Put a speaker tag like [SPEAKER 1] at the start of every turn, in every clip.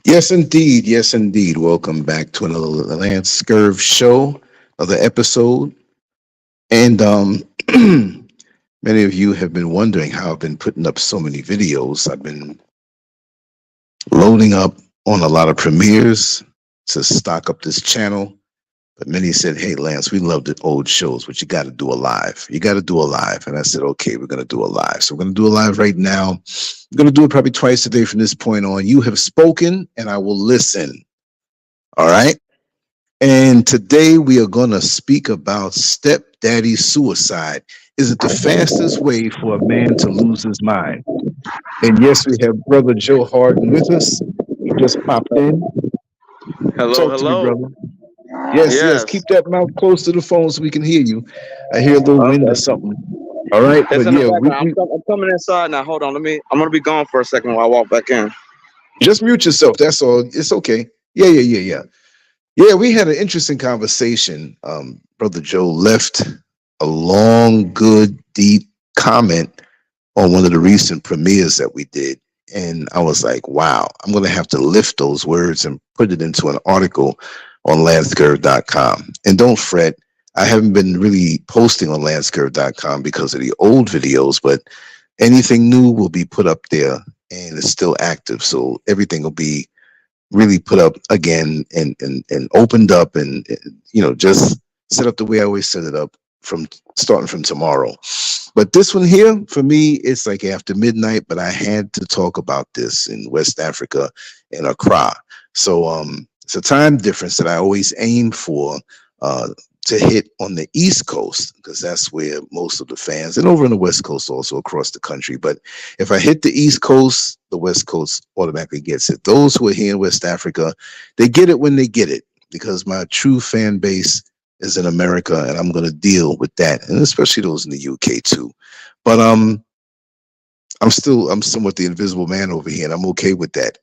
[SPEAKER 1] Yes, indeed. Yes, indeed. Welcome back to another LANCESCURV show, another episode. And many of you have been wondering how I've been putting up so many videos. I've been loading up on a lot of premieres to stock up this channel. But many said, "Hey, Lance, we love the old shows, but you got to do a live. You got to do a live." And I said, "Okay, we're going to do a live." So we're going to do a live right now. I'm going to do it probably twice a day from this point on. You have spoken, and I will listen. All right. And today we are going to speak about stepdaddy suicide. Is it the fastest way for a man to lose his mind? And yes, we have brother Joe Harden with us. He just popped in.
[SPEAKER 2] Hello,
[SPEAKER 1] Talk to me,
[SPEAKER 2] hello.
[SPEAKER 1] brother. Yes, yes.
[SPEAKER 2] Yes.
[SPEAKER 1] Keep that mouth close to the phone so we can hear you. I hear a little wind or
[SPEAKER 2] Okay.
[SPEAKER 1] something. All right.
[SPEAKER 2] It's
[SPEAKER 1] But
[SPEAKER 2] in the
[SPEAKER 1] yeah,
[SPEAKER 2] background. I'm coming inside now. Hold on. I'm gonna be gone for a second while I walk back in.
[SPEAKER 1] just mute yourself. That's all. It's okay. Yeah, yeah, yeah, yeah. Yeah, we had an interesting conversation. Brother Joe left a long, good, deep comment on one of the recent premieres that we did. And I was like, wow, I'm going to have to lift those words and put it into an article on LANCESCURV.com. And don't fret, I haven't been really posting on LANCESCURV.com because of the old videos, but anything new will be put up there and it's still active. So everything will be really put up again and opened up and just set up the way I always set it up from starting from tomorrow. But this one here for me, it's like after midnight, but I had to talk about this in West Africa in Accra. So it's a time difference that I always aim for uh to hit on the East Coast because that's where most of the fans and over on the West Coast also across the country. But if I hit the East Coast, the West Coast automatically gets it. Those who are here in West Africa, they get it when they get it because my true fan base is in America and I'm going to deal with that. And especially those in the UK too. But I'm somewhat the invisible man over here, and I'm okay with that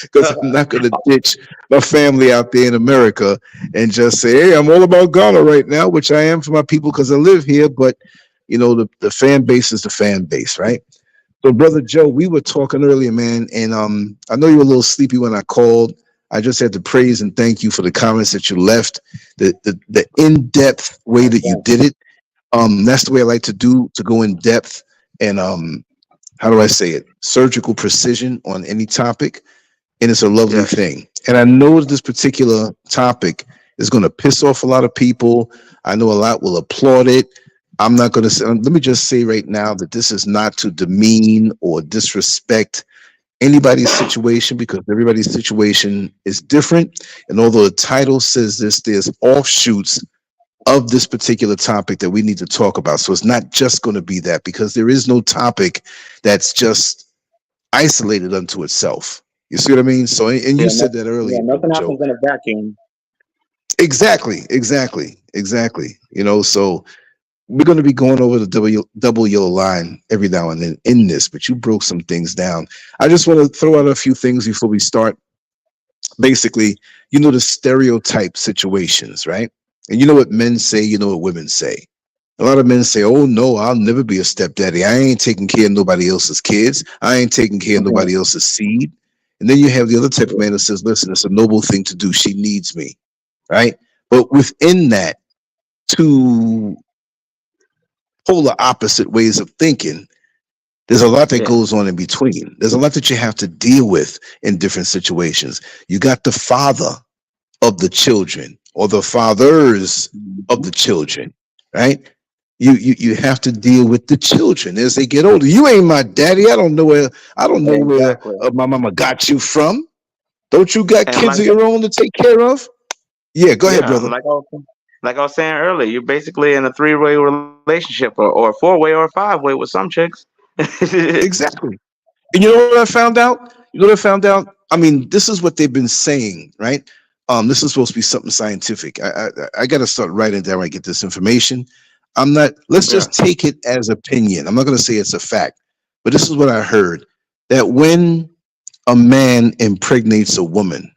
[SPEAKER 1] because I'm not going to ditch my family out there in America and just say, "Hey, I'm all about Ghana right now," which I am for my people because I live here. But the fan base is the fan base, right? So, brother Joe, we were talking earlier, man, and I know you were a little sleepy when I called. I just had to praise and thank you for the comments that you left, the in depth way that you did it. That's the way I like to do to go in depth and how do I say it? Surgical precision on any topic, and it's a lovely
[SPEAKER 2] Yes.
[SPEAKER 1] thing. And I know that this particular topic is going to piss off a lot of people. I know a lot will applaud it. I'm not going to say. Let me just say right now that this is not to demean or disrespect anybody's situation because everybody's situation is different. And although the title says this, there's offshoots of this particular topic that we need to talk about. So it's not just going to be that because there is no topic that's just isolated unto itself. You see what I mean? So, and you
[SPEAKER 2] Yeah.
[SPEAKER 1] said that
[SPEAKER 2] Yeah.
[SPEAKER 1] earlier, Brother
[SPEAKER 2] Nothing
[SPEAKER 1] Joe.
[SPEAKER 2] happens in a vacuum.
[SPEAKER 1] Exactly, exactly, exactly. So we're going to be going over the double yellow line every now and then in this, but you broke some things down. I just want to throw out a few things before we start. Basically, the stereotype situations, right? And you know what men say, you know what women say. A lot of men say, "Oh no, I'll never be a stepdaddy. I ain't taking care of nobody else's kids. I ain't taking care of
[SPEAKER 2] Mhm.
[SPEAKER 1] nobody else's seed." And then you have the other type of man that says, "Listen, it's a noble thing to do. She needs me." Right? But within that, two polar opposite ways of thinking, there's a lot that
[SPEAKER 2] Yeah.
[SPEAKER 1] goes on in between. There's a lot that you have to deal with in different situations. You got the father of the children or the fathers of
[SPEAKER 2] Mhm.
[SPEAKER 1] the children, right? You have to deal with the children as they get older. You ain't my daddy. I don't know where
[SPEAKER 2] Exactly.
[SPEAKER 1] my mama got you from. Don't you got
[SPEAKER 2] And
[SPEAKER 1] kids
[SPEAKER 2] like,
[SPEAKER 1] of your own to take care of? Yeah, go ahead,
[SPEAKER 2] yeah,
[SPEAKER 1] brother.
[SPEAKER 2] like I was saying earlier, you're basically in a three-way relationship or a four-way or a five-way with some chicks.
[SPEAKER 1] Exactly. And you know what I found out? You know what I found out? I mean, this is what they've been saying, right? This is supposed to be something scientific. I got to start writing down where I get this information. I'm not. Let's
[SPEAKER 2] Yeah.
[SPEAKER 1] just take it as opinion. I'm not going to say it's a fact, but this is what I heard: that when a man impregnates a woman,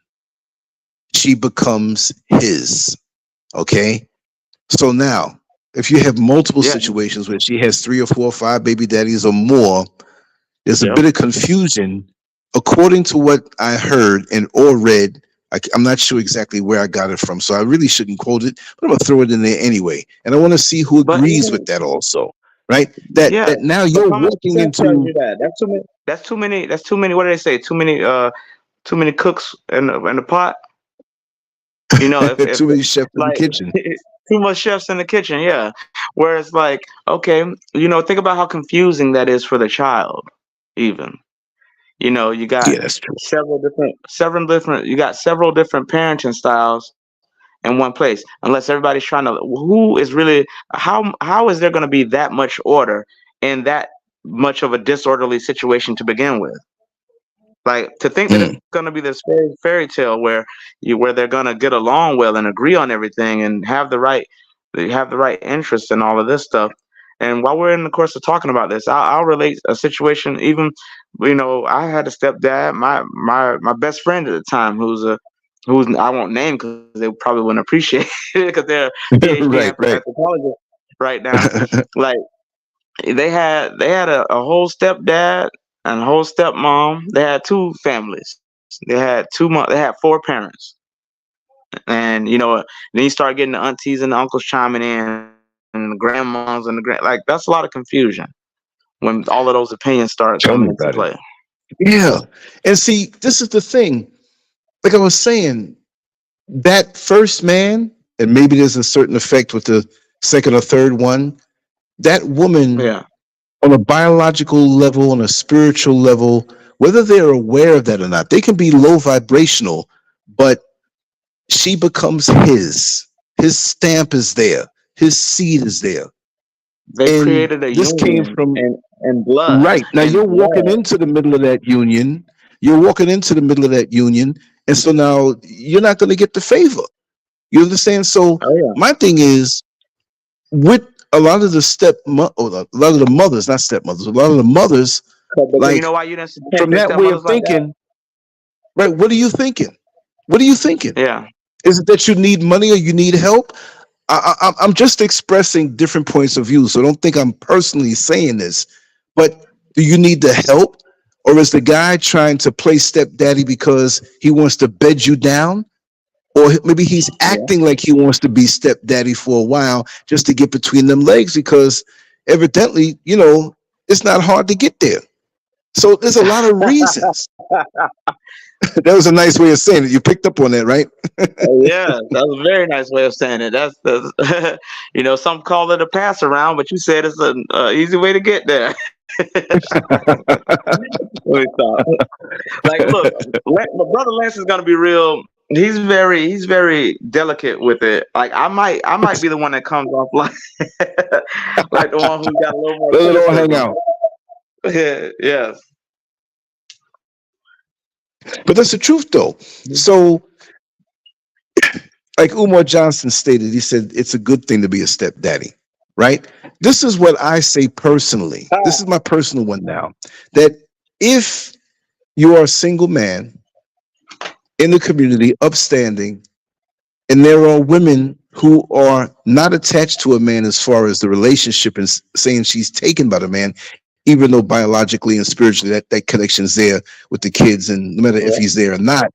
[SPEAKER 1] she becomes his. Okay. So now, if you have multiple
[SPEAKER 2] Yeah.
[SPEAKER 1] situations where she has three or four or five baby daddies or more, there's a
[SPEAKER 2] Yep.
[SPEAKER 1] bit of confusion according to what I heard and or read, I'm not sure exactly where I got it from, so I really shouldn't quote it, but I'm gonna throw it in there anyway. And I want to see who
[SPEAKER 2] But
[SPEAKER 1] agrees with
[SPEAKER 2] even
[SPEAKER 1] that also, right? That
[SPEAKER 2] yeah,
[SPEAKER 1] that now
[SPEAKER 2] but
[SPEAKER 1] you're
[SPEAKER 2] common
[SPEAKER 1] walking
[SPEAKER 2] sense tells
[SPEAKER 1] into
[SPEAKER 2] you that. That's too many. That's too many. That's too many. What do they say? Too many cooks in the pot. You know, if
[SPEAKER 1] too many chefs in the
[SPEAKER 2] like
[SPEAKER 1] kitchen.
[SPEAKER 2] too much chefs in the kitchen, yeah. Whereas like, okay, you know, think about how confusing that is for the child, even. You know, you got
[SPEAKER 1] Yeah, that's true.
[SPEAKER 2] you got several different parenting styles in one place. Unless everybody's trying to, who is really, how is there going to be that much order in that much of a disorderly situation to begin with? Like to think that it's
[SPEAKER 1] Mm,
[SPEAKER 2] going to be this fairy tale where they're going to get along well and agree on everything and have the right interest in all of this stuff. And while we're in the course of talking about this, I'll relate a situation. Even, you know, I had a stepdad, my best friend at the time, who's I won't name because they probably wouldn't appreciate it because they're PhD
[SPEAKER 1] right, right.
[SPEAKER 2] anthropologist right now. Like they had a whole stepdad and a whole stepmom. They had two families. They had four parents. And you know, then you start getting the aunties and the uncles chiming in and the grandmas and like that's a lot of confusion when all of those opinions start coming
[SPEAKER 1] Tell
[SPEAKER 2] into
[SPEAKER 1] me about
[SPEAKER 2] play.
[SPEAKER 1] it. Yeah, and see, this is the thing. Like I was saying, that first man, and maybe there's a certain effect with the second or third one. That woman,
[SPEAKER 2] Yeah.
[SPEAKER 1] on a biological level, on a spiritual level, whether they're aware of that or not, they can be low vibrational, but she becomes his. His stamp is there. His seed is there.
[SPEAKER 2] They've
[SPEAKER 1] And
[SPEAKER 2] created a
[SPEAKER 1] this came
[SPEAKER 2] union
[SPEAKER 1] from
[SPEAKER 2] in blood.
[SPEAKER 1] right. Now
[SPEAKER 2] In
[SPEAKER 1] you're walking
[SPEAKER 2] blood.
[SPEAKER 1] into the middle of that union. You're walking into the middle of that union. And so now you're not going to get the favor. You understand? So
[SPEAKER 2] Oh yeah.
[SPEAKER 1] my thing is with a lot of the or a lot of the mothers, not stepmothers, a lot of the mothers,
[SPEAKER 2] But you
[SPEAKER 1] like
[SPEAKER 2] know why can't
[SPEAKER 1] from
[SPEAKER 2] say
[SPEAKER 1] that way of
[SPEAKER 2] stepmothers like that?
[SPEAKER 1] thinking, right? What are you thinking? What are you thinking?
[SPEAKER 2] Yeah.
[SPEAKER 1] Is it that you need money or you need help? I'm just expressing different points of view. So don't think I'm personally saying this, but do you need the help? Or is the guy trying to play stepdaddy because he wants to bed you down? Or maybe he's
[SPEAKER 2] Yeah.
[SPEAKER 1] acting like he wants to be stepdaddy for a while just to get between them legs because evidently, it's not hard to get there. So there's a lot of reasons. That was a nice way of saying it. You picked up on that, right?
[SPEAKER 2] Yeah, that was a very nice way of saying it. That's you know, some call it a pass around, but you said it's an easy way to get there. Let me stop. Like, look, my brother Lance is gonna be real. He's very delicate with it. Like, I might be the one that comes off like like the one who got a little more
[SPEAKER 1] Let it all hang
[SPEAKER 2] criticism.
[SPEAKER 1] out.
[SPEAKER 2] Yeah, yes.
[SPEAKER 1] But that's the truth, though. So, like Umar Johnson stated, he said it's a good thing to be a stepdaddy, right? This is what I say personally. This is my personal one now. That if you are a single man in the community, upstanding, and there are women who are not attached to a man as far as the relationship and saying she's taken by the man, even though biologically and spiritually that connection's there with the kids, and no matter if
[SPEAKER 2] Yeah,
[SPEAKER 1] he's there or not,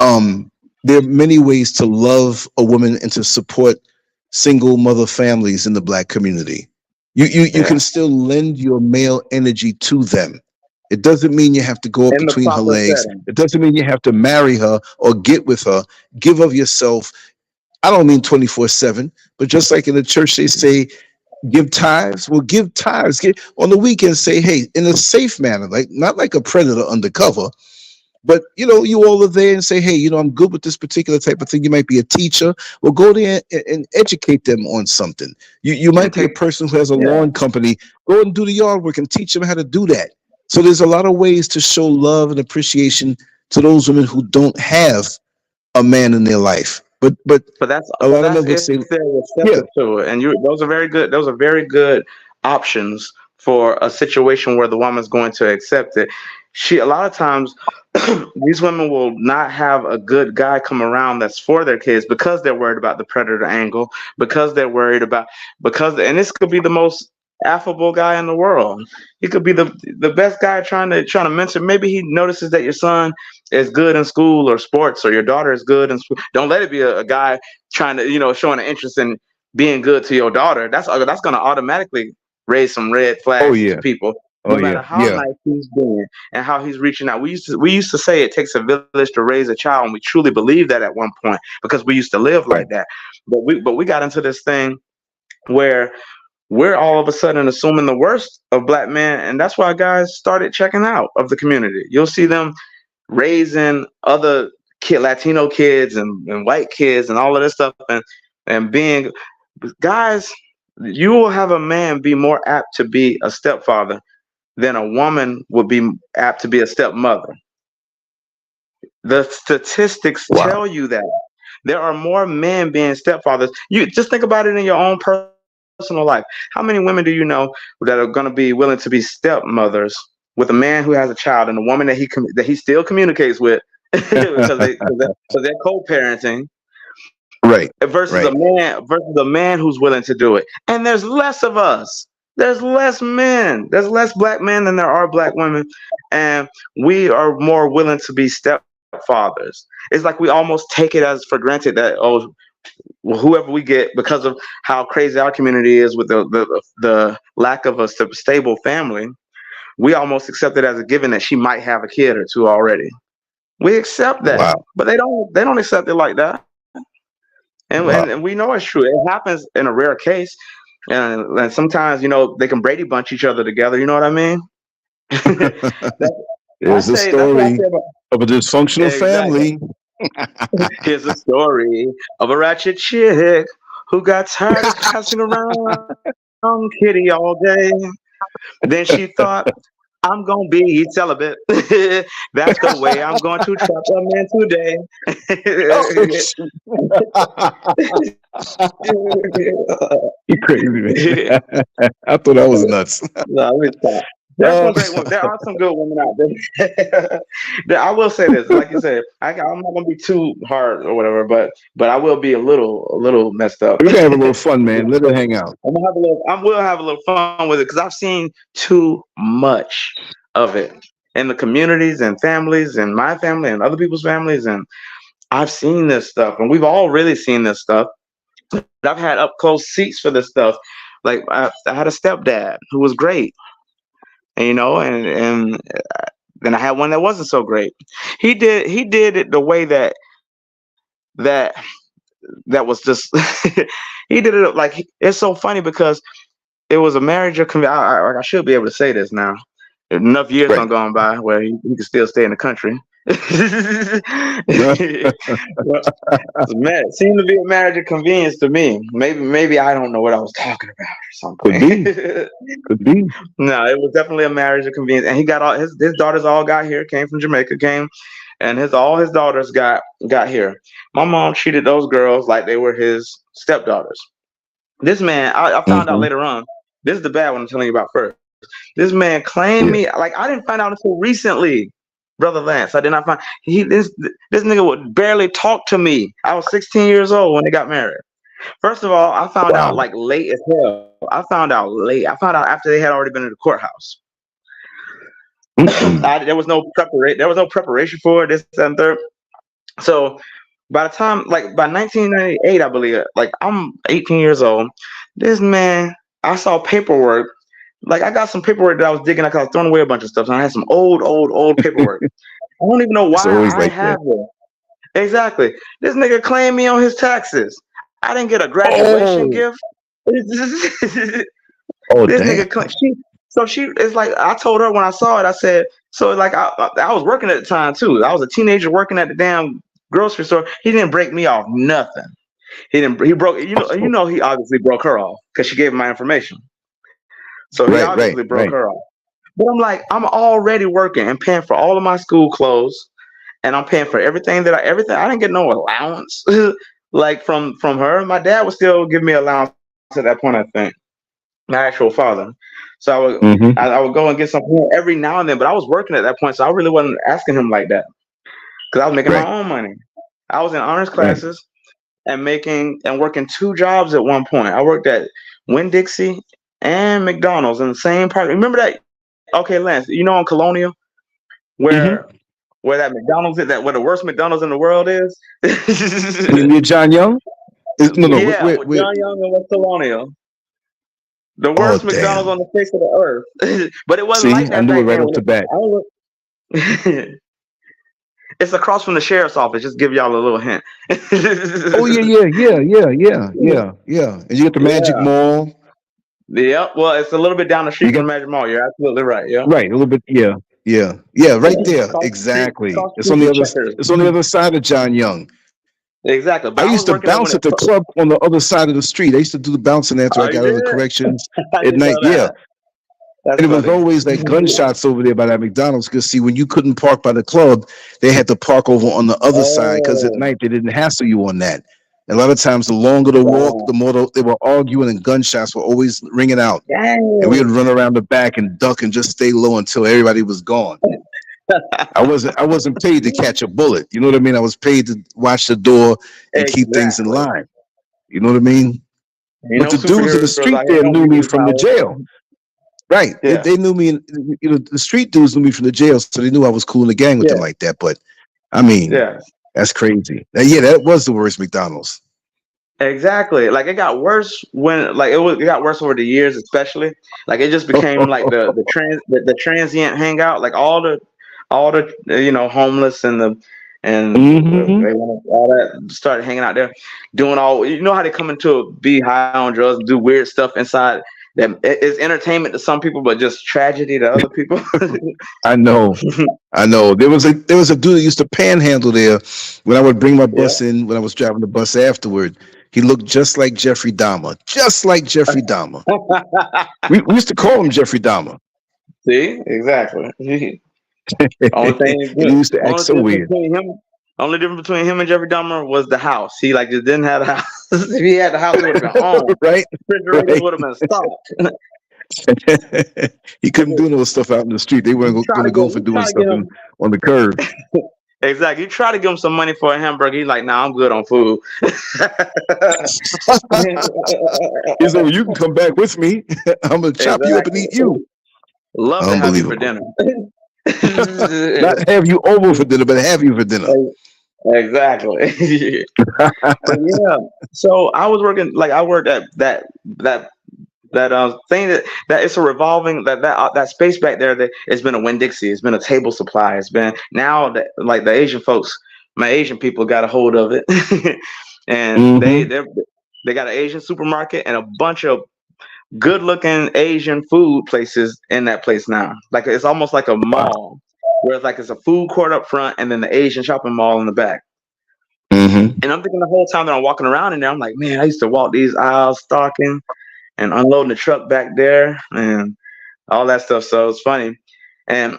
[SPEAKER 1] um, there are many ways to love a woman and to support single mother families in the black community. You can
[SPEAKER 2] yeah.
[SPEAKER 1] still lend your male energy to them. It doesn't mean you have to go up
[SPEAKER 2] In the
[SPEAKER 1] between her
[SPEAKER 2] proper
[SPEAKER 1] legs.
[SPEAKER 2] setting.
[SPEAKER 1] It doesn't mean you have to marry her or get with her. Give of yourself. I don't mean 24/7, but just like in the church, they say, give tithes. Well, give tithes. Get on the weekend, say, hey, in a safe manner, like not like a predator undercover, but you all are there and say, hey, I'm good with this particular type of thing. You might be a teacher. Well, go there and educate them on something. You
[SPEAKER 2] And
[SPEAKER 1] might be a
[SPEAKER 2] take
[SPEAKER 1] person who has a
[SPEAKER 2] yeah.
[SPEAKER 1] lawn company. Go and do the yard work and teach them how to do that. So there's a lot of ways to show love and appreciation to those women who don't have a man in their life. But a
[SPEAKER 2] But
[SPEAKER 1] lot of
[SPEAKER 2] that's
[SPEAKER 1] them would
[SPEAKER 2] if
[SPEAKER 1] say,
[SPEAKER 2] they're
[SPEAKER 1] yeah,
[SPEAKER 2] receptive to it. And those are very good options for a situation where the woman's going to accept it. A lot of times these women will not have a good guy come around that's for their kids because they're worried about the predator angle, because they're worried about, and this could be the most affable guy in the world. He could be the best guy trying to mentor. Maybe he notices that your son is good in school or sports, or your daughter is good in school. Don't let it be a guy trying to, showing an interest in being good to your daughter. That's going to automatically raise some red
[SPEAKER 1] Oh
[SPEAKER 2] flags to
[SPEAKER 1] yeah.
[SPEAKER 2] people,
[SPEAKER 1] Oh
[SPEAKER 2] no
[SPEAKER 1] yeah.
[SPEAKER 2] matter how
[SPEAKER 1] Yeah.
[SPEAKER 2] nice he's being and how he's reaching out. We used to say it takes a village to raise a child, and we truly believe that at one point because we used to live
[SPEAKER 1] Right.
[SPEAKER 2] like that. But we got into this thing where we're all of a sudden assuming the worst of black men, and that's why guys started checking out of the community. You'll see them raising other Latino kids and white kids and all of this stuff, and being guys. You will have a man be more apt to be a stepfather than a woman would be apt to be a stepmother. The statistics
[SPEAKER 1] Wow.
[SPEAKER 2] tell you that there are more men being stepfathers. You just think about it in your own personal life. How many women do you know that are going to be willing to be stepmothers with a man who has a child and a woman that he still communicates with because they're co-parenting,
[SPEAKER 1] Right.
[SPEAKER 2] versus
[SPEAKER 1] Right.
[SPEAKER 2] a man who's willing to do it? And there's less of us. There's less men. There's less black men than there are black women, and we are more willing to be stepfathers. It's like we almost take it as for granted that, oh, well, whoever we get, because of how crazy our community is with the lack of a stable family, we almost accept it as a given that she might have a kid or two already. We accept that,
[SPEAKER 1] Wow.
[SPEAKER 2] but they don't accept it like that. And
[SPEAKER 1] Wow.
[SPEAKER 2] we know it's true. It happens in a rare case, and sometimes they can Brady bunch each other together. You know what I mean? That, I
[SPEAKER 1] There's a
[SPEAKER 2] say that's what I
[SPEAKER 1] story
[SPEAKER 2] say about
[SPEAKER 1] of a dysfunctional
[SPEAKER 2] exactly.
[SPEAKER 1] family.
[SPEAKER 2] Here's a story of a ratchet chick who got tired of passing around Kitty all day. Then she thought, I'm gonna be celibate. That's the way I'm going to trap a man
[SPEAKER 1] Oh,
[SPEAKER 2] today.
[SPEAKER 1] shoot. You crazy man. I thought that was nuts.
[SPEAKER 2] No, let me stop. There's some
[SPEAKER 1] Oh,
[SPEAKER 2] great women. There are some good women out there. I will say this, like you said, I'm not gonna be too hard or whatever, but I will be a little messed up.
[SPEAKER 1] we gotta have a little fun, man. Let it hang out.
[SPEAKER 2] I will have a little fun with it because I've seen too much of it in the communities and families and my family and other people's families, and I've seen this stuff, and we've all really seen this stuff. I've had up close seats for this stuff. Like I had a stepdad who was great, and then I had one that wasn't so great. He did it the way that that was just he did it like it's so funny because it was a marriage of I should be able to say this now. Enough years
[SPEAKER 1] Right.
[SPEAKER 2] don't gone by where he can still stay in the country. Well, man, it seemed to be a marriage of convenience to me. Maybe I don't know what I was talking about or
[SPEAKER 1] Could
[SPEAKER 2] something.
[SPEAKER 1] be. Could be.
[SPEAKER 2] No, it was definitely a marriage of convenience, and he got all his daughters all got here, came from Jamaica, and all his daughters got here. My mom treated those girls like they were his stepdaughters. This man, I found out
[SPEAKER 1] Hmm.
[SPEAKER 2] later on. This is the bad one I'm telling you about first. This man claimed
[SPEAKER 1] Yeah.
[SPEAKER 2] me like I didn't find out until recently, brother Lance. I did not find this nigga would barely talk to me. I was 16 years old when they got married. First of all, I found out
[SPEAKER 1] Wow.
[SPEAKER 2] like late as hell. I found out late. I found out after they had already been in the courthouse.
[SPEAKER 1] Mm-mm.
[SPEAKER 2] There was no preparation. There was no preparation for it. This and third. So by the time, like by 1998, I believe, like I'm 18 years old. This man, I saw paperwork. Like I got some paperwork that I was digging. I was throwing away a bunch of stuff. And I had some old paperwork. I don't even know
[SPEAKER 1] It's
[SPEAKER 2] why
[SPEAKER 1] always
[SPEAKER 2] I
[SPEAKER 1] like that.
[SPEAKER 2] have it. Exactly. This nigga claimed me on his taxes. I didn't get a graduation
[SPEAKER 1] Oh.
[SPEAKER 2] gift. This
[SPEAKER 1] Oh, damn.
[SPEAKER 2] nigga claimed she it's like I told her when I saw it. I said so like I was working at the time too. I was a teenager working at the damn grocery store. He didn't break me off nothing. He broke he obviously broke her off because she gave him my information. So he
[SPEAKER 1] Right. Right.
[SPEAKER 2] obviously broke
[SPEAKER 1] Right.
[SPEAKER 2] her off. But I'm like, I'm already working and paying for all of my school clothes, and I'm paying for everything. I didn't get no allowance like from her. My dad would still give me allowance at that point, I think. My actual father. So
[SPEAKER 1] Hmm.
[SPEAKER 2] I would go and get something every now and then, but I was working at that point, so I really wasn't asking him like that because I was making my
[SPEAKER 1] Right.
[SPEAKER 2] own money. I was in honors
[SPEAKER 1] Right.
[SPEAKER 2] classes and working two jobs at one point. I worked at Winn Dixie and McDonald's in the same park. Remember that? Okay, Lance, you know on Colonial
[SPEAKER 1] Mm-hmm.
[SPEAKER 2] where that McDonald's is, that where the worst McDonald's in the world is.
[SPEAKER 1] Near John Young? No.
[SPEAKER 2] Yeah, with
[SPEAKER 1] Wait.
[SPEAKER 2] John Young and West Colonial. The
[SPEAKER 1] Oh,
[SPEAKER 2] worst McDonald's
[SPEAKER 1] damn.
[SPEAKER 2] on the face of the earth. But it wasn't
[SPEAKER 1] See,
[SPEAKER 2] like
[SPEAKER 1] I
[SPEAKER 2] that
[SPEAKER 1] knew it
[SPEAKER 2] back
[SPEAKER 1] right
[SPEAKER 2] then.
[SPEAKER 1] off the bat.
[SPEAKER 2] It's across from the sheriff's office. Just give y'all a little hint.
[SPEAKER 1] Oh, yeah. And you get the Magic
[SPEAKER 2] Yeah.
[SPEAKER 1] Mall.
[SPEAKER 2] Yeah. Well, it's a little bit down the
[SPEAKER 1] You
[SPEAKER 2] street from
[SPEAKER 1] get
[SPEAKER 2] the Magic Mall. You're absolutely right. Yeah.
[SPEAKER 1] right a little bit. Yeah. Right there. Exactly.
[SPEAKER 2] Across the street from Checkers.
[SPEAKER 1] It's on the other side of John Young.
[SPEAKER 2] Exactly.
[SPEAKER 1] I
[SPEAKER 2] But I was
[SPEAKER 1] used to
[SPEAKER 2] working there when
[SPEAKER 1] bounce
[SPEAKER 2] it.
[SPEAKER 1] at the club on the other side of the street. I used to do the bouncing after I
[SPEAKER 2] Oh, you
[SPEAKER 1] got out of the
[SPEAKER 2] did?
[SPEAKER 1] corrections
[SPEAKER 2] I
[SPEAKER 1] at
[SPEAKER 2] didn't
[SPEAKER 1] night.
[SPEAKER 2] know
[SPEAKER 1] Yeah.
[SPEAKER 2] that. That's
[SPEAKER 1] And it was
[SPEAKER 2] funny.
[SPEAKER 1] always like gunshots over there by that McDonald's. Because see, when you couldn't park by the club, they had to park over on the other side. Because at
[SPEAKER 2] Oh,
[SPEAKER 1] night they didn't hassle you on that. And a lot of times, the longer the walk, the
[SPEAKER 2] wow.
[SPEAKER 1] more they were arguing, and gunshots were always ringing out. And we would
[SPEAKER 2] Dang.
[SPEAKER 1] run around the back and duck and just stay low until everybody was gone. I wasn't paid to catch a bullet. You know what I mean? I was paid to watch the door and keep things in
[SPEAKER 2] Exactly.
[SPEAKER 1] line. You know what I mean?
[SPEAKER 2] You
[SPEAKER 1] But
[SPEAKER 2] know,
[SPEAKER 1] the dudes in the
[SPEAKER 2] superheroes
[SPEAKER 1] street
[SPEAKER 2] out here
[SPEAKER 1] there
[SPEAKER 2] don't
[SPEAKER 1] knew
[SPEAKER 2] be
[SPEAKER 1] me
[SPEAKER 2] getting
[SPEAKER 1] from the
[SPEAKER 2] powers.
[SPEAKER 1] jail. Right.
[SPEAKER 2] Yeah.
[SPEAKER 1] They knew me. The street dudes knew me from the jail, so they knew I was cool in the gang with them
[SPEAKER 2] Yeah.
[SPEAKER 1] like that. But I mean,
[SPEAKER 2] Yeah.
[SPEAKER 1] that's crazy. Yeah, that was the worst McDonald's.
[SPEAKER 2] Exactly. Like it got worse when like it got worse over the years, especially. Like it just became like the transient hangout, like all the homeless and
[SPEAKER 1] Mm-hmm.
[SPEAKER 2] they all that started hanging out there, doing all how they come into be high on drugs, do weird stuff inside. That it's entertainment to some people, but just tragedy to other people.
[SPEAKER 1] I know. There was a dude that used to panhandle there when I would bring my
[SPEAKER 2] Yeah.
[SPEAKER 1] bus in when I was driving the bus afterward. He looked just like Jeffrey Dahmer. Just like Jeffrey Dahmer. We used to call him Jeffrey Dahmer.
[SPEAKER 2] See, exactly. Only thing,
[SPEAKER 1] And he used to act so weird.
[SPEAKER 2] only difference between him and Jeffrey Dahmer was the house. He like just didn't have the house. If he had the house, it would have been on.
[SPEAKER 1] Right?
[SPEAKER 2] Refrigerators would have been stocked.
[SPEAKER 1] He couldn't do no stuff out in the street. They weren't going to go for doing stuff on the curb.
[SPEAKER 2] Exactly. You try to give him some money for a hamburger. He's like, "Nah, I'm good on food."
[SPEAKER 1] He said, well, you can come back with me. I'm going to chop you up and eat you.
[SPEAKER 2] Love to have you for dinner.
[SPEAKER 1] Not have you over for dinner, but have you for dinner.
[SPEAKER 2] Exactly. But yeah. So I was working, like I worked at that thing that it's a revolving that space back there that it's been a Winn-Dixie, it's been a table supply, it's been now that like the Asian folks, my Asian people got a hold of it, and they got an Asian supermarket and a bunch of good looking Asian food places in that place now. Like it's almost like a mall where it's like it's a food court up front and then the Asian shopping mall in the back. And I'm thinking the whole time that I'm walking around in there, I'm like, man, I used to walk these aisles stocking and unloading the truck back there and all that stuff. So it's funny. And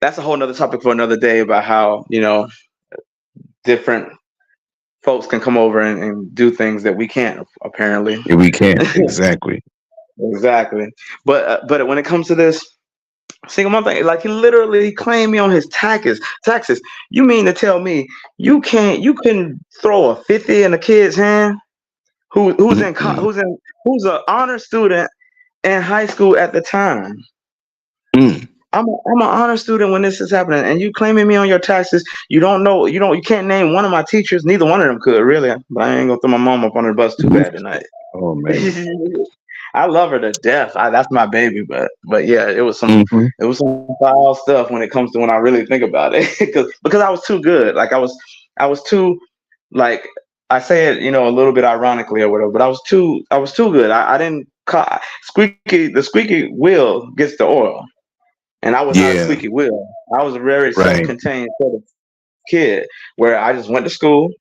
[SPEAKER 2] that's a whole nother topic for another day about how, different folks can come over and do things that we can't, apparently.
[SPEAKER 1] Yeah, we can't. Exactly.
[SPEAKER 2] Exactly. But when it comes to this single mom thing, like he literally claimed me on his taxes. You mean to tell me you couldn't throw a 50 in a kid's hand who's an honor student in high school at the time? I'm an honor student when this is happening, and you claiming me on your taxes. You don't know, you can't name one of my teachers. Neither one of them could really. But I ain't gonna throw my mom up on the bus too bad tonight.
[SPEAKER 1] Oh man.
[SPEAKER 2] I love her to death. That's my baby, but yeah, it was some foul stuff when it comes to when I really think about it, because I was too good. Like I was too, like I say it, a little bit ironically or whatever, but I was too good. I didn't the squeaky wheel gets the oil, and I was not a squeaky wheel. I was a very self-contained sort of kid where I just went to school.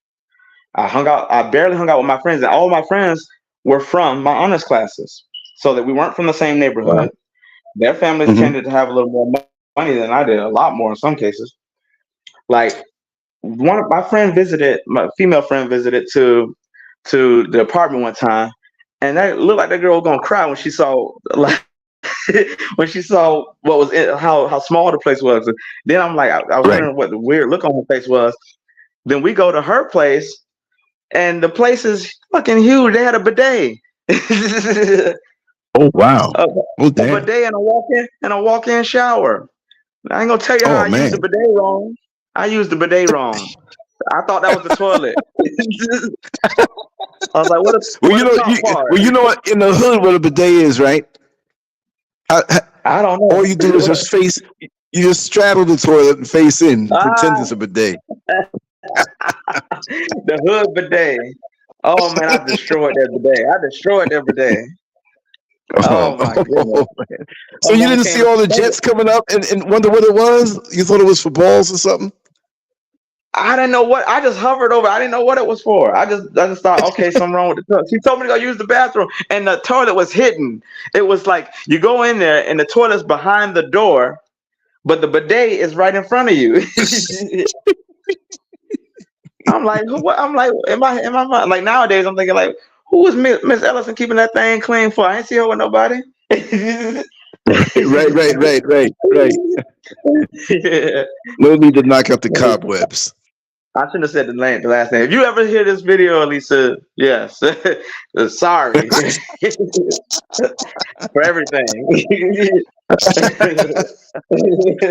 [SPEAKER 2] I barely hung out with my friends, and all my friends were from my honors classes, so that we weren't from the same neighborhood. Wow. Their families tended to have a little more money than I did, a lot more in some cases. Like one of my female friend visited to the apartment one time, and that looked like that girl was gonna cry when she saw what was how small the place was. Then I'm like, I was wondering what the weird look on her face was. Then we go to her place, and the place is fucking huge. They had a bidet.
[SPEAKER 1] Oh wow.
[SPEAKER 2] A,
[SPEAKER 1] Oh
[SPEAKER 2] a
[SPEAKER 1] damn.
[SPEAKER 2] bidet and a walk-in shower. I ain't gonna tell you how
[SPEAKER 1] Oh
[SPEAKER 2] I used the
[SPEAKER 1] man.
[SPEAKER 2] bidet wrong. I used the bidet wrong. I thought that was the toilet. I was like,
[SPEAKER 1] Well,
[SPEAKER 2] what a top part?
[SPEAKER 1] you know what in the hood what a bidet is, right? I,
[SPEAKER 2] I don't
[SPEAKER 1] all you do is
[SPEAKER 2] know.
[SPEAKER 1] just you just straddle the toilet and face in and
[SPEAKER 2] Ah,
[SPEAKER 1] pretend it's a bidet.
[SPEAKER 2] the hood bidet. Oh man, I destroyed that bidet. I destroyed that bidet.
[SPEAKER 1] Um,
[SPEAKER 2] Oh my goodness.
[SPEAKER 1] so
[SPEAKER 2] My
[SPEAKER 1] you
[SPEAKER 2] mom
[SPEAKER 1] didn't
[SPEAKER 2] came
[SPEAKER 1] see
[SPEAKER 2] to
[SPEAKER 1] all the
[SPEAKER 2] say
[SPEAKER 1] jets coming up and wonder what it was? You thought it was for balls or something?
[SPEAKER 2] I didn't know what. I just hovered over. I didn't know what it was for. I just thought, okay, something wrong with the toilet. She told me to go use the bathroom, and the toilet was hidden. It was like you go in there, and the toilet's behind the door, but the bidet is right in front of you. I'm like, who? What? I'm like, am I like nowadays? I'm thinking like, who is Miss Ellison keeping that thing clean for? I ain't see her with nobody.
[SPEAKER 1] Right.
[SPEAKER 2] Yeah.
[SPEAKER 1] No need to knock out the cobwebs.
[SPEAKER 2] I shouldn't have said the last name. If you ever hear this video, Elisa, yes, sorry for everything.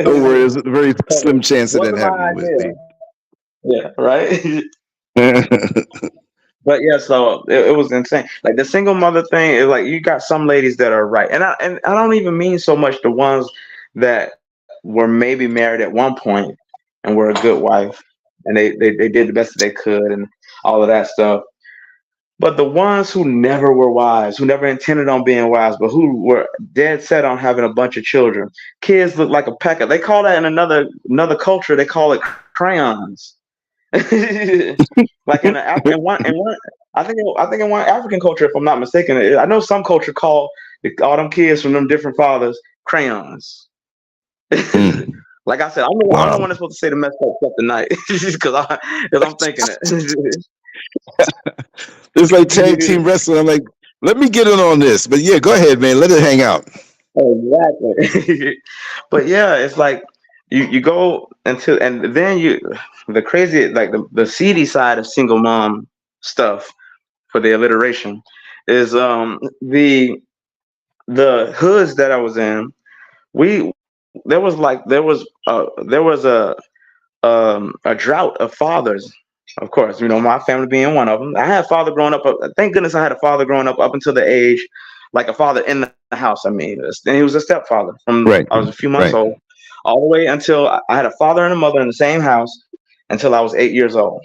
[SPEAKER 1] Don't worry, there's a very slim chance of that
[SPEAKER 2] Wasn't my
[SPEAKER 1] happening with
[SPEAKER 2] idea.
[SPEAKER 1] me.
[SPEAKER 2] Yeah, right. But yeah, so it was insane. Like the single mother thing is like you got some ladies that are right, and I don't even mean so much the ones that were maybe married at one point and were a good wife, and they did the best that they could and all of that stuff. But the ones who never were wives, who never intended on being wives, but who were dead set on having a bunch of children, kids look like a peck of. They call that in another culture. They call it crayons. Like in one I think in one African culture, if I'm not mistaken, I know some culture call all them kids from them different fathers crayons.
[SPEAKER 1] Mm,
[SPEAKER 2] Like I said, I'm the
[SPEAKER 1] wow.
[SPEAKER 2] one that's supposed to say the messed up stuff tonight because I'm thinking
[SPEAKER 1] It's like tag
[SPEAKER 2] it.
[SPEAKER 1] team wrestling. I'm like, let me get in on this. But yeah, go ahead, man. Let it hang out.
[SPEAKER 2] Exactly. But yeah, it's like you go into and then the crazy like the seedy side of single mom stuff for the alliteration is the hoods that I was in, we there was a drought of fathers. Of course, you know, my family being one of them. I had a father growing up. Thank goodness I had a father growing up until the age, like a father in the house. I mean, and he was a stepfather from
[SPEAKER 1] Right.
[SPEAKER 2] I was a few months
[SPEAKER 1] Right.
[SPEAKER 2] old, all the way until I had a father and a mother in the same house until I was 8 years old.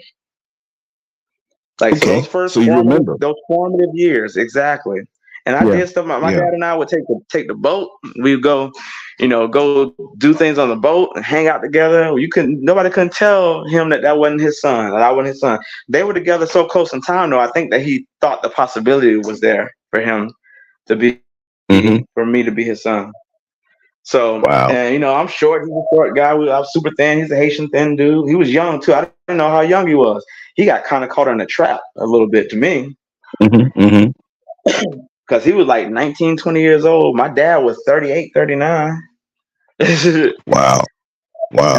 [SPEAKER 2] Like so,
[SPEAKER 1] Okay. So you remember.
[SPEAKER 2] those formative years, exactly. And I
[SPEAKER 1] Yeah.
[SPEAKER 2] did stuff. My
[SPEAKER 1] Yeah.
[SPEAKER 2] dad and I would take the boat. We'd go, you know, go do things on the boat and hang out together. Nobody couldn't tell him that wasn't his son. That I wasn't his son. They were together so close in time, though. I think that he thought the possibility was there for him to be,
[SPEAKER 1] Hmm.
[SPEAKER 2] for me to be his son. So,
[SPEAKER 1] Wow.
[SPEAKER 2] and you know, I'm short. He's a short guy. I was super thin. He's a Haitian thin dude. He was young too. I didn't know how young he was. He got kind of caught in a trap a little bit to me
[SPEAKER 1] Hmm.
[SPEAKER 2] because he was like 19, 20 years old. My dad was 38, 39. And
[SPEAKER 1] Wow.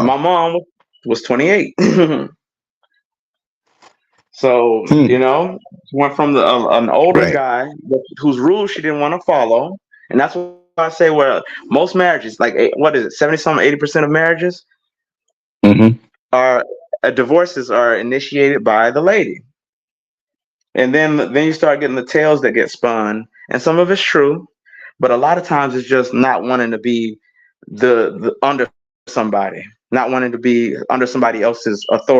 [SPEAKER 2] my
[SPEAKER 1] Wow.
[SPEAKER 2] mom was 28. So,
[SPEAKER 1] Hmm.
[SPEAKER 2] you know, went from an older
[SPEAKER 1] Right.
[SPEAKER 2] guy whose rules she didn't want to follow. And that's what I say where most marriages, like what is it, 70 something, 80% of marriages
[SPEAKER 1] Hmm.
[SPEAKER 2] are divorces are initiated by the lady. And then you start getting the tales that get spun. And some of it's true, but a lot of times it's just not wanting to be the under somebody, not wanting to be under somebody else's authority.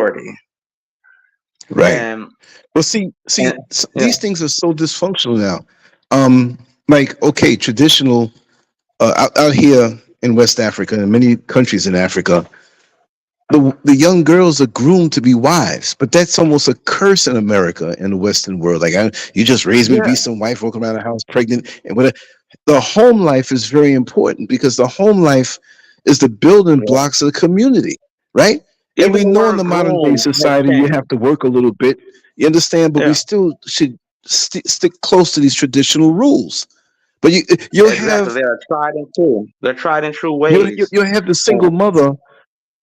[SPEAKER 1] Right.
[SPEAKER 2] And
[SPEAKER 1] Well,
[SPEAKER 2] and yeah,
[SPEAKER 1] these things are so dysfunctional now. Um, like, okay, traditional out here in West Africa and many countries in Africa, the young girls are groomed to be wives, but that's almost a curse in America and the Western world. Like, you just raised me to be
[SPEAKER 2] yeah,
[SPEAKER 1] some wife walking around the house pregnant and whatever. The home life is very important because the home life is the building
[SPEAKER 2] yeah.
[SPEAKER 1] blocks of the community, right? And
[SPEAKER 2] Even
[SPEAKER 1] we
[SPEAKER 2] the
[SPEAKER 1] know in
[SPEAKER 2] word
[SPEAKER 1] the modern day
[SPEAKER 2] groom has
[SPEAKER 1] society you
[SPEAKER 2] changed.
[SPEAKER 1] have to work a little bit. You understand, but we
[SPEAKER 2] Yeah,
[SPEAKER 1] still should stick close to these traditional rules. But you'll
[SPEAKER 2] exactly.
[SPEAKER 1] have
[SPEAKER 2] They are tried and true. They're tried and true ways.
[SPEAKER 1] you'll have the
[SPEAKER 2] Uh,
[SPEAKER 1] single mother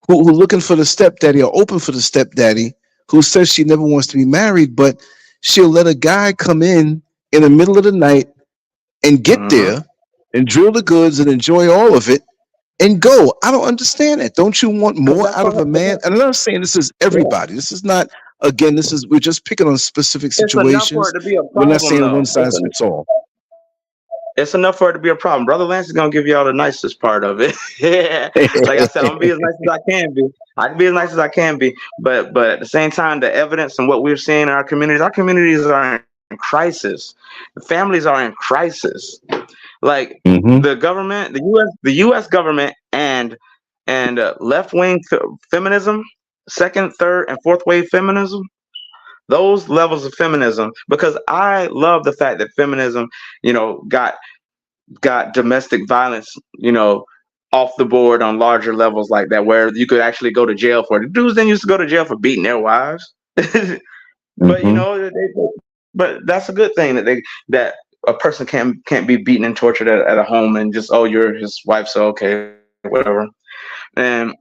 [SPEAKER 1] who looking for the stepdaddy or open for the stepdaddy who says she never wants to be married, but she'll let a guy come in the middle of the night and get
[SPEAKER 2] Mm-hmm.
[SPEAKER 1] there and drill the goods and enjoy all of it and go. I don't understand that. Don't you want
[SPEAKER 2] Because
[SPEAKER 1] more
[SPEAKER 2] that's
[SPEAKER 1] out of a man? And I'm not saying this is
[SPEAKER 2] yeah.
[SPEAKER 1] everybody. This is not, again, this is, we're just picking on specific
[SPEAKER 2] It's enough for
[SPEAKER 1] situations.
[SPEAKER 2] it to be a
[SPEAKER 1] We're not
[SPEAKER 2] problem,
[SPEAKER 1] saying one
[SPEAKER 2] though.
[SPEAKER 1] size fits all.
[SPEAKER 2] It's enough for it to be a problem. Brother Lance is gonna give y'all the nicest part of it. Yeah, like I said, I'm gonna be as nice as I can be. I can be as nice as I can be, but at the same time, the evidence and what we're seeing in our communities are in crisis. The families are in crisis. Like
[SPEAKER 1] Mm-hmm.
[SPEAKER 2] the government, the U.S. government, and left wing feminism, second, third, and fourth wave feminism. Those levels of feminism, because I love the fact that feminism, got domestic violence, off the board on larger levels like that, where you could actually go to jail for it. The dudes then used to go to jail for beating their wives, but
[SPEAKER 1] Mm-hmm.
[SPEAKER 2] but that's a good thing that a person can't be beaten and tortured at a home and just, oh, you're his wife, so okay, whatever. And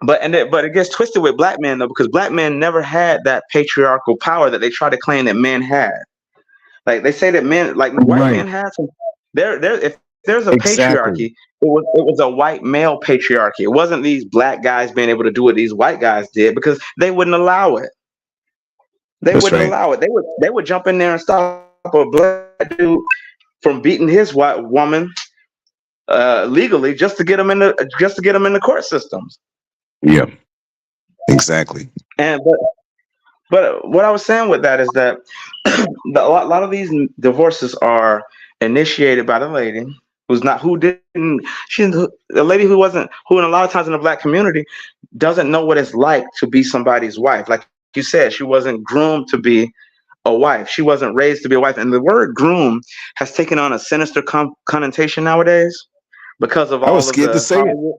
[SPEAKER 2] but it gets twisted with black men, though, because black men never had that patriarchal power that they try to claim that men had. Like they say that men, like white
[SPEAKER 1] Right.
[SPEAKER 2] men had some. If there's a
[SPEAKER 1] Exactly.
[SPEAKER 2] patriarchy, it was a white male patriarchy. It wasn't these black guys being able to do what these white guys did, because they wouldn't allow it. They
[SPEAKER 1] That's
[SPEAKER 2] wouldn't
[SPEAKER 1] right.
[SPEAKER 2] allow it. They would jump in there and stop a black dude from beating his white woman legally, just to get him in the court systems.
[SPEAKER 1] Yeah. Exactly.
[SPEAKER 2] And but what I was saying with that is that a lot of these divorces are initiated by the lady who didn't she's a lady who in a lot of times in the black community doesn't know what it's like to be somebody's wife. Like you said, she wasn't groomed to be a wife. She wasn't raised to be a wife. And the word groom has taken on a sinister connotation nowadays because of
[SPEAKER 1] I was
[SPEAKER 2] all of
[SPEAKER 1] scared to
[SPEAKER 2] the
[SPEAKER 1] say it.
[SPEAKER 2] Hollywood.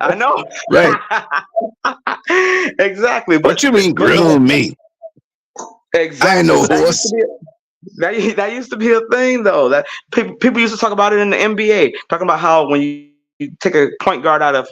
[SPEAKER 2] I know.
[SPEAKER 1] Right.
[SPEAKER 2] Exactly.
[SPEAKER 1] What you mean
[SPEAKER 2] But
[SPEAKER 1] groom me? I ain't
[SPEAKER 2] exactly.
[SPEAKER 1] no
[SPEAKER 2] But
[SPEAKER 1] horse.
[SPEAKER 2] that used to be a thing, though. That people used to talk about it in the NBA, talking about how when you take a point guard out of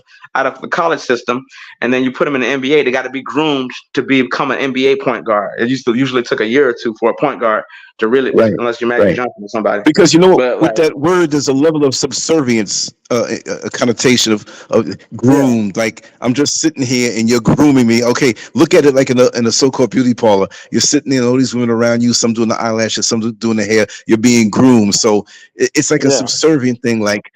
[SPEAKER 2] the college system and then you put them in the NBA, they got to be groomed to become an NBA point guard. It usually took a year or two for a point guard to really,
[SPEAKER 1] Right.
[SPEAKER 2] unless you're Magic
[SPEAKER 1] Right.
[SPEAKER 2] Johnson or somebody.
[SPEAKER 1] Because you know what,
[SPEAKER 2] But
[SPEAKER 1] with
[SPEAKER 2] like,
[SPEAKER 1] that word, there's a level of subservience, a connotation of
[SPEAKER 2] yeah,
[SPEAKER 1] groomed. Like I'm just sitting here and you're grooming me. Okay, look at it like in a so-called beauty parlor. You're sitting there, and all these women around you, some doing the eyelashes, some doing the hair. You're being groomed, so it's like a
[SPEAKER 2] yeah.
[SPEAKER 1] subservient thing. Like,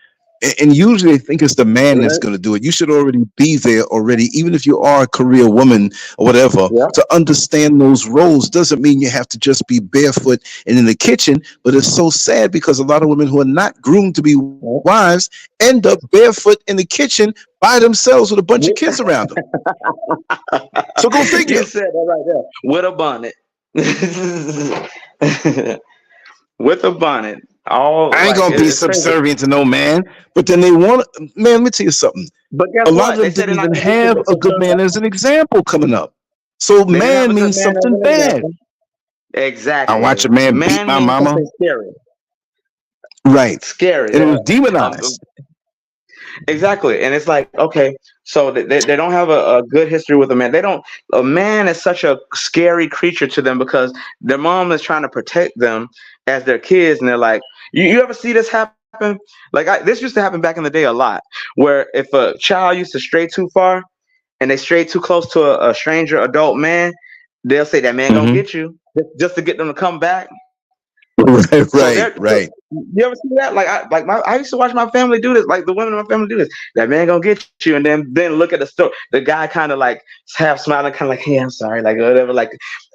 [SPEAKER 1] and usually I think it's the man that's going to do it. You should already be there already, even if you are a career woman or whatever.
[SPEAKER 2] Yeah.
[SPEAKER 1] To understand those roles doesn't mean you have to just be barefoot and in the kitchen. But it's so sad because a lot of women who are not groomed to be wives end up barefoot in the kitchen by themselves with a bunch of kids around them. So go figure.
[SPEAKER 2] You said that right there. With a bonnet. With a bonnet. All
[SPEAKER 1] I ain't
[SPEAKER 2] like
[SPEAKER 1] gonna be
[SPEAKER 2] it's crazy.
[SPEAKER 1] subservient to no man, but then they want, man, let me tell you something.
[SPEAKER 2] But guess
[SPEAKER 1] A lot
[SPEAKER 2] what?
[SPEAKER 1] of
[SPEAKER 2] They
[SPEAKER 1] them
[SPEAKER 2] said
[SPEAKER 1] didn't
[SPEAKER 2] they're not
[SPEAKER 1] even
[SPEAKER 2] going to be
[SPEAKER 1] have a good man as an example coming up. So
[SPEAKER 2] They didn't have
[SPEAKER 1] man
[SPEAKER 2] a good
[SPEAKER 1] means
[SPEAKER 2] man as
[SPEAKER 1] something
[SPEAKER 2] an
[SPEAKER 1] bad.
[SPEAKER 2] example.
[SPEAKER 1] I watch
[SPEAKER 2] Exactly.
[SPEAKER 1] a man beat
[SPEAKER 2] Man
[SPEAKER 1] my
[SPEAKER 2] means
[SPEAKER 1] mama.
[SPEAKER 2] something scary.
[SPEAKER 1] Right.
[SPEAKER 2] Scary.
[SPEAKER 1] And it was
[SPEAKER 2] Yeah.
[SPEAKER 1] demonized.
[SPEAKER 2] Exactly. And it's like, okay, so they don't have a good history with a man. A man is such a scary creature to them because their mom is trying to protect them as their kids. And they're like, you ever see this happen? Like this used to happen back in the day a lot, where if a child used to stray too far and they stray too close to a stranger adult man, they'll say that man gonna
[SPEAKER 1] Mm-hmm.
[SPEAKER 2] get you, just to get them to come back.
[SPEAKER 1] Right,
[SPEAKER 2] So
[SPEAKER 1] right, right.
[SPEAKER 2] you ever see that? I used to watch my family do this. Like the women in my family do this. That man gonna get you, and then look at the story. The guy kind of like half smiling, kind of like, "Hey, I'm sorry," like whatever. Like,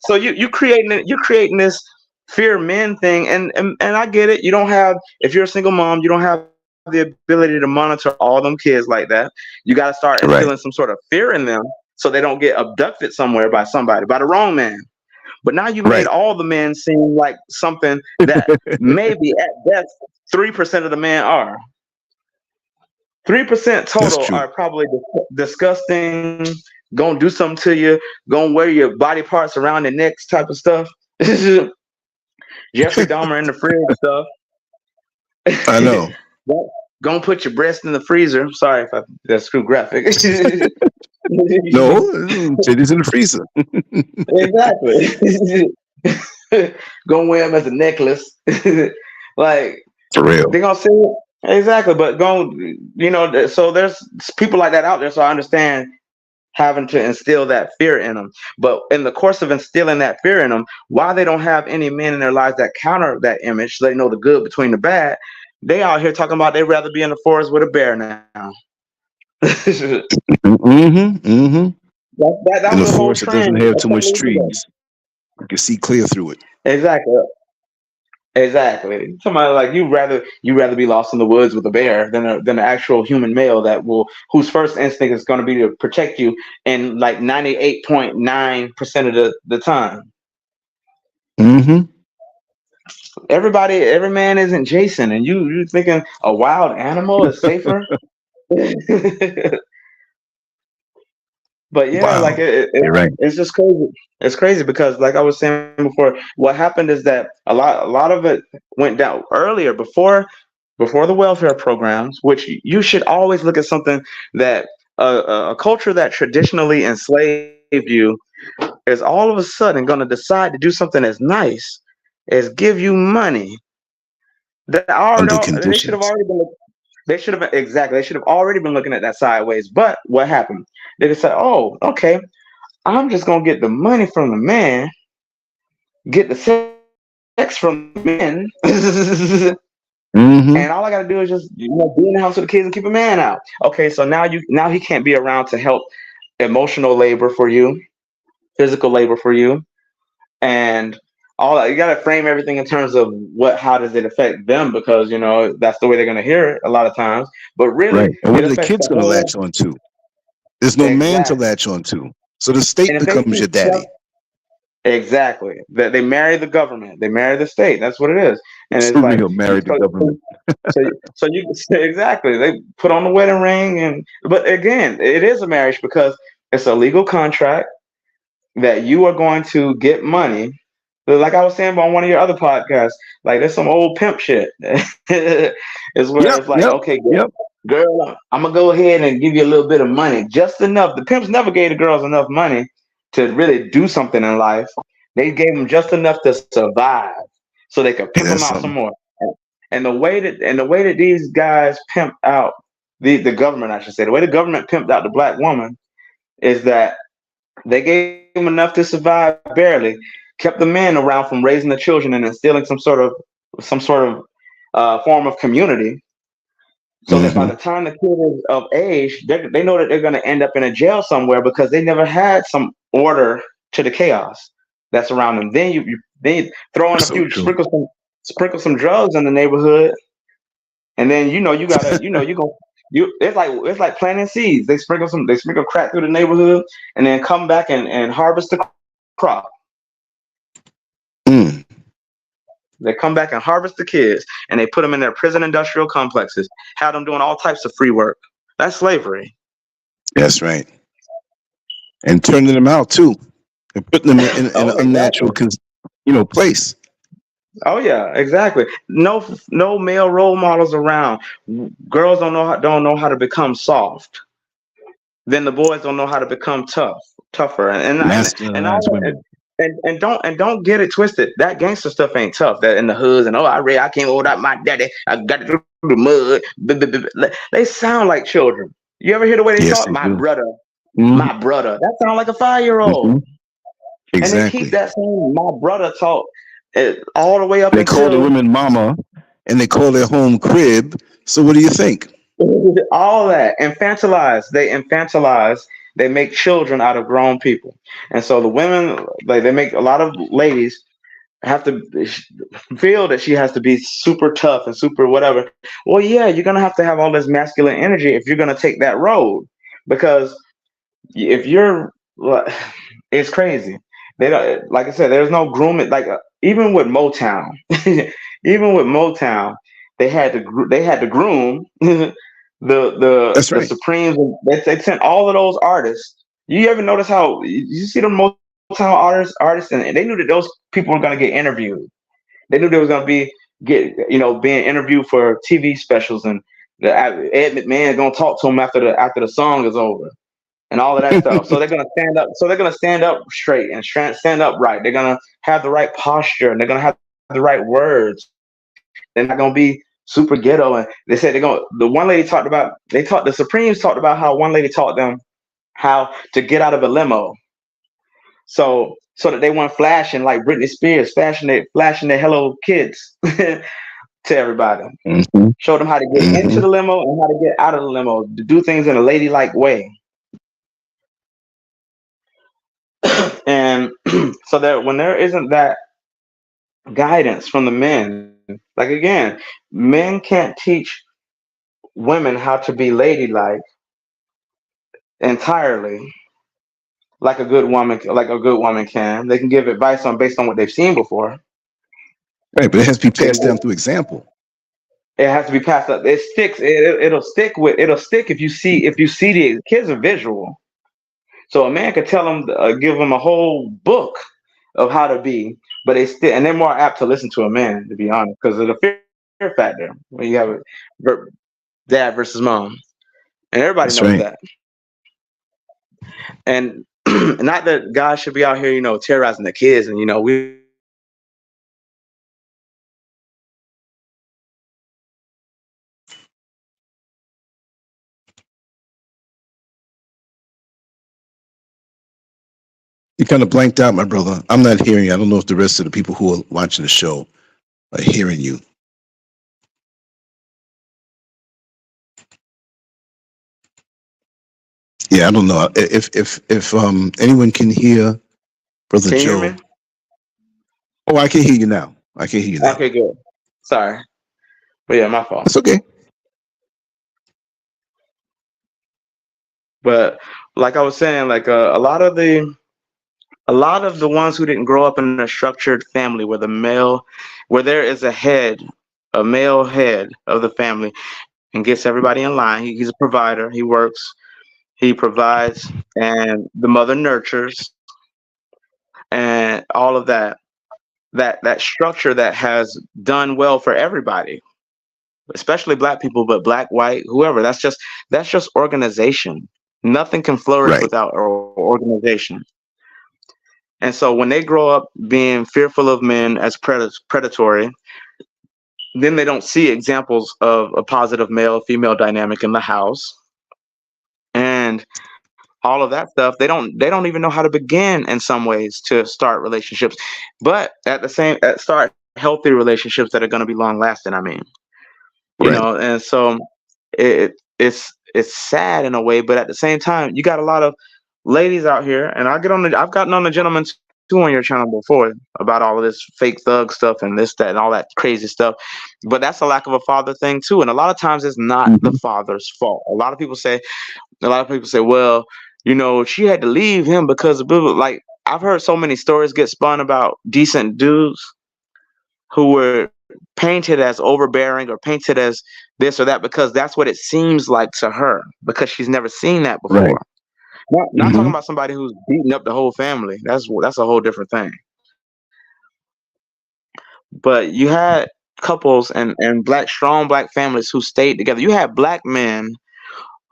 [SPEAKER 2] so you're creating this fear men thing, and I get it. You don't have, if you're a single mom, you don't have the ability to monitor all them kids like that. You got to start
[SPEAKER 1] Right.
[SPEAKER 2] instilling some sort of fear in them so they don't get abducted somewhere by the wrong man. But now you made
[SPEAKER 1] Right.
[SPEAKER 2] all the men seem like something that maybe at best 3% of the men are. 3%
[SPEAKER 1] That's
[SPEAKER 2] total
[SPEAKER 1] true.
[SPEAKER 2] are probably disgusting, gonna do something to you, gonna wear your body parts around their necks type of stuff. Jeffrey Dahmer in the fridge stuff.
[SPEAKER 1] I know.
[SPEAKER 2] Gonna put your breast in the freezer. Sorry if that's too graphic.
[SPEAKER 1] No, titties in the freezer.
[SPEAKER 2] Exactly. Gonna wear them as a necklace. Like,
[SPEAKER 1] For real.
[SPEAKER 2] They're gonna say it. Exactly, but so there's people like that out there. So I understand having to instill that fear in them. But in the course of instilling that fear in them, why they don't have any men in their lives that counter that image, so they know the good between the bad, they out here talking about they'd rather be in the forest with a bear now. that, that
[SPEAKER 1] In
[SPEAKER 2] was
[SPEAKER 1] the
[SPEAKER 2] a whole
[SPEAKER 1] forest that
[SPEAKER 2] trend
[SPEAKER 1] doesn't have
[SPEAKER 2] a
[SPEAKER 1] too
[SPEAKER 2] couple
[SPEAKER 1] much
[SPEAKER 2] years ago.
[SPEAKER 1] trees, you can see clear through it.
[SPEAKER 2] Exactly. Exactly. Somebody like you rather be lost in the woods with a bear than an actual human male whose first instinct is going to be to protect you in like 98.9% of the time.
[SPEAKER 1] Mm-hmm.
[SPEAKER 2] Every man isn't Jason, and you thinking a wild animal is safer. But yeah, like
[SPEAKER 1] Wow. You're right.
[SPEAKER 2] it's just crazy. It's crazy because, like I was saying before, what happened is that a lot of it went down earlier before the welfare programs, which you should always look at something that a culture that traditionally enslaved you is all of a sudden going to decide to do something as nice as give you money.
[SPEAKER 1] Under
[SPEAKER 2] They should have
[SPEAKER 1] conditions.
[SPEAKER 2] already been. They should have exactly. They should have already been looking at that sideways. But what happened? They decided, oh, okay, I'm just gonna get the money from the man, get the sex from the men, and all I
[SPEAKER 1] Mm-hmm.
[SPEAKER 2] gotta do is just be in the house with the kids and keep a man out. Okay, so now he can't be around to help emotional labor for you, physical labor for you, and all that. You gotta frame everything in terms of how does it affect them, because that's the way they're gonna hear it a lot of times. But really,
[SPEAKER 1] Right. And
[SPEAKER 2] it
[SPEAKER 1] what are the
[SPEAKER 2] affects
[SPEAKER 1] kids
[SPEAKER 2] the
[SPEAKER 1] going to
[SPEAKER 2] whole.
[SPEAKER 1] latch on to? There's no man to
[SPEAKER 2] Exactly.
[SPEAKER 1] latch on to. So the state
[SPEAKER 2] And if they
[SPEAKER 1] becomes
[SPEAKER 2] keep
[SPEAKER 1] your daddy.
[SPEAKER 2] exactly that they marry the government, they marry the state. That's what it is. And
[SPEAKER 1] It's
[SPEAKER 2] it's like
[SPEAKER 1] real. Married the
[SPEAKER 2] so
[SPEAKER 1] government.
[SPEAKER 2] so you exactly they put on the wedding ring, but again, it is a marriage because it's a legal contract that you are going to get money. But like I was saying on one of your other podcasts, like there's some old pimp shit. It's where
[SPEAKER 1] Yep.
[SPEAKER 2] it's like,
[SPEAKER 1] Yep.
[SPEAKER 2] okay,
[SPEAKER 1] Yep.
[SPEAKER 2] girl, I'm gonna go ahead and give you a little bit of money, just enough. The pimps never gave the girls enough money to really do something in life. They gave them just enough to survive, so they could
[SPEAKER 1] Hey,
[SPEAKER 2] pimp them
[SPEAKER 1] that's
[SPEAKER 2] out some
[SPEAKER 1] something.
[SPEAKER 2] more. And the way that these guys pimped out the government, I should say, the way the government pimped out the black woman is that they gave them enough to survive barely, kept the men around from raising the children and instilling some sort of form of community, so that by
[SPEAKER 1] Mm-hmm.
[SPEAKER 2] the time the kid is of age, they know that they're going to end up in a jail somewhere because they never had some order to the chaos that's around them. Then you throw in a
[SPEAKER 1] So
[SPEAKER 2] few
[SPEAKER 1] true.
[SPEAKER 2] sprinkle some drugs in the neighborhood, and then you gotta you go you it's like planting seeds. They sprinkle crack through the neighborhood, and then come back and harvest the crop.
[SPEAKER 1] Mm.
[SPEAKER 2] They come back and harvest the kids, and they put them in their prison industrial complexes, have them doing all types of free work. That's slavery.
[SPEAKER 1] That's right. And turning them out too, and putting them in
[SPEAKER 2] Oh,
[SPEAKER 1] an
[SPEAKER 2] exactly.
[SPEAKER 1] unnatural, place.
[SPEAKER 2] Oh yeah, exactly. No male role models around. Girls don't know how to become soft. Then the boys don't know how to become tougher, and
[SPEAKER 1] Masculinized
[SPEAKER 2] all
[SPEAKER 1] women.
[SPEAKER 2] and don't get it twisted. That gangster stuff ain't tough. That in the hoods and I can't hold out my daddy. I got it through the mud. They sound like children. You ever hear the way they
[SPEAKER 1] Yes,
[SPEAKER 2] talk?
[SPEAKER 1] they
[SPEAKER 2] My
[SPEAKER 1] do.
[SPEAKER 2] brother,
[SPEAKER 1] Mm-hmm.
[SPEAKER 2] my brother. That sound like a 5-year-old.
[SPEAKER 1] Mm-hmm.
[SPEAKER 2] And they keep
[SPEAKER 1] Exactly.
[SPEAKER 2] that same my brother talk all the way up
[SPEAKER 1] They call the
[SPEAKER 2] until
[SPEAKER 1] women mama, and they call their home crib. So what do you think?
[SPEAKER 2] all that infantilize. They make children out of grown people, and so the women, like, they make a lot of ladies have to feel that she has to be super tough and super whatever. Well, yeah, you're gonna have to have all this masculine energy if you're gonna take that road, because if you're, it's crazy. They don't, like I said, there's no grooming. Like, even with Motown, even with Motown, they had to groom
[SPEAKER 1] That's
[SPEAKER 2] the
[SPEAKER 1] right.
[SPEAKER 2] Supremes. And they sent all of those artists. You ever notice how you see the Motown artists, and they knew that those people were going to get interviewed. They knew they was going to being interviewed for TV specials, and Ed McMahon gonna talk to them after the song is over and all of that stuff. So they're gonna stand up. So they're gonna stand up straight and stand up right. They're gonna have the right posture, and they're gonna have the right words. They're not gonna be super ghetto, and they said they're going. The one lady talked about the Supremes talked about how one lady taught them how to get out of a limo, so that they weren't flashing like Britney Spears, flashing their Hello Kids to everybody.
[SPEAKER 1] Mm-hmm.
[SPEAKER 2] Showed them how to get into
[SPEAKER 1] Mm-hmm.
[SPEAKER 2] the limo and how to get out of the limo, to do things in a ladylike way. And so that when there isn't that guidance from the men, like again, men can't teach women how to be ladylike entirely like a good woman can. They can give advice on based on what they've seen before.
[SPEAKER 1] Right, but it has to be
[SPEAKER 2] You
[SPEAKER 1] passed down
[SPEAKER 2] know,
[SPEAKER 1] through example.
[SPEAKER 2] it has to be passed up. It sticks. It'll stick if you see the kids are visual. So a man could tell them, give them a whole book of how to be, but and they're more apt to listen to a man, to be honest, because of the fear factor when you have a ver- dad versus mom, and everybody
[SPEAKER 1] That's
[SPEAKER 2] knows
[SPEAKER 1] right.
[SPEAKER 2] that. And not that guys should be out here, terrorizing the kids, and we don't want to see that. But
[SPEAKER 1] You kind of blanked out, my brother. I'm not hearing you. I don't know if the rest of the people who are watching the show are hearing you. Yeah, I don't know if anyone can hear Brother
[SPEAKER 2] can you hear
[SPEAKER 1] Joe.
[SPEAKER 2] me?
[SPEAKER 1] Oh, I can hear you now. I can hear you now.
[SPEAKER 2] Okay, good. Sorry, but yeah, my fault.
[SPEAKER 1] That's okay.
[SPEAKER 2] But like I was saying, like a lot of the ones who didn't grow up in a structured family where there is a male head of the family, and gets everybody in line. He's a provider. He works. He provides, and the mother nurtures, and all of that. That structure that has done well for everybody, especially black people, but black, white, whoever. That's just organization. Nothing can flourish
[SPEAKER 1] Right.
[SPEAKER 2] without organization. And so when they grow up being fearful of men as predatory, then they don't see examples of a positive male female dynamic in the house, and all of that stuff. They don't even know how to begin in some ways to start relationships, but start healthy relationships that are going to be long lasting. I mean,
[SPEAKER 1] Right.
[SPEAKER 2] and so it's sad in a way, but at the same time, you got a lot of ladies out here, and I've gotten on the gentleman too on your channel before about all of this fake thug stuff and this, that, and all that crazy stuff. But that's a lack of a father thing too, and a lot of times it's not the
[SPEAKER 1] Mm-hmm.
[SPEAKER 2] father's fault. A lot of people say, well, she had to leave him because of blah, blah. Like, I've heard so many stories get spun about decent dudes who were painted as overbearing or painted as this or that because that's what it seems like to her, because she's never seen that
[SPEAKER 1] Right.
[SPEAKER 2] before. Not talking
[SPEAKER 1] Mm-hmm.
[SPEAKER 2] about somebody who's beating up the whole family. That's a whole different thing. But you had couples and strong black families who stayed together. You had black men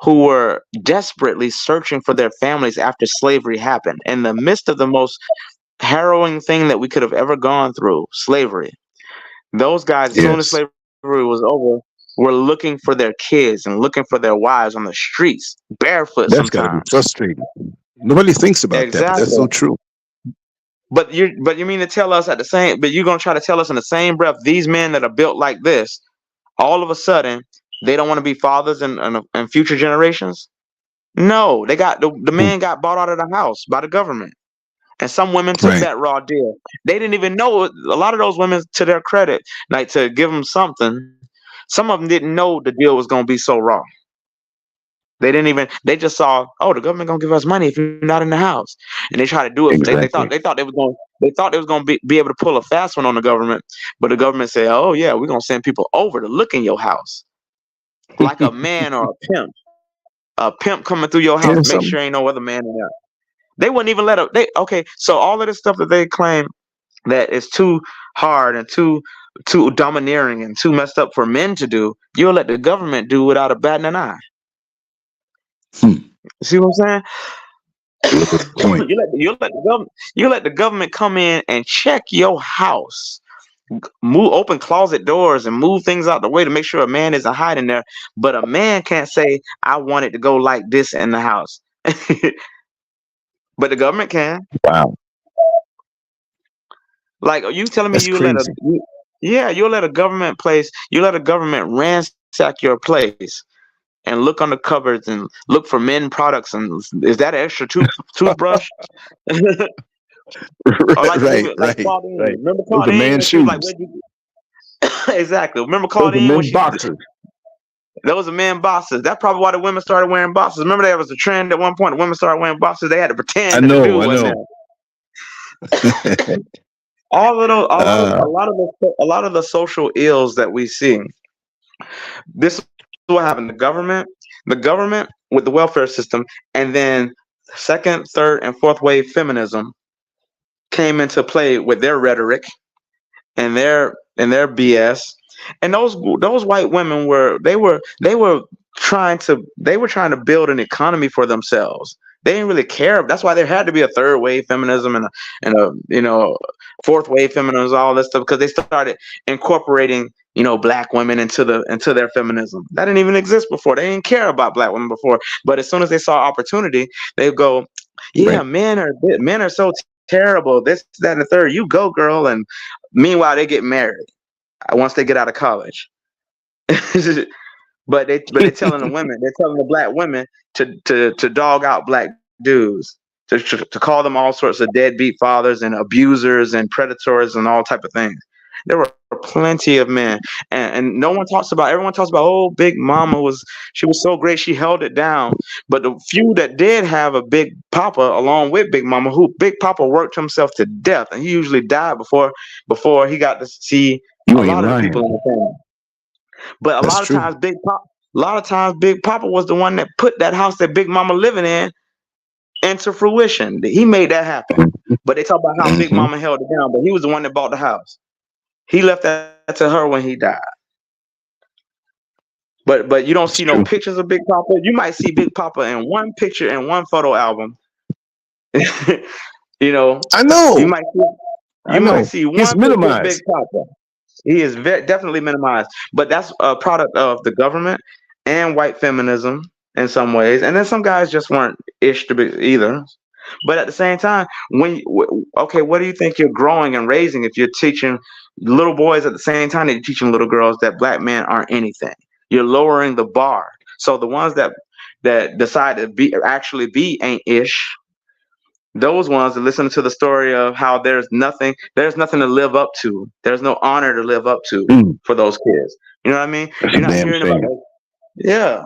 [SPEAKER 2] who were desperately searching for their families after slavery happened, in the midst of the most harrowing thing that we could have ever gone through, slavery. Those guys, as soon as
[SPEAKER 1] Yes.
[SPEAKER 2] slavery was over, were looking for their kids and looking for their wives on the streets, barefoot
[SPEAKER 1] That's got to be
[SPEAKER 2] sometimes.
[SPEAKER 1] frustrating. Nobody thinks about that, but that's
[SPEAKER 2] Exactly.
[SPEAKER 1] so true.
[SPEAKER 2] But you mean to tell us but you're gonna try to tell us in the same breath, these men that are built like this, all of a sudden they don't want to be fathers in future generations? No, the
[SPEAKER 1] Mm.
[SPEAKER 2] man got bought out of the house by the government. And some women took
[SPEAKER 1] Right.
[SPEAKER 2] that raw deal. They didn't even know it. A lot of those women, to their credit, like, to give them something, some of them didn't know the deal was going to be so raw. They just saw, oh, the government going to give us money if you're not in the house. And they try to do it.
[SPEAKER 1] Exactly.
[SPEAKER 2] They thought they was going to be able to pull a fast one on the government. But the government said, oh, yeah, we're going to send people over to look in your house. Like a man or a pimp. A pimp coming through your house,
[SPEAKER 1] And
[SPEAKER 2] make
[SPEAKER 1] some.
[SPEAKER 2] sure ain't no other man in there. They wouldn't even let them. Okay, so all of this stuff that they claim that is too hard and too domineering and too messed up for men to do, you'll let the government do without a batting an eye.
[SPEAKER 1] Hmm.
[SPEAKER 2] See what I'm
[SPEAKER 1] Good
[SPEAKER 2] saying?
[SPEAKER 1] point.
[SPEAKER 2] You let the government come in and check your house open closet doors and move things out the way to make sure a man isn't hiding there. But a man can't say, I want it to go like this in the house. But the government can.
[SPEAKER 1] Wow.
[SPEAKER 2] Like, are you telling me
[SPEAKER 1] That's crazy.
[SPEAKER 2] yeah, you let a government ransack your place and look on the cupboards and look for men products, and is that an extra toothbrush? Or like
[SPEAKER 1] Right,
[SPEAKER 2] like
[SPEAKER 1] right,
[SPEAKER 2] Claudine.
[SPEAKER 1] right.
[SPEAKER 2] Remember
[SPEAKER 1] Those are
[SPEAKER 2] Claudine
[SPEAKER 1] man
[SPEAKER 2] when she was like,
[SPEAKER 1] shoes.
[SPEAKER 2] exactly. Remember
[SPEAKER 1] Those are
[SPEAKER 2] Claudine when
[SPEAKER 1] men
[SPEAKER 2] she
[SPEAKER 1] boxers.
[SPEAKER 2] those are men boxes. That's probably why the women started wearing boxes. Remember there was a trend at one point. The women started wearing boxes. They had to
[SPEAKER 1] I
[SPEAKER 2] pretend that the
[SPEAKER 1] know,
[SPEAKER 2] dude
[SPEAKER 1] I
[SPEAKER 2] wasn't
[SPEAKER 1] know.
[SPEAKER 2] there. All of those,
[SPEAKER 1] uh,
[SPEAKER 2] a lot of the social ills that we see. This is what happened. The government with the welfare system, and then second, third, and fourth wave feminism came into play with their rhetoric and their BS. And those white women they were trying to build an economy for themselves. They didn't really care. That's why there had to be a third wave feminism and a fourth wave feminism, all this stuff, because they started incorporating black women into their feminism. That didn't even exist before. They didn't care about black women before. But as soon as they saw opportunity, they go, yeah,
[SPEAKER 1] right.
[SPEAKER 2] men are so terrible. This, that, and the third. You go, girl. And meanwhile, they get married once they get out of college. They're telling the black women to dog out black dudes, to call them all sorts of deadbeat fathers and abusers and predators and all type of things. There were plenty of men, and no one talks about. Everyone talks about, oh, Big Mama was so great, she held it down. But the few that did have a Big Papa along with Big Mama, who Big Papa worked himself to death, and he usually died before he got to see a
[SPEAKER 1] You ain't
[SPEAKER 2] lot of the
[SPEAKER 1] lying.
[SPEAKER 2] people in the family. But
[SPEAKER 1] That's true.
[SPEAKER 2] A lot of times Big Papa was the one that put that house that Big Mama living in into fruition. He made that happen. But they talk about how Big
[SPEAKER 1] Mm-hmm.
[SPEAKER 2] Mama held it down, but he was the one that bought the house. He left that to her when he died. But you don't
[SPEAKER 1] That's
[SPEAKER 2] see no
[SPEAKER 1] true.
[SPEAKER 2] pictures of Big Papa. You might see Big Papa in one picture in one photo album. you know,
[SPEAKER 1] I
[SPEAKER 2] you
[SPEAKER 1] know.
[SPEAKER 2] might see,
[SPEAKER 1] I
[SPEAKER 2] you might
[SPEAKER 1] know.
[SPEAKER 2] see
[SPEAKER 1] He's
[SPEAKER 2] one picture of Big
[SPEAKER 1] minimized.
[SPEAKER 2] Papa. He is definitely minimized, but that's a product of the government and white feminism in some ways. And then some guys just weren't ish to be either. But at the same time, okay, what do you think you're growing and raising if you're teaching little boys at the same time that you're teaching little girls that black men aren't anything? You're lowering the bar. So the ones that decide to actually be ain't ish, those ones that listen to the story of how there's nothing to live up to. There's no honor to live up to
[SPEAKER 1] Mm,
[SPEAKER 2] for those kids. You know what I mean?
[SPEAKER 1] that's a
[SPEAKER 2] You're not
[SPEAKER 1] damn
[SPEAKER 2] hearing about
[SPEAKER 1] shame.
[SPEAKER 2] that. Yeah.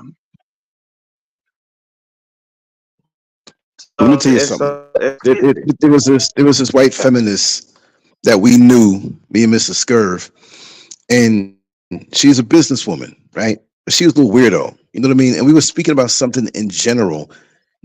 [SPEAKER 1] Let me
[SPEAKER 2] So
[SPEAKER 1] tell you something. There was this white feminist that we knew, me and Mrs. Scurv, and she's a businesswoman, right? But she was a little weirdo. You know what I mean? And we were speaking about something in general.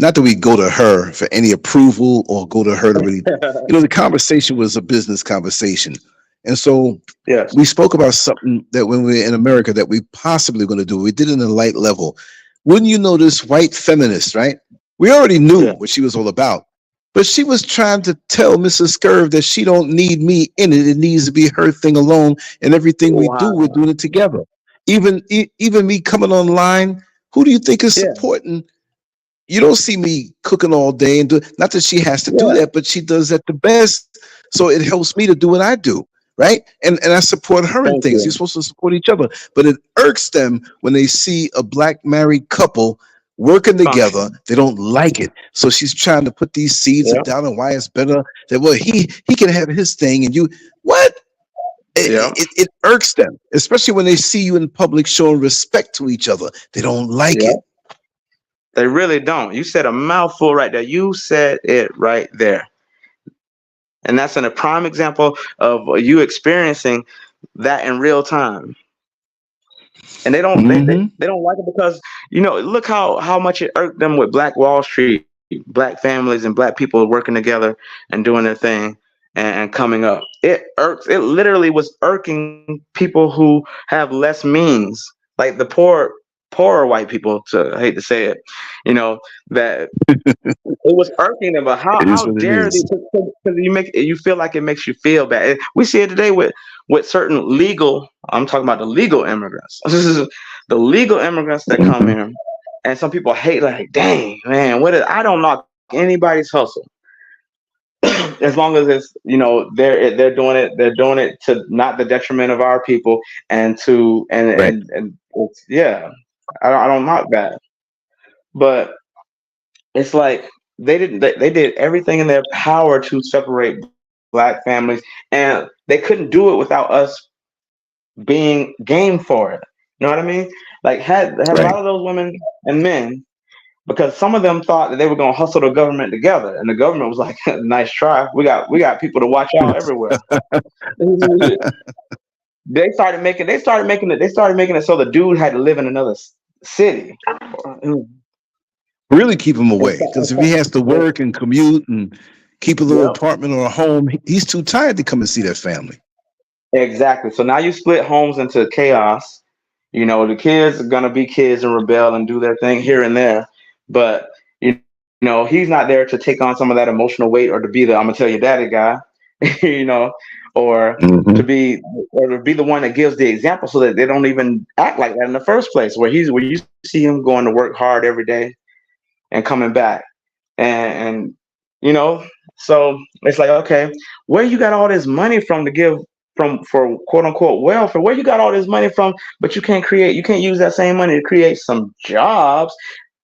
[SPEAKER 1] Not that we go to her for any approval or go to her to really, the conversation was a business conversation. And so
[SPEAKER 2] yes.
[SPEAKER 1] we spoke about something that when we were in America that we possibly going to do. We did it in a light level. Wouldn't you know this white feminist, right? We already knew
[SPEAKER 2] Yeah.
[SPEAKER 1] what she was all about. But she was trying to tell Mrs. Scurv that she don't need me in it. It needs to be her thing alone. And everything we do, we're
[SPEAKER 2] Wow.
[SPEAKER 1] doing it together. Even me coming online, who do you think is
[SPEAKER 2] Yeah.
[SPEAKER 1] supporting? You don't see me cooking all day and do, not that she has to do
[SPEAKER 2] Yeah.
[SPEAKER 1] that, but she does that the best. So it helps me to do what I do. Right. And I support her in
[SPEAKER 2] Thank
[SPEAKER 1] things. You're
[SPEAKER 2] you.
[SPEAKER 1] supposed to support each other. But it irks them when they see a black married couple working together.
[SPEAKER 2] Function.
[SPEAKER 1] They don't like it. So she's trying to put these seeds of
[SPEAKER 2] Yeah.
[SPEAKER 1] doubt on why it's better that, well, he can have his thing and you what?
[SPEAKER 2] Yeah.
[SPEAKER 1] It irks them, especially when they see you in public showing respect to each other. They don't like
[SPEAKER 2] Yeah.
[SPEAKER 1] it.
[SPEAKER 2] They really don't. You said a mouthful right there. You said it right there. And that's a prime example of you experiencing that in real time. And
[SPEAKER 1] Mm-hmm.
[SPEAKER 2] they don't like it because look how much it irked them with Black Wall Street, black families and black people working together and doing their thing and coming up. It literally was irking people who have less means, like the poorer white people, I hate to say it. You know, that it was irking them, but
[SPEAKER 1] It is
[SPEAKER 2] how
[SPEAKER 1] what it
[SPEAKER 2] dare they?
[SPEAKER 1] is.
[SPEAKER 2] Because you feel like it makes you feel bad. We see it today with certain legal. I'm talking about the legal immigrants. This is the legal immigrants that come
[SPEAKER 1] Mhm.
[SPEAKER 2] in, and some people hate like, dang man, what is? I don't knock anybody's hustle as long as it's they're doing it to not the detriment of our people and to
[SPEAKER 1] Right.
[SPEAKER 2] and it's, yeah, I don't knock that, but it's like they did everything in their power to separate black families, and they couldn't do it without us being game for it. You know what I mean? Like had a lot
[SPEAKER 1] Right.
[SPEAKER 2] of those women and men, because some of them thought that they were going to hustle the government together, and the government was like, "Nice try. We got people to watch out everywhere." They started making it so the dude had to live in another city.
[SPEAKER 1] Really keep him
[SPEAKER 2] It's,
[SPEAKER 1] away because if he has to
[SPEAKER 2] it's,
[SPEAKER 1] work and commute and keep a little
[SPEAKER 2] yep.
[SPEAKER 1] apartment or a home, he's too tired to come and see that family.
[SPEAKER 2] Exactly. So now you split homes into chaos. You know, the kids are gonna be kids and rebel and do their thing here and there, but he's not there to take on some of that emotional weight or to be the "I'm gonna tell your daddy" guy, you know, or to
[SPEAKER 1] Hmm.
[SPEAKER 2] be or to be the one that gives the example so that they don't even act like that in the first place. Where you see him going to work hard every day and coming back, and you know, so it's like, okay, where you got all this money from to give from for quote unquote welfare? Where you got all this money from, but you can't use that same money to create some jobs?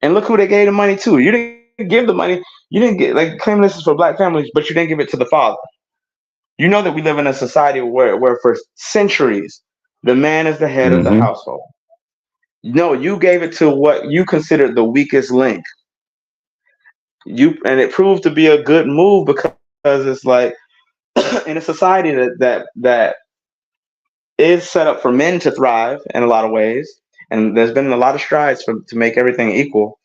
[SPEAKER 2] And look who they gave the money to. You didn't give the money. You didn't get, like, claiming this is for black families, but you didn't give it to the father. You know that we live in a society where for centuries the man is the head of the
[SPEAKER 1] Hmm.
[SPEAKER 2] household. No, you gave it to what you considered the weakest link. And it proved to be a good move because it's like in a society that is set up for men to thrive in a lot of ways, and there's been a lot of strides to make everything equal.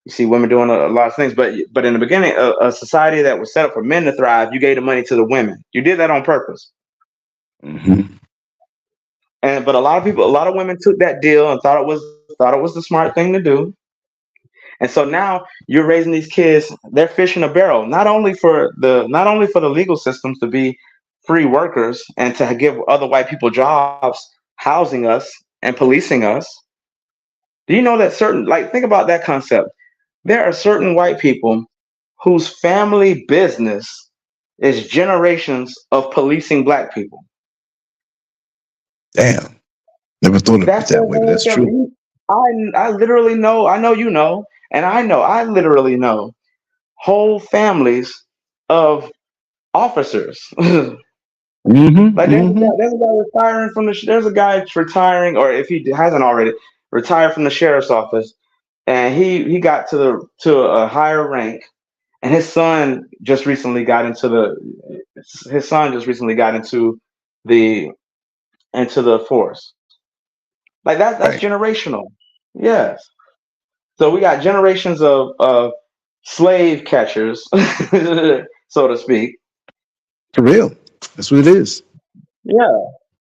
[SPEAKER 2] You see women doing a lot of things, but in the beginning, a society that was set up for men to thrive, you gave the money to the women. You did that on purpose.
[SPEAKER 1] Hmm.
[SPEAKER 2] And but a lot of women took that deal and thought it was the smart thing to do. And so now you're raising these kids, they're fish in a barrel, not only for the legal systems to be free workers and to give other white people jobs, housing us and policing us. Do you know that certain, like, think about that concept. There are certain white people whose family business is generations of policing black people.
[SPEAKER 1] Damn. Never thought of it
[SPEAKER 2] That's their
[SPEAKER 1] that way, but
[SPEAKER 2] whole
[SPEAKER 1] that's true.
[SPEAKER 2] family. I literally know, I know you know, and I literally know whole families of officers.
[SPEAKER 1] Hmm.
[SPEAKER 2] Like
[SPEAKER 1] Hmm.
[SPEAKER 2] there's a guy retiring from there's a guy retiring, or if he hasn't already, retired from the sheriff's office, and he got to a higher rank, and his son just recently got the into the force. Like that's
[SPEAKER 1] Right.
[SPEAKER 2] generational. Yes. So we got generations of slave catchers, so to speak.
[SPEAKER 1] For real. That's what it is.
[SPEAKER 2] Yeah,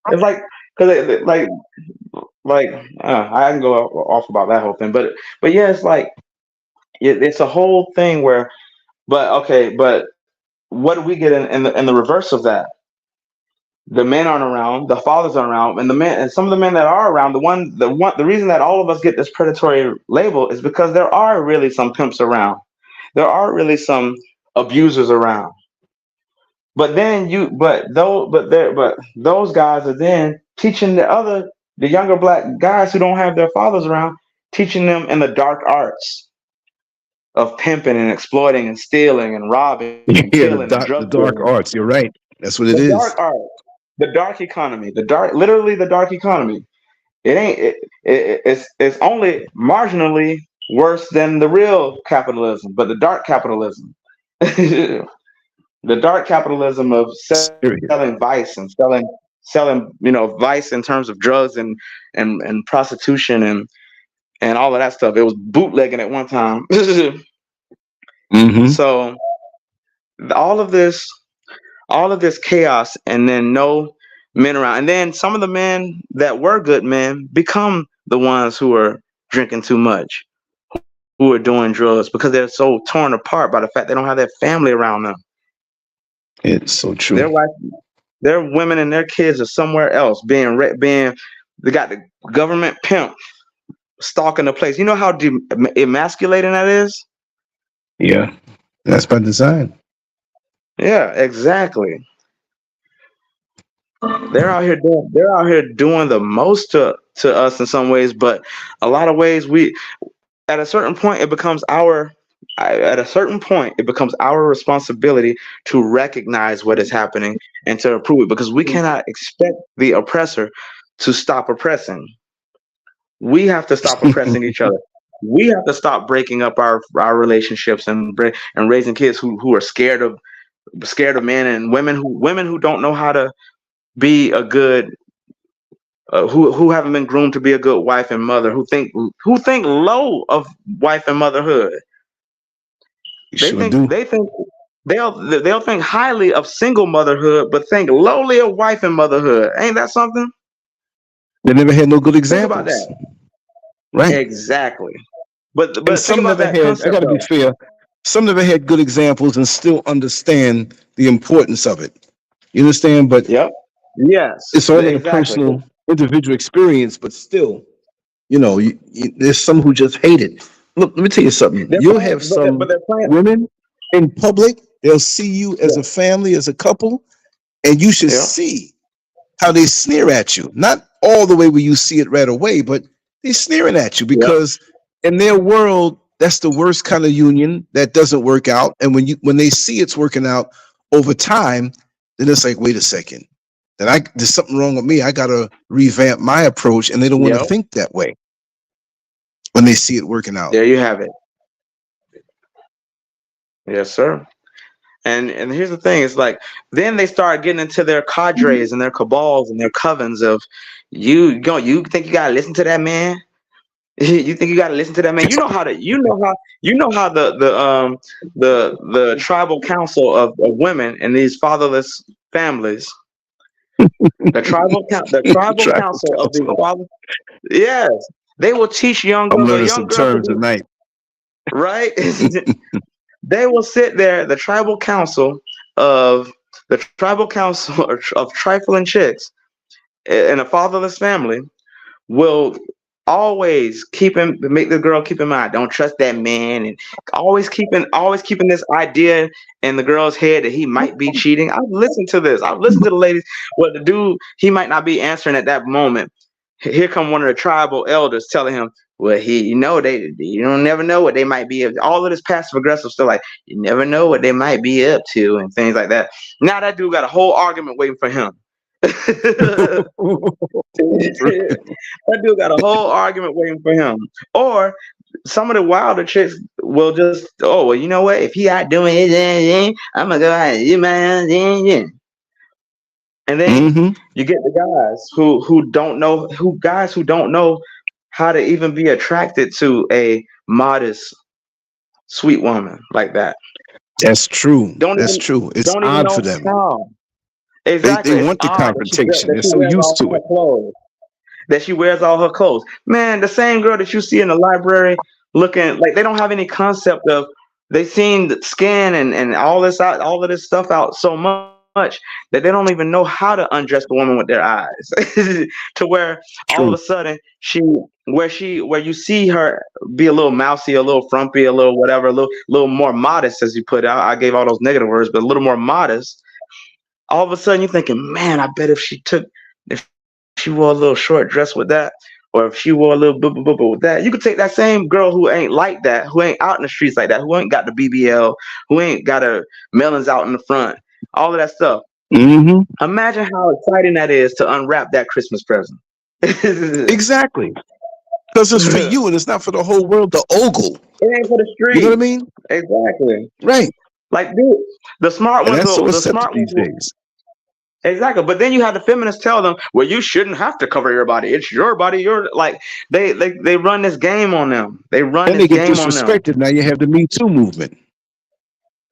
[SPEAKER 2] it's like because like I can go off about that whole thing, but yeah, it's like it's a whole thing where. But okay, but what do we get in the reverse of that? The men aren't around, the fathers aren't around, and some of the men that are around, the reason that all of us get this predatory label is because there are really some pimps around. There are really some abusers around. But then but those guys are then teaching the younger black guys who don't have their fathers around, teaching them in the dark arts of pimping and exploiting and stealing and robbing and killing
[SPEAKER 1] Yeah,
[SPEAKER 2] and drug
[SPEAKER 1] the
[SPEAKER 2] dealing.
[SPEAKER 1] dark arts. You're right. That's what
[SPEAKER 2] The
[SPEAKER 1] it
[SPEAKER 2] dark
[SPEAKER 1] is.
[SPEAKER 2] art, the dark economy, literally the dark economy. It ain't it's only marginally worse than the real capitalism, but the dark capitalism. The dark capitalism of selling
[SPEAKER 1] Serious.
[SPEAKER 2] vice and selling vice in terms of drugs and prostitution and all of that stuff. It was bootlegging at one time.
[SPEAKER 1] Hmm.
[SPEAKER 2] So all of this all of this chaos, and then no men around, and then some of the men that were good men become the ones who are drinking too much, who are doing drugs because they're so torn apart by the fact they don't have their family around them.
[SPEAKER 1] It's so true.
[SPEAKER 2] Their wife, their women, and their kids are somewhere else, being. They got the government pimp stalking the place. You know how emasculating that is?
[SPEAKER 1] Yeah, that's by design.
[SPEAKER 2] Yeah, exactly. They're out here doing the most to us in some ways, but a lot of ways at a certain point it becomes our responsibility to recognize what is happening and to approve it, because we cannot expect the oppressor to stop oppressing. We have to stop oppressing each other. We have to stop breaking up our relationships and raising kids who are scared of men and women who don't know how to be a good who haven't been groomed to be a good wife and mother, who think low of wife and motherhood. They'll think highly of single motherhood, but think lowly of wife and motherhood. Ain't that something?
[SPEAKER 1] They never had no good examples.
[SPEAKER 2] Think about that.
[SPEAKER 1] Right.
[SPEAKER 2] Exactly. But
[SPEAKER 1] some never had. I got to be fair. Some never had good examples and still understand the importance of it. You understand? But
[SPEAKER 2] yep. Yes.
[SPEAKER 1] It's all in a personal, individual experience. But still, there's some who just hate it. Look, let me tell you something. You'll have some women in public. They'll see you as a family, as a couple, and you should see how they sneer at you. Not all the way where you see it right away, but they're sneering at you because in their world, that's the worst kind of union that doesn't work out. And when they see it's working out over time, then it's like, wait a second, then there's something wrong with me. I gotta revamp my approach, and they don't want to think that way when they see it working out.
[SPEAKER 2] There you have it. Yes, sir. And here's the thing: it's like then they start getting into their cadres and their cabals and their covens of you think you gotta listen to that man. You think you gotta listen to that man? You know how the tribal council of women in these fatherless families, the tribal council of the father. Yes, they will teach young girls.
[SPEAKER 1] I'm learning some terms tonight.
[SPEAKER 2] Right? They will sit there. The tribal council of trifling chicks in a fatherless family will always make the girl keep in mind, don't trust that man, and always keeping this idea in the girl's head that he might be cheating. I've listened to this. I've listened to the ladies. What the dude, he might not be answering at that moment. Here come one of the tribal elders telling him, well, you don't never know what they might be. All of this passive aggressive stuff, like you never know what they might be up to and things like that. Now that dude got a whole argument waiting for him. That dude got a whole argument waiting for him. Or some of the wilder chicks will just, oh, well, you know what? If he out doing his, I'm gonna go out and do my own. And then you get the guys who don't know how to even be attracted to a modest, sweet woman like that.
[SPEAKER 1] That's true. That's true. It's odd for them.
[SPEAKER 2] How. Exactly.
[SPEAKER 1] They want the confrontation. They're so used to it.
[SPEAKER 2] That she wears all her clothes. Man, the same girl that you see in the library looking like they don't have any concept of, they've seen the skin and all of this stuff out so much that they don't even know how to undress the woman with their eyes. To where all of a sudden where you see her be a little mousy, a little frumpy, a little whatever, a little more modest, as you put it. I gave all those negative words, but a little more modest. All of a sudden you're thinking, man, I bet if she wore a little short dress with that, or if she wore a little boo with that, you could take that same girl who ain't like that, who ain't out in the streets like that, who ain't got the BBL, who ain't got her melons out in the front, all of that stuff. Imagine how exciting that is to unwrap that Christmas present.
[SPEAKER 1] Exactly. Because it's for you and it's not for the whole world to ogle.
[SPEAKER 2] It ain't for the street.
[SPEAKER 1] You know what I mean?
[SPEAKER 2] Exactly.
[SPEAKER 1] Right.
[SPEAKER 2] Like, dude, the smart ones
[SPEAKER 1] these days.
[SPEAKER 2] Exactly. But then you have the feminists tell them, well, you shouldn't have to cover your body. It's your body. You're like, they run this game on them. They run this game on them. And they get disrespected.
[SPEAKER 1] Now you have the Me Too movement.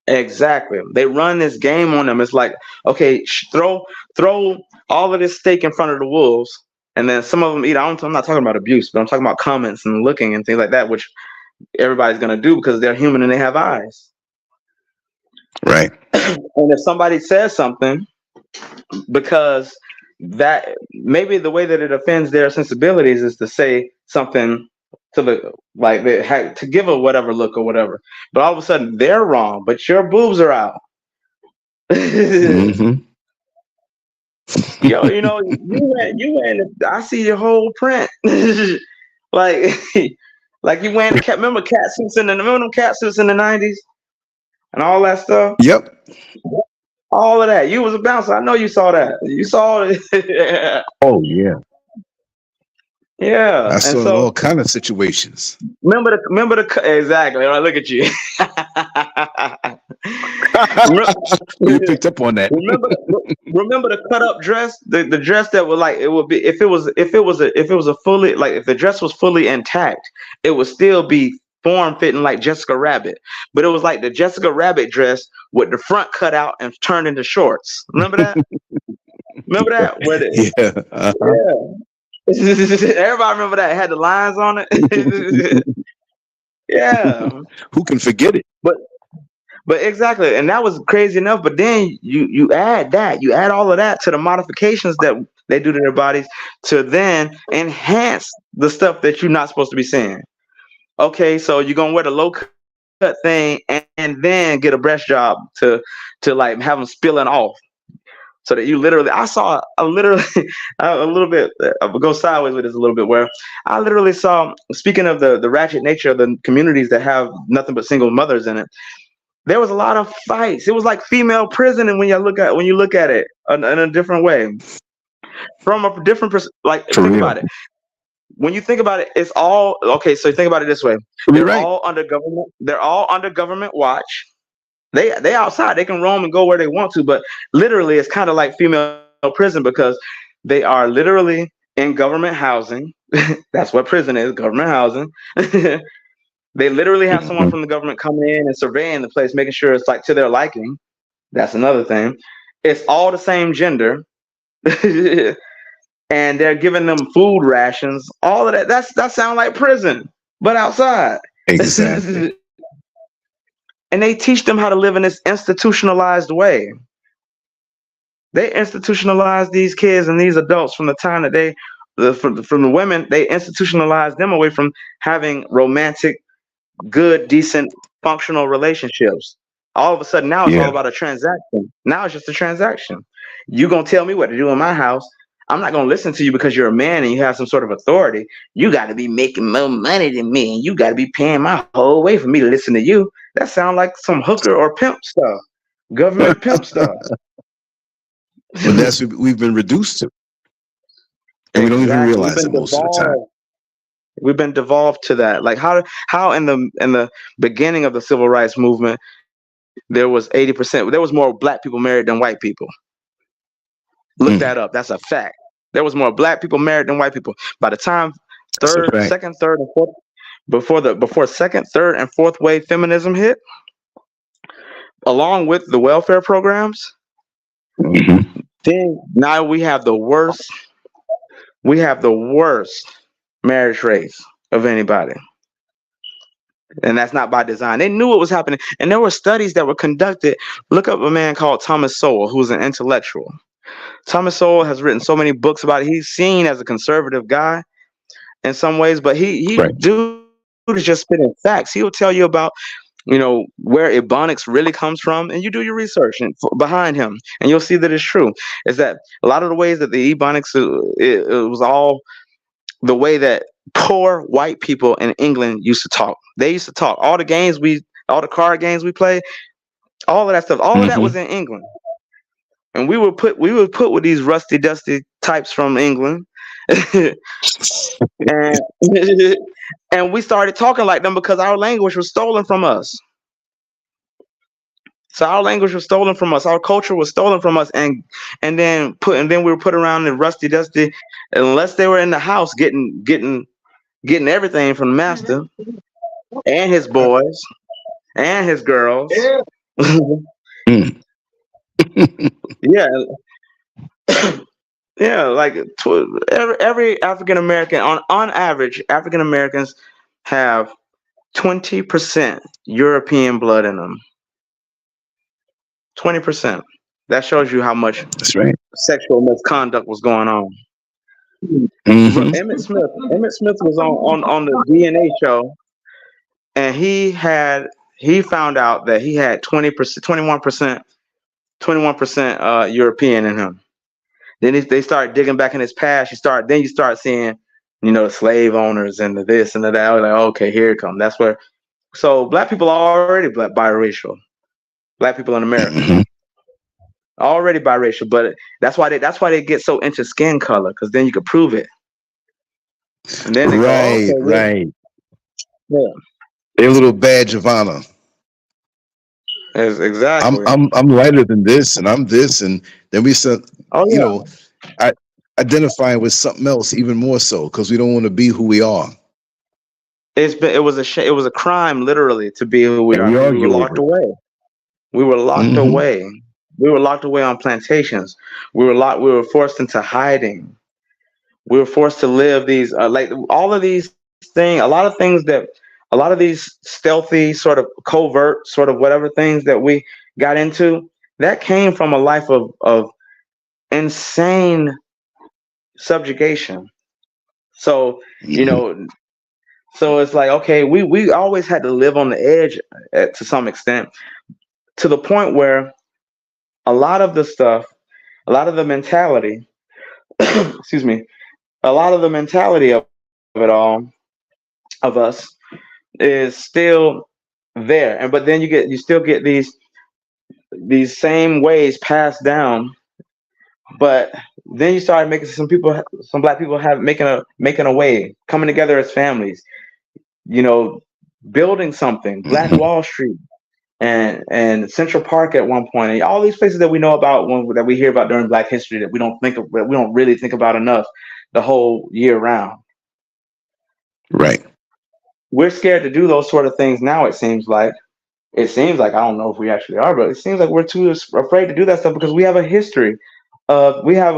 [SPEAKER 2] Exactly. They run this game on them. It's like, okay, throw all of this steak in front of the wolves, and then some of them eat. I'm not talking about abuse, but I'm talking about comments and looking and things like that, which everybody's gonna do because they're human and they have eyes.
[SPEAKER 1] Right.
[SPEAKER 2] And if somebody says something, because that maybe the way that it offends their sensibilities is to say something to the like they had to give a whatever look or whatever, but all of a sudden they're wrong, but your boobs are out.
[SPEAKER 1] Mm-hmm.
[SPEAKER 2] Yo, you know, you went. I see your whole print. like, like you went. Remember cat suits remember them cat suits in the '90s and all that stuff.
[SPEAKER 1] Yep.
[SPEAKER 2] All of that. You was a bouncer. I know you saw that. You saw it.
[SPEAKER 1] Oh yeah.
[SPEAKER 2] Yeah.
[SPEAKER 1] I
[SPEAKER 2] And
[SPEAKER 1] saw
[SPEAKER 2] so
[SPEAKER 1] all kind of situations.
[SPEAKER 2] remember the exactly. Right, look at you.
[SPEAKER 1] You picked up on that.
[SPEAKER 2] remember the cut up dress, the dress that would like it would be if it was a fully like if the dress was fully intact, it would still be form fitting like Jessica Rabbit, but it was like the Jessica Rabbit dress with the front cut out and turned into shorts. Remember that? Remember that? Where the,
[SPEAKER 1] Yeah.
[SPEAKER 2] yeah. Everybody remember that? It had the lines on it. Yeah.
[SPEAKER 1] Who can forget it?
[SPEAKER 2] But exactly, and that was crazy enough. But then you add all of that to the modifications that they do to their bodies to then enhance the stuff that you're not supposed to be seeing. Okay, so you're gonna wear the low cut thing and then get a breast job to like have them spilling off, so that you literally. I saw a literally a little bit. I'll go sideways with this a little bit. Where I literally saw. Speaking of the ratchet nature of the communities that have nothing but single mothers in it. There was a lot of fights. It was like female prison, and when you look at it in a different way, from a different like
[SPEAKER 1] For
[SPEAKER 2] think
[SPEAKER 1] real.
[SPEAKER 2] about it. When you think about it, it's all okay. So think about it this way:
[SPEAKER 1] You're
[SPEAKER 2] they're
[SPEAKER 1] right.
[SPEAKER 2] all under government. They're all under government watch. They outside. They can roam and go where they want to, but literally, it's kind of like female prison because they are literally in government housing. That's what prison is: government housing. They literally have someone from the government coming in and surveying the place, making sure it's like to their liking. That's another thing. It's all the same gender. And they're giving them food rations. All of that. That sounds like prison, but outside.
[SPEAKER 1] Exactly.
[SPEAKER 2] And they teach them how to live in this institutionalized way. They institutionalize these kids and these adults from the time that from the women, they institutionalize them away from having romantic, good, decent, functional relationships. All of a sudden, now it's all about a transaction. Now it's just a transaction. You're going to tell me what to do in my house. I'm not going to listen to you because you're a man and you have some sort of authority. You got to be making more money than me, and you got to be paying my whole way for me to listen to you. That sounds like some hooker or pimp stuff, government pimp stuff.
[SPEAKER 1] But that's what we've been reduced to, and we don't even realize it most of the time.
[SPEAKER 2] We've been devolved to that. Like how in the beginning of the civil rights movement, there was 80%. There was more black people married than white people. Look that up. That's a fact. There was more black people married than white people. By the time second, third, and fourth, before second, third, and fourth wave feminism hit, along with the welfare programs, then now we have the worst. We have the worst marriage rates of anybody. And that's not by design. They knew what was happening. And there were studies that were conducted. Look up a man called Thomas Sowell, who's an intellectual. Thomas Sowell has written so many books about it. He's seen as a conservative guy in some ways, but he dude is just spitting facts. He'll tell you about, where Ebonics really comes from, and you do your research behind him, and you'll see that it's true. Is that a lot of the ways that the Ebonics, it was all the way that poor white people in England used to talk. They used to talk. All the card games we play, all of that stuff, all of that was in England. And we would put with these rusty, dusty types from England, and we started talking like them because our language was stolen from us. So our language was stolen from us. Our culture was stolen from us, and then we were put around the rusty, dusty, unless they were in the house getting everything from the master and his boys and his girls. Yeah. Yeah, like every African American, on average, African Americans have 20% European blood in them. 20%. That shows you how much
[SPEAKER 1] That's right.
[SPEAKER 2] sexual misconduct was going on. But
[SPEAKER 1] Mm-hmm.
[SPEAKER 2] Emmett Smith was on the DNA show, and he found out that he had 20%, 21% European in him. Then they start digging back in his past. You start seeing, the slave owners and the this and the that. I was like, okay, here it comes. That's where. So black people are already biracial. Black people in America
[SPEAKER 1] Mm-hmm.
[SPEAKER 2] already biracial, but that's why they get so into skin color, because then you could prove it. And then they go,
[SPEAKER 1] Right,
[SPEAKER 2] okay,
[SPEAKER 1] right.
[SPEAKER 2] yeah,
[SPEAKER 1] Their little badge of honor.
[SPEAKER 2] exactly.
[SPEAKER 1] I'm lighter than this, and I'm this, and then we said,
[SPEAKER 2] Oh
[SPEAKER 1] you
[SPEAKER 2] yeah,
[SPEAKER 1] know, I identifying with something else even more so because we don't want to be who we are,
[SPEAKER 2] it was a crime literally to be who we
[SPEAKER 1] and
[SPEAKER 2] are,
[SPEAKER 1] we
[SPEAKER 2] because we were
[SPEAKER 1] argue
[SPEAKER 2] locked
[SPEAKER 1] over it.
[SPEAKER 2] away. We were locked
[SPEAKER 1] Mm-hmm.
[SPEAKER 2] away. We were locked away on plantations. We were forced into hiding. We were forced to live these like all of these things, a lot of these stealthy, sort of covert, sort of whatever things that we got into, that came from a life of insane subjugation. So,
[SPEAKER 1] Mm-hmm.
[SPEAKER 2] so it's like, okay, we always had to live on the edge to some extent, to the point where a lot of the stuff, a lot of the mentality, excuse me, a lot of the mentality of it all, of us, is still there. And but then you still get these same ways passed down. But then you started making some black people have making a way, coming together as families, you know, building something, Black
[SPEAKER 1] Mm-hmm.
[SPEAKER 2] Wall Street and Central Park at one point, and all these places that we know about, that we hear about during Black History, that we don't really think about enough the whole year round.
[SPEAKER 1] Right.
[SPEAKER 2] We're scared to do those sort of things now. I don't know if we actually are, but it seems like we're too afraid to do that stuff, because we have a history of we have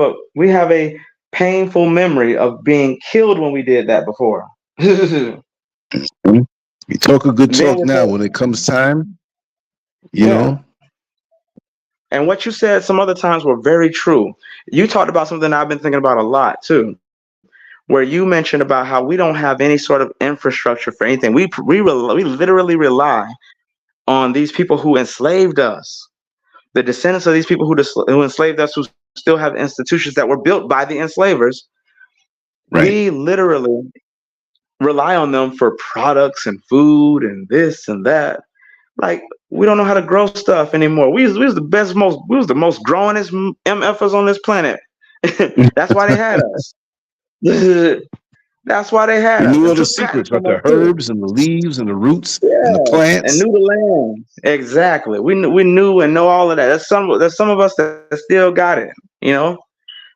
[SPEAKER 2] a painful memory of being killed when we did that before. Then
[SPEAKER 1] Mhm. You talk a good talk
[SPEAKER 2] we're
[SPEAKER 1] now.
[SPEAKER 2] so,
[SPEAKER 1] When it comes time, you
[SPEAKER 2] yeah.
[SPEAKER 1] know,
[SPEAKER 2] And what you said some other times were very true. You talked about something I've been thinking about a lot too, where you mentioned about how we don't have any sort of infrastructure for anything. We literally rely on these people who enslaved us, the descendants of these people who enslaved us, who still have institutions that were built by the enslavers.
[SPEAKER 1] right?
[SPEAKER 2] We literally rely on them for products and food and this and that. Like, we don't know how to grow stuff anymore. We was the most growingest MFers on this planet. That's why they had us. That's why they had
[SPEAKER 1] We
[SPEAKER 2] us
[SPEAKER 1] knew
[SPEAKER 2] and
[SPEAKER 1] all the
[SPEAKER 2] took patents
[SPEAKER 1] secrets, right?
[SPEAKER 2] from us
[SPEAKER 1] The
[SPEAKER 2] too.
[SPEAKER 1] herbs and the leaves and the roots and the
[SPEAKER 2] Yeah, and
[SPEAKER 1] plants.
[SPEAKER 2] knew the land exactly. We knew and know all of that. There's some of us that still got it. You know,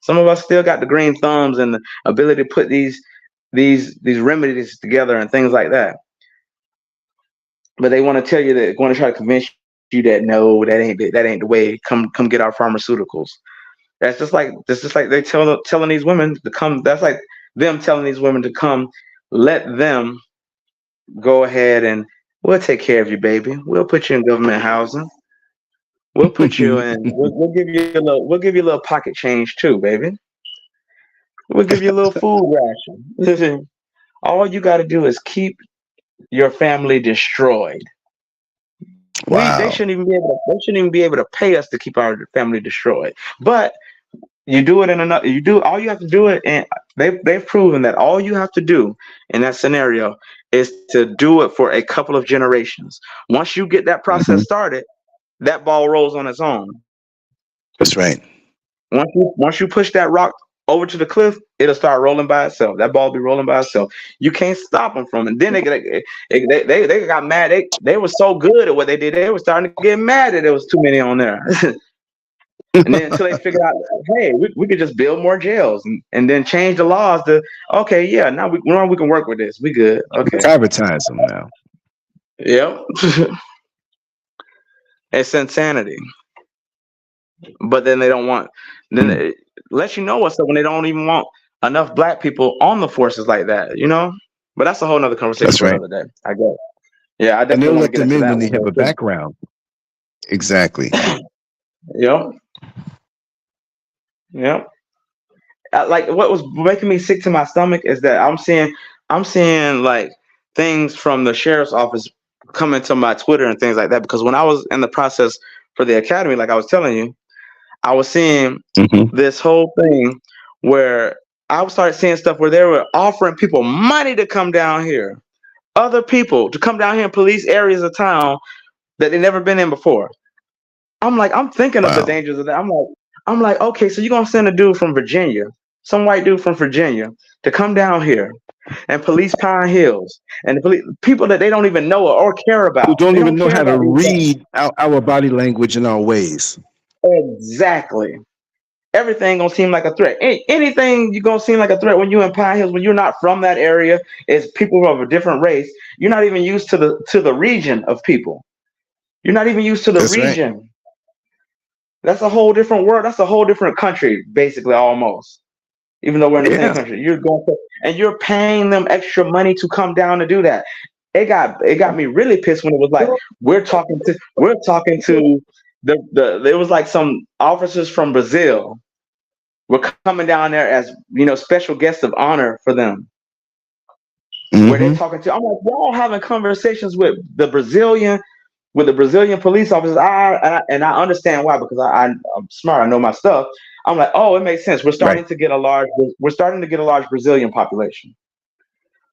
[SPEAKER 2] some of us still got the green thumbs and the ability to put these remedies together and things like that. But they want to tell you, that want to try to convince you that no, that ain't the way. Come get our pharmaceuticals. That's just like they telling these women to come. That's like them telling these women to come. Let them go ahead and we'll take care of you, baby. We'll put you in government housing. We'll put you in. We'll give you a little. We'll give you a little pocket change too, baby. We'll give you a little food ration. Listen, all you got to do is keep your family destroyed. They
[SPEAKER 1] Wow.
[SPEAKER 2] shouldn't even be able to. They shouldn't even be able to pay us to keep our family destroyed. But you do it in another. You do all you have to do it, and they've proven that all you have to do in that scenario is to do it for a couple of generations. Once you get that
[SPEAKER 1] Hmm.
[SPEAKER 2] process started, that ball rolls on its own.
[SPEAKER 1] That's right.
[SPEAKER 2] Once you push that rock over to the cliff, it'll start rolling by itself. That ball will be rolling by itself. You can't stop them from it. Then they got mad. They were so good at what they did. They were starting to get mad that there was too many on there. And then until they figured out, hey, we could just build more jails and then change the laws to, okay, yeah, now we can work with this. We good. Okay.
[SPEAKER 1] Advertise them now.
[SPEAKER 2] Yep. It's insanity. But then they don't want, then
[SPEAKER 1] Mm.
[SPEAKER 2] it lets you know what's up when they don't even want enough black people on the forces like that, you know? But that's a whole nother conversation
[SPEAKER 1] That's
[SPEAKER 2] for
[SPEAKER 1] right.
[SPEAKER 2] another day, I guess. Yeah, I
[SPEAKER 1] And they'll
[SPEAKER 2] definitely want
[SPEAKER 1] let
[SPEAKER 2] to get
[SPEAKER 1] them
[SPEAKER 2] into
[SPEAKER 1] in when
[SPEAKER 2] that
[SPEAKER 1] they
[SPEAKER 2] one
[SPEAKER 1] have
[SPEAKER 2] though
[SPEAKER 1] a
[SPEAKER 2] too.
[SPEAKER 1] background. Exactly.
[SPEAKER 2] Yep. Yep. Like what was making me sick to my stomach is that I'm seeing like things from the sheriff's office coming to my Twitter and things like that, because when I was in the process for the academy, like I was telling you, I was seeing
[SPEAKER 1] Hmm.
[SPEAKER 2] this whole thing where I started seeing stuff where they were offering people money to come down here, other people to come down here and police areas of town that they never been in before. I'm like, I'm thinking of the
[SPEAKER 1] Wow.
[SPEAKER 2] dangers of that. I'm like, okay, so you're gonna send a dude from Virginia, some white dude from Virginia, to come down here and police Pine Hills and people that they don't even know or care
[SPEAKER 1] Who
[SPEAKER 2] about.
[SPEAKER 1] don't
[SPEAKER 2] They
[SPEAKER 1] even
[SPEAKER 2] don't
[SPEAKER 1] know
[SPEAKER 2] care
[SPEAKER 1] how to
[SPEAKER 2] about these guys.
[SPEAKER 1] read our body language and our ways.
[SPEAKER 2] Exactly. Everything gonna seem like a threat. Anything you gonna seem like a threat when you're in Pine Hills, when you're not from that area. It's people of a different race. You're not even used to the region of people. You're not even used to the
[SPEAKER 1] That's right.
[SPEAKER 2] region. That's a whole different world. That's a whole different country, basically, almost. Even though we're in the same
[SPEAKER 1] Yeah.
[SPEAKER 2] country, and you're paying them extra money to come down to do that. It got me really pissed when it was like we're talking to the there was like some officers from Brazil were coming down there as special guests of honor for them. Where they
[SPEAKER 1] Hmm.
[SPEAKER 2] talking to, I'm like, y'all having conversations with the Brazilian police officers. I understand why, because I'm smart. I know my stuff. I'm like, oh, it makes sense.
[SPEAKER 1] Right.
[SPEAKER 2] We're starting to get a large Brazilian population.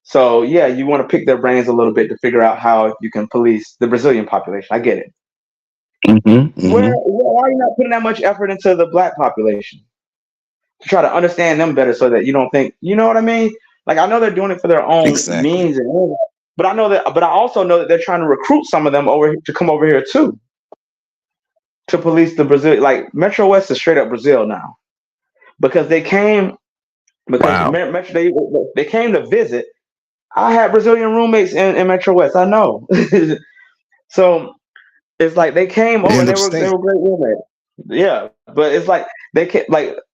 [SPEAKER 2] So yeah, you want to pick their brains a little bit to figure out how you can police the Brazilian population. I get it.
[SPEAKER 1] Hmm.
[SPEAKER 2] Where
[SPEAKER 1] Hmm.
[SPEAKER 2] why are you not putting that much effort into the black population to try to understand them better, so that you don't think, you know what I mean? Like, I know they're doing it for their own
[SPEAKER 1] Exactly.
[SPEAKER 2] means and ends, but I also know that they're trying to recruit some of them over to come over here too, to police the Brazil. Like, Metro West is straight up Brazil now, because they came because
[SPEAKER 1] Wow.
[SPEAKER 2] Metro they came to visit. I had Brazilian roommates in Metro West. I know. So it's like they came
[SPEAKER 1] They
[SPEAKER 2] over and
[SPEAKER 1] end
[SPEAKER 2] they
[SPEAKER 1] up
[SPEAKER 2] were they
[SPEAKER 1] staying.
[SPEAKER 2] were great roommates. Yeah, but it's like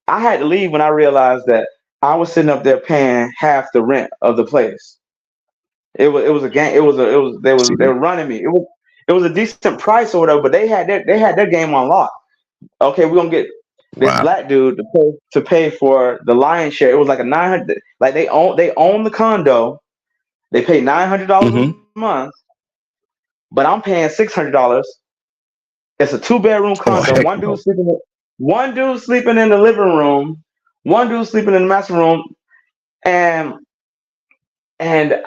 [SPEAKER 2] I had to leave when I realized that I was sitting up there paying half the rent of the place. It was a gang. They
[SPEAKER 1] See.
[SPEAKER 2] were running me. It was a decent price or whatever, but they had their game on lock. Okay, we're gonna get this
[SPEAKER 1] Wow.
[SPEAKER 2] black dude to pay for the lion's share. It was like a 900. Like, they own the condo. They pay $900 a
[SPEAKER 1] Hmm.
[SPEAKER 2] month, but I'm paying $600. It's a two-bedroom
[SPEAKER 1] Oh,
[SPEAKER 2] condo.
[SPEAKER 1] heck
[SPEAKER 2] One dude
[SPEAKER 1] no.
[SPEAKER 2] sleeping in, one dude sleeping in the living room, one dude sleeping in the master room, and and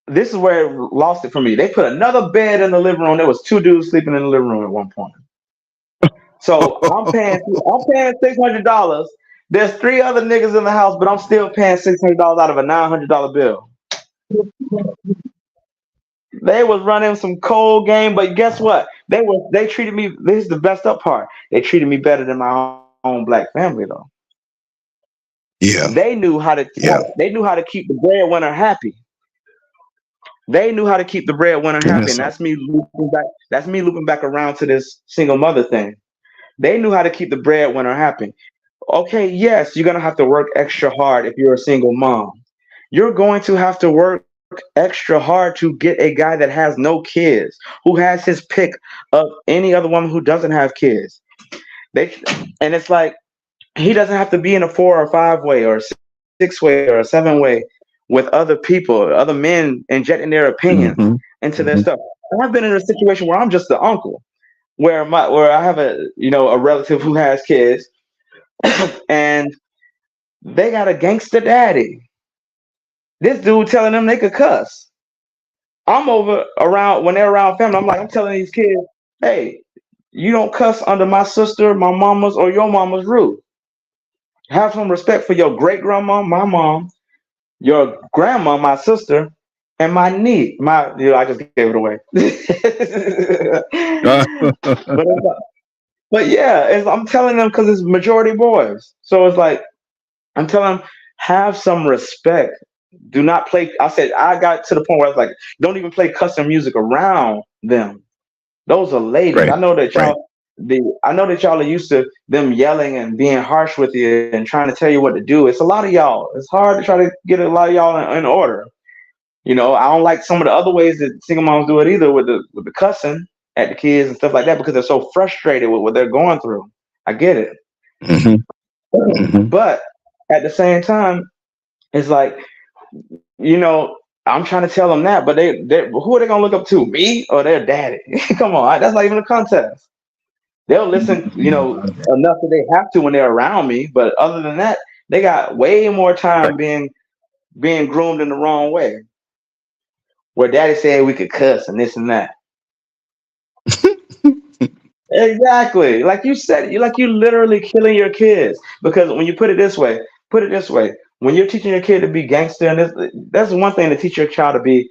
[SPEAKER 2] this is where it lost it for me. They put another bed in the living room. There was two dudes sleeping in the living room at one point. So I'm paying $600. There's three other niggas in the house, but I'm still paying $600 out of a $900 bill. They was running some cold game, but guess what? They treated me. This is the best up part. They treated me better than my own black family though.
[SPEAKER 1] Yeah.
[SPEAKER 2] They knew how to
[SPEAKER 1] Yeah.
[SPEAKER 2] they knew how to keep the breadwinner happy. They knew how to keep the breadwinner
[SPEAKER 1] And
[SPEAKER 2] happy,
[SPEAKER 1] that's
[SPEAKER 2] and that's me looping back around to this single mother thing. They knew how to keep the breadwinner happy. Okay, yes, you're gonna have to work extra hard if you're a single mom. You're going to have to work extra hard to get a guy that has no kids, who has his pick of any other woman who doesn't have kids. They and it's like, he doesn't have to be in a 4 or 5 way or 6 way or a 7 way with other people, other men injecting their opinions
[SPEAKER 1] hmm.
[SPEAKER 2] into their
[SPEAKER 1] Hmm.
[SPEAKER 2] stuff. And I've been in a situation where I'm just the uncle, where I have a relative who has kids, and they got a gangster daddy. This dude telling them they could cuss. I'm over around when they're around family. I'm telling these kids, hey, you don't cuss under my sister, my mama's, or your mama's roof. Have some respect for your great grandma, my mom, your grandma, my sister, and my niece. I just gave it away. But yeah, I'm telling them because it's majority boys. So it's like, I'm telling them, have some respect. Do not play. I said, I got to the point where I was like, don't even play custom music around them. Those are ladies.
[SPEAKER 1] Right.
[SPEAKER 2] I know that
[SPEAKER 1] Right.
[SPEAKER 2] y'all are used to them yelling and being harsh with you and trying to tell you what to do. It's a lot of y'all. It's hard to try to get a lot of y'all in order. You know, I don't like some of the other ways that single moms do it either, with the cussing at the kids and stuff like that, because they're so frustrated with what they're going through. I get it.
[SPEAKER 1] Hmm. Hmm.
[SPEAKER 2] But at the same time, it's like, you know, I'm trying to tell them that, but they who are they gonna look up to? Me or their daddy? Come on, that's not even a contest. They'll listen, you know, enough that they have to when they're around me, but other than that, they got way more time
[SPEAKER 1] Right.
[SPEAKER 2] being groomed in the wrong way. Where daddy said we could cuss and this and that. Exactly. Like you said, you literally killing your kids. Because when you put it this way, when you're teaching your kid to be gangster, and that's one thing to teach your child to be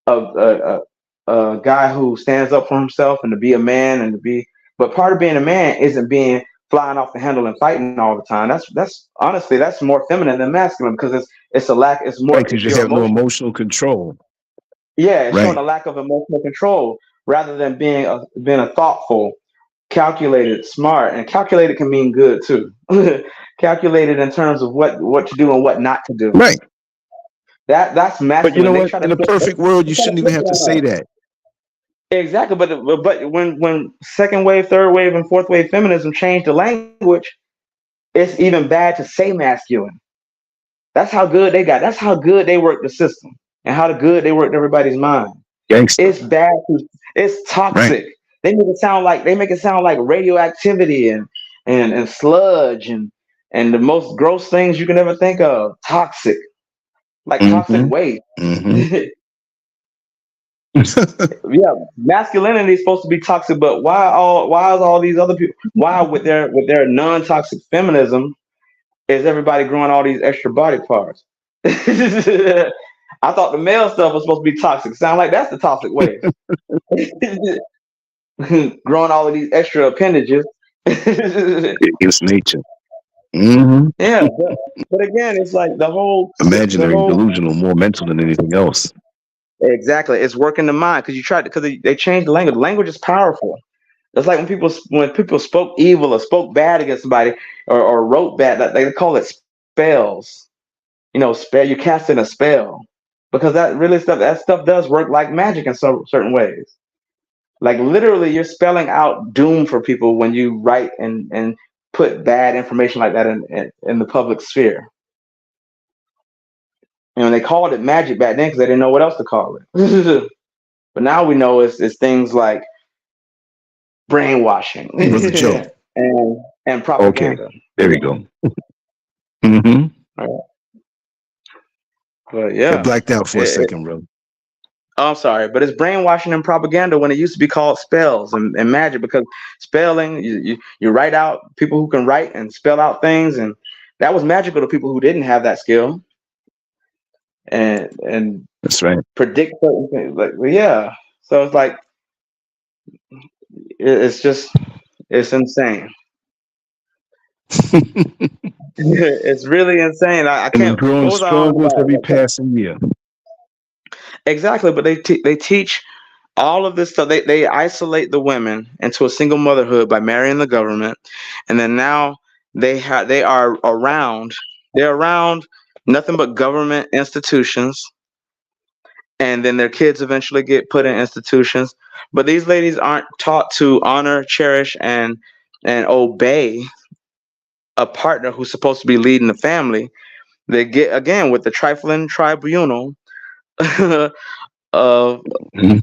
[SPEAKER 2] a guy who stands up for himself and to be a man and to be. But part of being a man isn't being flying off the handle and fighting all the time. That's honestly that's more feminine than masculine, because it's a lack. It's more.
[SPEAKER 1] Right, because
[SPEAKER 2] It's
[SPEAKER 1] you
[SPEAKER 2] your
[SPEAKER 1] have no
[SPEAKER 2] emotion.
[SPEAKER 1] emotional control.
[SPEAKER 2] Yeah, it's showing
[SPEAKER 1] Right.
[SPEAKER 2] a lack of emotional control rather than being a thoughtful, calculated, smart, and calculated can mean good too. Calculated in terms of what to do and what not to do.
[SPEAKER 1] Right.
[SPEAKER 2] That's
[SPEAKER 1] But you
[SPEAKER 2] masculine.
[SPEAKER 1] know
[SPEAKER 2] They
[SPEAKER 1] what?
[SPEAKER 2] try to
[SPEAKER 1] In a
[SPEAKER 2] flip.
[SPEAKER 1] perfect world,
[SPEAKER 2] They
[SPEAKER 1] you
[SPEAKER 2] try to
[SPEAKER 1] shouldn't even
[SPEAKER 2] flip it
[SPEAKER 1] have to
[SPEAKER 2] on
[SPEAKER 1] say
[SPEAKER 2] us.
[SPEAKER 1] that.
[SPEAKER 2] Exactly, but when second wave, third wave, and fourth wave feminism changed the language, it's even bad to say masculine. That's how good they got. That's how good they worked the system and how good they worked everybody's mind.
[SPEAKER 1] Gangster.
[SPEAKER 2] It's bad. It's
[SPEAKER 1] Right.
[SPEAKER 2] toxic. They make it sound like radioactivity and sludge and the most gross things you can ever think of. Toxic, like toxic
[SPEAKER 1] Hmm.
[SPEAKER 2] waste.
[SPEAKER 1] Hmm.
[SPEAKER 2] Yeah, masculinity is supposed to be toxic, but why is all these other people, why with their non-toxic feminism is everybody growing all these extra body parts? I thought the male stuff was supposed to be toxic. Sound like that's the toxic waste. Growing all of these extra appendages.
[SPEAKER 1] Against nature. Hmm.
[SPEAKER 2] Yeah, but again, it's like the
[SPEAKER 1] Imaginary,
[SPEAKER 2] whole
[SPEAKER 1] delusional, more mental than anything else.
[SPEAKER 2] exactly. It's working the mind because you tried because they changed the language. Language is powerful. It's like when people spoke evil or spoke bad against somebody or wrote bad. That they call it spells. You know, spell. You're casting a spell because that stuff does work like magic in some certain ways. Like literally, you're spelling out doom for people when you write and put bad information like that in the public sphere. You know, they called it magic back then because they didn't know what else to call it. But now we know it's things like brainwashing
[SPEAKER 1] Hey, Brother Joe.
[SPEAKER 2] and
[SPEAKER 1] Okay.
[SPEAKER 2] propaganda.
[SPEAKER 1] There we go. Hmm.
[SPEAKER 2] Right. But
[SPEAKER 1] It
[SPEAKER 2] yeah,
[SPEAKER 1] blacked out for a second, bro.
[SPEAKER 2] I'm sorry, but it's brainwashing and propaganda when it used to be called spells and magic, because spelling you write out people who can write and spell out things, and that was magical to people who didn't have that skill and
[SPEAKER 1] That's right.
[SPEAKER 2] predict certain things. Like, well, yeah, so it's like it's just it's insane. It's really insane. I
[SPEAKER 1] And it's
[SPEAKER 2] can't.
[SPEAKER 1] growing
[SPEAKER 2] What was I on
[SPEAKER 1] stronger with
[SPEAKER 2] about?
[SPEAKER 1] every passing year.
[SPEAKER 2] Exactly, but they teach all of this stuff. They isolate the women into a single motherhood by marrying the government, and then now they are around. They're around nothing but government institutions, and then their kids eventually get put in institutions. But these ladies aren't taught to honor, cherish, and obey a partner who's supposed to be leading the family. They get again with the trifling tribunal of
[SPEAKER 1] Mhm.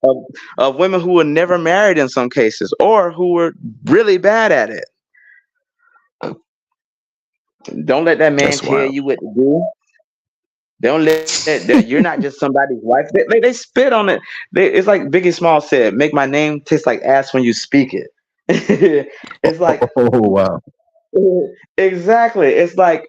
[SPEAKER 2] of, of women who were never married in some cases or who were really bad at it. Don't let that man
[SPEAKER 1] That's
[SPEAKER 2] tell
[SPEAKER 1] wild.
[SPEAKER 2] you what to do. Don't let that you're not just somebody's wife. They spit on it. It's like Biggie Small said, "Make my name taste like ass when you speak it." It's like
[SPEAKER 1] Oh, wow.
[SPEAKER 2] exactly. It's like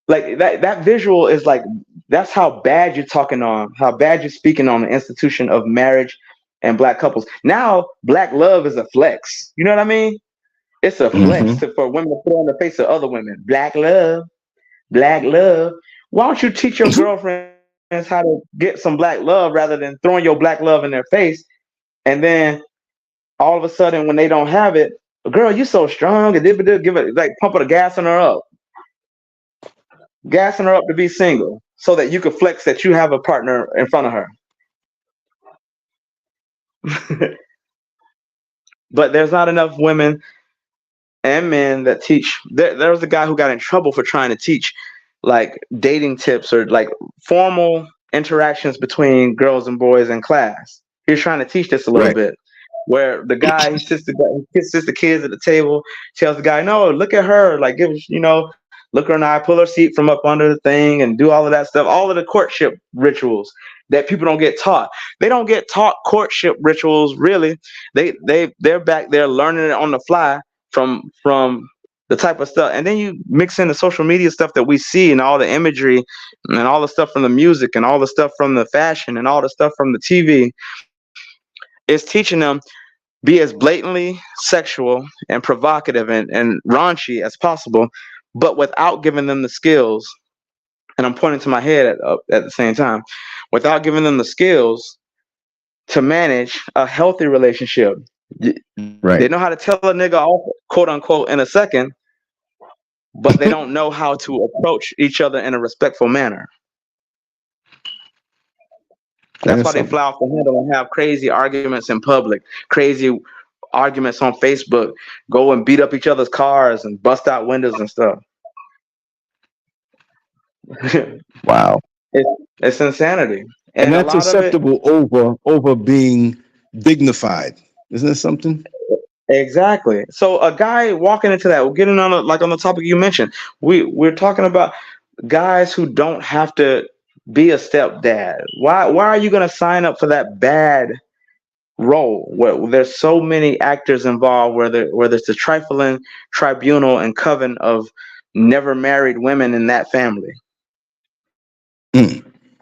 [SPEAKER 2] that visual is like that's how bad you're talking on, how bad you're speaking on the institution of marriage and black couples. Now, black love is a flex. You know what I mean? It's a flex
[SPEAKER 1] Hmm.
[SPEAKER 2] for women to put on the face of other women. Black love, black love. Why don't you teach your girlfriends how to get some black love rather than throwing your black love in their face, and then all of a sudden when they don't have it, girl, you so strong, and give it like pumping the gas on her up, gassing her up to be single. so that you could flex that you have a partner in front of her. But there's not enough women and men that teach. There was a guy who got in trouble for trying to teach like dating tips or like formal interactions between girls and boys in class. He was trying to teach this a little
[SPEAKER 1] Right.
[SPEAKER 2] bit, where the guy he sits the kids at the table, tells the guy, "No, look at her, like look her in the eye, pull her seat from up under the thing, and do all of that stuff, all of the courtship rituals that people don't get taught. They don't get taught courtship rituals really. They're back there learning it on the fly from the type of stuff, and then you mix in the social media stuff that we see and all the imagery and all the stuff from the music and all the stuff from the fashion and all the stuff from the TV. It's teaching them be as blatantly sexual and provocative and raunchy as possible, but without giving them the skills. And I'm pointing to my head at the same time, without giving them the skills to manage a healthy relationship.
[SPEAKER 1] Right.
[SPEAKER 2] They know how to tell a nigga off, quote unquote, in a second, but they don't know how to approach each other in a respectful manner. That's why they fly off the handle and have crazy arguments in public, crazy arguments on Facebook, go and beat up each other's cars and bust out windows and stuff.
[SPEAKER 1] Wow.
[SPEAKER 2] It's insanity.
[SPEAKER 1] And that's acceptable over being dignified. Isn't that something?
[SPEAKER 2] Exactly. So a guy walking into that, we're getting on the topic you mentioned. We're talking about guys who don't have to be a stepdad. Why are you going to sign up for that bad role where there's so many actors involved, where there's the trifling tribunal and coven of never married women in that family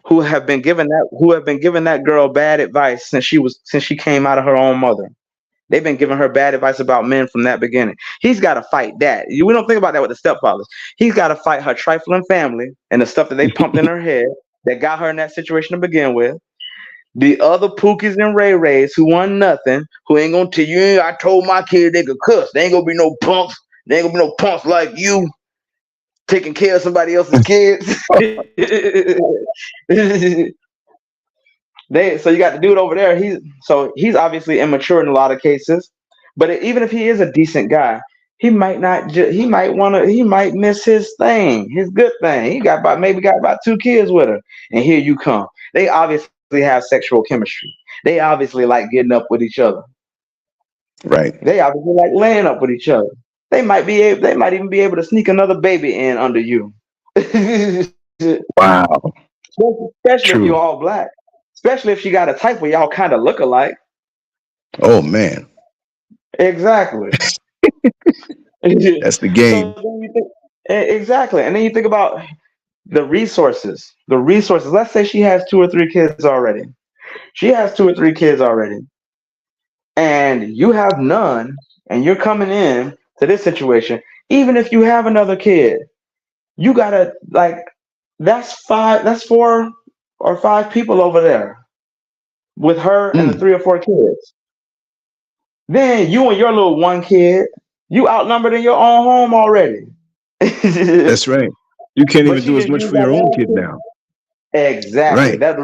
[SPEAKER 2] who have been given that girl bad advice since she came out of her own mother. They've been giving her bad advice about men from that beginning. He's got to fight that. We don't think about that with the stepfathers. He's got to fight her trifling family and the stuff that they pumped in her head that got her in that situation to begin with. The other Pookies and Ray Rays who want nothing, who ain't gonna tell you, I told my kid they could cuss. They ain't gonna be no punks. They ain't gonna be no punks like you taking care of somebody else's kids. So you got the dude over there. He's obviously immature in a lot of cases, but even if he is a decent guy, he might miss his good thing. He got about 2 kids with her, and here you come. They obviously have sexual chemistry. They obviously like getting up with each other.
[SPEAKER 1] Right.
[SPEAKER 2] They obviously like laying up with each other. They might even be able to sneak another baby in under you.
[SPEAKER 1] Wow.
[SPEAKER 2] Especially if you're all black. Especially if she got a type where y'all kind of look alike.
[SPEAKER 1] Oh man.
[SPEAKER 2] Exactly.
[SPEAKER 1] That's the game.
[SPEAKER 2] Exactly. And then you think about the resources. Let's say she has 2 or 3 kids already. And you have none, and you're coming in to this situation. Even if you have another kid, you gotta that's 4 or 5 people over there with her and the 3 or 4 kids. Then you and your little 1 kid, you outnumbered in your own home already.
[SPEAKER 1] That's right. You can't even do as much for your own kid now.
[SPEAKER 2] Exactly.
[SPEAKER 1] Right.
[SPEAKER 2] That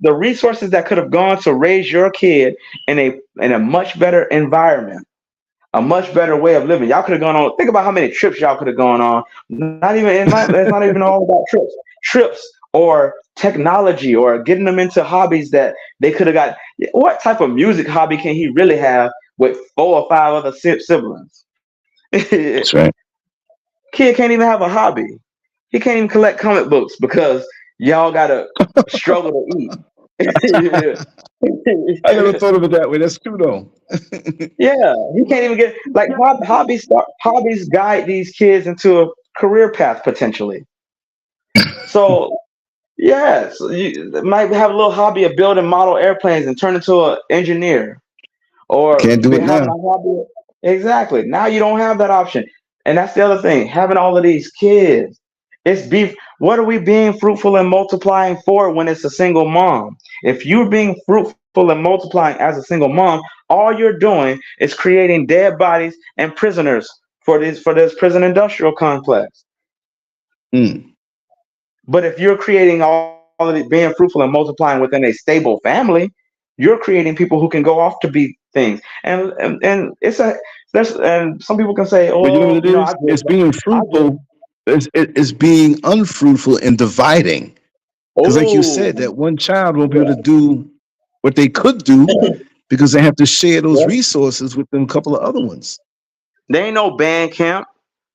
[SPEAKER 2] the resources that could have gone to raise your kid in a much better environment, a much better way of living. Y'all could have gone on. Think about how many trips y'all could have gone on. It's not even all about trips or technology or getting them into hobbies that they could have got. What type of music hobby can he really have with 4 or 5 other siblings?
[SPEAKER 1] That's right.
[SPEAKER 2] Kid can't even have a hobby. He can't even collect comic books because y'all gotta struggle to eat.
[SPEAKER 1] I never thought of it that way. That's true though.
[SPEAKER 2] Yeah, he can't even get hobbies guide these kids into a career path potentially. So yes, you might have a little hobby of building model airplanes and turn into an engineer, or
[SPEAKER 1] can't do it now.
[SPEAKER 2] A hobby. Exactly. Now you don't have that option, and that's the other thing. Having all of these kids, it's beef. What are we being fruitful and multiplying for when it's a single mom? If you're being fruitful and multiplying as a single mom, all you're doing is creating dead bodies and prisoners for this prison industrial complex. But if you're creating all of it, being fruitful and multiplying within a stable family, you're creating people who can go off to be things. And it's a there's and some people can say,
[SPEAKER 1] But you know what
[SPEAKER 2] oh,
[SPEAKER 1] it is? It's being
[SPEAKER 2] I get,
[SPEAKER 1] fruitful. It's being unfruitful and dividing. Because, like you said,
[SPEAKER 2] oh,
[SPEAKER 1] that one child won't be able to
[SPEAKER 2] yeah,
[SPEAKER 1] do what they could do because they have to share those
[SPEAKER 2] yeah.
[SPEAKER 1] resources with them couple of other ones.
[SPEAKER 2] There ain't no band camp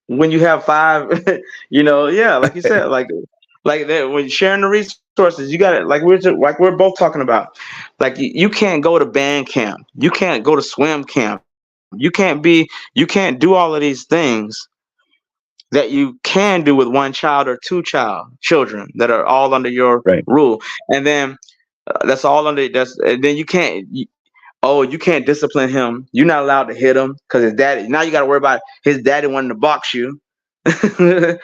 [SPEAKER 2] when you have five. Yeah, like you said, like that when sharing the resources, you got it. Like we're both talking about. Like you can't go to band camp, you can't go to swim camp, you can't do all of these things that you can do with one child or children that are all under your
[SPEAKER 1] Right.
[SPEAKER 2] rule, and then that's all under that's and then you can't discipline him. You're not allowed to hit him because his daddy. Now you got to worry about his daddy wanting to box you because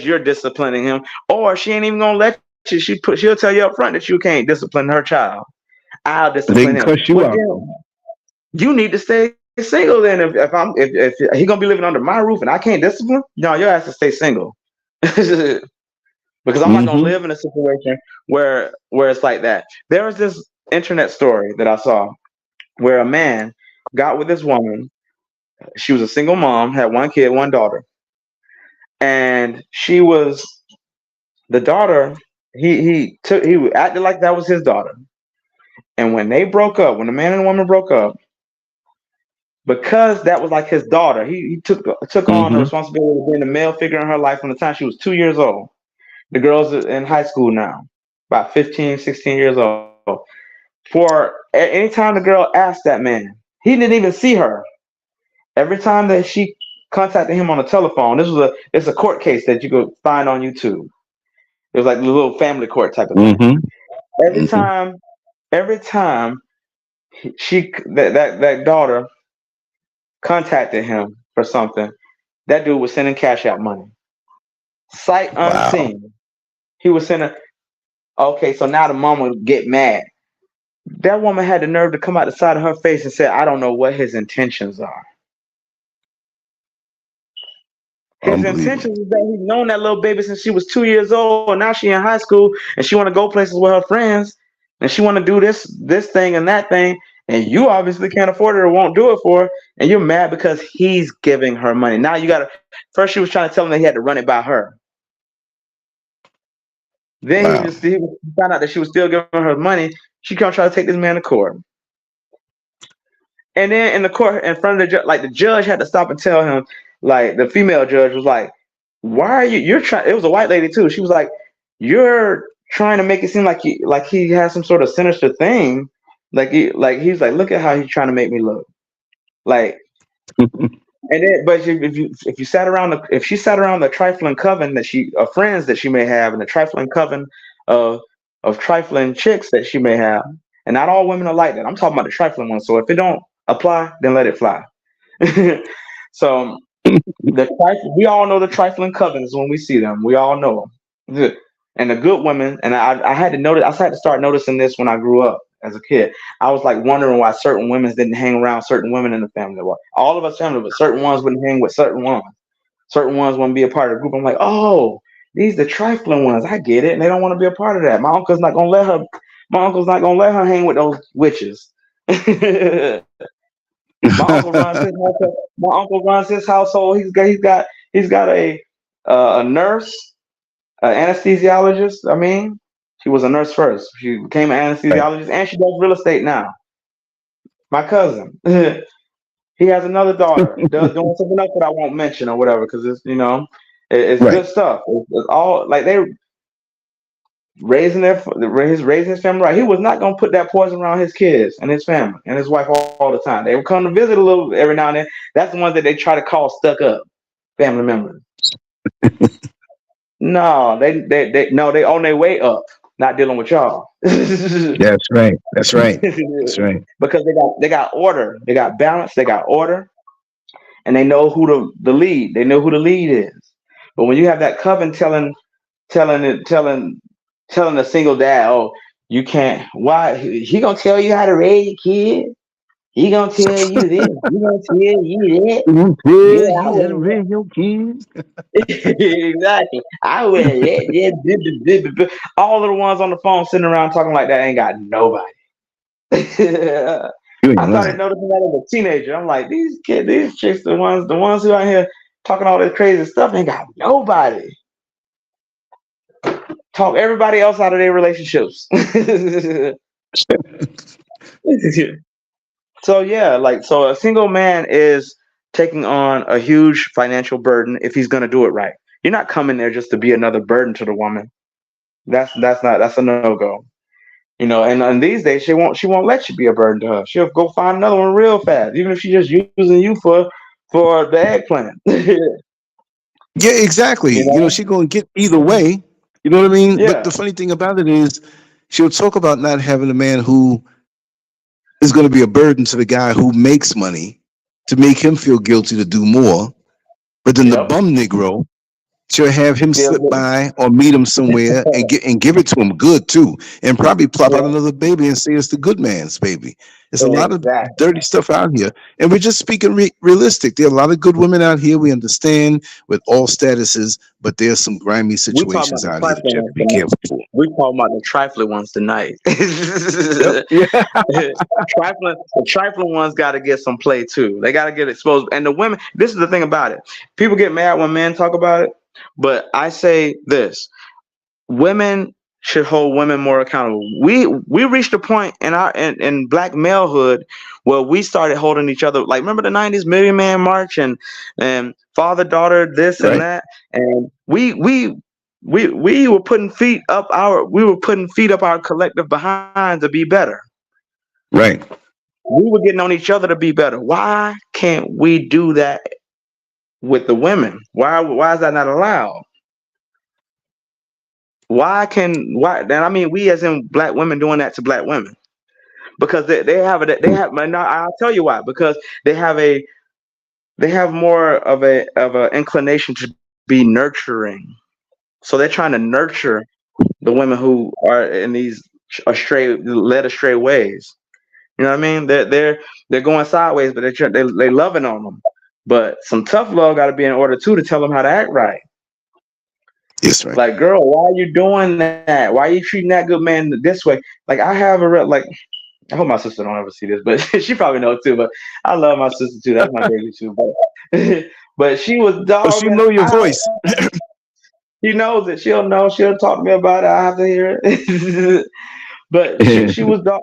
[SPEAKER 2] you're disciplining him, or she ain't even gonna let you. She'll tell you up front that you can't discipline her child. I'll
[SPEAKER 1] They
[SPEAKER 2] discipline
[SPEAKER 1] can
[SPEAKER 2] him.
[SPEAKER 1] cuss
[SPEAKER 2] Well,
[SPEAKER 1] you out.
[SPEAKER 2] then you need to stay single. Then if he gonna be living under my roof and I can't discipline, no, your ass to stay single. Because I'm not gonna
[SPEAKER 1] Mm-hmm.
[SPEAKER 2] live in a situation where it's like that. There was this internet story that I saw where a man got with this woman. She was a single mom, had one kid, one daughter, and she was the daughter. He acted like that was his daughter. And when they broke up, when the man and the woman broke up, because that was like his daughter, he took on the
[SPEAKER 1] Mm-hmm.
[SPEAKER 2] responsibility of being the male figure in her life from the time she was 2 years old. The girl's in high school now, about 15, 16 years old. Anytime the girl asked that man, he didn't even see her. Every time that she contacted him on the telephone, it's a court case that you could find on YouTube. It was like a little family court type of thing.
[SPEAKER 1] Mm-hmm.
[SPEAKER 2] Every
[SPEAKER 1] Mm-hmm.
[SPEAKER 2] time, every time that daughter contacted him for something, that dude was sending cash out money, sight
[SPEAKER 1] Wow.
[SPEAKER 2] unseen. He was sending. Okay, so now the mom would get mad. That woman had the nerve to come out the side of her face and say, "I don't know what his intentions are." His
[SPEAKER 1] Unbelievable.
[SPEAKER 2] intentions is that he's known that little baby since she was 2 years old. And now she in high school and she want to go places with her friends and she want to do this thing and that thing. And you obviously can't afford it or won't do it for her. And you're mad because he's giving her money. Now you got to. First, she was trying to tell him that he had to run it by her. Then
[SPEAKER 1] Wow.
[SPEAKER 2] he found out that she was still giving her money. She come try to take this man to court. And then in the court, in front of the judge, like the judge had to stop and tell him, like the female judge was like, "Why are you're trying?" It was a white lady too. She was like, "You're trying to make it seem like he has some sort of sinister thing, he's like, look at how he's trying to make me look, like." And then, but if you sat around if she sat around the trifling coven that she of friends that she may have, and the trifling coven of trifling chicks that she may have, and not all women are like that. I'm talking about the trifling ones. So if it don't apply, then let it fly. So we all know the trifling covens when we see them. We all know them. And the good women, and I had to notice. I had to start noticing this when I grew up as a kid. I was like wondering why certain women didn't hang around certain women in the family. Well, all of us family, but certain ones wouldn't hang with certain ones. Certain ones wouldn't be a part of the group. I'm like, oh, these the trifling ones. I get it, and they don't want to be a part of that. My uncle's not gonna let her. My uncle's not gonna let her hang with those witches. My uncle runs his household. My uncle runs his household. He's got a nurse, an anesthesiologist. I mean, she was a nurse first. She became an
[SPEAKER 1] Right.
[SPEAKER 2] anesthesiologist, and she does real estate now. My cousin, he has another daughter doing something else that I won't mention or whatever because it's
[SPEAKER 1] Right.
[SPEAKER 2] good stuff. It's all like they raising his family right. He was not gonna put that poison around his kids and his family and his wife all the time. They would come to visit a little every now and then. That's the ones that they try to call stuck up family members. No, they no, they on their way up, not dealing with y'all.
[SPEAKER 1] That's right. That's right. That's right.
[SPEAKER 2] Because they got order, they got balance, they got order, and they know who the lead. They know who the lead is. But when you have that coven telling a single dad, oh, you can't. Why he gonna tell you how to raise a kid? He gonna tell you this. He gonna tell you that.
[SPEAKER 1] Yeah,
[SPEAKER 2] Yeah, I
[SPEAKER 1] he had to
[SPEAKER 2] wouldn't.
[SPEAKER 1] raise your kids.
[SPEAKER 2] Exactly. I wouldn't let that. All of the ones on the phone sitting around talking like that ain't got nobody.
[SPEAKER 1] You
[SPEAKER 2] I
[SPEAKER 1] ain't
[SPEAKER 2] started
[SPEAKER 1] lying.
[SPEAKER 2] noticing that as a teenager. I'm like, these kids, these chicks, the ones who out here talking all this crazy stuff ain't got nobody. Talk everybody else out of their relationships. So yeah, like so a single man is taking on a huge financial burden if he's gonna do it right. You're not coming there just to be another burden to the woman. That's a no go. And these days she won't let you be a burden to her. She'll go find another one real fast, even if she's just using you for the eggplant.
[SPEAKER 1] Yeah, exactly.
[SPEAKER 2] you
[SPEAKER 1] You know,
[SPEAKER 2] know?
[SPEAKER 1] she gonna get either way. You know what I mean? But
[SPEAKER 2] Yeah.
[SPEAKER 1] the funny thing about it is, she'll talk about not having a man who is going to be a burden to the guy who makes money to make him feel guilty to do more. But then the
[SPEAKER 2] Yep.
[SPEAKER 1] bum Negro, she'll have him
[SPEAKER 2] Still
[SPEAKER 1] slip
[SPEAKER 2] getting.
[SPEAKER 1] by or meet him somewhere and give it to him good too, and probably plop out
[SPEAKER 2] Yeah.
[SPEAKER 1] another baby and say it's the good man's baby. There's a lot of
[SPEAKER 2] Exactly.
[SPEAKER 1] dirty stuff out here, and we're just speaking realistic. There are a lot of good women out here. We understand with all statuses, but there's some grimy
[SPEAKER 2] We talking about
[SPEAKER 1] situations
[SPEAKER 2] the
[SPEAKER 1] out here that
[SPEAKER 2] trifling
[SPEAKER 1] you have
[SPEAKER 2] ones
[SPEAKER 1] to be
[SPEAKER 2] tonight.
[SPEAKER 1] careful for.
[SPEAKER 2] We talking about the trifling ones tonight.
[SPEAKER 1] Yep. Yeah.
[SPEAKER 2] The trifling ones got to get some play too. They got to get exposed. And the women, this is the thing about it. People get mad when men talk about it, but I say this: women should hold women more accountable. We reached a point in black malehood where we started holding each other. Like remember the '90s Million Man March and father daughter this and
[SPEAKER 1] Right.
[SPEAKER 2] that, and we were putting feet up our collective behind to be better.
[SPEAKER 1] Right.
[SPEAKER 2] We were getting on each other to be better. Why can't we do that with the women? Why is that not allowed? Why and I mean we as in black women doing that to black women because I'll tell you why, because they have more of a inclination to be nurturing, so they're trying to nurture the women who are in these led astray ways. You know what I mean? They're going sideways, but they loving on them. But some tough love got to be in order too to tell them how to act right.
[SPEAKER 1] Yes. Right.
[SPEAKER 2] Like, girl, why are you doing that? Why are you treating that good man this way? Like, I have like. I hope my sister don't ever see this, but she probably knows too. But I love my sister too. That's my baby too. But but she was
[SPEAKER 1] Oh, she
[SPEAKER 2] dogging
[SPEAKER 1] know your
[SPEAKER 2] out.
[SPEAKER 1] voice.
[SPEAKER 2] She knows it. She'll know. She'll talk to me about it. I have to hear it. But she was dog.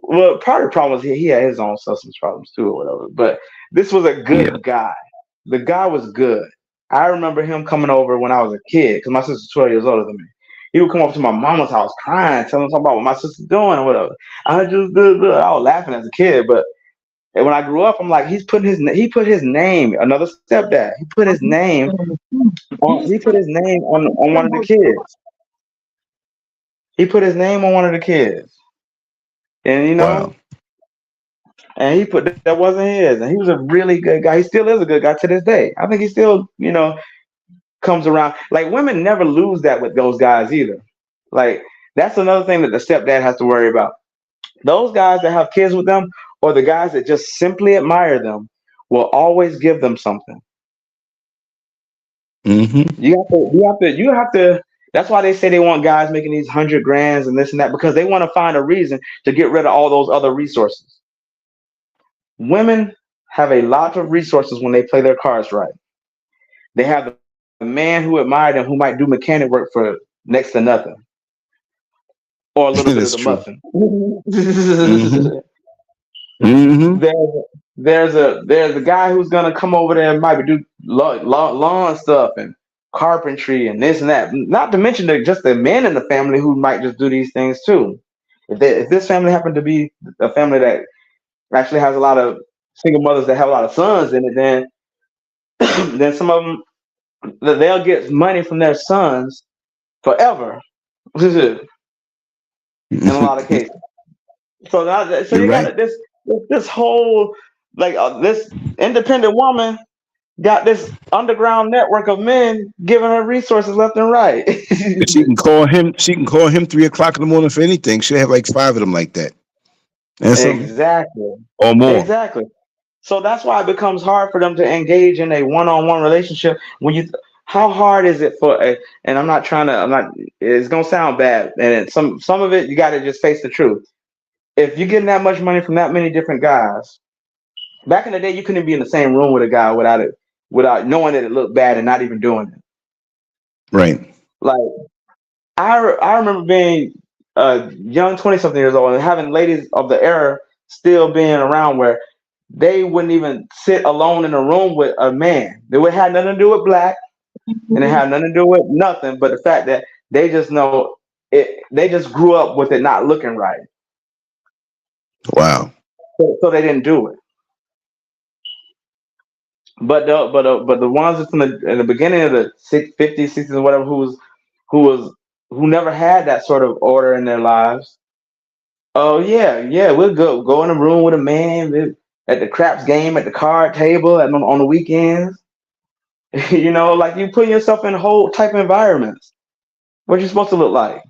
[SPEAKER 2] Well, part of the problem was he had his own substance problems too, or whatever. But this was a
[SPEAKER 1] Yeah.
[SPEAKER 2] good guy. The guy was good. I remember him coming over when I was a kid because my sister's 12 years older than me. He would come over to my mama's house crying, telling something about what my sister's doing or whatever. I just I was laughing as a kid, but when I grew up, I'm like, he put his name, another stepdad. He put his name on one of the kids. He put his name on one of the kids, and
[SPEAKER 1] Wow.
[SPEAKER 2] and he put that wasn't his, and he was a really good guy. He still is a good guy to this day. I think he still, comes around. Like women never lose that with those guys either. Like that's another thing that the stepdad has to worry about. Those guys that have kids with them, or the guys that just simply admire them, will always give them something.
[SPEAKER 1] Mm-hmm.
[SPEAKER 2] You have to. That's why they say they want guys making these 100 grands and this and that because they want to find a reason to get rid of all those other resources. Women have a lot of resources when they play their cards right. They have the man who admired them who might do mechanic work for next to nothing or a little bit of the
[SPEAKER 1] That's true.
[SPEAKER 2] muffin.
[SPEAKER 1] Mm-hmm. Mm-hmm.
[SPEAKER 2] there's a guy who's gonna come over there and might do lawn stuff and carpentry and this and that. Not to mention just the men in the family who might just do these things too. If this family happened to be a family that actually has a lot of single mothers that have a lot of sons in it, then then some of them they'll get money from their sons forever. In a lot of cases. So
[SPEAKER 1] You're
[SPEAKER 2] you
[SPEAKER 1] right.
[SPEAKER 2] got this whole this independent woman got this underground network of men giving her resources left and right.
[SPEAKER 1] She can call him. She can call him 3 o'clock in the morning for anything. She'll have like 5 of them like that. and some
[SPEAKER 2] Exactly.
[SPEAKER 1] or more.
[SPEAKER 2] Exactly. So that's why it becomes hard for them to engage in a one-on-one relationship. When you, how hard is it for a? And I'm not trying to. I'm not. It's gonna sound bad, and some of it you got to just face the truth. If you're getting that much money from that many different guys, back in the day, you couldn't be in the same room with a guy without knowing that it looked bad and not even doing it.
[SPEAKER 1] Right.
[SPEAKER 2] Like I remember being young, 20 something years old, and having ladies of the era still being around where they wouldn't even sit alone in a room with a man. It would have nothing to do with black, and it had nothing to do with nothing, but the fact that they just know it. They just grew up with it not looking right,
[SPEAKER 1] Wow.
[SPEAKER 2] so they didn't do it. But the ones that's in the beginning of the 50s, 60s, or whatever, who was who never had that sort of order in their lives. Oh yeah, yeah, we'll go in a room with a man at the craps game, at the card table, and on the weekends. You know, like you put yourself in a whole type of environments. What you supposed to look like?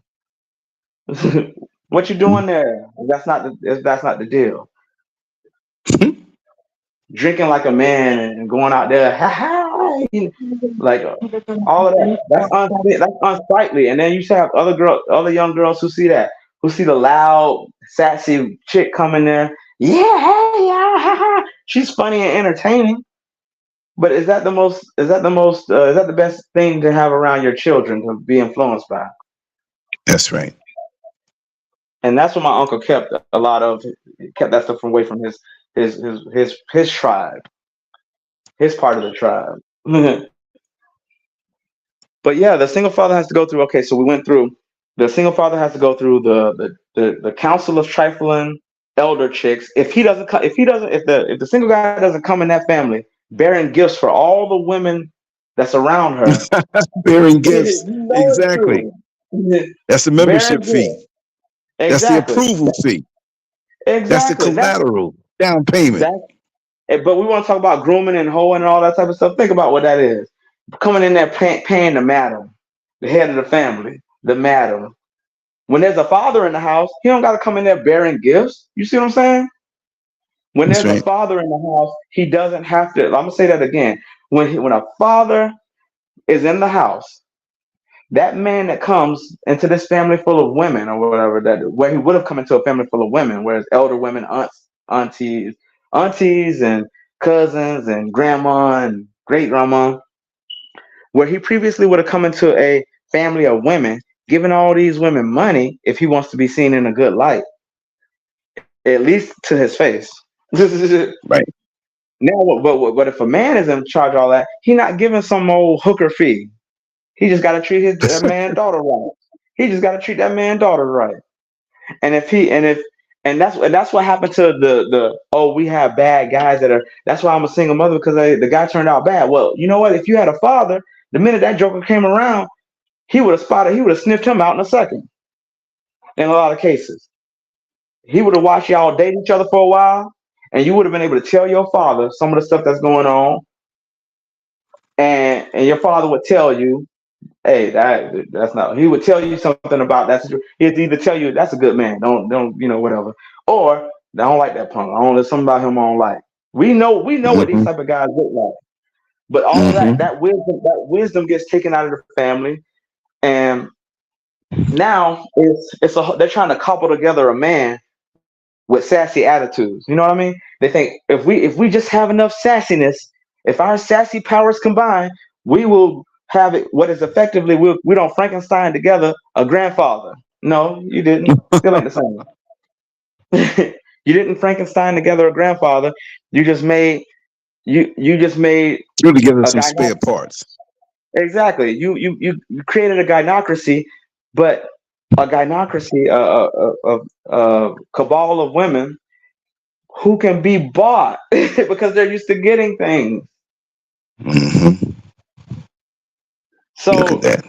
[SPEAKER 2] What you doing there? That's not the deal. Drinking like a man and going out there, ha ha, like all of that. That's unsightly. And then you have other young girls who see that, who see the loud, sassy chick coming there. Yeah, hey, yeah, ha ha. She's funny and entertaining. But is that the most? Is that the most? Is that the best thing to have around your children to be influenced by?
[SPEAKER 1] That's right.
[SPEAKER 2] And that's what my uncle kept a lot of. Kept that stuff away from his tribe, his part of the tribe. But yeah, the single father has to go through. Okay, so we went through. The single father has to go through the council of trifling elder chicks. If he doesn't, if the single guy doesn't come in that family bearing gifts for all the women that's around her,
[SPEAKER 1] Bearing gifts.
[SPEAKER 2] you know it's
[SPEAKER 1] Exactly.
[SPEAKER 2] true.
[SPEAKER 1] That's the
[SPEAKER 2] Bearing
[SPEAKER 1] membership fee.
[SPEAKER 2] gifts.
[SPEAKER 1] That's the
[SPEAKER 2] Exactly.
[SPEAKER 1] approval fee. That's the
[SPEAKER 2] Exactly.
[SPEAKER 1] collateral down payment.
[SPEAKER 2] That. But we want to talk about grooming and hoeing and all that type of stuff. Think about what that is. Coming in there paying the madam, the head of the family, the madam. When there's a father in the house, he don't got to come in there bearing gifts. You see what I'm saying? When
[SPEAKER 1] That's
[SPEAKER 2] there's a
[SPEAKER 1] right.
[SPEAKER 2] father in the house, he doesn't have to. I'm gonna say that again. When a father is in the house, that man that comes into this family full of women or whatever, that where he would have come into a family full of women, whereas elder women, aunties and cousins and grandma and great grandma, where he previously would have come into a family of women, giving all these women money if he wants to be seen in a good light, at least to his face.
[SPEAKER 1] Right.
[SPEAKER 2] Now, but if a man is in charge of all that, he not giving some old hooker fee. He just got to treat his man daughter right. He just got to treat that man daughter right. And if he and if and that's what happened to the oh, we have bad guys that are. That's why I'm a single mother, because the guy turned out bad. Well, you know what? If you had a father, the minute that joker came around, he would have sniffed him out in a second. In a lot of cases, he would have watched y'all date each other for a while, and you would have been able to tell your father some of the stuff that's going on, and your father would tell you, hey, that's not. He would tell you something about that. He'd either tell you that's a good man, don't whatever, or I don't like that punk. I don't. There's something about him I don't like. We know what these
[SPEAKER 1] Mm-hmm.
[SPEAKER 2] type of guys look like, but all of
[SPEAKER 1] Mm-hmm.
[SPEAKER 2] that wisdom gets taken out of the family, and now they're trying to couple together a man with sassy attitudes. You know what I mean? They think if we just have enough sassiness, if our sassy powers combine, we will have it. What is effectively we don't Frankenstein together a grandfather. No, you didn't. Still ain't the same. You didn't Frankenstein together a grandfather. You just made you just made
[SPEAKER 1] Really give us
[SPEAKER 2] a
[SPEAKER 1] some
[SPEAKER 2] guy.
[SPEAKER 1] spare parts.
[SPEAKER 2] Exactly. You created a gynocracy, but a gynocracy, a cabal of women who can be bought because they're used to getting things.
[SPEAKER 1] Mm-hmm. Look at
[SPEAKER 2] So
[SPEAKER 1] that.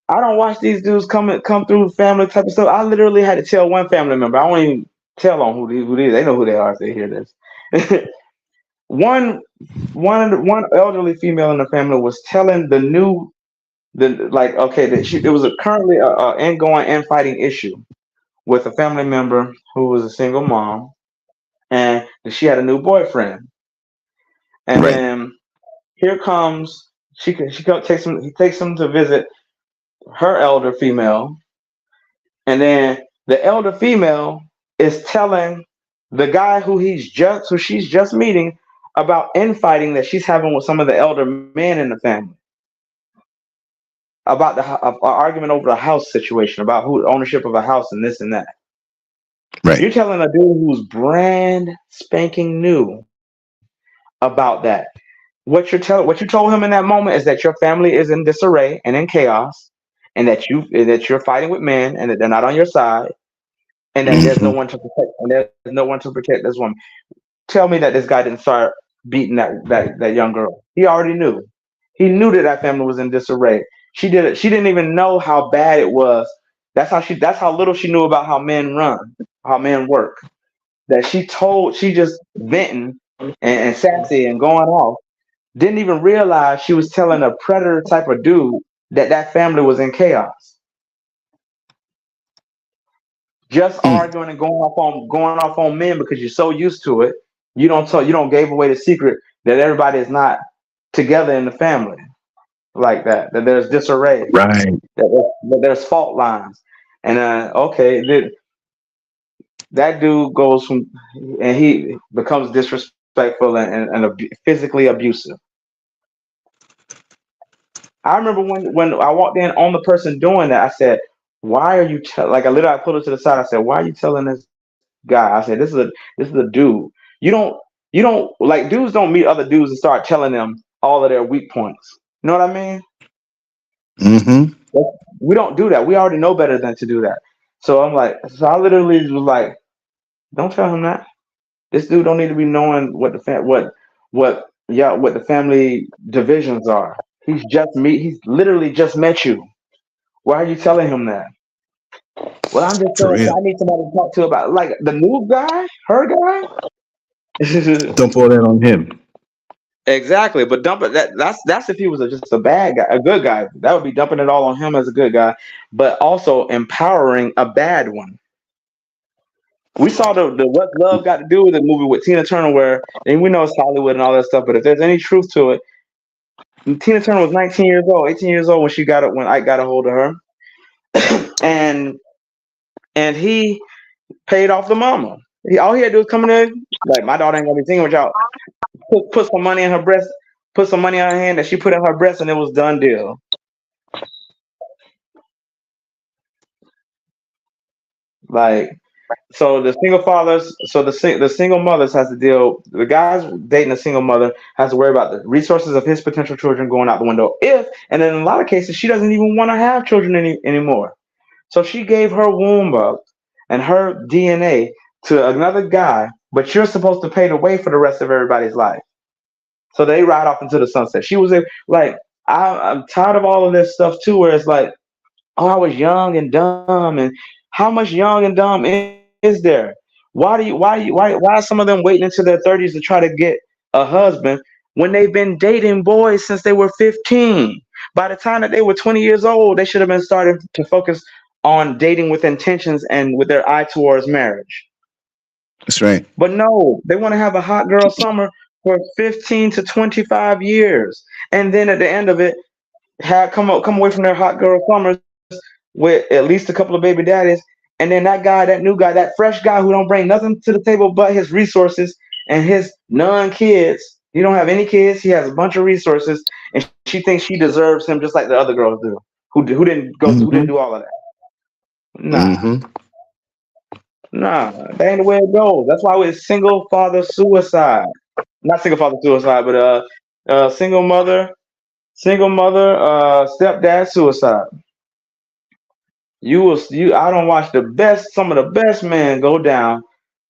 [SPEAKER 2] I don't watch these dudes come through family type of stuff. I literally had to tell one family member. I won't even tell on who these. They know who they are if they hear this. One elderly female in the family was telling the like, okay, that it was currently a ongoing infighting issue with a family member who was a single mom, and she had a new boyfriend. And
[SPEAKER 1] Right.
[SPEAKER 2] then here comes takes him he takes him to visit her elder female, and then the elder female is telling the guy who she's just meeting about infighting that she's having with some of the elder men in the family about the argument over the house situation, about who ownership of a house and this and that.
[SPEAKER 1] Right.
[SPEAKER 2] You're telling a dude who's brand spanking new about that. What you told him in that moment is that your family is in disarray and in chaos, and that you're fighting with men, and that they're not on your side, and that there's no
[SPEAKER 1] Hmm.
[SPEAKER 2] one to protect, and there's no one to protect this woman. Tell me that this guy didn't start beating that young girl. He already knew. He knew that that family was in disarray. She did it. She didn't even know how bad it was. That's how little she knew about how men run, how men work. That she just venting and sassy and going off. Didn't even realize she was telling a predator type of dude that that family was in chaos. Just
[SPEAKER 1] Mm.
[SPEAKER 2] arguing and going off on men because you're so used to it. You don't gave away the secret that everybody is not together in the family like that. That there's disarray.
[SPEAKER 1] Right.
[SPEAKER 2] That there's fault lines. And okay, that dude goes from and he becomes disrespectful and physically abusive. I remember when I walked in on the person doing that, I said, "Why are you like?" I pulled her to the side. I said, "Why are you telling this guy?" I said, this is a dude. You don't you don't like dudes don't meet other dudes and start telling them all of their weak points. You know what I mean?
[SPEAKER 1] Hmm.
[SPEAKER 2] We don't do that. We already know better than to do that. So I literally was like, "Don't tell him that. This dude don't need to be knowing what the family divisions are. He's literally just met you. Why are you telling him that?" Well, I'm just
[SPEAKER 1] For
[SPEAKER 2] saying, so
[SPEAKER 1] real.
[SPEAKER 2] I need somebody to talk to about like the new guy, her guy.
[SPEAKER 1] Dump all that on him.
[SPEAKER 2] Exactly, but dump it. That's if he was just a bad guy, a good guy. That would be dumping it all on him as a good guy, but also empowering a bad one. We saw the What Love Got to Do with the movie with Tina Turner, where and we know it's Hollywood and all that stuff, but if there's any truth to it, Tina Turner was 19 years old, 18 years old when Ike got a hold of her, and he paid off the mama. All he had to do was come in there, like my daughter ain't gonna be singing with y'all. Put some money in her breast, put some money on her hand that she put in her breast, and it was done deal. Like so, the single mothers has to deal. The guys dating a single mother has to worry about the resources of his potential children going out the window. And in a lot of cases, she doesn't even want to have children anymore. So she gave her womb up and her DNA to another guy, but you're supposed to pay the way for the rest of everybody's life. So they ride off into the sunset. She was like, I'm tired of all of this stuff too, where it's like, oh, I was young and dumb, and how much young and dumb is there? Why are some of them waiting into their 30s to try to get a husband when they've been dating boys since they were 15? By the time that they were 20 years old, they should have been starting to focus on dating with intentions and with their eye towards marriage.
[SPEAKER 1] That's right.
[SPEAKER 2] But no, they want to have a hot girl summer for 15 to 25 years. And then at the end of it, come away from their hot girl summers with at least a couple of baby daddies. And then that new guy, that fresh guy who don't bring nothing to the table but his resources and his non-kids. He don't have any kids. He has a bunch of resources, and she thinks she deserves him just like the other girls do, who didn't
[SPEAKER 1] Hmm.
[SPEAKER 2] do all of that. Nah,
[SPEAKER 1] Hmm.
[SPEAKER 2] nah, that ain't the way it goes. That's why it's single father suicide. Not single father suicide, but single mother, stepdad suicide. I don't watch some of the best men go down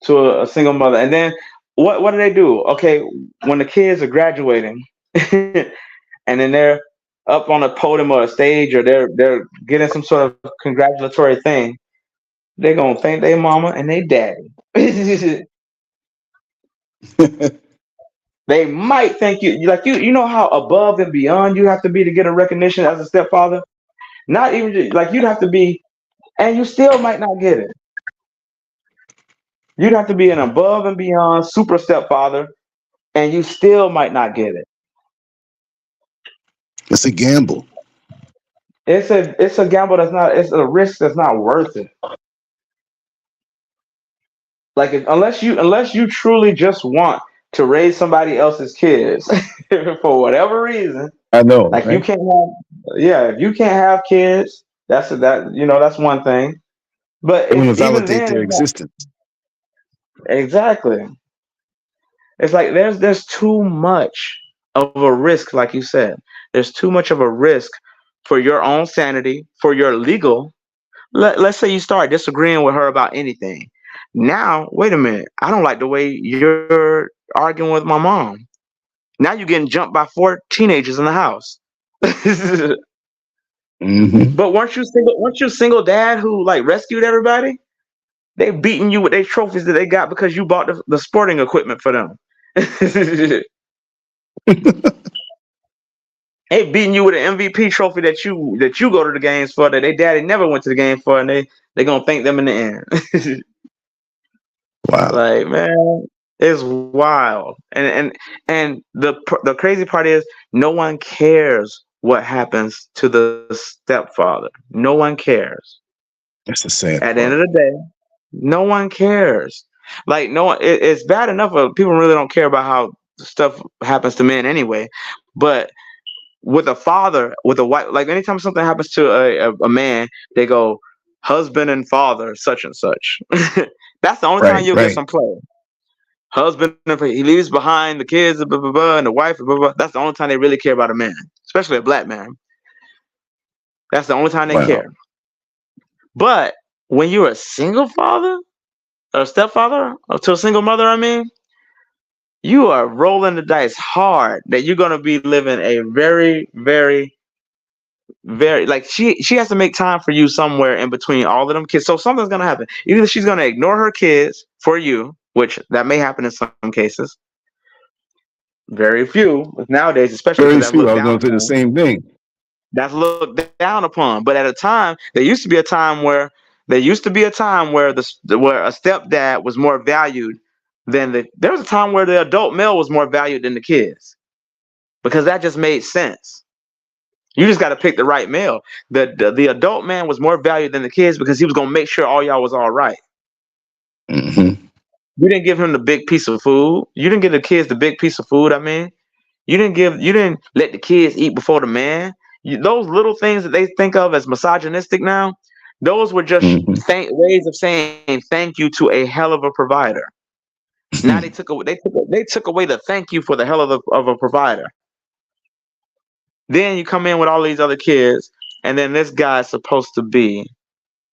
[SPEAKER 2] to a single mother. And then what do they do? Okay, when the kids are graduating and then they're up on a podium or a stage or they're getting some sort of congratulatory thing, they're gonna thank their mama and their daddy. They might thank you. You know how above and beyond you have to be to get a recognition as a stepfather? Not even like you'd have to be, and you still might not get it. You'd have to be an above and beyond super stepfather, and you still might not get it.
[SPEAKER 1] It's a gamble.
[SPEAKER 2] It's a gamble that's not. It's a risk that's not worth it. Like unless you truly just want to raise somebody else's kids for whatever reason,
[SPEAKER 1] I know,
[SPEAKER 2] like you
[SPEAKER 1] right?
[SPEAKER 2] can't have, yeah, if you can't have kids, that's one thing. But
[SPEAKER 1] They want to
[SPEAKER 2] if even
[SPEAKER 1] validate
[SPEAKER 2] then,
[SPEAKER 1] their
[SPEAKER 2] it's not
[SPEAKER 1] existence.
[SPEAKER 2] exactly. It's like there's too much of a risk, like you said. There's too much of a risk for your own sanity, for your legal. Let's say you start disagreeing with her about anything. Now, wait a minute. I don't like the way you're arguing with my mom. Now you're getting jumped by four teenagers in the house.
[SPEAKER 1] Hmm.
[SPEAKER 2] But weren't you a single dad who like rescued everybody? They beating you with their trophies that they got because you bought the sporting equipment for them. They beating you with an MVP trophy that you go to the games for, that they daddy never went to the game for, and they gonna thank them in the end.
[SPEAKER 1] Wow.
[SPEAKER 2] Like, man, it's wild. And the crazy part is no one cares what happens to the stepfather. No one cares.
[SPEAKER 1] That's the sad
[SPEAKER 2] At the end
[SPEAKER 1] part.
[SPEAKER 2] of the day, no one cares. Like no one. It's bad enough of people really don't care about how stuff happens to men anyway, but with a father, with a wife, like anytime something happens to a man, they go husband and father, such and such. That's the only time
[SPEAKER 1] Right,
[SPEAKER 2] you'll get
[SPEAKER 1] right.
[SPEAKER 2] some play. Husband, he leaves behind the kids, blah, blah, blah, and the wife, blah, blah. That's the only time they really care about a man, especially a black man. That's the only time they
[SPEAKER 1] Wow.
[SPEAKER 2] care. But when you're a single father or stepfather or to a single mother, I mean, you are rolling the dice hard that you're going to be living a very, very, very, like she has to make time for you somewhere in between all of them kids. So something's going to happen. Either she's going to ignore her kids for you, which that may happen in some cases. Very few nowadays, especially because
[SPEAKER 1] Very
[SPEAKER 2] that's
[SPEAKER 1] few.
[SPEAKER 2] looked
[SPEAKER 1] I was
[SPEAKER 2] down
[SPEAKER 1] going to say the
[SPEAKER 2] upon.
[SPEAKER 1] same thing.
[SPEAKER 2] That's looked down upon. But at a time, there used to be a time where where a stepdad was more valued than there was a time where the adult male was more valued than the kids, because that just made sense. You just got to pick the right male. The adult man was more valued than the kids because he was gonna make sure all y'all was all right.
[SPEAKER 1] Hmm.
[SPEAKER 2] You didn't give him the big piece of food. You didn't give the kids the big piece of food. I mean, you didn't let the kids eat before the man. Those little things that they think of as misogynistic now, those were just
[SPEAKER 1] Hmm.
[SPEAKER 2] ways of saying thank you to a hell of a provider. Now they took away the thank you for the hell of a provider. Then you come in with all these other kids, and then this guy's supposed to be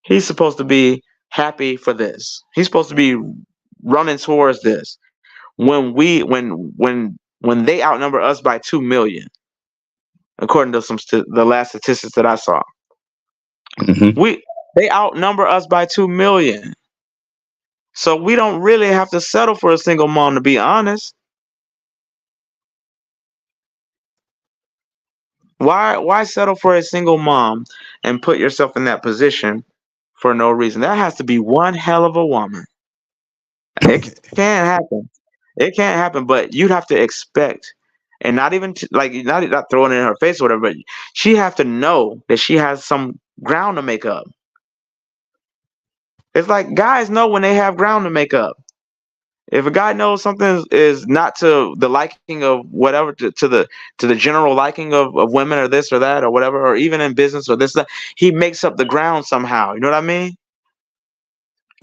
[SPEAKER 2] he's supposed to be happy for this. He's supposed to be running towards this. When they outnumber us by 2 million, according to the last statistics that I saw.
[SPEAKER 1] Hmm.
[SPEAKER 2] We They outnumber us by 2 million. So we don't really have to settle for a single mom, to be honest. Why settle for a single mom and put yourself in that position for no reason? That has to be one hell of a woman. It can't happen. It can't happen, but you'd have to expect, and not even like not throwing it in her face or whatever, but she have to know that she has some ground to make up. It's like guys know when they have ground to make up. If a guy knows something is not to the liking of whatever, to the general liking of women or this or that or whatever, or even in business or this, that, he makes up the ground somehow. You know what I mean?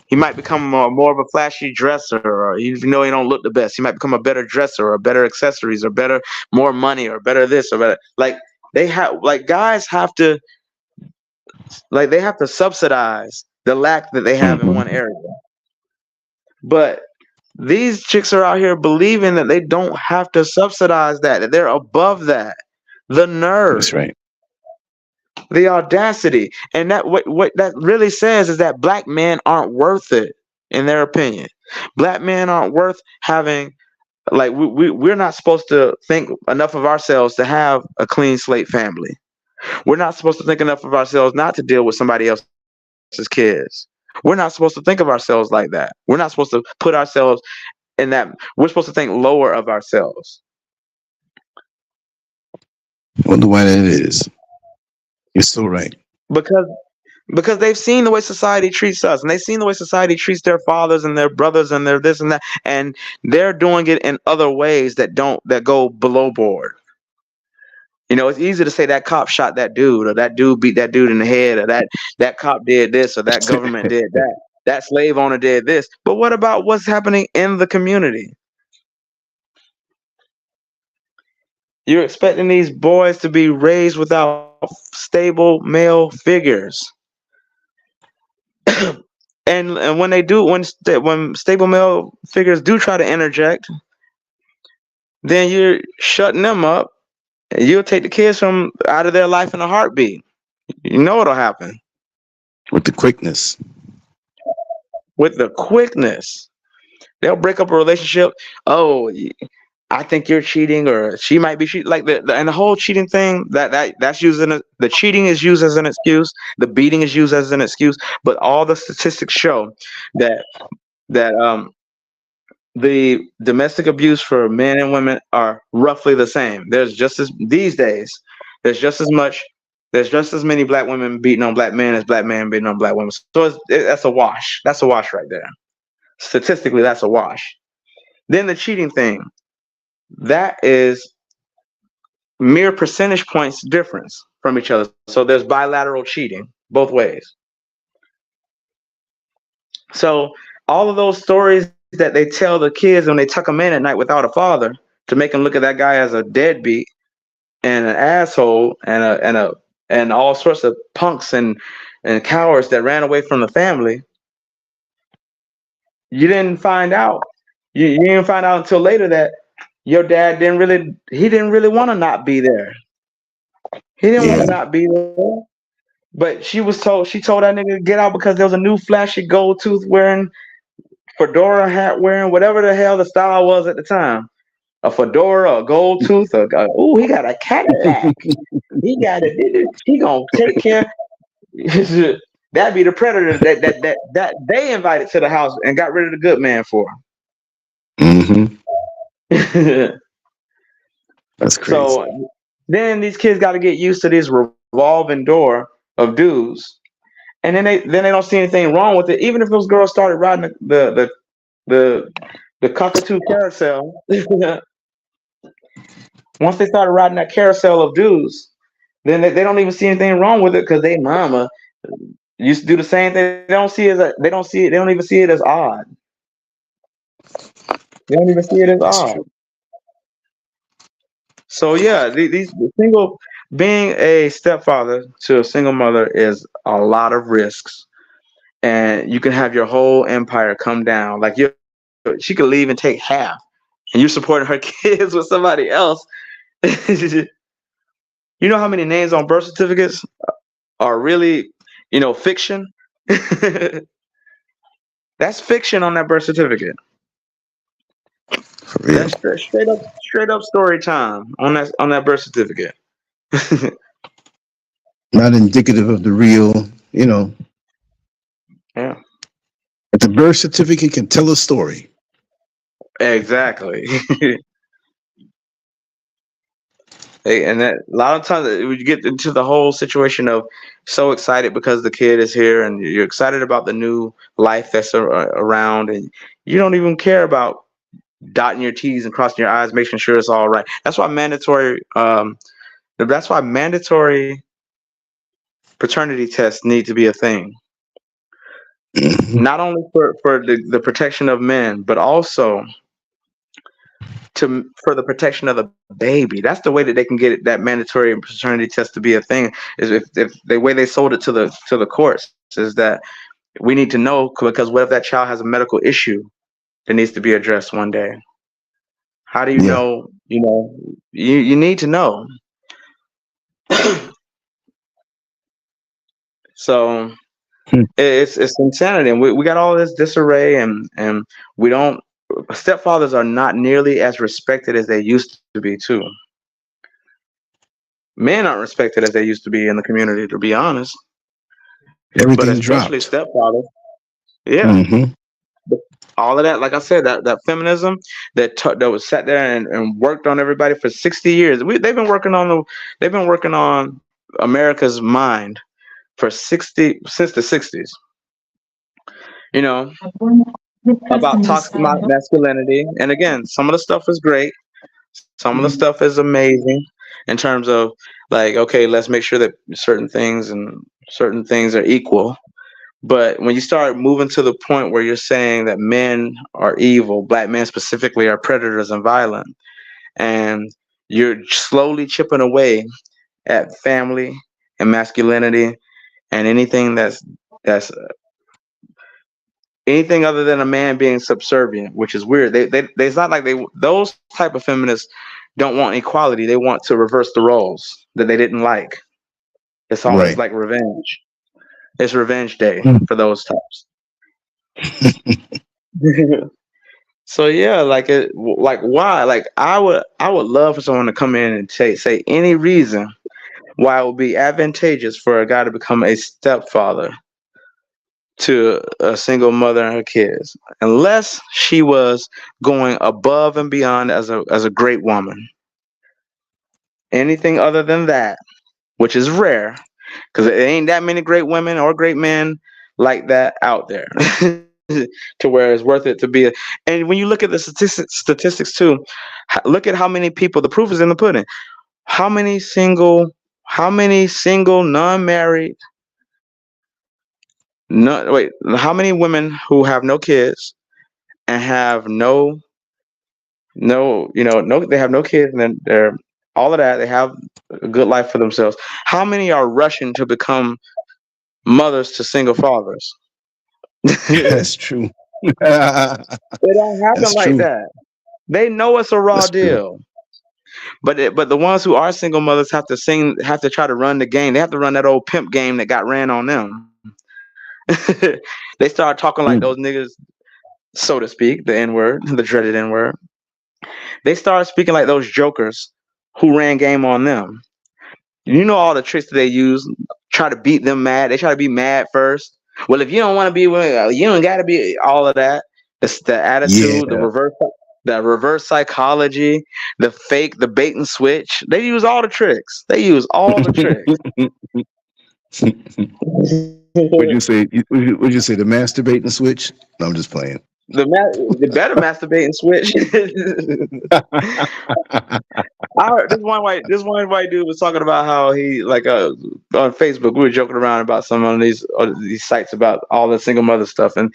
[SPEAKER 2] He might become more of a flashy dresser, or even though he don't look the best, he might become a better dresser or better accessories or better, more money or better this or better. Like guys have to, they have to subsidize the lack that they have in one
[SPEAKER 1] Hmm.
[SPEAKER 2] area. But these chicks are out here believing that they don't have to subsidize that they're above that. The
[SPEAKER 1] That's
[SPEAKER 2] nerve,
[SPEAKER 1] right.
[SPEAKER 2] the audacity, and that what that really says is that black men aren't worth it, in their opinion. Black men aren't worth having, like we're not supposed to think enough of ourselves to have a clean slate family. We're not supposed to think enough of ourselves not to deal with somebody else's kids. We're not supposed to think of ourselves like that. We're not supposed to put ourselves in that. We're supposed to think lower of ourselves.
[SPEAKER 1] Wonder why that is. You're so right.
[SPEAKER 2] because because they've seen the way society treats us, and they've seen the way society treats their fathers and their brothers and their this and that, and they're doing it in other ways that go below board. It's easy to say that cop shot that dude, or that dude beat that dude in the head, or that cop did this, or that government did that. That slave owner did this. But what about what's happening in the community? You're expecting these boys to be raised without stable male figures. And when they do, when stable male figures do try to interject, then you're shutting them up, and you'll take the kids from out of their life in a heartbeat. You know what'll happen
[SPEAKER 1] With the quickness.
[SPEAKER 2] with the quickness. They'll break up a relationship. Oh, I think you're cheating, or she might be cheating. Like and the whole cheating thing, that's using the cheating is used as an excuse. The beating is used as an excuse. But all the statistics show that the domestic abuse for men and women are roughly the same. These days, there's just as much. There's just as many black women beating on black men as black men beating on black women. So that's a wash. That's a wash right there. Statistically, that's a wash. Then the cheating thing. That is mere percentage points difference from each other. So there's bilateral cheating both ways. So all of those stories that they tell the kids when they tuck them in at night without a father, to make them look at that guy as a deadbeat and an asshole and all sorts of punks and cowards that ran away from the family. You didn't find out. You didn't find out until later that your dad didn't really want to not be there. He didn't want to not be there. But she told that nigga to get out because there was a new flashy gold tooth wearing, fedora hat wearing, whatever the hell the style was at the time. A fedora, a gold tooth, he got a Cadillac. He gonna take care. That'd be the predator that they invited to the house and got rid of the good man for.
[SPEAKER 1] Mm-hmm. That's crazy.
[SPEAKER 2] So then these kids got to get used to this revolving door of dudes, and then they don't see anything wrong with it. Even if those girls started riding the cockatoo carousel, once they started riding that carousel of dudes, then they don't even see anything wrong with it because they mama used to do the same thing. They don't even see it as odd. They don't even see it as odd.
[SPEAKER 1] True.
[SPEAKER 2] So yeah, being a stepfather to a single mother is a lot of risks, and you can have your whole empire come down. Like she could leave and take half, and you're supporting her kids with somebody else. You know how many names on birth certificates are really, fiction? That's fiction on that birth certificate.
[SPEAKER 1] For real.
[SPEAKER 2] That's straight up story time on that birth certificate.
[SPEAKER 1] Not indicative of the real,
[SPEAKER 2] Yeah.
[SPEAKER 1] But the birth certificate can tell a story.
[SPEAKER 2] Exactly. And that a lot of times we get into the whole situation of so excited because the kid is here, and you're excited about the new life that's around, and you don't even care about dotting your T's and crossing your I's, making sure it's all right. That's why mandatory paternity tests need to be a thing.
[SPEAKER 1] Mm-hmm.
[SPEAKER 2] Not only for the protection of men, but also for the protection of the baby. That's the way that they can get that mandatory paternity test to be a thing. Is if the way they sold it to the courts is that we need to know, because what if that child has a medical issue that needs to be addressed one day? How do you know? You need to know. So it's insanity, and we got all this disarray, and we don't. Stepfathers are not nearly as respected as they used to be too. Men aren't respected as they used to be in the community, to be honest.
[SPEAKER 1] Everything
[SPEAKER 2] But especially
[SPEAKER 1] dropped.
[SPEAKER 2] stepfathers. Yeah,
[SPEAKER 1] Mm-hmm.
[SPEAKER 2] all of that. Like I said, that feminism that was sat there and worked on everybody for 60 years. They've been working on America's mind for 60 since the 60s. You know, about toxic masculinity. And again, some of the stuff is great. Some of the stuff is amazing in terms of like, okay, let's make sure that certain things are equal. But when you start moving to the point where you're saying that men are evil, black men specifically are predators and violent, and you're slowly chipping away at family and masculinity and that's anything other than a man being subservient, which is weird. It's not like those type of feminists don't want equality. They want to reverse the roles that they didn't like. It's
[SPEAKER 1] Right.
[SPEAKER 2] like revenge. It's revenge day
[SPEAKER 1] Mm.
[SPEAKER 2] for those types. So yeah, like why? Like I would love for someone to come in and say any reason why it would be advantageous for a guy to become a stepfather to a single mother and her kids, unless she was going above and beyond as a great woman. Anything other than that, which is rare, because it ain't that many great women or great men like that out there, to where it's worth it to be. And when you look at the statistics too, look at how many people. The proof is in the pudding. How many single, how many single non-married, no wait, how many women who have no kids and have no, they have no kids, and then they're all of that. They have a good life for themselves. How many are rushing to become mothers to single fathers? It
[SPEAKER 1] That's true. That's
[SPEAKER 2] don't happen like
[SPEAKER 1] true.
[SPEAKER 2] that. They know it's a raw
[SPEAKER 1] That's true.
[SPEAKER 2] deal. But the ones who are single mothers have to try to run the game. They have to run that old pimp game that got ran on them. They start talking like those
[SPEAKER 1] Mm.
[SPEAKER 2] niggas, so to speak, the N word, the dreaded N word. They start speaking like those jokers who ran game on them. You know all the tricks that they use, try to beat them mad. They try to be mad first. Well, if you don't want to be with, you don't got to be all of that. It's the attitude,
[SPEAKER 1] Yeah.
[SPEAKER 2] the reverse psychology, the bait and switch. They use all the tricks. They use all the tricks.
[SPEAKER 1] Would you say the masturbating switch? No, I'm just playing.
[SPEAKER 2] The better masturbate and switch. I heard this one white dude was talking about how he like on Facebook we were joking around about some of these sites about all the single mother stuff, and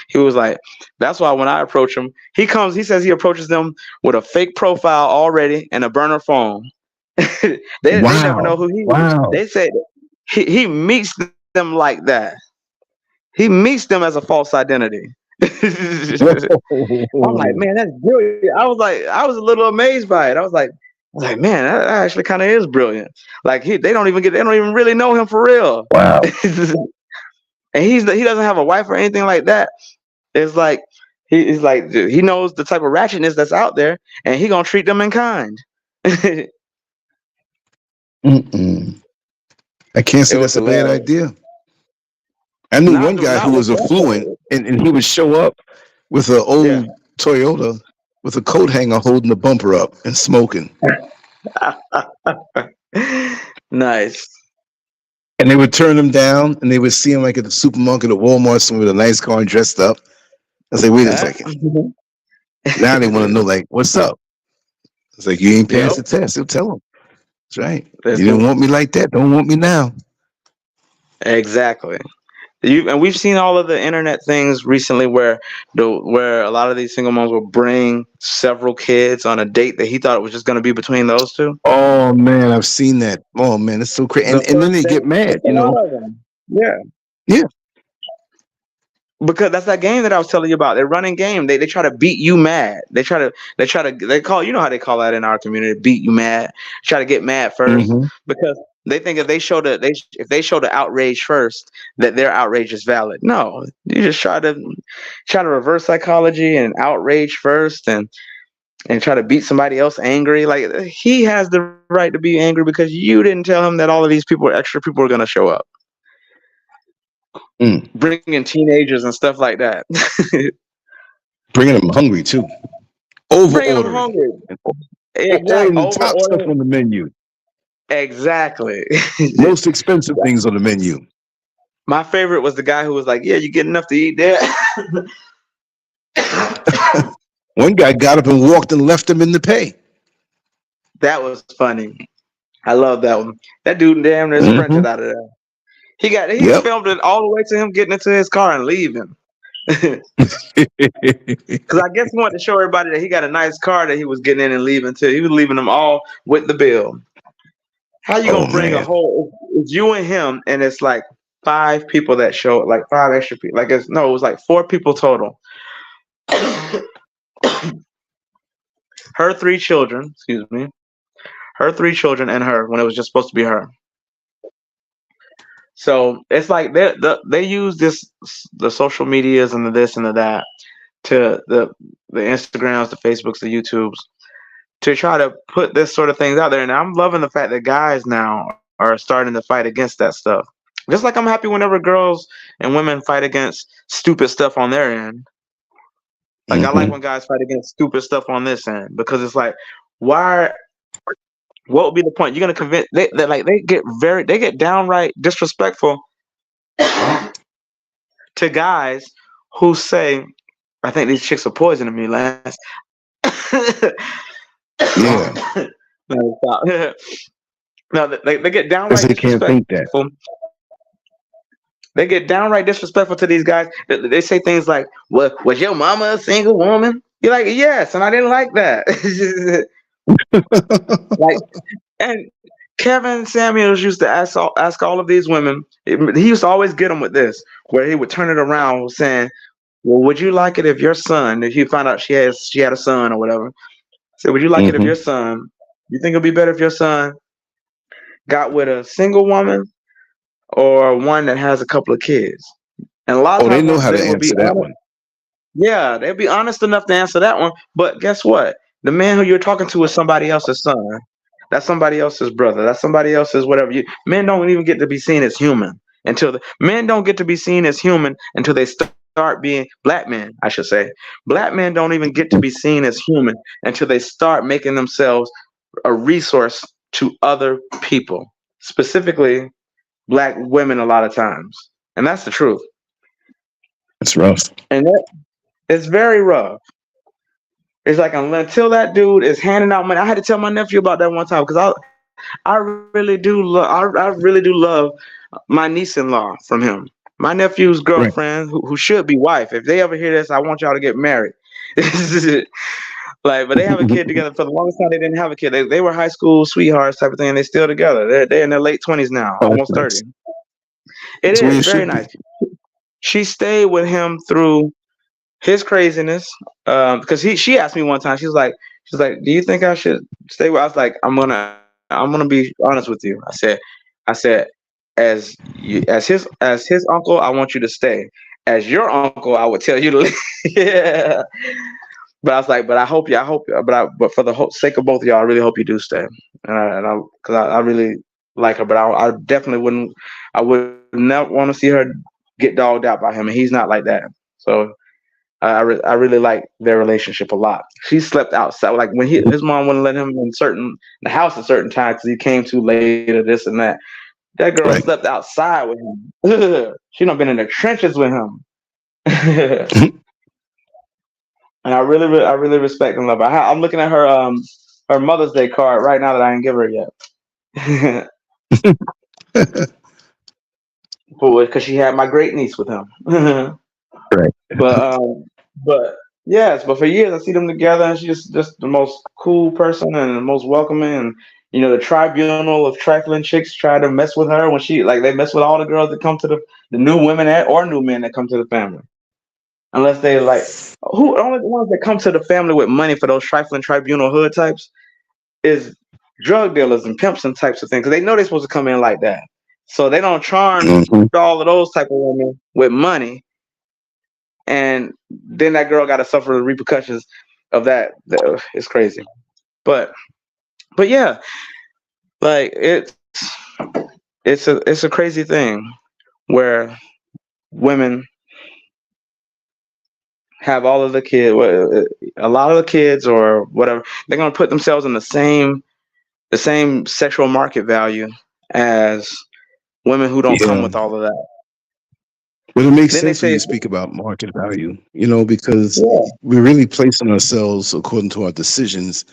[SPEAKER 2] he was like, "That's why when I approach him, he says he approaches them with a fake profile already and a burner phone. They never know
[SPEAKER 1] Wow.
[SPEAKER 2] who he is.
[SPEAKER 1] Wow.
[SPEAKER 2] They say he meets them like that. He meets them as a false identity." I'm like,
[SPEAKER 1] Whoa.
[SPEAKER 2] man, that's brilliant. I was a little amazed by it. I was like, man, that actually kind of is brilliant. Like they don't even really know him for real.
[SPEAKER 1] Wow.
[SPEAKER 2] And he doesn't have a wife or anything like that. It's like he's like he knows the type of ratchetness that's out there, and he gonna treat them in kind. It
[SPEAKER 1] Mm-mm. I can't say
[SPEAKER 2] was
[SPEAKER 1] that's a bad
[SPEAKER 2] hilarious.
[SPEAKER 1] idea. I knew one guy who
[SPEAKER 2] Not
[SPEAKER 1] was affluent,
[SPEAKER 2] whatsoever.
[SPEAKER 1] and he would show up with an
[SPEAKER 2] Yeah.
[SPEAKER 1] old Toyota with a coat hanger holding the bumper up and smoking.
[SPEAKER 2] Nice.
[SPEAKER 1] And they would turn him down, and they would see him like at the supermarket or Walmart, somewhere with a nice car and dressed up. I say, wait a
[SPEAKER 2] Huh?
[SPEAKER 1] second. Now they want to know, like, what's up? It's like, you ain't
[SPEAKER 2] Yep.
[SPEAKER 1] passed the test. He'll tell them. That's right.
[SPEAKER 2] That's
[SPEAKER 1] You didn't want me like that. Don't want me now.
[SPEAKER 2] exactly. And we've seen all of the internet things recently where a lot of these single moms will bring several kids on a date that he thought it was just going to be between those two.
[SPEAKER 1] Oh man, I've seen that. Oh man, it's so crazy.
[SPEAKER 2] The
[SPEAKER 1] And then
[SPEAKER 2] first
[SPEAKER 1] they get
[SPEAKER 2] date,
[SPEAKER 1] mad,
[SPEAKER 2] it's a lot of them. Yeah,
[SPEAKER 1] Yeah.
[SPEAKER 2] because that's that game that I was telling you about. They're running game. They try to beat you mad. They call, you know how they call that in our community, beat you mad. Try to get mad first
[SPEAKER 1] Mm-hmm.
[SPEAKER 2] because they think if they show the outrage first, that their outrage is valid. No, you just try to reverse psychology and outrage first and try to beat somebody else angry. Like he has the right to be angry because you didn't tell him that all of these extra people are going to show up. bringing teenagers and stuff like that.
[SPEAKER 1] Bringing them hungry too. Over
[SPEAKER 2] Bringing them
[SPEAKER 1] ordering.
[SPEAKER 2] hungry.
[SPEAKER 1] Ordering the
[SPEAKER 2] Over
[SPEAKER 1] top stuff
[SPEAKER 2] ordering.
[SPEAKER 1] on the menu.
[SPEAKER 2] Exactly.
[SPEAKER 1] Most expensive things on the menu.
[SPEAKER 2] My favorite was the guy who was like, "Yeah, you get enough to eat there."
[SPEAKER 1] One guy got up and walked and left him in the pay.
[SPEAKER 2] That was funny. I love that one. That dude damn near sprinted out of there. He filmed it all the way to him getting into his car and leaving. Because I guess he wanted to show everybody that he got a nice car that he was getting in and leaving too. He was leaving them all with the bill. How you gonna bring a whole? It's you and him, and it's like 5 people that show, like 5 extra people. Like it was like 4 people total. Her 3 children, excuse me. Her 3 children and her when it was just supposed to be her. So it's like they use the social medias and the this and the that to the Instagrams, the Facebooks, the YouTubes to try to put this sort of things out there. And I'm loving the fact that guys now are starting to fight against that stuff. Just like I'm happy whenever girls and women fight against stupid stuff on their end. Like I like when guys fight against stupid stuff on this end because it's like, what would be the point? You're gonna convince they get downright disrespectful to guys who say, "I think these chicks are poisoning me, Lance."
[SPEAKER 1] Yeah.
[SPEAKER 2] No, they get downright disrespectful. They get downright disrespectful to these guys. They say things like, "Well, was your mama a single woman?" You're like, "Yes," and I didn't like that. Like, and Kevin Samuels used to ask all of these women. He used to always get them with this, where he would turn it around saying, "Well, would you like it if your son, if you found out she had a son or whatever? So would you like it if your son? You think it'd be better if your son got with a single woman or one that has a couple of kids?" And a lot of times
[SPEAKER 1] they know how to answer that one.
[SPEAKER 2] Yeah, they'd be honest enough to answer that one. But guess what? The man who you're talking to is somebody else's son. That's somebody else's brother. That's somebody else's whatever. Men don't even get to be seen as human men don't get to be seen as human until they start being black men. I should say, black men don't even get to be seen as human until they start making themselves a resource to other people, specifically black women. A lot of times, and that's the truth.
[SPEAKER 1] It's rough,
[SPEAKER 2] and it's very rough. It's like until that dude is handing out money. I had to tell my nephew about that one time because I really do love my niece-in-law from him. My nephew's girlfriend, who should be wife. If they ever hear this, I want y'all to get married. But they have a kid together. For the longest time, they didn't have a kid. They were high school sweethearts type of thing. And they still together. They're in their late 20s now, almost 30. It is very nice. She stayed with him through his craziness, because she asked me one time. She's like, "Do you think I should stay with?" I was like, "I'm gonna be honest with you." I said, as his uncle, I want you to stay. As your uncle, I would tell you to leave. Yeah. But I was like, but for the sake of both of y'all, I really hope you do stay. Because I really like her, but I definitely I would not want to see her get dogged out by him, and he's not like that. So I really like their relationship a lot. She slept outside, like when his mom wouldn't let him in the house at certain times because he came too late or this and that. That girl slept outside with him. She done been in the trenches with him. And I really respect and love her. I'm looking at her Mother's Day card right now that I didn't give her yet. Because she had my great niece with him.
[SPEAKER 1] Right.
[SPEAKER 2] But yes, but for years I see them together, and she's just the most cool person and the most welcoming. And the tribunal of trifling chicks try to mess with her when they mess with all the girls that come to the new women or new men that come to the family. Unless they only the ones that come to the family with money for those trifling tribunal hood types is drug dealers and pimps and types of things, because they know they're supposed to come in like that. So they don't charm all of those type of women with money. And then that girl got to suffer the repercussions of that. It's crazy. But yeah, like it's a crazy thing where women have all of the kids, a lot of the kids or whatever, they're going to put themselves in the same sexual market value as women who don't come
[SPEAKER 1] Yeah.
[SPEAKER 2] with all of that.
[SPEAKER 1] But it makes
[SPEAKER 2] Then they
[SPEAKER 1] sense when
[SPEAKER 2] say,
[SPEAKER 1] you speak about market value, you know, because
[SPEAKER 2] yeah,
[SPEAKER 1] we're really placing ourselves according to our decisions,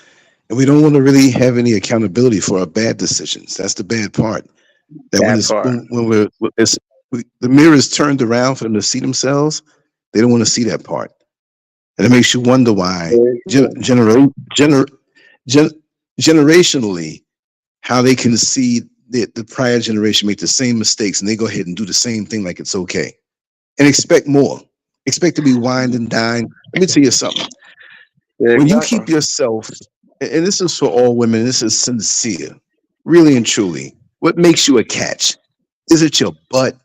[SPEAKER 1] and we don't want to really have any accountability for our bad decisions. That's the bad part. That when
[SPEAKER 2] that
[SPEAKER 1] it's
[SPEAKER 2] part.
[SPEAKER 1] the mirror is turned around for them to see themselves, they don't want to see that part, and it makes you wonder why gener, gen, generationally how they can see the prior generation make the same mistakes and they go ahead and do the same thing like it's okay and expect more, expect to be wined and dined. Let me tell you something.
[SPEAKER 2] Yeah,
[SPEAKER 1] When you
[SPEAKER 2] exactly.
[SPEAKER 1] keep yourself, and this is for all women, this is sincere, really and truly. What makes you a catch? Is it your butt?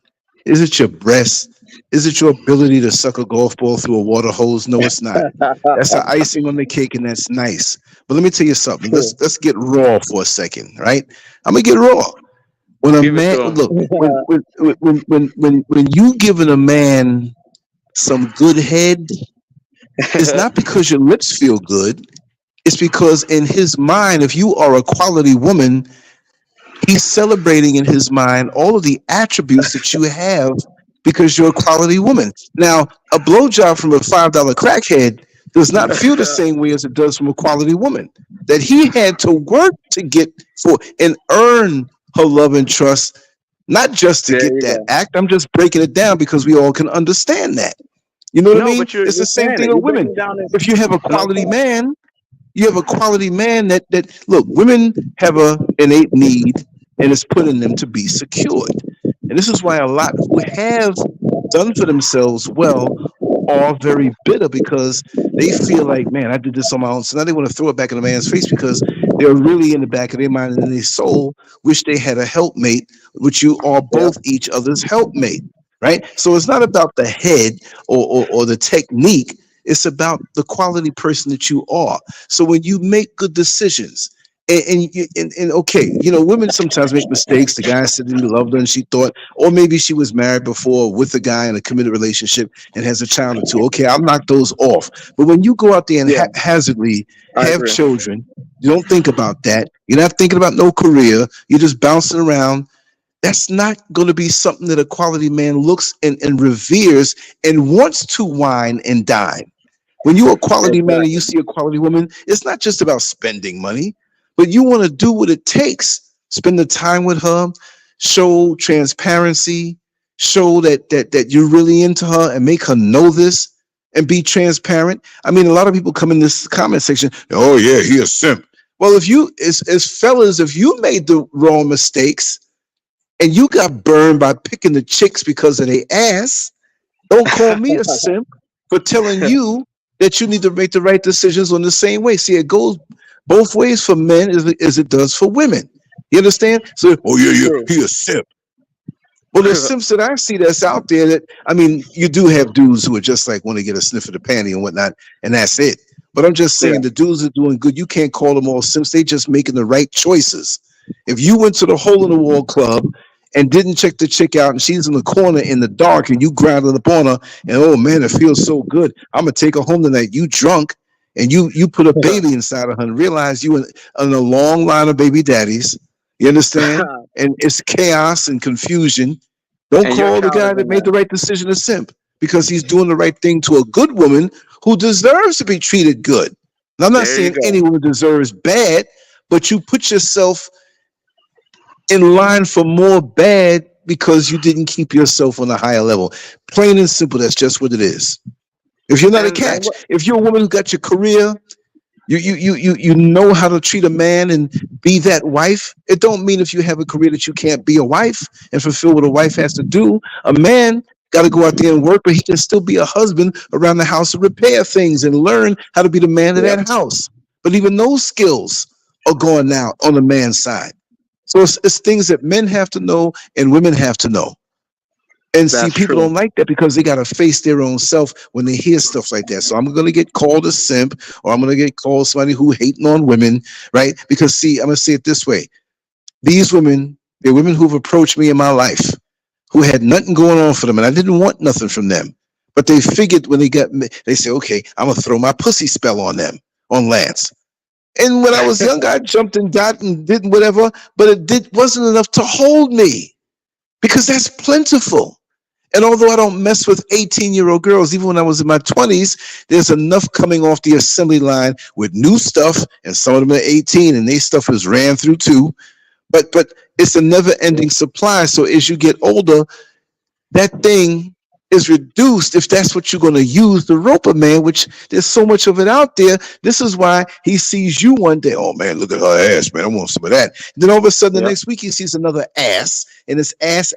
[SPEAKER 1] Is it your breast? Is it your ability to suck a golf ball through a water hose? No, it's not. That's the icing on the cake, and that's nice. But let me tell you something. Let's get raw for a second, right? I'm gonna get raw. When a
[SPEAKER 2] Give it
[SPEAKER 1] man
[SPEAKER 2] to them.
[SPEAKER 1] look, when you giving a man some good head, it's not because your lips feel good. It's because in his mind, if you are a quality woman, he's celebrating in his mind all of the attributes that you have because you're a quality woman. Now, a blowjob from a $5 crackhead does not feel the same way as it does from a quality woman that he had to work to get for and earn her love and trust, not just to
[SPEAKER 2] There
[SPEAKER 1] get
[SPEAKER 2] you
[SPEAKER 1] that
[SPEAKER 2] go.
[SPEAKER 1] act. I'm just breaking it down because we all can understand that. You know what I
[SPEAKER 2] No,
[SPEAKER 1] mean?
[SPEAKER 2] but
[SPEAKER 1] It's the
[SPEAKER 2] you're
[SPEAKER 1] same
[SPEAKER 2] saying
[SPEAKER 1] thing
[SPEAKER 2] it.
[SPEAKER 1] with
[SPEAKER 2] You're
[SPEAKER 1] women.
[SPEAKER 2] breaking it down
[SPEAKER 1] If you have a
[SPEAKER 2] in our
[SPEAKER 1] quality
[SPEAKER 2] point.
[SPEAKER 1] man, you have a quality man that look, women have a innate need and it's put in them to be secured. And this is why a lot who have done for themselves well are very bitter because they feel like, man, I did this on my own. So now they want to throw it back in the man's face because they're really in the back of their mind and in their soul wish they had a helpmate, which you are
[SPEAKER 2] Yep,
[SPEAKER 1] both each other's helpmate. Right. So it's not about the head or the technique. It's about the quality person that you are. So when you make good decisions, and okay, you know, women sometimes make mistakes. The guy said that he loved her and she thought, or maybe she was married before with a guy in a committed relationship and has a child or two. Okay, I'll knock those off. But when you go out there and
[SPEAKER 2] yeah,
[SPEAKER 1] haphazardly
[SPEAKER 2] I
[SPEAKER 1] have
[SPEAKER 2] agree.
[SPEAKER 1] children, you don't think about that. You're not thinking about no career. You're just bouncing around. That's not going to be something that a quality man looks and reveres and wants to wine and dine. When you're a quality man and you
[SPEAKER 2] Exactly.
[SPEAKER 1] see a quality woman, it's not just about spending money, but you want to do what it takes. Spend the time with her, show transparency, show that you're really into her and make her know this and be transparent. I mean, a lot of people come in this comment section, oh yeah, he a simp. Well, if you as fellas, if you made the wrong mistakes and you got burned by picking the chicks because of their ass, don't call me a simp for telling you that you need to make the right decisions on the same way. See, it goes both ways for men as it does for women. You understand? So, oh yeah, yeah,
[SPEAKER 2] True.
[SPEAKER 1] he a simp. Well, the simps that I see that's out there that I mean, you do have dudes who are just like want to get a sniff of the panty and whatnot, and that's it. But I'm just
[SPEAKER 2] Yeah.
[SPEAKER 1] saying the dudes are doing good. You can't call them all simps. They just making the right choices. If you went to the hole in the wall club and didn't check the chick out and she's in the corner in the dark and you grounded up on her and oh man, it feels so good. I'm gonna take her home tonight. You drunk and you put a baby inside of her and realize you in a long line of baby daddies. You understand? And it's chaos and confusion. Don't
[SPEAKER 2] And your
[SPEAKER 1] call the
[SPEAKER 2] child is
[SPEAKER 1] guy that
[SPEAKER 2] in
[SPEAKER 1] made
[SPEAKER 2] there.
[SPEAKER 1] the right decision a simp because he's doing the right thing to a good woman who deserves to be treated good. And I'm not
[SPEAKER 2] There you
[SPEAKER 1] saying
[SPEAKER 2] go.
[SPEAKER 1] anyone deserves bad, but you put yourself in line for more bad because you didn't keep yourself on a higher level. Plain and simple, that's just what it is. If you're not a
[SPEAKER 2] And
[SPEAKER 1] catch,
[SPEAKER 2] what?
[SPEAKER 1] if you're a woman who got your career, you know how to treat a man and be that wife. It don't mean if you have a career that you can't be a wife and fulfill what a wife has to do. A man got to go out there and work, but he can still be a husband around the house and repair things and learn how to be the man of
[SPEAKER 2] Yep,
[SPEAKER 1] that house. But even those skills are gone now on the man's side. So it's things that men have to know and women have to know. And see,
[SPEAKER 2] that's
[SPEAKER 1] people
[SPEAKER 2] true.
[SPEAKER 1] don't like that because they got to face their own self when they hear stuff like that. So I'm going to get called a simp or I'm going to get called somebody who hating on women, right? Because see, I'm going to say it this way. These women, they're women who've approached me in my life who had nothing going on for them, and I didn't want nothing from them. But they figured when they got me, they say, okay, I'm gonna throw my pussy spell on them, on Lance. And when I was younger, I jumped and got and did whatever, but wasn't enough to hold me because that's plentiful. And although I don't mess with 18-year-old girls, even when I was in my 20s, there's enough coming off the assembly line with new stuff, and some of them are 18, and their stuff is ran through too. But it's a never-ending supply. So as you get older, that thing is reduced if that's what you're going to use the rope a man, which there's so much of it out there. This is why he sees you one day. Oh man, look at her ass, man. I want some of that. And then all of a sudden, the
[SPEAKER 2] Yep.
[SPEAKER 1] next week he sees another ass, and it's ass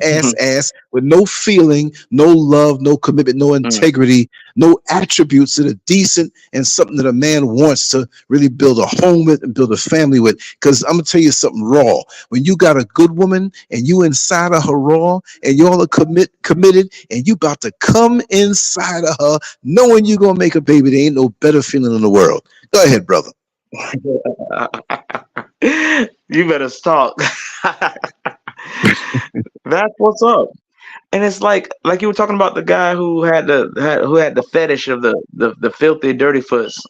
[SPEAKER 1] with no feeling, no love, no commitment, no integrity, no attributes that are decent and something that a man wants to really build a home with and build a family with. Because I'm gonna tell you something raw. When you got a good woman and you inside of her raw, and y'all are committed, and you about to come inside of her, knowing you're gonna make a baby, there ain't no better feeling in the world. Go ahead, brother.
[SPEAKER 2] You better stop. That's what's up. And it's like you were talking about the guy who had the fetish of the filthy dirty foots.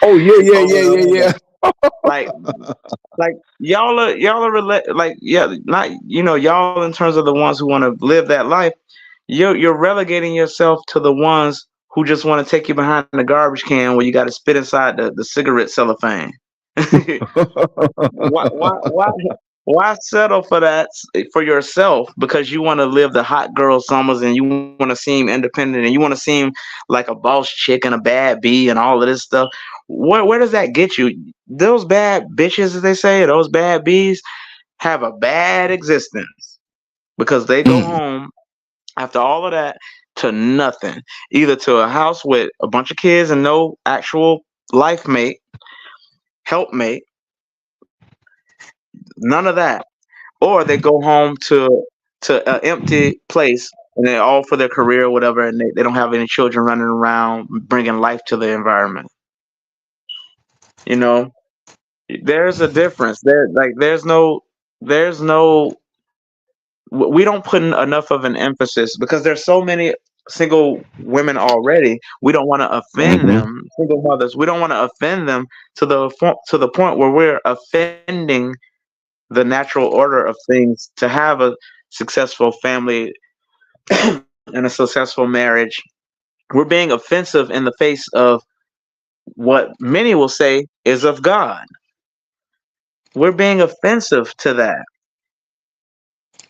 [SPEAKER 1] Oh yeah,
[SPEAKER 2] Over and over.
[SPEAKER 1] yeah.
[SPEAKER 2] Like y'all are like, yeah, not, y'all in terms of the ones who want to live that life, you're relegating yourself to the ones who just want to take you behind the garbage can where you got to spit inside the cigarette cellophane. Why settle for that for yourself because you want to live the hot girl summers and you want to seem independent and you want to seem like a boss chick and a bad bee and all of this stuff? Where does that get you? Those bad bitches, as they say, those bad bees have a bad existence because they go
[SPEAKER 1] Mm.
[SPEAKER 2] home after all of that to nothing, either to a house with a bunch of kids and no actual life mate, helpmate, none of that, or they go home to an empty place and they're all for their career or whatever, and they don't have any children running around bringing life to the environment. You know, there's a difference there. Like there's no we don't put in enough of an emphasis because there's so many single women already. We don't want to offend
[SPEAKER 1] Hmm.
[SPEAKER 2] them, single mothers. We don't want to offend them to the point where we're offending the natural order of things to have a successful family and a successful marriage. We're being offensive in the face of what many will say is of God. We're being offensive to that.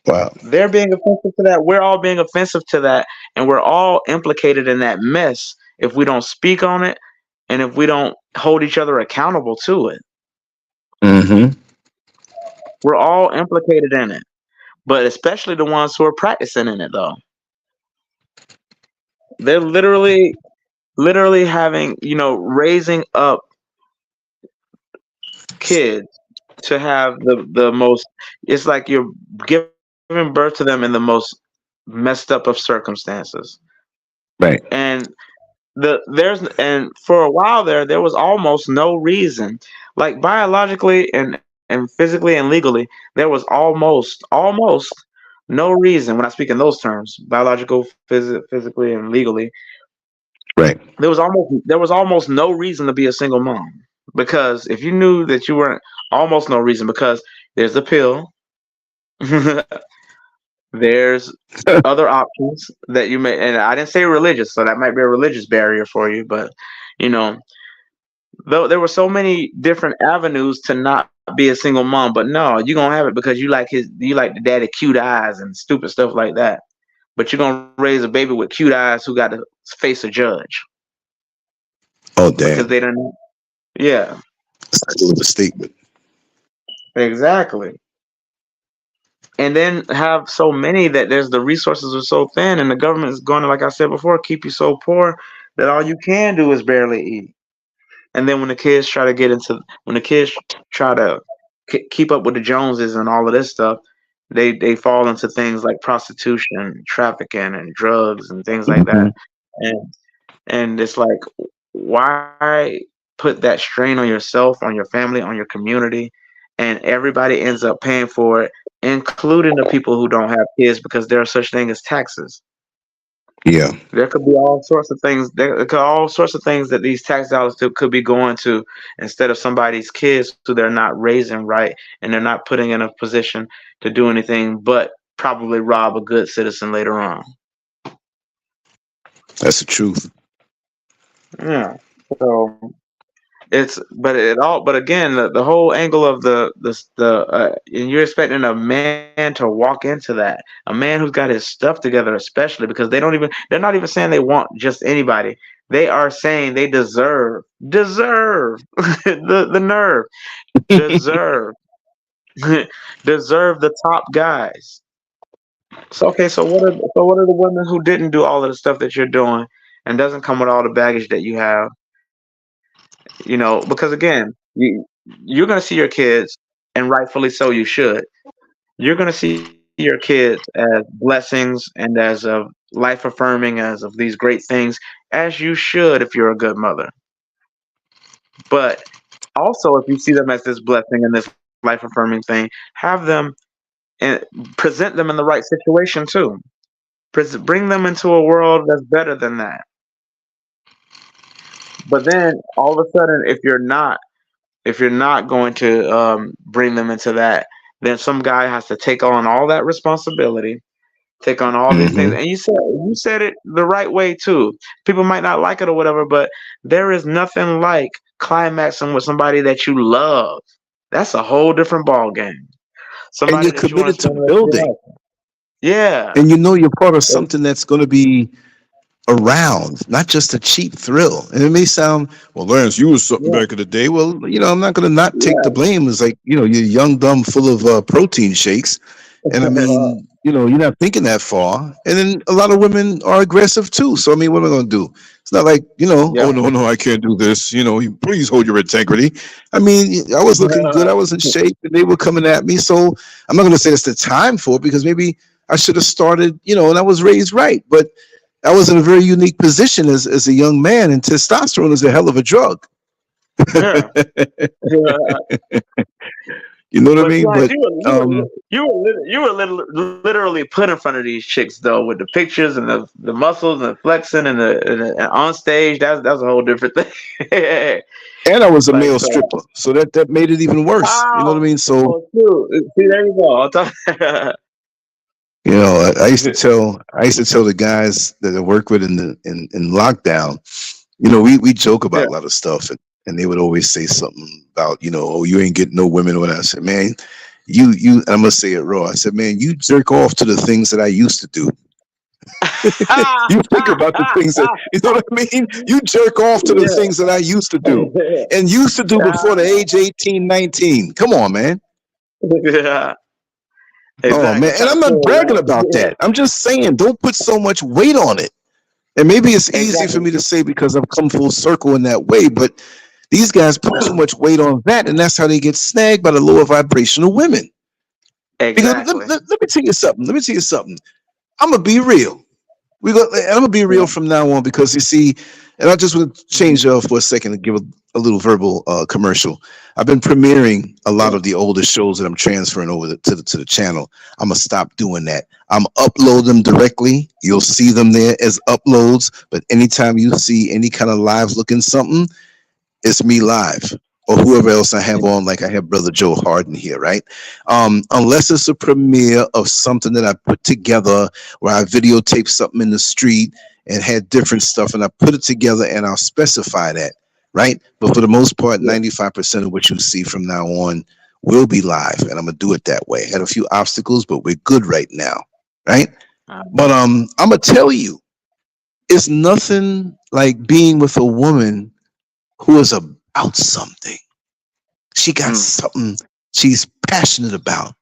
[SPEAKER 1] Wow.
[SPEAKER 2] They're being offensive to that. We're all being offensive to that. And we're all implicated in that mess if we don't speak on it and if we don't hold each other accountable to it.
[SPEAKER 1] Hmm.
[SPEAKER 2] We're all implicated in it, but especially the ones who are practicing in it, though. They're literally having, raising up kids to have the most, it's like you're giving birth to them in the most messed up of circumstances.
[SPEAKER 1] Right.
[SPEAKER 2] And and for a while there was almost no reason, like biologically and physically and legally, there was almost no reason. When I speak in those terms, biological, physically and legally,
[SPEAKER 1] Right.
[SPEAKER 2] there was almost no reason to be a single mom, because if you knew that you weren't, almost no reason, because there's a pill. There's other options that you may, and I didn't say religious, so that might be a religious barrier for you, but you know, though there were so many different avenues to not be a single mom, but no, you're gonna have it because you like the daddy cute eyes and stupid stuff like that. But you're gonna raise a baby with cute eyes who got to face a judge
[SPEAKER 1] Oh
[SPEAKER 2] because
[SPEAKER 1] damn.
[SPEAKER 2] they don't. Yeah,
[SPEAKER 1] It's like a little statement.
[SPEAKER 2] exactly. And then have so many that there's the resources are so thin, and the government is going to, like I said before, keep you so poor that all you can do is barely eat. And then when the kids try to keep up with the Joneses and all of this stuff, they fall into things like prostitution, trafficking, and drugs and things like that.
[SPEAKER 1] Hmm.
[SPEAKER 2] And it's like, why put that strain on yourself, on your family, on your community, and everybody ends up paying for it including the people who don't have kids, because there are such thing as taxes.
[SPEAKER 1] Yeah,
[SPEAKER 2] There could be all sorts of things. There could all sorts of things that these tax dollars could be going to, instead of somebody's kids who they're not raising right, and they're not putting in a position to do anything but probably rob a good citizen later on.
[SPEAKER 1] that's the truth.
[SPEAKER 2] Yeah. So but again, the whole angle of and you're expecting a man to walk into that, a man who's got his stuff together, especially because they're not even saying they want just anybody. They are saying they deserve the nerve, deserve deserve the top guys. So okay, so what are the women who didn't do all of the stuff that you're doing and doesn't come with all the baggage that you have? Because again, you're going to see your kids, and rightfully so, you should. You're going to see your kids as blessings and as of life affirming, as of these great things, as you should if you're a good mother. But also, if you see them as this blessing and this life affirming thing, have them and present them in the right situation too. Bring them into a world that's better than that. But then all of a sudden, if you're not going to bring them into that, then some guy has to take on all that responsibility, take on all these things.
[SPEAKER 1] Hmm.
[SPEAKER 2] And you said it the right way too. People might not like it or whatever, but there is nothing like climaxing with somebody that you love. That's a whole different ball game.
[SPEAKER 1] And
[SPEAKER 2] Somebody
[SPEAKER 1] you're
[SPEAKER 2] that you want to
[SPEAKER 1] committed to
[SPEAKER 2] spend the rest of your
[SPEAKER 1] building,
[SPEAKER 2] life. Yeah.
[SPEAKER 1] and you know you're part of something that's going to be around, not just a cheap thrill. And it may sound, well, Lance, you was something
[SPEAKER 2] Yeah.
[SPEAKER 1] back in the day. Well, I'm not going to not take the
[SPEAKER 2] Yeah.
[SPEAKER 1] blame. It's like, you're young, dumb, full of protein shakes. And I mean, you're not thinking that far. And then a lot of women are aggressive too. So, I mean, what am I going to do? It's not like, oh,
[SPEAKER 2] Yep.
[SPEAKER 1] no, no, I can't do this. Please hold your integrity. I mean, I was looking good. I was in shape and they were coming at me. So I'm not going to say it's the time for it, because maybe I should have started, and I was raised right. But I was in a very unique position as a young man, and testosterone is a hell of a drug.
[SPEAKER 2] Yeah. Yeah.
[SPEAKER 1] You know what I
[SPEAKER 2] But
[SPEAKER 1] mean?
[SPEAKER 2] Lance,
[SPEAKER 1] But
[SPEAKER 2] you were literally put in front of these chicks though, with the pictures and the muscles and the flexing and on stage. That's a whole different thing.
[SPEAKER 1] and I was a
[SPEAKER 2] Like
[SPEAKER 1] male
[SPEAKER 2] so.
[SPEAKER 1] stripper, so that made it even worse. You know what I
[SPEAKER 2] Oh,
[SPEAKER 1] mean? So
[SPEAKER 2] shoot. See, there you go.
[SPEAKER 1] I used to tell the guys that I work with in lockdown. We joke
[SPEAKER 2] Yeah.
[SPEAKER 1] about a lot of stuff, and they would always say something about, oh, you ain't getting no women. When I said, man, I'm gonna say it raw. I said, man, you jerk off to the things that I used to do. You think about the things that, you know what I mean? You jerk off to the
[SPEAKER 2] Yeah.
[SPEAKER 1] things that I used to do, and used to do before the age 18, 19. Come on, man.
[SPEAKER 2] Yeah.
[SPEAKER 1] Oh
[SPEAKER 2] Exactly.
[SPEAKER 1] man,
[SPEAKER 2] I'm
[SPEAKER 1] and
[SPEAKER 2] trying to
[SPEAKER 1] I'm
[SPEAKER 2] tell
[SPEAKER 1] not bragging
[SPEAKER 2] you,
[SPEAKER 1] about
[SPEAKER 2] right?
[SPEAKER 1] that. I'm just saying, don't put so much weight on it. And maybe it's easy for
[SPEAKER 2] Exactly.
[SPEAKER 1] me to say because I've come full circle in that way, but these guys put too much weight on that, and that's how they get snagged by the lower vibrational women. Because
[SPEAKER 2] Exactly.
[SPEAKER 1] let me tell you something. Let me tell you something. I'm gonna be real. I'm gonna be real
[SPEAKER 2] Yeah.
[SPEAKER 1] from now on, because you see, and I just want to
[SPEAKER 2] Mhm.
[SPEAKER 1] change for a second and give a little verbal commercial. I've been premiering a lot
[SPEAKER 2] Yeah.
[SPEAKER 1] of the older shows that I'm transferring over to the channel. I'm gonna stop doing that. I'm upload them directly. You'll see them there as uploads. But anytime you see any kind of live looking something, it's me live or whoever else I have on, like I have Brother Joe Harden here, right? Unless it's a premiere of something that I put together where I videotape something in the street and had different stuff and I put it together and I'll specify that, right? But for the most part,
[SPEAKER 2] Yeah.
[SPEAKER 1] 95% of what you see from now on will be live, and I'm gonna do it that way. Had a few obstacles, but we're good right now, right? But
[SPEAKER 2] Uh-huh.
[SPEAKER 1] I'm gonna tell you, it's nothing like being with a woman who is about something. She got
[SPEAKER 2] Mm.
[SPEAKER 1] something she's passionate about,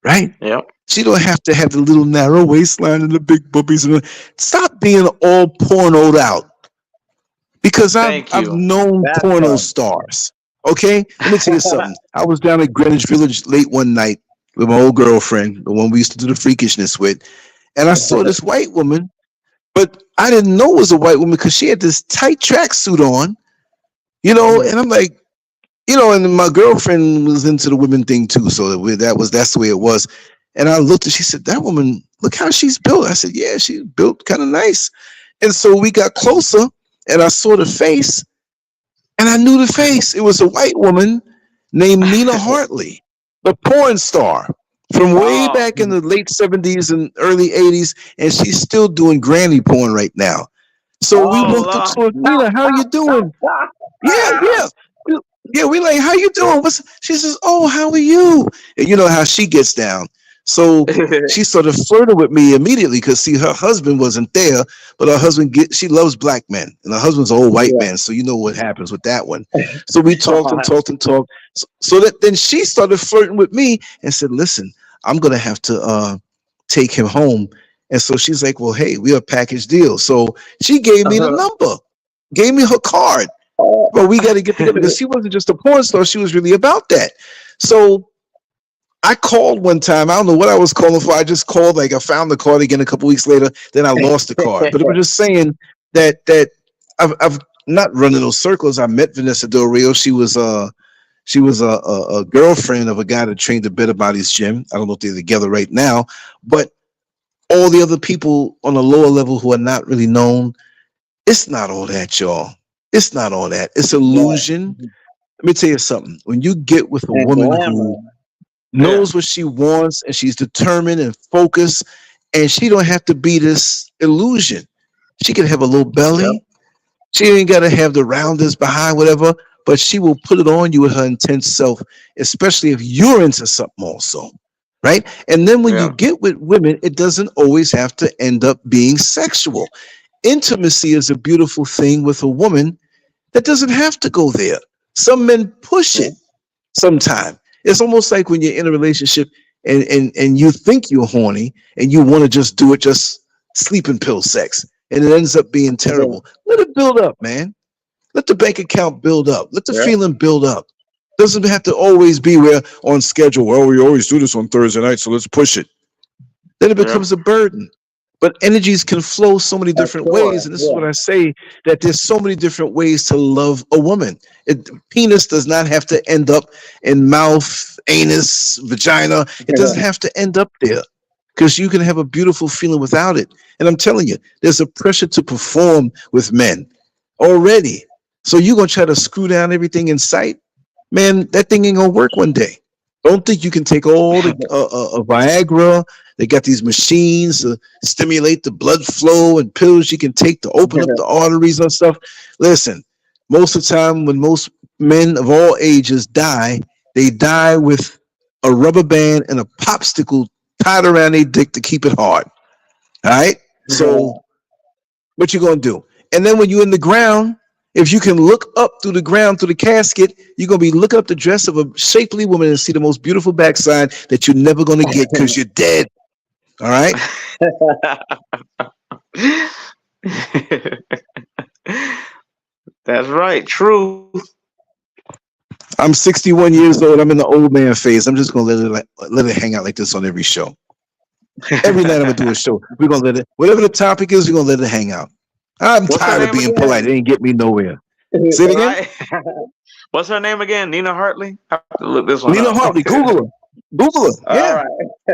[SPEAKER 1] right?
[SPEAKER 2] Yep.
[SPEAKER 1] She don't have to have the little narrow waistline and the big boobies. Stop being all pornoed out, because I've
[SPEAKER 2] Thank
[SPEAKER 1] I've
[SPEAKER 2] you.
[SPEAKER 1] known
[SPEAKER 2] That
[SPEAKER 1] porno
[SPEAKER 2] part.
[SPEAKER 1] stars. Okay, let me tell you something. I was down at Greenwich Village late one night with my old girlfriend, the one we used to do the freakishness with, and I saw this white woman, but I didn't know it was a white woman because she had this tight tracksuit on,
[SPEAKER 2] Mm.
[SPEAKER 1] and I'm like, and my girlfriend was into the women thing too, so that's the way it was. And I looked and she said, that woman, look how she's built. I said, yeah, she's built kind of nice. And so we got closer and I saw the face and I knew the face. It was a white woman named Nina Hartley, the porn star from way
[SPEAKER 2] Oh,
[SPEAKER 1] back in the late 70s and early 80s. And she's still doing granny porn right now. So we walked up
[SPEAKER 2] oh
[SPEAKER 1] to her, Nina, how you doing? Yeah,
[SPEAKER 2] Lord.
[SPEAKER 1] yeah. Yeah, we like, how you doing? She says, oh, how are you? And you know how she gets down. So she started flirting with me immediately because see, her husband wasn't there, but her husband she loves black men, and her husband's an old white
[SPEAKER 2] Yeah.
[SPEAKER 1] man, so you know what happens with that one. So we talked and talked and talked. So that then she started flirting with me and said, listen, I'm gonna have to take him home. And so she's like, well, hey, we are a package deal. So she gave me the number, gave me her card. Well, we got to get together because she wasn't just a porn star. She was really about that. So I called one time. I don't know what I was calling for. I just called, like I found the card again a couple weeks later. Then I lost the card. But I'm just saying that I've not run in those circles. I met Vanessa Del Rio. She was a girlfriend of a guy that trained at Better Bodies Gym. I don't know if they're together right now, but all the other people on a lower level who are not really known, it's not all that, y'all. It's not all that. It's illusion. Let me tell you something. When you get with a woman who knows what she wants and she's determined and focused, and she don't have to be this illusion. She can have a little belly. Yep. She ain't got to have the rounders behind, whatever, but she will put it on you with her intense self, especially if you're into something also. Right? And then when you get with women, it doesn't always have to end up being sexual. Intimacy is a beautiful thing with a woman that doesn't have to go there. Some men push it sometimes. It's almost like when you're in a relationship and you think you're horny and you want to just do it, just sleeping pill sex, and it ends up being terrible. Let it build up, man. Let the bank account build up. Let the feeling build up. Doesn't have to always be where on schedule. Well, we always do this on Thursday night, so let's push it. Then it becomes a burden. But energies can flow so many different ways. And this is what I say, that there's so many different ways to love a woman. Penis does not have to end up in mouth, anus, vagina. It doesn't have to end up there because you can have a beautiful feeling without it. And I'm telling you, there's a pressure to perform with men already. So you're going to try to screw down everything in sight. Man, that thing ain't going to work one day. Don't think you can take all the Viagra. They got these machines to stimulate the blood flow and pills you can take to open up the arteries and stuff. Listen, most of the time when most men of all ages die, they die with a rubber band and a popsicle tied around their dick to keep it hard. All right? So what you going to do? And then when you're in the ground, if you can look up through the ground, through the casket, you're going to be looking up the dress of a shapely woman and see the most beautiful backside that you're never going to get because you're dead. All right?
[SPEAKER 2] That's right. True.
[SPEAKER 1] I'm 61 years old. I'm in the old man phase. I'm just going to let it hang out like this on every show. Every night I'm going to do a show. We're going to let it, whatever the topic is, we're going to let it hang out. I'm tired of being polite. It ain't get me nowhere. Say it again.
[SPEAKER 2] What's her name again? Nina Hartley? I have to look this one
[SPEAKER 1] Nina
[SPEAKER 2] up.
[SPEAKER 1] Hartley. Google her. Google her. Yeah.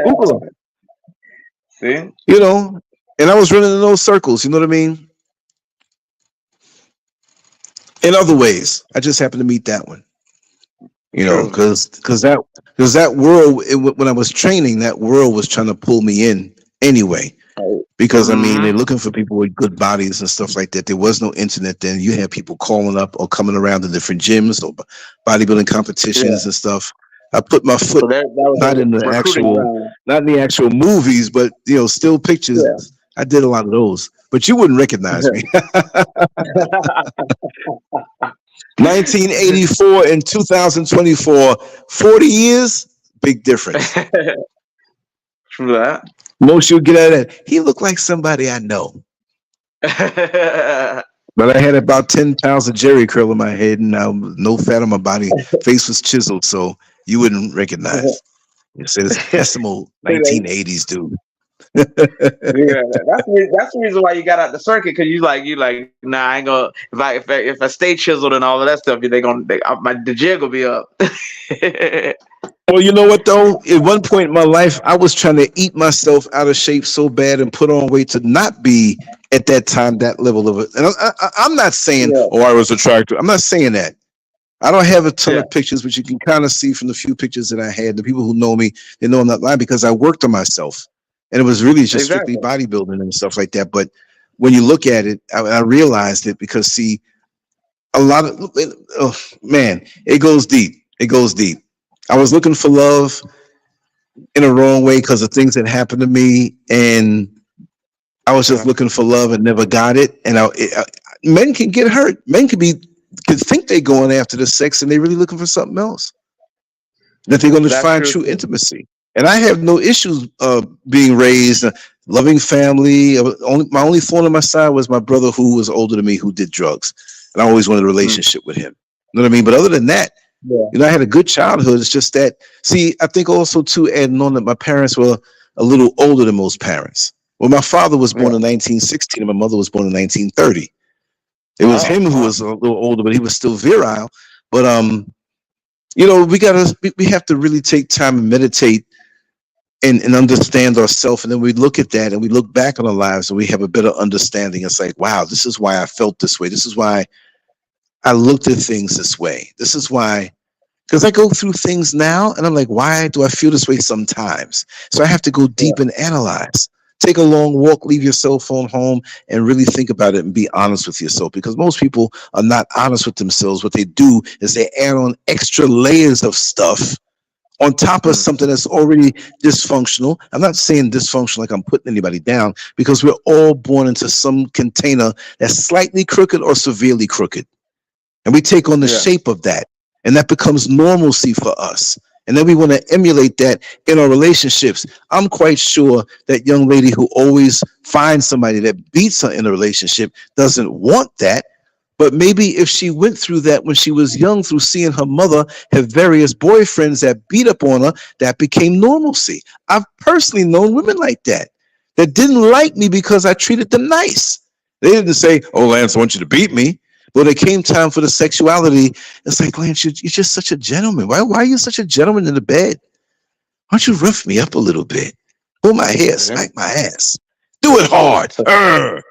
[SPEAKER 1] Google her.
[SPEAKER 2] See?
[SPEAKER 1] You know, and I was running in those circles. You know what I mean? In other ways, I just happened to meet that one. You know, because that world, when I was training, that world was trying to pull me in anyway. Because I mean, they're looking for people with good bodies and stuff like that. There was no internet then. You had people calling up or coming around to different gyms or bodybuilding competitions and stuff. I put my foot not in the actual movies, but you know, still pictures. Yeah. I did a lot of those, but you wouldn't recognize me. 1984 and 2024, 40 years, big difference.
[SPEAKER 2] True that.
[SPEAKER 1] Most you'll get out of that. He looked like somebody I know. But I had about 10 pounds of Jerry curl in my head and no fat on my body. Face was chiseled, so you wouldn't recognize. You said that's some old 1980s dude.
[SPEAKER 2] Yeah, that's the reason why you got out the circuit, because you like nah, I ain't gonna, if I stay chiseled and all of that stuff, the jig will be up.
[SPEAKER 1] Well, you know what though? At one point in my life, I was trying to eat myself out of shape so bad and put on weight to not be at that time that level of it. And I'm not saying,
[SPEAKER 2] Yeah,
[SPEAKER 1] oh, I was attractive. I'm not saying that. I don't have a ton
[SPEAKER 2] yeah,
[SPEAKER 1] of pictures, but you can kind of see from the few pictures that I had. The people who know me, they know I'm not lying because I worked on myself, and it was really just strictly
[SPEAKER 2] exactly.
[SPEAKER 1] bodybuilding and stuff like that. But when you look at it, I realized it because see, a lot of oh, man, it goes deep. It goes deep. I was looking for love in a wrong way because of things that happened to me, and I was just
[SPEAKER 2] Yeah,
[SPEAKER 1] looking for love and never got it. And men can get hurt. Men can think they're going after the sex, and they're really looking for something else. That they're going to
[SPEAKER 2] that's
[SPEAKER 1] find
[SPEAKER 2] true
[SPEAKER 1] true
[SPEAKER 2] too.
[SPEAKER 1] intimacy. And I have no issues being raised, loving family. My only thorn on my side was my brother who was older than me who did drugs, and I always wanted a
[SPEAKER 2] Mm.
[SPEAKER 1] relationship with him. You know what I mean? But other than that,
[SPEAKER 2] Yeah,
[SPEAKER 1] I had a good childhood. It's just that, see, I think also too, adding on that my parents were a little older than most parents. Well, my father was born
[SPEAKER 2] yeah.
[SPEAKER 1] in 1916 and my mother was born in 1930. It was
[SPEAKER 2] Oh,
[SPEAKER 1] him who
[SPEAKER 2] wow.
[SPEAKER 1] was a little older, but he was still virile. But we have to really take time and meditate and understand ourselves, and then we look at that and we look back on our lives and we have a better understanding. It's like, wow, this is why I felt this way. This is why I looked at things this way. This is why, because I go through things now and I'm like, why do I feel this way sometimes? So I have to go
[SPEAKER 2] Yeah,
[SPEAKER 1] deep and analyze. Take a long walk, leave your cell phone home, and really think about it and be honest with yourself. Because most people are not honest with themselves. What they do is they add on extra layers of stuff on top of
[SPEAKER 2] mm,
[SPEAKER 1] something that's already dysfunctional. I'm not saying dysfunctional like I'm putting anybody down, because we're all born into some container that's slightly crooked or severely crooked, and we take on the
[SPEAKER 2] yeah,
[SPEAKER 1] shape of that, and that becomes normalcy for us, and then we want to emulate that in our relationships. I'm quite sure that young lady who always finds somebody that beats her in a relationship doesn't want that. But maybe if she went through that when she was young, through seeing her mother have various boyfriends that beat up on her, that became normalcy. I've personally known women like that that didn't like me because I treated them nice. They didn't say, "Oh, Lance, I want you to beat me." But when it came time for the sexuality, it's like, Lance, you're just such a gentleman. Why are you such a gentleman in the bed? Why don't you rough me up a little bit? Pull my hair,
[SPEAKER 2] yeah.
[SPEAKER 1] smack my ass. Do it hard.
[SPEAKER 2] So,
[SPEAKER 1] Urgh.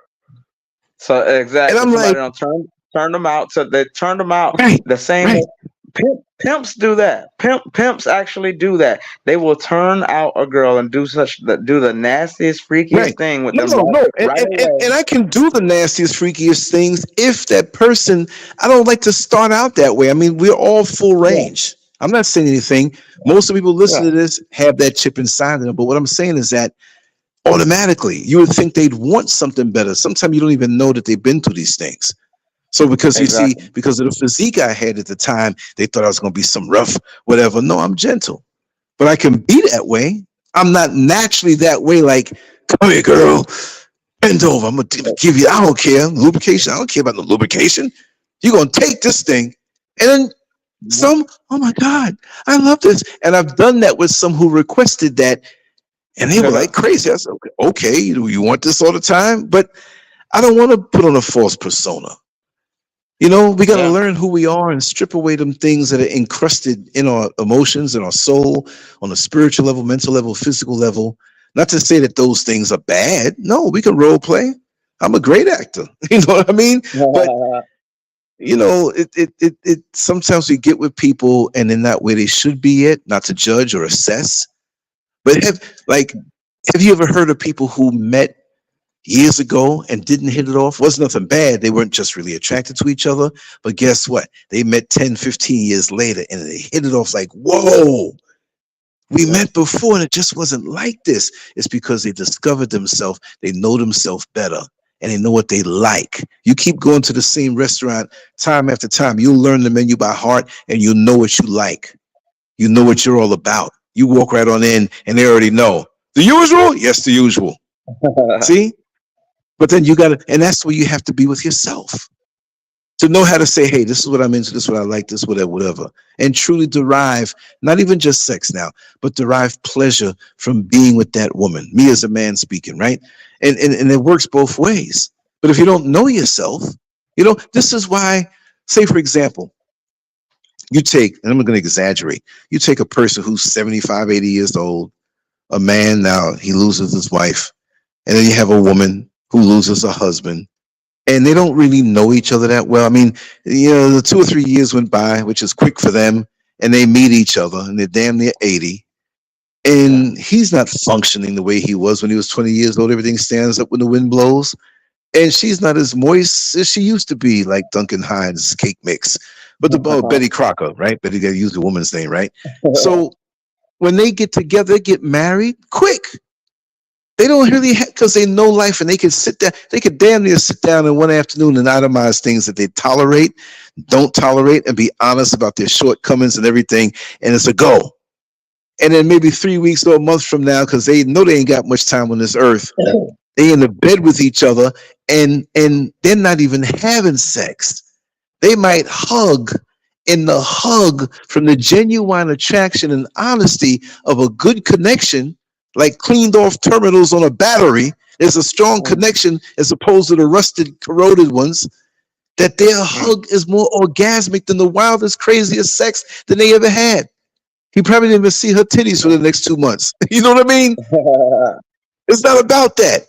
[SPEAKER 2] so
[SPEAKER 1] And
[SPEAKER 2] exactly.
[SPEAKER 1] I'm like,
[SPEAKER 2] Somebody don't turn them out. So they turned them out
[SPEAKER 1] right,
[SPEAKER 2] the same way.
[SPEAKER 1] right,
[SPEAKER 2] Pimps do that. Pimps actually do that. They will turn out a girl and do the nastiest, freakiest
[SPEAKER 1] right.
[SPEAKER 2] thing with
[SPEAKER 1] No,
[SPEAKER 2] them
[SPEAKER 1] no, no.
[SPEAKER 2] right
[SPEAKER 1] And
[SPEAKER 2] away.
[SPEAKER 1] I can do the nastiest, freakiest things if that person, I don't like to start out that way. I mean, we're all full
[SPEAKER 2] Yeah,
[SPEAKER 1] range. I'm not saying anything. Most of the people
[SPEAKER 2] yeah,
[SPEAKER 1] listening to this have that chip inside of them. But what I'm saying is that automatically you would think they'd want something better. Sometimes you don't even know that they've been through these things. So because you see,
[SPEAKER 2] exactly.
[SPEAKER 1] because of the physique I had at the time, they thought I was going to be some rough, whatever. No, I'm gentle, but I can be that way. I'm not naturally that way. Like, come here, girl, bend over. I'm gonna give you. I don't care lubrication. I don't care about the lubrication. You're gonna take this thing, and then
[SPEAKER 2] Yeah,
[SPEAKER 1] some. Oh my God, I love this. And I've done that with some who requested that, and they were like crazy. I said, okay, you want this all the time, but I don't want to put on a false persona. We got to
[SPEAKER 2] yeah,
[SPEAKER 1] learn who we are and strip away them things that are encrusted in our emotions and our soul on a spiritual level, mental level, physical level. Not to say that those things are bad. No, we can role play. I'm a great actor. You know what I mean? But it sometimes we get with people and they're not where they should be yet, not to judge or assess. But have you ever heard of people who met years ago and didn't hit it off? Wasn't nothing bad. They weren't just really attracted to each other. But guess what? They met 10, 15 years later and they hit it off like, whoa, we
[SPEAKER 2] yeah,
[SPEAKER 1] met before and it just wasn't like this. It's because they discovered themselves. They know themselves better and they know what they like. You keep going to the same restaurant time after time. You'll learn the menu by heart and you'll know what you like. You know what you're all about. You walk right on in and they already know. The usual? Yes, the usual. See? But then you got to, and that's where you have to be with yourself to know how to say, hey, this is what I'm into, this is what I like, this, whatever, whatever. And truly derive, not even just sex now, but derive pleasure from being with that woman. Me as a man speaking, right? And it works both ways. But if you don't know yourself, this is why, say, for example, You take, and I'm going to exaggerate, you take a person who's 75, 80 years old, a man now, he loses his wife, and then you have a woman who loses a husband, and they don't really know each other that well. I mean, the 2 or 3 years went by, which is quick for them, and they meet each other, and they're damn near 80.
[SPEAKER 2] Yeah.
[SPEAKER 1] And he's not functioning the way he was when he was 20 years old. Everything stands up when the wind blows. And she's not as moist as she used to be, like Duncan Hines' cake mix. But Betty Crocker, right? Betty got to use the woman's name, right? So when they get together, they get married quick. They don't really because they know life, and they can sit down. They could damn near sit down in one afternoon and itemize things that they tolerate, don't tolerate, and be honest about their shortcomings and everything. And it's a go. And then maybe 3 weeks or a month from now, because they know they ain't got much time on this earth, they in the bed with each other, and they're not even having sex. They might hug, in the hug from the genuine attraction and honesty of a good connection, like cleaned off terminals on a battery. There's a strong connection as opposed to the rusted, corroded ones. That their hug is more orgasmic than the wildest, craziest sex than they ever had. He probably didn't even see her titties for the next 2 months. You know what I mean? It's not about that.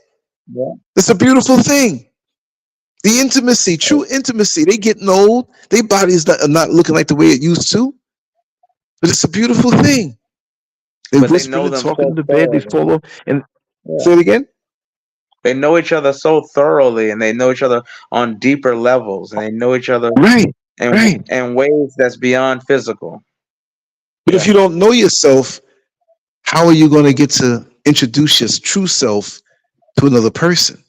[SPEAKER 2] Yeah.
[SPEAKER 1] It's a beautiful thing. The intimacy, true intimacy. They getting old. Their bodies are not looking like the way it used to. But it's a beautiful thing. They
[SPEAKER 2] But they
[SPEAKER 1] whisper
[SPEAKER 2] know
[SPEAKER 1] and
[SPEAKER 2] them
[SPEAKER 1] talking
[SPEAKER 2] so
[SPEAKER 1] in the bed. They
[SPEAKER 2] thoroughly.
[SPEAKER 1] fall off. And
[SPEAKER 2] Yeah.
[SPEAKER 1] say it again.
[SPEAKER 2] They know each other so thoroughly, and they know each other on deeper levels, and they know each other
[SPEAKER 1] Right,
[SPEAKER 2] in
[SPEAKER 1] right.
[SPEAKER 2] in ways that's beyond physical.
[SPEAKER 1] But if
[SPEAKER 2] Yeah,
[SPEAKER 1] you don't know yourself, how are you going to get to introduce your true self to another person?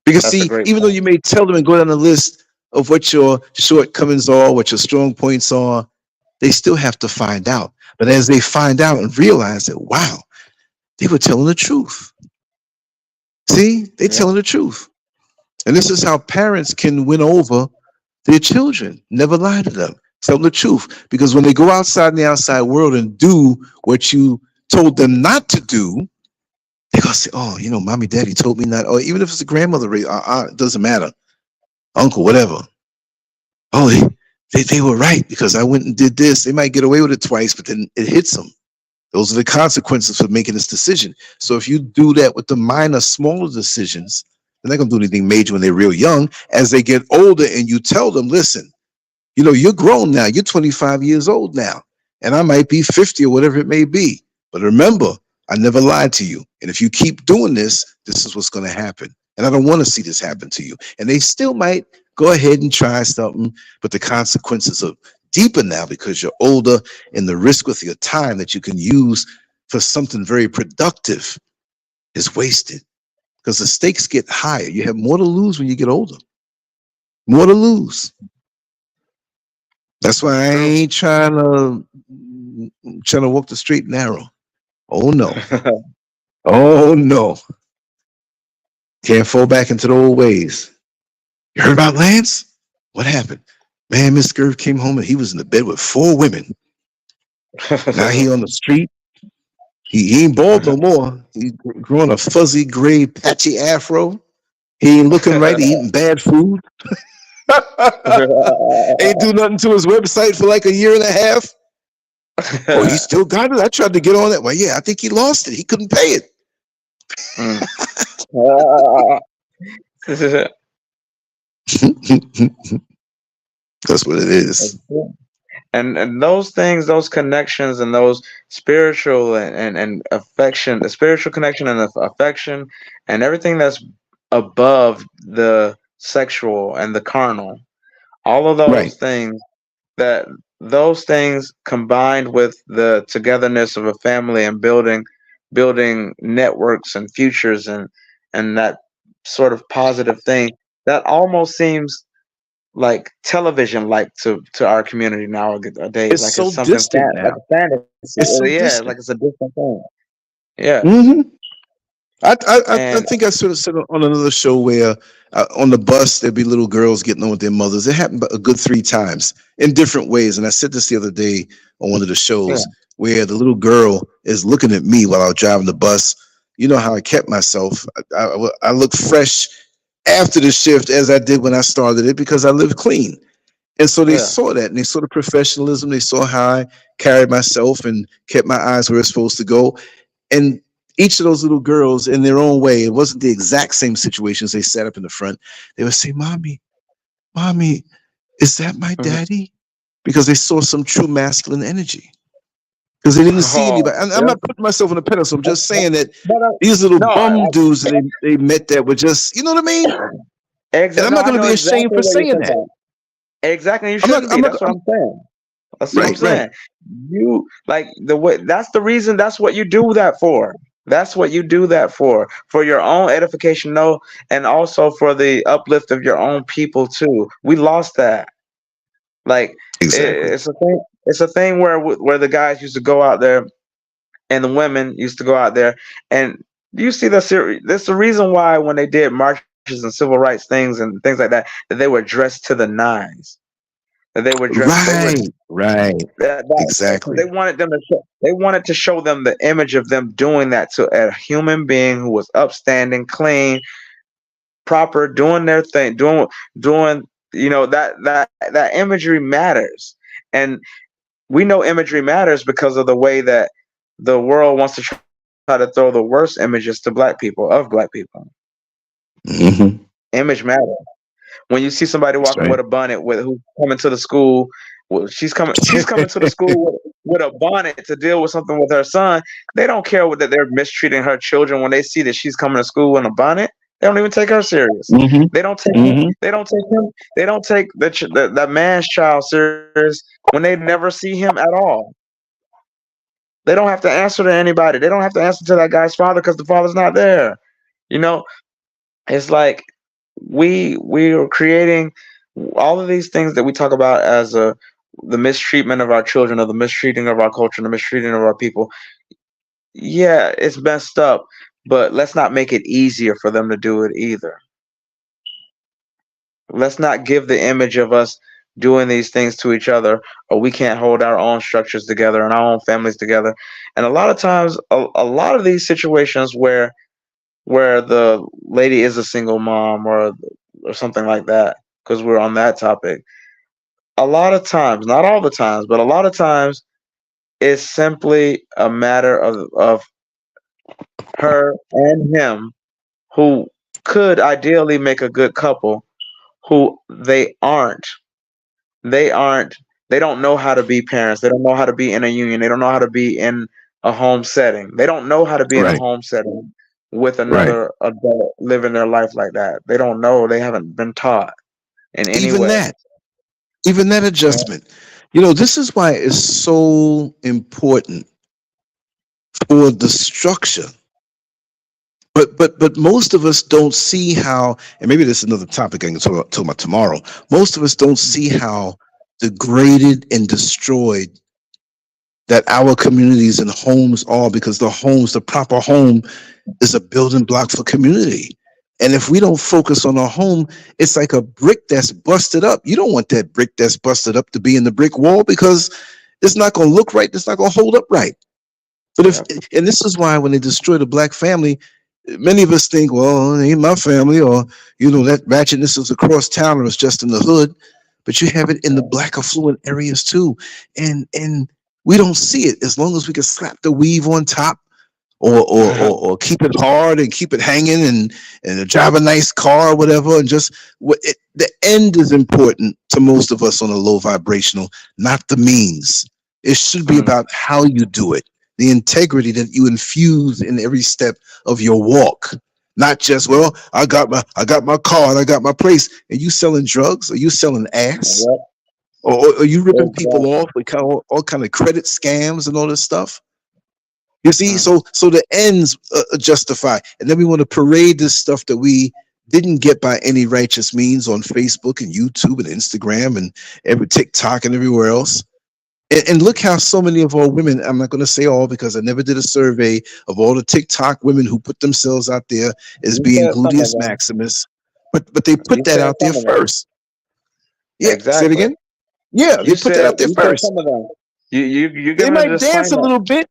[SPEAKER 1] Because
[SPEAKER 2] that's a
[SPEAKER 1] see,
[SPEAKER 2] great
[SPEAKER 1] even though
[SPEAKER 2] point.
[SPEAKER 1] you may tell them and go down the list of what your shortcomings are, what your strong points are, they still have to find out. But as they find out and realize that, wow, they were telling the truth. See, they
[SPEAKER 2] Yeah,
[SPEAKER 1] telling the truth. And this is how parents can win over their children. Never lie to them. Tell them the truth. Because when they go outside in the outside world and do what you told them not to do, they're going to say, oh, mommy, daddy told me not. Or even if it's a grandmother, it doesn't matter. Uncle, whatever. Oh, they were right because I went and did this. They might get away with it twice, but then it hits them. Those are the consequences for making this decision. So if you do that with the minor, smaller decisions, they're not going to do anything major when they're real young. As they get older and you tell them, listen, you're grown now. You're 25 years old now. And I might be 50 or whatever it may be. But remember, I never lied to you. And if you keep doing this, this is what's going to happen. And I don't want to see this happen to you. And they still might go ahead and try something, but the consequences are deeper now because you're older, and the risk with your time that you can use for something very productive is wasted because the stakes get higher. You have more to lose when you get older. More to lose. That's why I
[SPEAKER 2] true.
[SPEAKER 1] ain't trying to walk the straight and narrow. Oh no. Oh no. Can't fall back into the old ways. You heard about Lance? What happened? Man, Miss Scurv came home and he was in the bed with 4 women. Now he on the street. He ain't bald no more. He growing a fuzzy gray patchy afro. He ain't looking right. He eating bad food. Ain't do nothing to his website for like a year and a half. Oh, he still got it. I tried to get on it. Well, yeah, I think he lost it. He couldn't pay it. That's what it is.
[SPEAKER 2] And those things, those connections, and those spiritual and affection, the spiritual connection and the affection, and everything that's above the sexual and the carnal, all of
[SPEAKER 1] Right.
[SPEAKER 2] those things, that those things combined with the togetherness of a family and building networks and futures, and that sort of positive thing, that almost seems like television, like to our community nowadays,
[SPEAKER 1] It's
[SPEAKER 2] like
[SPEAKER 1] so
[SPEAKER 2] it's something
[SPEAKER 1] distant
[SPEAKER 2] like
[SPEAKER 1] now.
[SPEAKER 2] a fantasy.
[SPEAKER 1] It's so
[SPEAKER 2] Yeah, like
[SPEAKER 1] distant.
[SPEAKER 2] it's a different thing. Yeah.
[SPEAKER 1] Hmm. I
[SPEAKER 2] And
[SPEAKER 1] think I sort of said on another show where on the bus there'd be little girls getting on with their mothers. It happened a good 3 times in different ways. And I said this the other day on one of the
[SPEAKER 2] yeah.
[SPEAKER 1] shows where the little girl is looking at me while I was driving the bus. You know how I kept myself. I look fresh after the shift as I did when I started it because I live clean. And so they
[SPEAKER 2] Yeah.
[SPEAKER 1] saw that, and they saw the professionalism. They saw how I carried myself and kept my eyes where they're supposed to go. And each of those little girls, in their own way, it wasn't the exact same situations. They sat up in the front. They would say, "Mommy, mommy, is that my
[SPEAKER 2] Mhm.
[SPEAKER 1] daddy?" Because they saw some true masculine energy. Because they didn't see
[SPEAKER 2] Oh,
[SPEAKER 1] anybody. I'm
[SPEAKER 2] yeah.
[SPEAKER 1] not putting myself on a pedestal. I'm just
[SPEAKER 2] But,
[SPEAKER 1] saying that
[SPEAKER 2] but
[SPEAKER 1] these little
[SPEAKER 2] no,
[SPEAKER 1] bum dudes that they met that were just, you know what I mean? And I'm
[SPEAKER 2] no,
[SPEAKER 1] not
[SPEAKER 2] I
[SPEAKER 1] going to
[SPEAKER 2] know
[SPEAKER 1] be ashamed
[SPEAKER 2] exactly
[SPEAKER 1] for
[SPEAKER 2] what you're
[SPEAKER 1] saying
[SPEAKER 2] talking
[SPEAKER 1] that.
[SPEAKER 2] about. Exactly, you
[SPEAKER 1] I'm not.
[SPEAKER 2] shouldn't be.
[SPEAKER 1] I'm not.
[SPEAKER 2] That's what I'm saying. That's what I'm
[SPEAKER 1] Right. Right.
[SPEAKER 2] saying. You like the way. That's the reason. That's what you do that for. That's what you do that for your own edification, no, and also for the uplift of your own people too. We lost that. Like
[SPEAKER 1] Exactly.
[SPEAKER 2] it's a thing. It's a thing where the guys used to go out there and the women used to go out there, and you see that's the reason why when they did marches and civil rights things and things like that, that they were dressed to the nines, that they were dressed, they were
[SPEAKER 1] Right. Right.
[SPEAKER 2] that
[SPEAKER 1] Exactly.
[SPEAKER 2] they wanted them to show, they wanted to show them the image of them doing that to a human being who was upstanding, clean, proper, doing their thing, doing that imagery matters, and we know imagery matters because of the way that the world wants to try to throw the worst images to black people of black people.
[SPEAKER 1] Hmm.
[SPEAKER 2] Image matters. When you see somebody
[SPEAKER 1] That's
[SPEAKER 2] walking with
[SPEAKER 1] right.
[SPEAKER 2] a bonnet with who's coming to the school, well, she's coming to the school with a bonnet to deal with something with her son. They don't care that they're mistreating her children when they see that she's coming to school in a bonnet. They don't even take her serious.
[SPEAKER 1] Hmm.
[SPEAKER 2] They don't take
[SPEAKER 1] Hmm.
[SPEAKER 2] they don't take him they don't take that man's child serious when they never see him at all. They don't have to answer to anybody. They don't have to answer to that guy's father because the father's not there. You know, it's like we are creating all of these things that we talk about as the mistreatment of our children, or the mistreating of our culture, and the mistreating of our people. Yeah, it's messed up, but let's not make it easier for them to do it either. Let's not give the image of us doing these things to each other, or we can't hold our own structures together and our own families together. And a lot of times, a lot of these situations where the lady is a single mom, or something like that, because we're on that topic. A lot of times, not all the times, but a lot of times, it's simply a matter of her and him, who could ideally make a good couple, who they aren't they don't know how to be parents. They don't know how to be in a union. They don't know how to be in a home setting. They don't know how to be in a
[SPEAKER 1] Right.
[SPEAKER 2] home setting with
[SPEAKER 1] Right.
[SPEAKER 2] another adult living their life like that. They don't know. They haven't been taught in any
[SPEAKER 1] Even
[SPEAKER 2] way.
[SPEAKER 1] that. Even that
[SPEAKER 2] Yeah.
[SPEAKER 1] adjustment. This is why it's so important for the structure. But most of us don't see how, and maybe this is another topic I can talk about tomorrow. Most of us don't see how degraded and destroyed that our communities and homes are, because the proper home is a building block for community. And if we don't focus on our home, it's like a brick that's busted up. You don't want that brick that's busted up to be in the brick wall, because it's not going to look right. It's not going to hold up right. But if,
[SPEAKER 2] Yeah.
[SPEAKER 1] and this is why when they destroy the black family, many of us think, well, it ain't my family, or, that ratchetness is across town or it's just in the hood. But you have it in the black affluent areas too. And we don't see it as long as we can slap the weave on top, or keep it hard and keep it hanging, and drive a nice car or whatever, and just the end is important to most of us on a low vibrational, not the means. It should be
[SPEAKER 2] Mhm.
[SPEAKER 1] about how you do it, the integrity that you infuse in every step of your walk. Not just, well, I got my car and I got my place, and you selling drugs, or you selling ass,
[SPEAKER 2] Yep.
[SPEAKER 1] or are you ripping people
[SPEAKER 2] Exactly.
[SPEAKER 1] off with all kind of credit scams and all this stuff. You see,
[SPEAKER 2] Mm.
[SPEAKER 1] so the ends justify, and then we want to parade this stuff that we didn't get by any righteous means on Facebook and YouTube and Instagram and every TikTok and everywhere else. And look how so many of our women, I'm not going to say all because I never did a survey of all the TikTok women who put themselves out there as
[SPEAKER 2] You
[SPEAKER 1] being
[SPEAKER 2] said some of
[SPEAKER 1] gluteus
[SPEAKER 2] them.
[SPEAKER 1] maximus, but they put
[SPEAKER 2] You
[SPEAKER 1] that
[SPEAKER 2] said
[SPEAKER 1] out there
[SPEAKER 2] some of them.
[SPEAKER 1] first. Yeah, say it
[SPEAKER 2] Exactly.
[SPEAKER 1] again. Yeah, they put that out there
[SPEAKER 2] You said
[SPEAKER 1] first.
[SPEAKER 2] some of them. You're
[SPEAKER 1] They
[SPEAKER 2] giving a
[SPEAKER 1] might dance a
[SPEAKER 2] disclaimer.
[SPEAKER 1] little bit,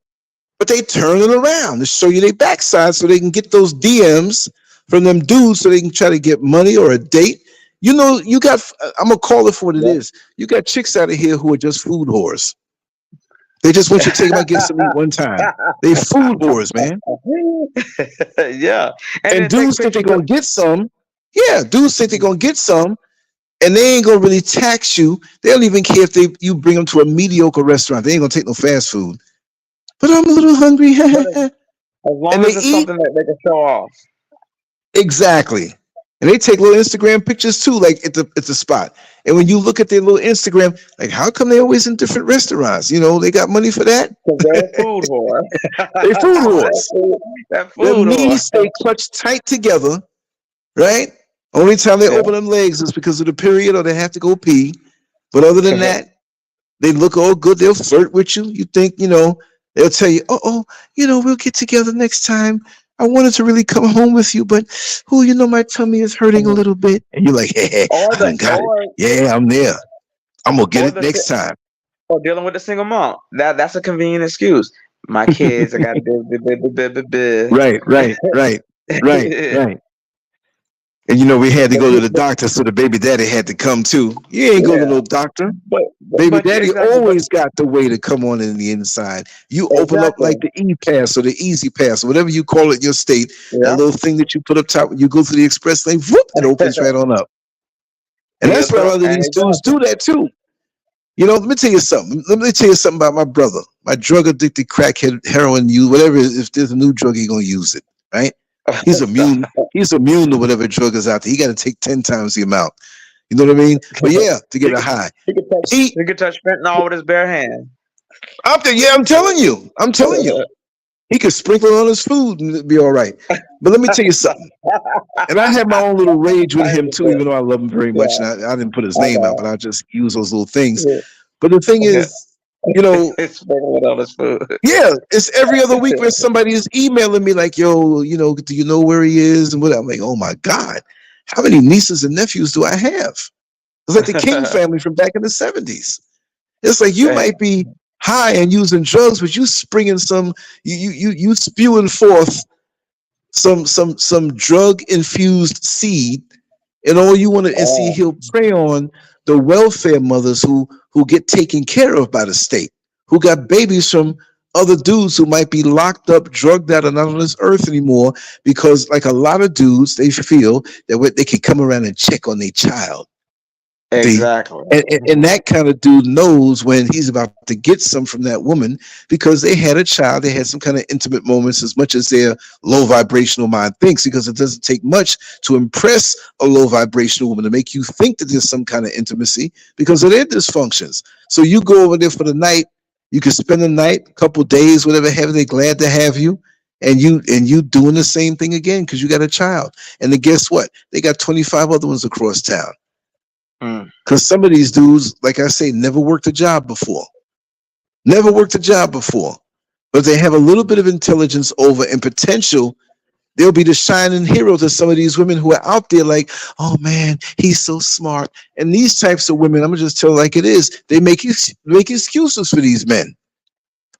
[SPEAKER 1] but they turn it around to show you their backside so they can get those DMs from them dudes so they can try to get money or a date. You know, you got. I'm gonna call it for what it is. You got chicks out of here who are just food whores. They just want you to take my gifts to meet one time. They food whores, man.
[SPEAKER 2] Yeah, and
[SPEAKER 1] And
[SPEAKER 2] then take
[SPEAKER 1] dudes think they're
[SPEAKER 2] pictures of.
[SPEAKER 1] gonna get some. Yeah, dudes think they're gonna get some, and they ain't gonna really tax you. They don't even care if you bring them to a mediocre restaurant. They ain't gonna take no fast food. But I'm a little hungry,
[SPEAKER 2] But as
[SPEAKER 1] and
[SPEAKER 2] long
[SPEAKER 1] they
[SPEAKER 2] as it's
[SPEAKER 1] eat
[SPEAKER 2] something that they can show off.
[SPEAKER 1] exactly. And they take little Instagram pictures too, like at the spot. And when you look at their little Instagram, like how come they always in different restaurants? You know, they got money for that.
[SPEAKER 2] Because they're a food whore.
[SPEAKER 1] They food wars.
[SPEAKER 2] That
[SPEAKER 1] Their
[SPEAKER 2] food whore.
[SPEAKER 1] knees stay clutched tight together, right? Only time they
[SPEAKER 2] Yeah.
[SPEAKER 1] open them legs is because of the period or they have to go pee. But other than that, they look all good. They'll flirt with you. You think, you know, they'll tell you, you know, we'll get together next time. I wanted to really come home with you, but you know, my tummy is hurting a little bit. And you're like, hey,
[SPEAKER 2] or
[SPEAKER 1] I done got it.
[SPEAKER 2] or
[SPEAKER 1] Yeah, I'm there. I'm gonna get
[SPEAKER 2] or
[SPEAKER 1] it next time.
[SPEAKER 2] or dealing with a single mom. That's a convenient excuse. My kids, I got to
[SPEAKER 1] Right, right, right, right, right. And you know, we had to go to the doctor, so the baby daddy had to come too. You ain't go to
[SPEAKER 2] Yeah,
[SPEAKER 1] no doctor.
[SPEAKER 2] but
[SPEAKER 1] Baby
[SPEAKER 2] but
[SPEAKER 1] daddy
[SPEAKER 2] exactly, but
[SPEAKER 1] always got the way to come on in the inside. You open up
[SPEAKER 2] exactly.
[SPEAKER 1] like the E-Pass or the Easy Pass, or whatever you call it in your state, that
[SPEAKER 2] Yeah.
[SPEAKER 1] little thing that you put up top when you go through the express lane, whoop, it opens right on up. And that's
[SPEAKER 2] Yes,
[SPEAKER 1] why a
[SPEAKER 2] sir.
[SPEAKER 1] lot of
[SPEAKER 2] And
[SPEAKER 1] these dudes
[SPEAKER 2] exactly.
[SPEAKER 1] do that too. You know, let me tell you something. Let me tell you something about my brother, my drug addicted crackhead, heroin use, whatever. If there's a new drug, he's gonna use it, right? He's
[SPEAKER 2] Stop.
[SPEAKER 1] immune. He's immune to whatever drug is out there. He got to take 10 times the amount. You know what I mean? But yeah, to
[SPEAKER 2] He
[SPEAKER 1] get a
[SPEAKER 2] could
[SPEAKER 1] high.
[SPEAKER 2] he could touch
[SPEAKER 1] He
[SPEAKER 2] he could touch fentanyl with his bare hand.
[SPEAKER 1] out there. Yeah, I'm telling you. I'm telling you. He could sprinkle it on his food and it'd be all right. But let me tell you something. And I had my own little rage with
[SPEAKER 2] I
[SPEAKER 1] him too, even
[SPEAKER 2] understand.
[SPEAKER 1] though I love him very much.
[SPEAKER 2] Yeah,
[SPEAKER 1] And I didn't put his
[SPEAKER 2] I
[SPEAKER 1] name out, but
[SPEAKER 2] know.
[SPEAKER 1] I just use those little things. But the thing is, you know,
[SPEAKER 2] It's sprinkling on his food.
[SPEAKER 1] yeah, it's every other week where somebody is emailing me like, yo, you know, do you know where he is? And what I'm like, oh my God, how many nieces and nephews do I have? It's like the King family from back in the 70s. It's like you
[SPEAKER 2] Hey,
[SPEAKER 1] might be high and using drugs, but you springing some, you spewing forth some drug infused seed, and all you want to and see
[SPEAKER 2] oh,
[SPEAKER 1] he'll prey on the welfare mothers who get taken care of by the state, who got babies from other dudes who might be locked up, drugged out, and not on this earth anymore because, like a lot of dudes, they feel that they can come around and check on their child. See,
[SPEAKER 2] exactly.
[SPEAKER 1] and that kind of dude knows when he's about to get some from that woman because they had a child, they had some kind of intimate moments as much as their low vibrational mind thinks, because it doesn't take much to impress a low vibrational woman to make you think that there's some kind of intimacy because of their dysfunctions. So you go over there for the night, you can spend the night, a couple days, whatever have you, they're glad to have you. And you doing the same thing again because you got a child. And then guess what? They got 25 other ones across town.
[SPEAKER 2] Mm.
[SPEAKER 1] Because some of these dudes, like I say, never worked a job before. Never worked a job before. But they have a little bit of intelligence over and potential. They'll be the shining hero to some of these women who are out there like, oh man, he's so smart. And these types of women, I'm going to just tell like it is, they make excuses for these men.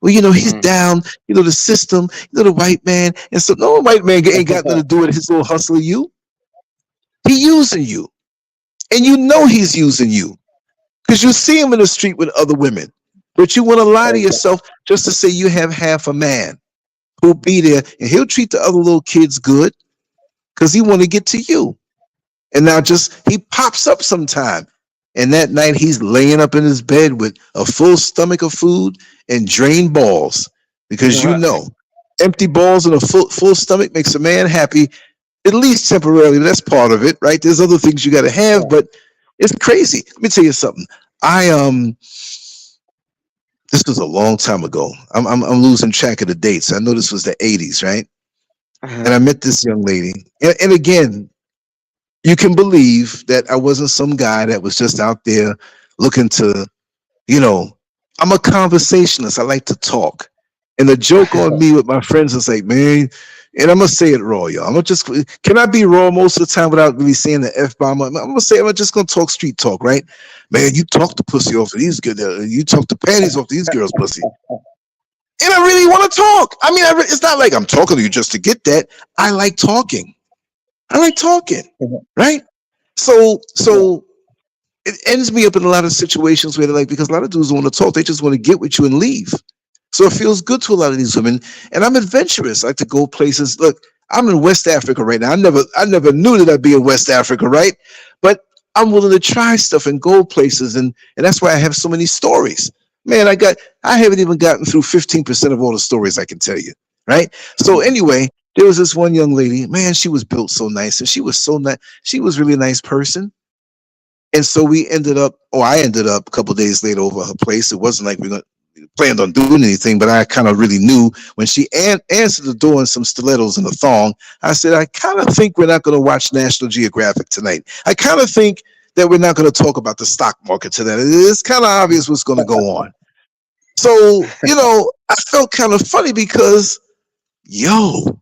[SPEAKER 1] Well, you know, he's
[SPEAKER 2] Mm.
[SPEAKER 1] down, you know, the system, you know, the white man. And so no white man ain't got nothing to do with his little hustling you. He using you. And you know he's using you. Because you see him in the street with other women. But you want to lie to
[SPEAKER 2] Exactly.
[SPEAKER 1] yourself just to say you have half a man who'll be there and he'll treat the other little kids good because he want to get to you. And now just he pops up sometime. And that night he's laying up in his bed with a full stomach of food and drained balls. Because you know, empty balls and a full stomach makes a man happy, at least temporarily. But that's part of it, right? There's other things you got to have, but it's crazy. Let me tell you something. I this was a long time ago. I'm losing track of the dates. I know this was the 80s, right? And I met this young lady. And again, you can believe that I wasn't some guy that was just out there looking to, you know, I'm a conversationalist. I like to talk. And the joke on me with my friends is like, man, and I'm gonna say it raw, y'all. I'm gonna just can I be raw most of the time without really saying the F bomb? I'm gonna say I'm just gonna talk street talk, right? Man, you talk the pussy off of these good, you talk the panties off these girls' pussy. And I really want to talk. I mean, it's not like I'm talking to you just to get that. I like talking. I like talking, right? So it ends me up in a lot of situations where they're like, because a lot of dudes don't want to talk, they just want to get with you and leave. So it feels good to a lot of these women, and I'm adventurous. I like to go places. Look, I'm in West Africa right now. I never knew that I'd be in West Africa, right? But I'm willing to try stuff and go places, and that's why I have so many stories. Man, I haven't even gotten through 15% of all the stories I can tell you, right? So anyway, there was this one young lady. Man, she was built so nice, and she was so nice. She was really a nice person. And so we ended up, or I ended up a couple of days later over her place. It wasn't like we planned on doing anything, but I kind of really knew when she answered the door in some stilettos and a thong. I said, I kind of think we're not going to watch National Geographic tonight. I kind of think that we're not going to talk about the stock market tonight. It's kind of obvious what's going to go on. So, I felt kind of funny because, yo,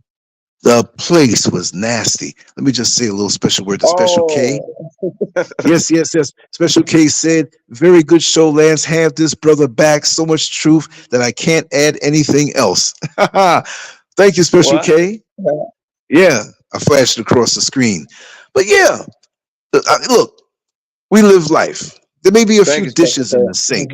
[SPEAKER 1] the place was nasty. Let me just say a little special word to Special K. Yes. Special K said, very good show, Lance. Have this brother back. So much truth that I can't add anything else. Thank you, Special K. Yeah, I flashed it across the screen. But yeah, look, we live life. There may be a few dishes in the sink.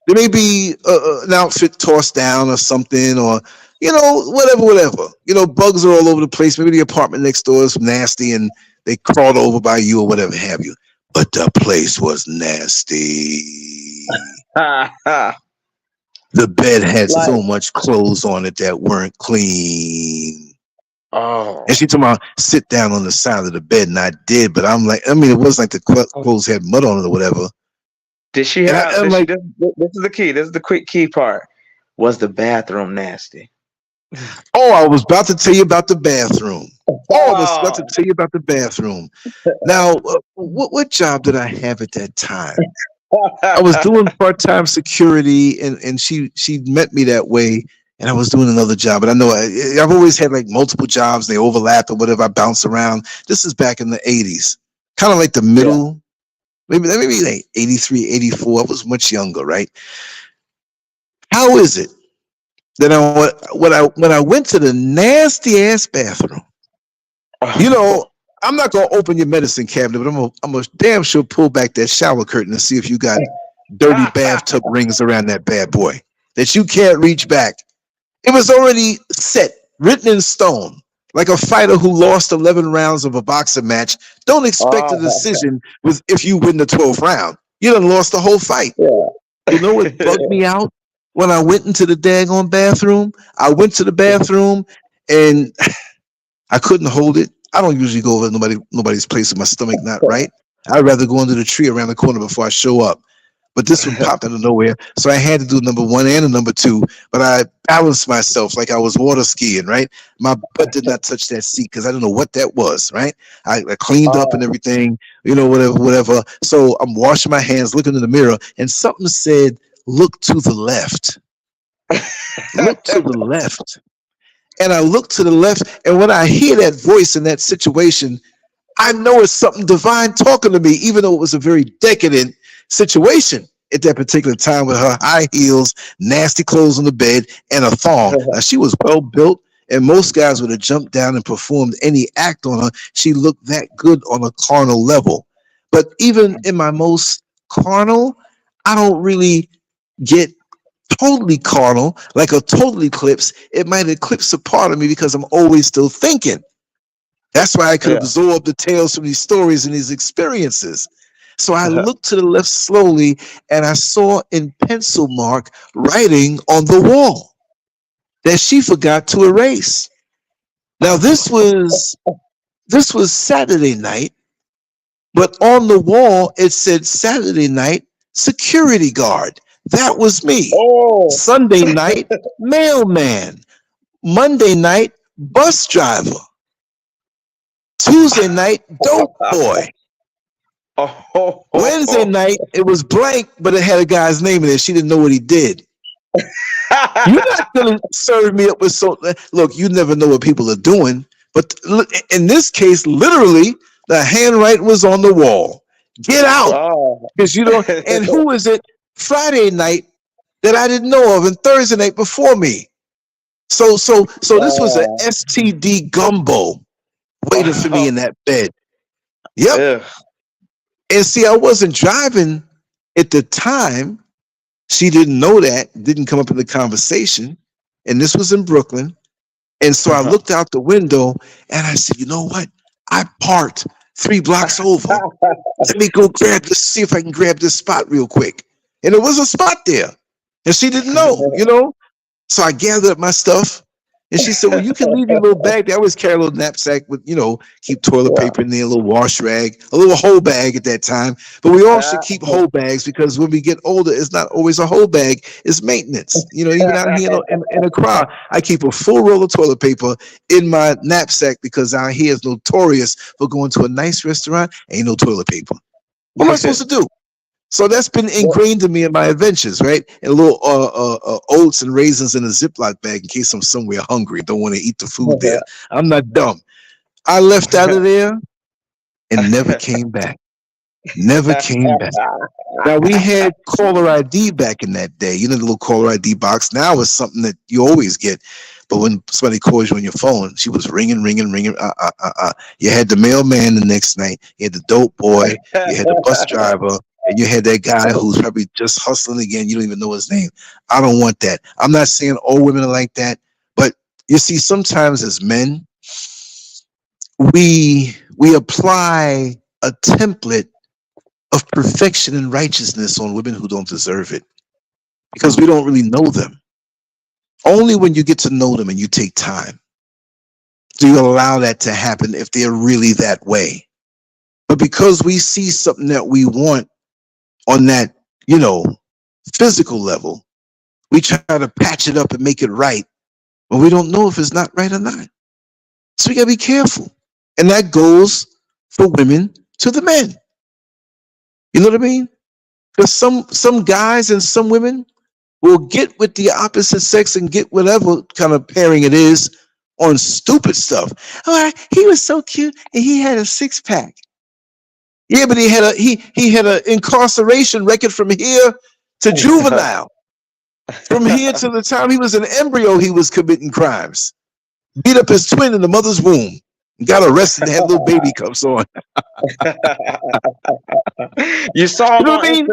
[SPEAKER 1] There may be an outfit tossed down or something, or whatever. Bugs are all over the place. Maybe the apartment next door is nasty and they crawled over by you or whatever have you. But the place was nasty. The bed had so much clothes on it that weren't clean.
[SPEAKER 2] Oh.
[SPEAKER 1] And she told me, sit down on the side of the bed, and I did. But I'm like, it wasn't like the clothes had mud on it or whatever.
[SPEAKER 2] Did she have? This is the key. This is the quick key part. Was the bathroom nasty?
[SPEAKER 1] Oh, I was about to tell you about the bathroom. Now, what job did I have at that time? I was doing part-time security, and she met me that way, and I was doing another job. And I know I've always had like multiple jobs. They overlap or whatever. I bounce around. This is back in the 80s, kind of like the middle. Yeah. Maybe like 83, 84. I was much younger, right? How is it that when I went to the nasty ass bathroom, I'm not gonna open your medicine cabinet, but I'm gonna damn sure pull back that shower curtain and see if you got dirty bathtub rings around that bad boy that you can't reach back. It was already set, written in stone. Like a fighter who lost 11 rounds of a boxing match, don't expect a decision with if you win the 12th round. You done lost the whole fight. Yeah. You know what bugged me out? When I went into the daggone bathroom, I went to the bathroom and I couldn't hold it. I don't usually go over nobody's place with my stomach not right. I'd rather go under the tree around the corner before I show up. But this one popped out of nowhere. So I had to do number one and a number two. But I balanced myself like I was water skiing, right? My butt did not touch that seat because I didn't know what that was, right? I cleaned up and everything, whatever. So I'm washing my hands, looking in the mirror, and something said, look to the left. Look to the left. And I look to the left, and when I hear that voice in that situation, I know it's something divine talking to me, even though it was a very decadent situation at that particular time with her high heels, nasty clothes on the bed, and a thong. Now, she was well built, and most guys would have jumped down and performed any act on her. She looked that good on a carnal level. But even in my most carnal, I don't really get totally carnal, like a total eclipse. It might eclipse a part of me because I'm always still thinking. That's why I could absorb the tales from these stories and these experiences. So I looked to the left slowly, and I saw in pencil mark writing on the wall that she forgot to erase. Now this was Saturday night, but on the wall it said Saturday night security guard. That was me. Oh. Sunday night mailman. Monday night bus driver. Tuesday night dope boy. Wednesday night, it was blank, but it had a guy's name in it. She didn't know what he did. You're not going to serve me up with so... Look, you never know what people are doing. But in this case, literally, the handwriting was on the wall. Get out. Because you don't... And who is it Friday night that I didn't know of and Thursday night before me? So this was an STD gumbo waiting for me in that bed. Yep. And see, I wasn't driving at the time. She didn't know that, didn't come up in the conversation. And this was in Brooklyn. And so I looked out the window and I said, you know what? I parked 3 blocks over. Let me go grab this, see if I can grab this spot real quick. And there was a spot there. And she didn't know, you know? So I gathered up my stuff. And she said, well, you can leave your little bag. They always carry a little knapsack with, you know, keep toilet paper in there, a little wash rag, a little whole bag at that time. But we all should keep whole bags because when we get older, it's not always a whole bag. It's maintenance. You know, even out here in a crowd, I keep a full roll of toilet paper in my knapsack because out here is notorious for going to a nice restaurant, ain't no toilet paper. What am I supposed to do? So that's been ingrained in me in my adventures, right? And a little oats and raisins in a Ziploc bag in case I'm somewhere hungry, don't want to eat the food there. I'm not dumb. I left out of there and never came back. Never came back. Now, we had caller ID back in that day. You know, the little caller ID box. Now it's something that you always get. But when somebody calls you on your phone, she was ringing. You had the mailman the next night. You had the dope boy. You had the bus driver. And you had that guy who's probably just hustling again. You don't even know his name. I don't want that. I'm not saying all women are like that. But you see, sometimes as men, we apply a template of perfection and righteousness on women who don't deserve it because we don't really know them. Only when you get to know them and you take time do you allow that to happen if they're really that way. But because we see something that we want on that, you know, physical level, we try to patch it up and make it right, but we don't know if it's not right or not. So we gotta be careful. And that goes for women to the men. You know what I mean? Because some guys and some women will get with the opposite sex and get whatever kind of pairing it is on stupid stuff. Oh, he was so cute and he had a 6-pack. Yeah, but he had an incarceration record from here to juvenile. From here to the time he was an embryo, he was committing crimes. Beat up his twin in the mother's womb. Got arrested and had little baby cups on.
[SPEAKER 2] You saw him,
[SPEAKER 1] you know what I mean?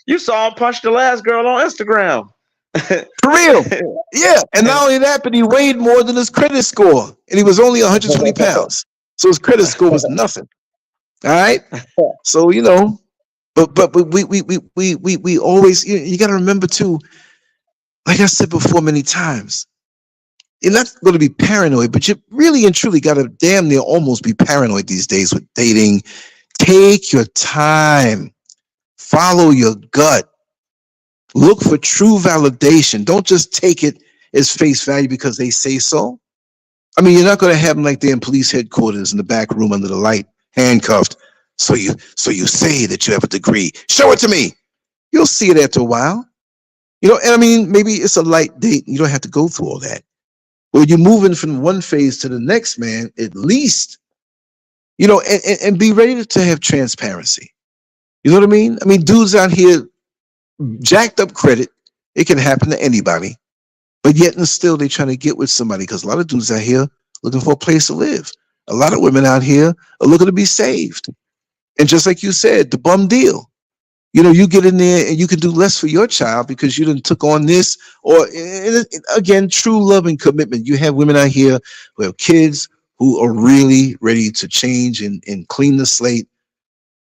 [SPEAKER 2] You saw him punch the last girl on Instagram.
[SPEAKER 1] For real. Yeah. And not only that, but he weighed more than his credit score. And he was only 120 pounds. So his credit score was nothing. All right. So, you know, but we always, you got to remember too, like I said before many times, you're not going to be paranoid, but you really and truly got to damn near almost be paranoid these days with dating. Take your time. Follow your gut. Look for true validation. Don't just take it as face value because they say so. I mean, you're not going to have them like they're in police headquarters in the back room under the light, handcuffed. So you say that you have a degree. Show it to me. You'll see it after a while. You know, and I mean, maybe it's a light date. You don't have to go through all that. When you're moving from one phase to the next, man, at least, you know, and be ready to have transparency. You know what I mean? I mean, dudes out here, jacked up credit. It can happen to anybody. But yet and still, they're trying to get with somebody because a lot of dudes out here looking for a place to live. A lot of women out here are looking to be saved. And just like you said, the bum deal. You know, you get in there and you can do less for your child because you done took on this. Or again, true love and commitment. You have women out here who have kids who are really ready to change and clean the slate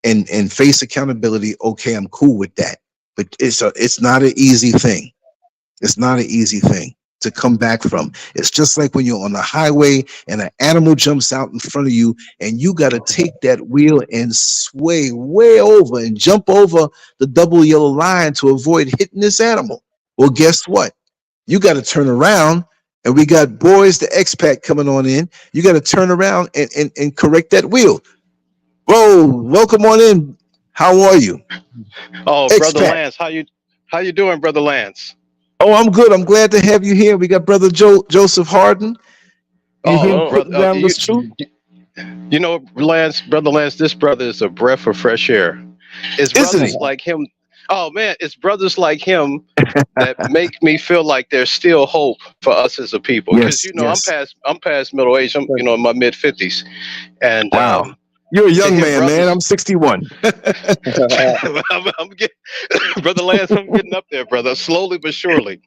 [SPEAKER 1] and face accountability. Okay, I'm cool with that. But it's not an easy thing. It's not an easy thing to come back from. It's just like when you're on the highway and an animal jumps out in front of you and you got to take that wheel and sway way over and jump over the double yellow line to avoid hitting this animal. Well, guess what? You got to turn around, and we got Boys the Expat coming on in. You got to turn around and correct that wheel. Whoa, welcome on in. How are you?
[SPEAKER 3] Oh,
[SPEAKER 1] Expat.
[SPEAKER 3] Brother Lance, how you doing, Brother Lance?
[SPEAKER 1] Oh, I'm good. I'm glad to have you here. We got Brother Joseph Harden.
[SPEAKER 3] Down this truth. You know, Brother Lance, this brother is a breath of fresh air. It's brothers like him. Oh man, it's brothers like him that make me feel like there's still hope for us as a people. Because I'm past middle age. I'm in my mid-50s, and
[SPEAKER 1] wow. You're a
[SPEAKER 3] to
[SPEAKER 1] young
[SPEAKER 3] him,
[SPEAKER 1] man, man.
[SPEAKER 3] brothers.
[SPEAKER 1] I'm 61.
[SPEAKER 3] I'm Brother Lance, I'm getting up there, brother, slowly but surely.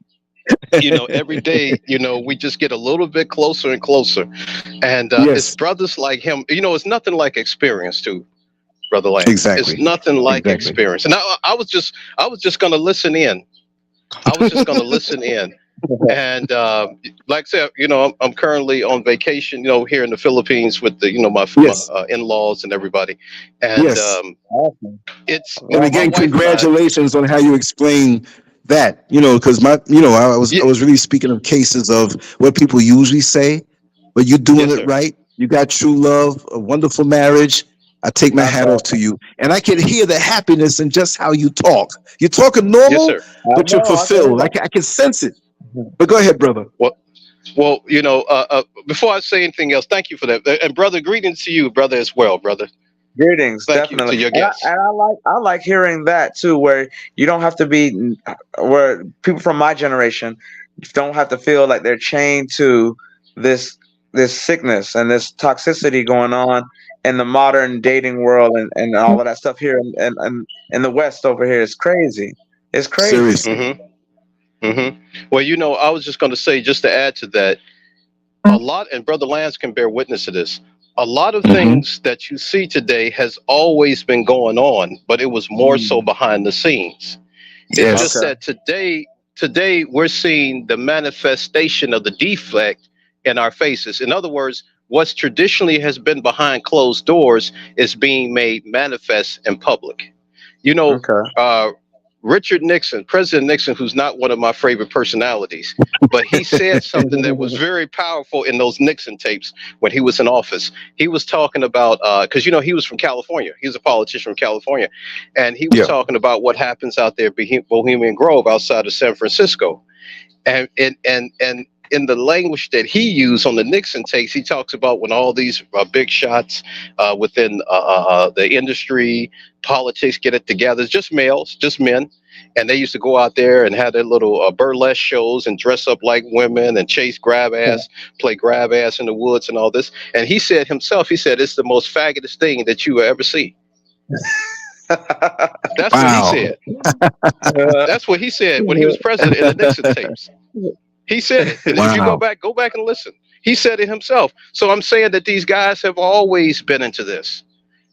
[SPEAKER 3] Every day, we just get a little bit closer and closer. And it's
[SPEAKER 1] Yes,
[SPEAKER 3] brothers like him. It's nothing like experience, too, Brother Lance. It's
[SPEAKER 1] exactly.
[SPEAKER 3] nothing like
[SPEAKER 1] Exactly.
[SPEAKER 3] experience. And I was just gonna listen in. I was just gonna listen in. And like I said, I'm currently on vacation, here in the Philippines with my
[SPEAKER 1] Yes.
[SPEAKER 3] in-laws and everybody. And
[SPEAKER 1] Yes.
[SPEAKER 2] Awesome.
[SPEAKER 3] it's
[SPEAKER 1] And
[SPEAKER 3] my
[SPEAKER 1] again,
[SPEAKER 3] wife and I.
[SPEAKER 1] congratulations on how you explain that. Because I
[SPEAKER 3] Yeah,
[SPEAKER 1] was really speaking of cases of what people usually say, but you're doing
[SPEAKER 3] yes,
[SPEAKER 1] it
[SPEAKER 3] sir.
[SPEAKER 1] right. You got true love, a wonderful marriage. I take my
[SPEAKER 2] That's
[SPEAKER 1] hat off to
[SPEAKER 2] awesome.
[SPEAKER 1] you, and I can hear the happiness in just how you talk. You're talking
[SPEAKER 3] Yes,
[SPEAKER 1] normal,
[SPEAKER 3] sir.
[SPEAKER 2] I
[SPEAKER 1] but you're
[SPEAKER 2] know. I can hear
[SPEAKER 1] fulfilled. I can sense it. But go ahead, brother.
[SPEAKER 3] Well, before I say anything else, thank you for that. And brother, greetings to you, brother, as well, brother.
[SPEAKER 2] Greetings,
[SPEAKER 3] Thank you
[SPEAKER 2] definitely,
[SPEAKER 3] to your
[SPEAKER 2] and
[SPEAKER 3] guests.
[SPEAKER 2] I like hearing that too, where you don't have to be, where people from my generation don't have to feel like they're chained to this this sickness and this toxicity going on in the modern dating world and all of that stuff here in the West over here is crazy. It's crazy.
[SPEAKER 1] Seriously.
[SPEAKER 3] Well, I was just going to say, just to add to that, a lot, and Brother Lance can bear witness to this. A lot of
[SPEAKER 1] Hmm.
[SPEAKER 3] things that you see today has always been going on, but it was more so
[SPEAKER 2] Mm.
[SPEAKER 3] behind the scenes. It's just
[SPEAKER 1] Yes.
[SPEAKER 2] Okay.
[SPEAKER 3] that today we're seeing the manifestation of the defect in our faces. In other words, what's traditionally has been behind closed doors is being made manifest in public. You know,
[SPEAKER 2] Okay.
[SPEAKER 3] uh, Richard Nixon, President Nixon, who's not one of my favorite personalities, but he said something that was very powerful in those Nixon tapes when he was in office. He was talking about, because he was from California. He was a politician from California, and he was
[SPEAKER 1] Yeah.
[SPEAKER 3] talking about what happens out there, Bohemian Grove, outside of San Francisco, and in the language that he used on the Nixon tapes, he talks about when all these big shots within the industry, politics get it together. It's just males, just men. And they used to go out there and have their little burlesque shows and dress up like women and chase grab ass, play grab ass in the woods and all this. And he said himself, he said, it's the most faggotish thing that you will ever see. That's what he
[SPEAKER 1] Wow.
[SPEAKER 3] said. That's what he said when he was president in the Nixon tapes. He said it. And if you
[SPEAKER 1] Wow.
[SPEAKER 3] go back and listen. He said it himself. So I'm saying that these guys have always been into this.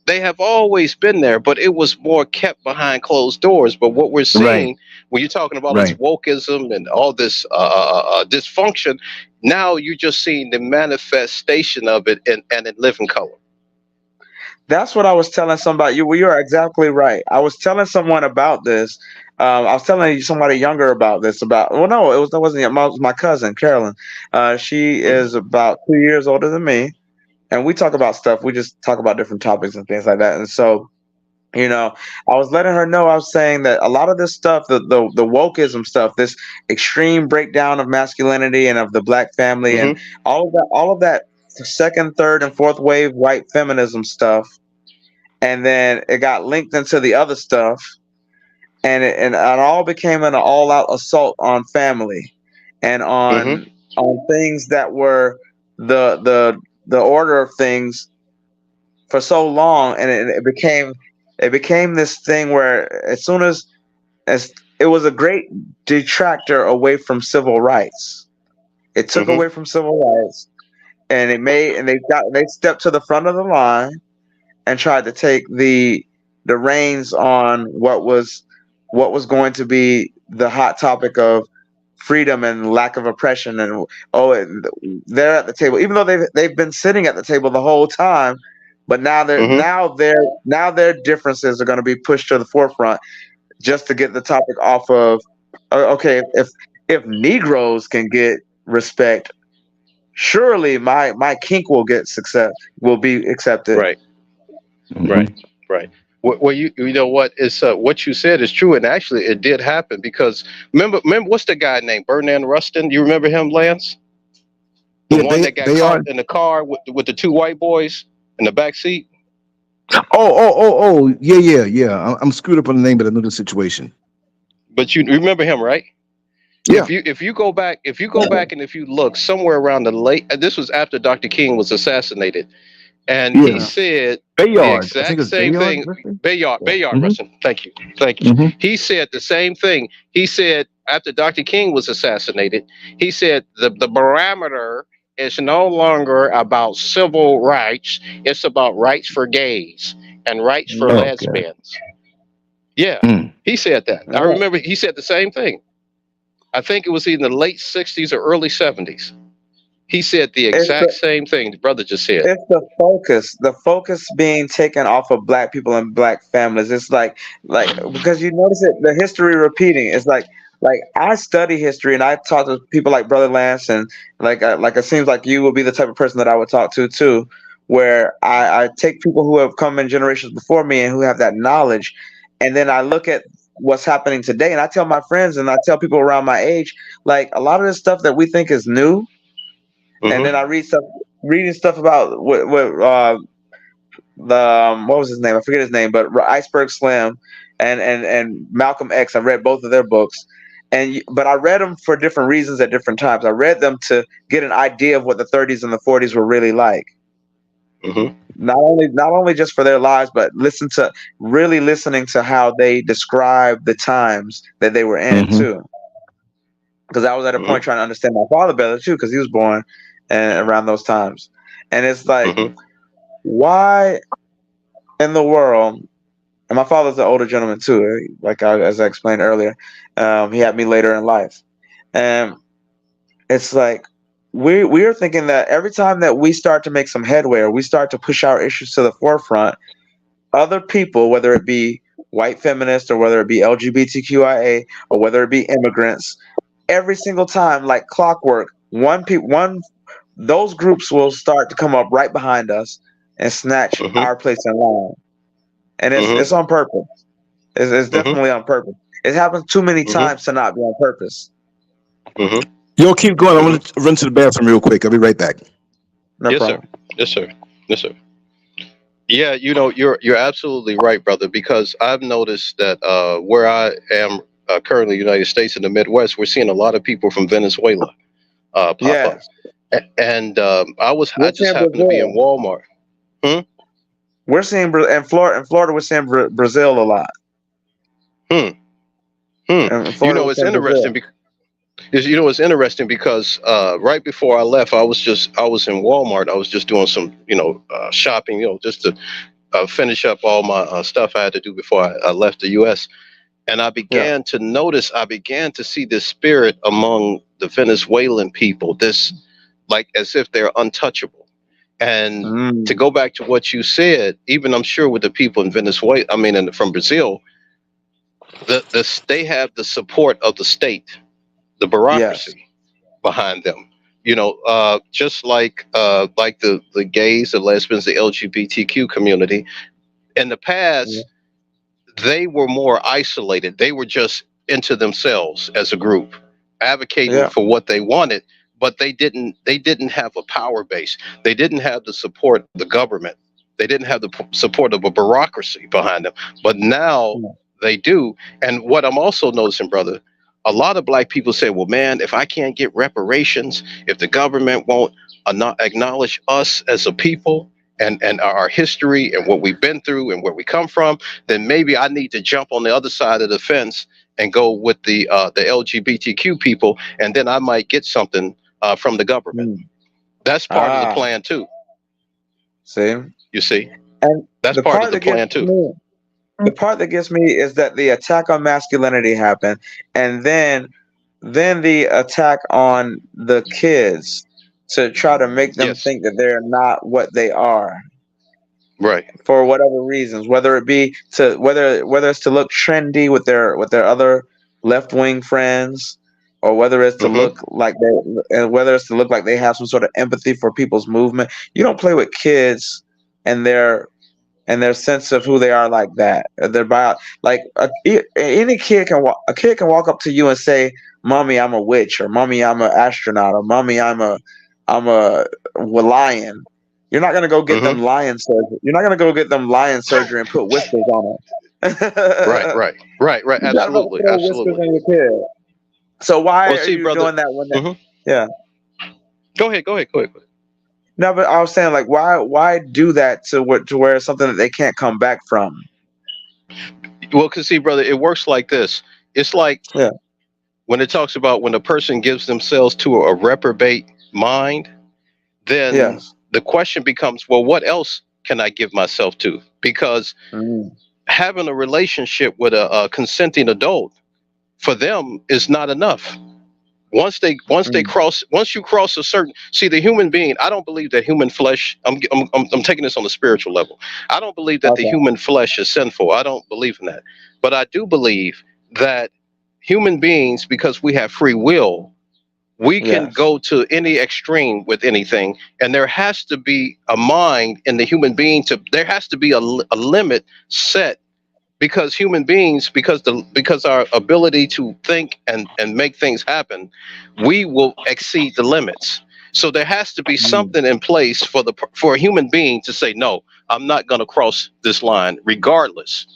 [SPEAKER 3] They have always been there, but it was more kept behind closed doors. But what we're
[SPEAKER 1] Right.
[SPEAKER 3] seeing when you're talking about this
[SPEAKER 1] Right.
[SPEAKER 3] wokeism and all this dysfunction, now you're just seeing the manifestation of it and in living color.
[SPEAKER 2] That's what I was telling somebody. You are exactly right. I was telling someone about this. I was telling somebody younger about this. Well, no, that wasn't yet. My cousin Carolyn. She
[SPEAKER 3] Mhm.
[SPEAKER 2] is about 2 years older than me, and we talk about stuff. We just talk about different topics and things like that. And so, I was letting her know. I was saying that a lot of this stuff, the wokeism stuff, this extreme breakdown of masculinity and of the black family, and
[SPEAKER 3] Mhm.
[SPEAKER 2] all of that second, third, and fourth wave white feminism stuff, and then it got linked into the other stuff, and it all became an all-out assault on family and
[SPEAKER 3] Mhm.
[SPEAKER 2] on things that were the order of things for so long, and it became this thing where as soon as it was a great detractor away from civil rights. It took
[SPEAKER 3] Mhm.
[SPEAKER 2] away from civil rights, and they stepped to the front of the line and tried to take the reins on what was going to be the hot topic of freedom and lack of oppression. And they're at the table, even though they've been sitting at the table the whole time, but
[SPEAKER 3] Mhm.
[SPEAKER 2] now their differences are going to be pushed to the forefront just to get the topic off of. Okay, if Negroes can get respect, surely my kink will be accepted.
[SPEAKER 3] Right.
[SPEAKER 1] Mhm.
[SPEAKER 3] Right. Right. Well, you know what is what you said is true, and actually it did happen because remember what's the guy named Bernard Rustin? You remember him, Lance? The
[SPEAKER 1] Yeah,
[SPEAKER 3] one that got
[SPEAKER 1] they are.
[SPEAKER 3] caught in the car with the two white boys in the back seat.
[SPEAKER 1] Oh. Yeah. I'm screwed up on the name, but I know the situation.
[SPEAKER 3] But you remember him, right?
[SPEAKER 1] Yeah.
[SPEAKER 3] If you go back and if you look somewhere around the late, this was after Dr. King was assassinated, and he
[SPEAKER 1] Yeah.
[SPEAKER 2] Uh,
[SPEAKER 3] said The
[SPEAKER 1] Bayard. I think
[SPEAKER 3] exact
[SPEAKER 1] it's
[SPEAKER 3] same
[SPEAKER 1] Bayard.
[SPEAKER 3] thing. Bayard,
[SPEAKER 1] Mm-hmm.
[SPEAKER 3] Russian. Thank you. Thank you.
[SPEAKER 1] Mm-hmm.
[SPEAKER 3] He said the same thing. He said after Dr. King was assassinated, he said the barometer is no longer about civil rights. It's about rights for gays and rights for
[SPEAKER 1] Oh God.
[SPEAKER 3] lesbians. Yeah,
[SPEAKER 1] Mm.
[SPEAKER 3] he said that. I remember he said the same thing. I think it was in the late 60s or early 70s. He said the exact same thing the brother just said.
[SPEAKER 2] It's the focus being taken off of black people and black families. It's like because you notice it, the history repeating. It's like I study history and I talk to people like Brother Lance and like it seems like you will be the type of person that I would talk to too, where I take people who have come in generations before me and who have that knowledge, and then I look at what's happening today and I tell my friends and I tell people around my age, like a lot of this stuff that we think is new. And then I reading stuff about what what was his name? I forget his name, but Iceberg Slim and Malcolm X. I read both of their books, but I read them for different reasons at different times. I read them to get an idea of what the 30s and the 40s were really like. Not only just for their lives, but listening to how they describe the times that they were in too. Because I was at a point trying to understand my father better too, because he was born around those times, and it's like, why in the world? And my father's an older gentleman too, as I explained earlier. He had me later in life, and it's like we are thinking that every time that we start to make some headway or we start to push our issues to the forefront, other people, whether it be white feminists or whether it be LGBTQIA or whether it be immigrants, every single time, like clockwork, those groups will start to come up right behind us and snatch our place in line, and it's on purpose. It's definitely on purpose. It happens too many times to not be on purpose.
[SPEAKER 1] Yo, keep going. I want to run to the bathroom real quick. I'll be right back.
[SPEAKER 2] No problem.
[SPEAKER 3] Sir. Yes, sir. Yeah, you're absolutely right, brother. Because I've noticed that where I am currently, in the United States in the Midwest, we're seeing a lot of people from Venezuela pop up. And I just happened to be in Walmart.
[SPEAKER 2] We're seeing in Florida. We're seeing Brazil a lot.
[SPEAKER 3] It's interesting because it's interesting because right before I left, I was in Walmart. I was just doing some shopping, just to finish up all my stuff I had to do before I left the U.S. And I began to notice. I began to see this spirit among the Venezuelan people. This, like, as if they're untouchable. And to go back to what you said, even I'm sure with the people in Venezuela, from Brazil, they have the support of the state, the bureaucracy behind them. Just like the gays, the lesbians, the LGBTQ community. In the past, they were more isolated. They were just into themselves as a group, advocating for what they wanted. But they didn't have a power base. They didn't have the support of the government. They didn't have the support of a bureaucracy behind them. But now they do. And what I'm also noticing, brother, a lot of black people say, well, man, if I can't get reparations, if the government won't acknowledge us as a people and our history and what we've been through and where we come from, then maybe I need to jump on the other side of the fence and go with the LGBTQ people, and then I might get something from the government. That's part of the plan too. You see, and that's part of the plan too.
[SPEAKER 2] The part that gets me is that the attack on masculinity happened, and then the attack on the kids to try to make them think that they're not what they are.
[SPEAKER 3] Right.
[SPEAKER 2] For whatever reasons, whether it be whether it's to look trendy with their other left-wing friends, or whether it's to look like they have some sort of empathy for people's movement. You don't play with kids and their sense of who they are like that. Any kid can walk up to you and say, "Mommy, I'm a witch," or "Mommy, I'm an astronaut," or "Mommy, I'm a lion." You're not gonna go get them lion surgery. You're not gonna go get them lion surgery and put whiskers on them.
[SPEAKER 3] Right. Absolutely.
[SPEAKER 2] So why are you doing that when? Yeah.
[SPEAKER 3] Go ahead.
[SPEAKER 2] No, but I was saying, like, why do that to where it's something that they can't come back from?
[SPEAKER 3] Well, cause see, brother, it works like this. It's like
[SPEAKER 2] Yeah.
[SPEAKER 3] when it talks about when a person gives themselves to a reprobate mind, then
[SPEAKER 2] Yes.
[SPEAKER 3] the question becomes, well, what else can I give myself to? Because having a relationship with a consenting adult for them is not enough. Once you cross a certain, see, the human being, I don't believe that human flesh, I'm taking this on the spiritual level. I don't believe that the human flesh is sinful. I don't believe in that. But I do believe that human beings, because we have free will, we can go to any extreme with anything, and there has to be a mind in the human being there has to be a limit set, because human beings, because our ability to think and make things happen, we will exceed the limits. So there has to be something in place for a human being to say, no, I'm not going to cross this line regardless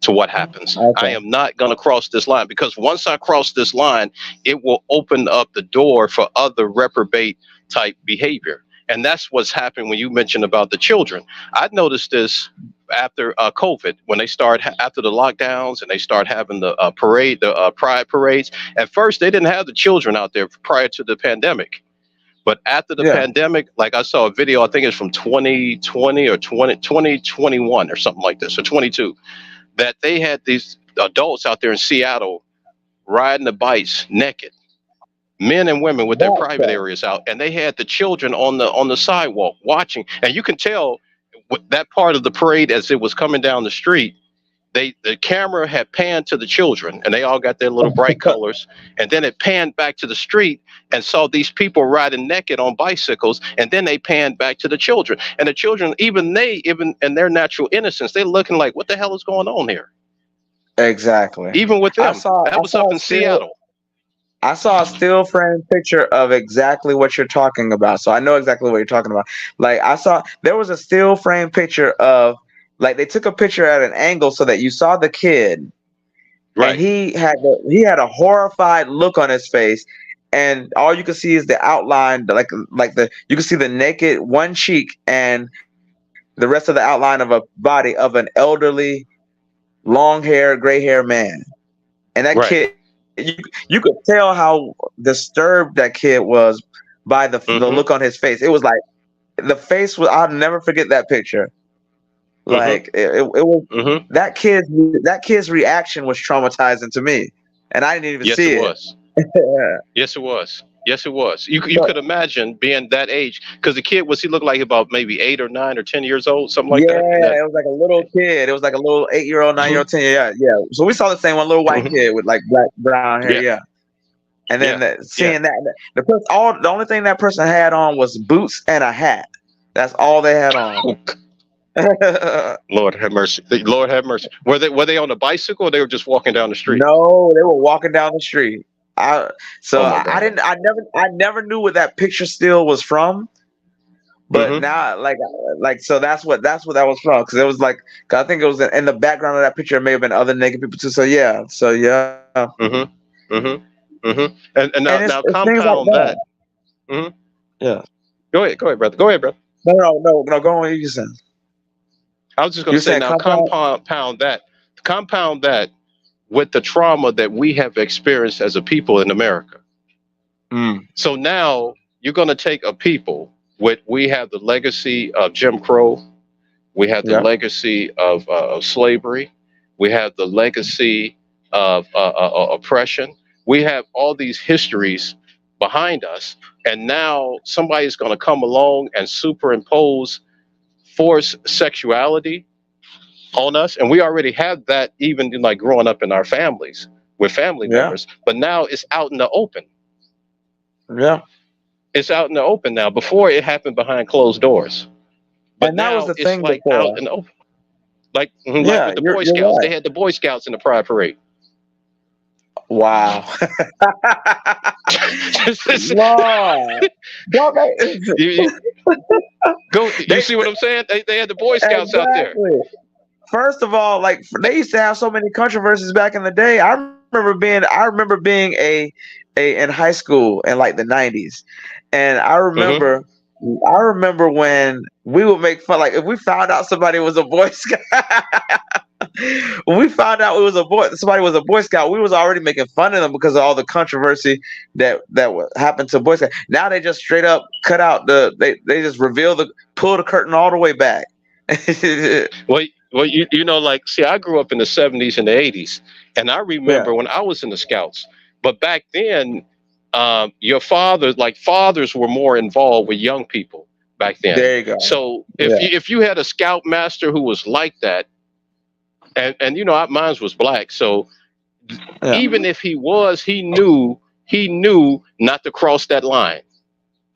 [SPEAKER 3] to what happens. I am not going to cross this line, because once I cross this line, it will open up the door for other reprobate type behavior. And that's what's happened when you mentioned about the children. I noticed this after COVID, when they start after the lockdowns and they start having the pride parades. At first, they didn't have the children out there prior to the pandemic. But after the pandemic, like I saw a video, I think it's from 2020 or 2021 or something like this, or 22, that they had these adults out there in Seattle riding the bikes naked, men and women with their private areas out, and they had the children on the sidewalk watching. And you can tell with that part of the parade, as it was coming down the street, the camera had panned to the children, and they all got their little bright colors, and then it panned back to the street and saw these people riding naked on bicycles, and then they panned back to the children. And the children, even in their natural innocence, they're looking like, what the hell is going on here?
[SPEAKER 2] Exactly.
[SPEAKER 3] Even with them. That was up in Seattle.
[SPEAKER 2] I saw a still frame picture of exactly what you're talking about. So I know exactly what you're talking about. Like, there was a still frame picture of, like, they took a picture at an angle so that you saw the kid, right? And he had a horrified look on his face, and all you can see is the outline, you can see the naked one cheek and the rest of the outline of a body of an elderly, long hair, gray hair man. And that kid, you could tell how disturbed that kid was by the look on his face. It was like the face was. I'll never forget that picture. Like it was that kid's reaction was traumatizing to me, and I didn't even see it.
[SPEAKER 3] Was. Yes, it was. Yes, it was. You could imagine being that age, because the kid he looked like about maybe 8 or 9 or 10 years old, something like that.
[SPEAKER 2] Yeah, it was like a little kid. It was like a little 8-year-old, 9-year-old, 10-year-old. Yeah. So we saw the same one, little white kid with like black, brown hair. Yeah. And then seeing that the only thing that person had on was boots and a hat. That's all they had on.
[SPEAKER 3] Lord have mercy. Lord have mercy. Were they on a bicycle, or they were just walking down the street?
[SPEAKER 2] No, they were walking down the street. I never knew what that picture still was from, but now so that's what that was from, because it was like, cause I think it was in the background of that picture. It may have been other naked people too. So yeah. And
[SPEAKER 3] now compound that.
[SPEAKER 2] Yeah.
[SPEAKER 3] Go ahead, brother. Go ahead, brother.
[SPEAKER 2] No. Go on. You said.
[SPEAKER 3] I was just going to say, now compound that with the trauma that we have experienced as a people in America. So now you're going to take a people we have the legacy of Jim Crow, we have the legacy of slavery, we have the legacy of oppression, we have all these histories behind us, and now somebody's going to come along and superimpose forced sexuality on us. And we already have that, even in like growing up in our families with family members, but now it's out in the open. It's out in the open now. Before, it happened behind closed doors, but now was the thing, like before. Out in the open, like with the Boy Scouts. They had the Boy Scouts in the Pride Parade.
[SPEAKER 2] Wow.
[SPEAKER 3] You see what I'm saying? They had the Boy Scouts out there.
[SPEAKER 2] First of all, like, they used to have so many controversies back in the day. I remember being in high school in like the 90s, and I remember I remember when we would make fun, like if we found out somebody was a Boy Scout, when we found out it was somebody was a Boy Scout, we was already making fun of them because of all the controversy that happened to Boy Scout. Now they just straight up cut out they just pull the curtain all the way back.
[SPEAKER 3] Well, you know, like, see, I grew up in the 70s and the 80s, and I remember when I was in the Scouts. But back then, fathers were more involved with young people back then.
[SPEAKER 2] There you go.
[SPEAKER 3] So if you had a Scout master who was like that, and you know, mine was black, so even if he knew not to cross that line.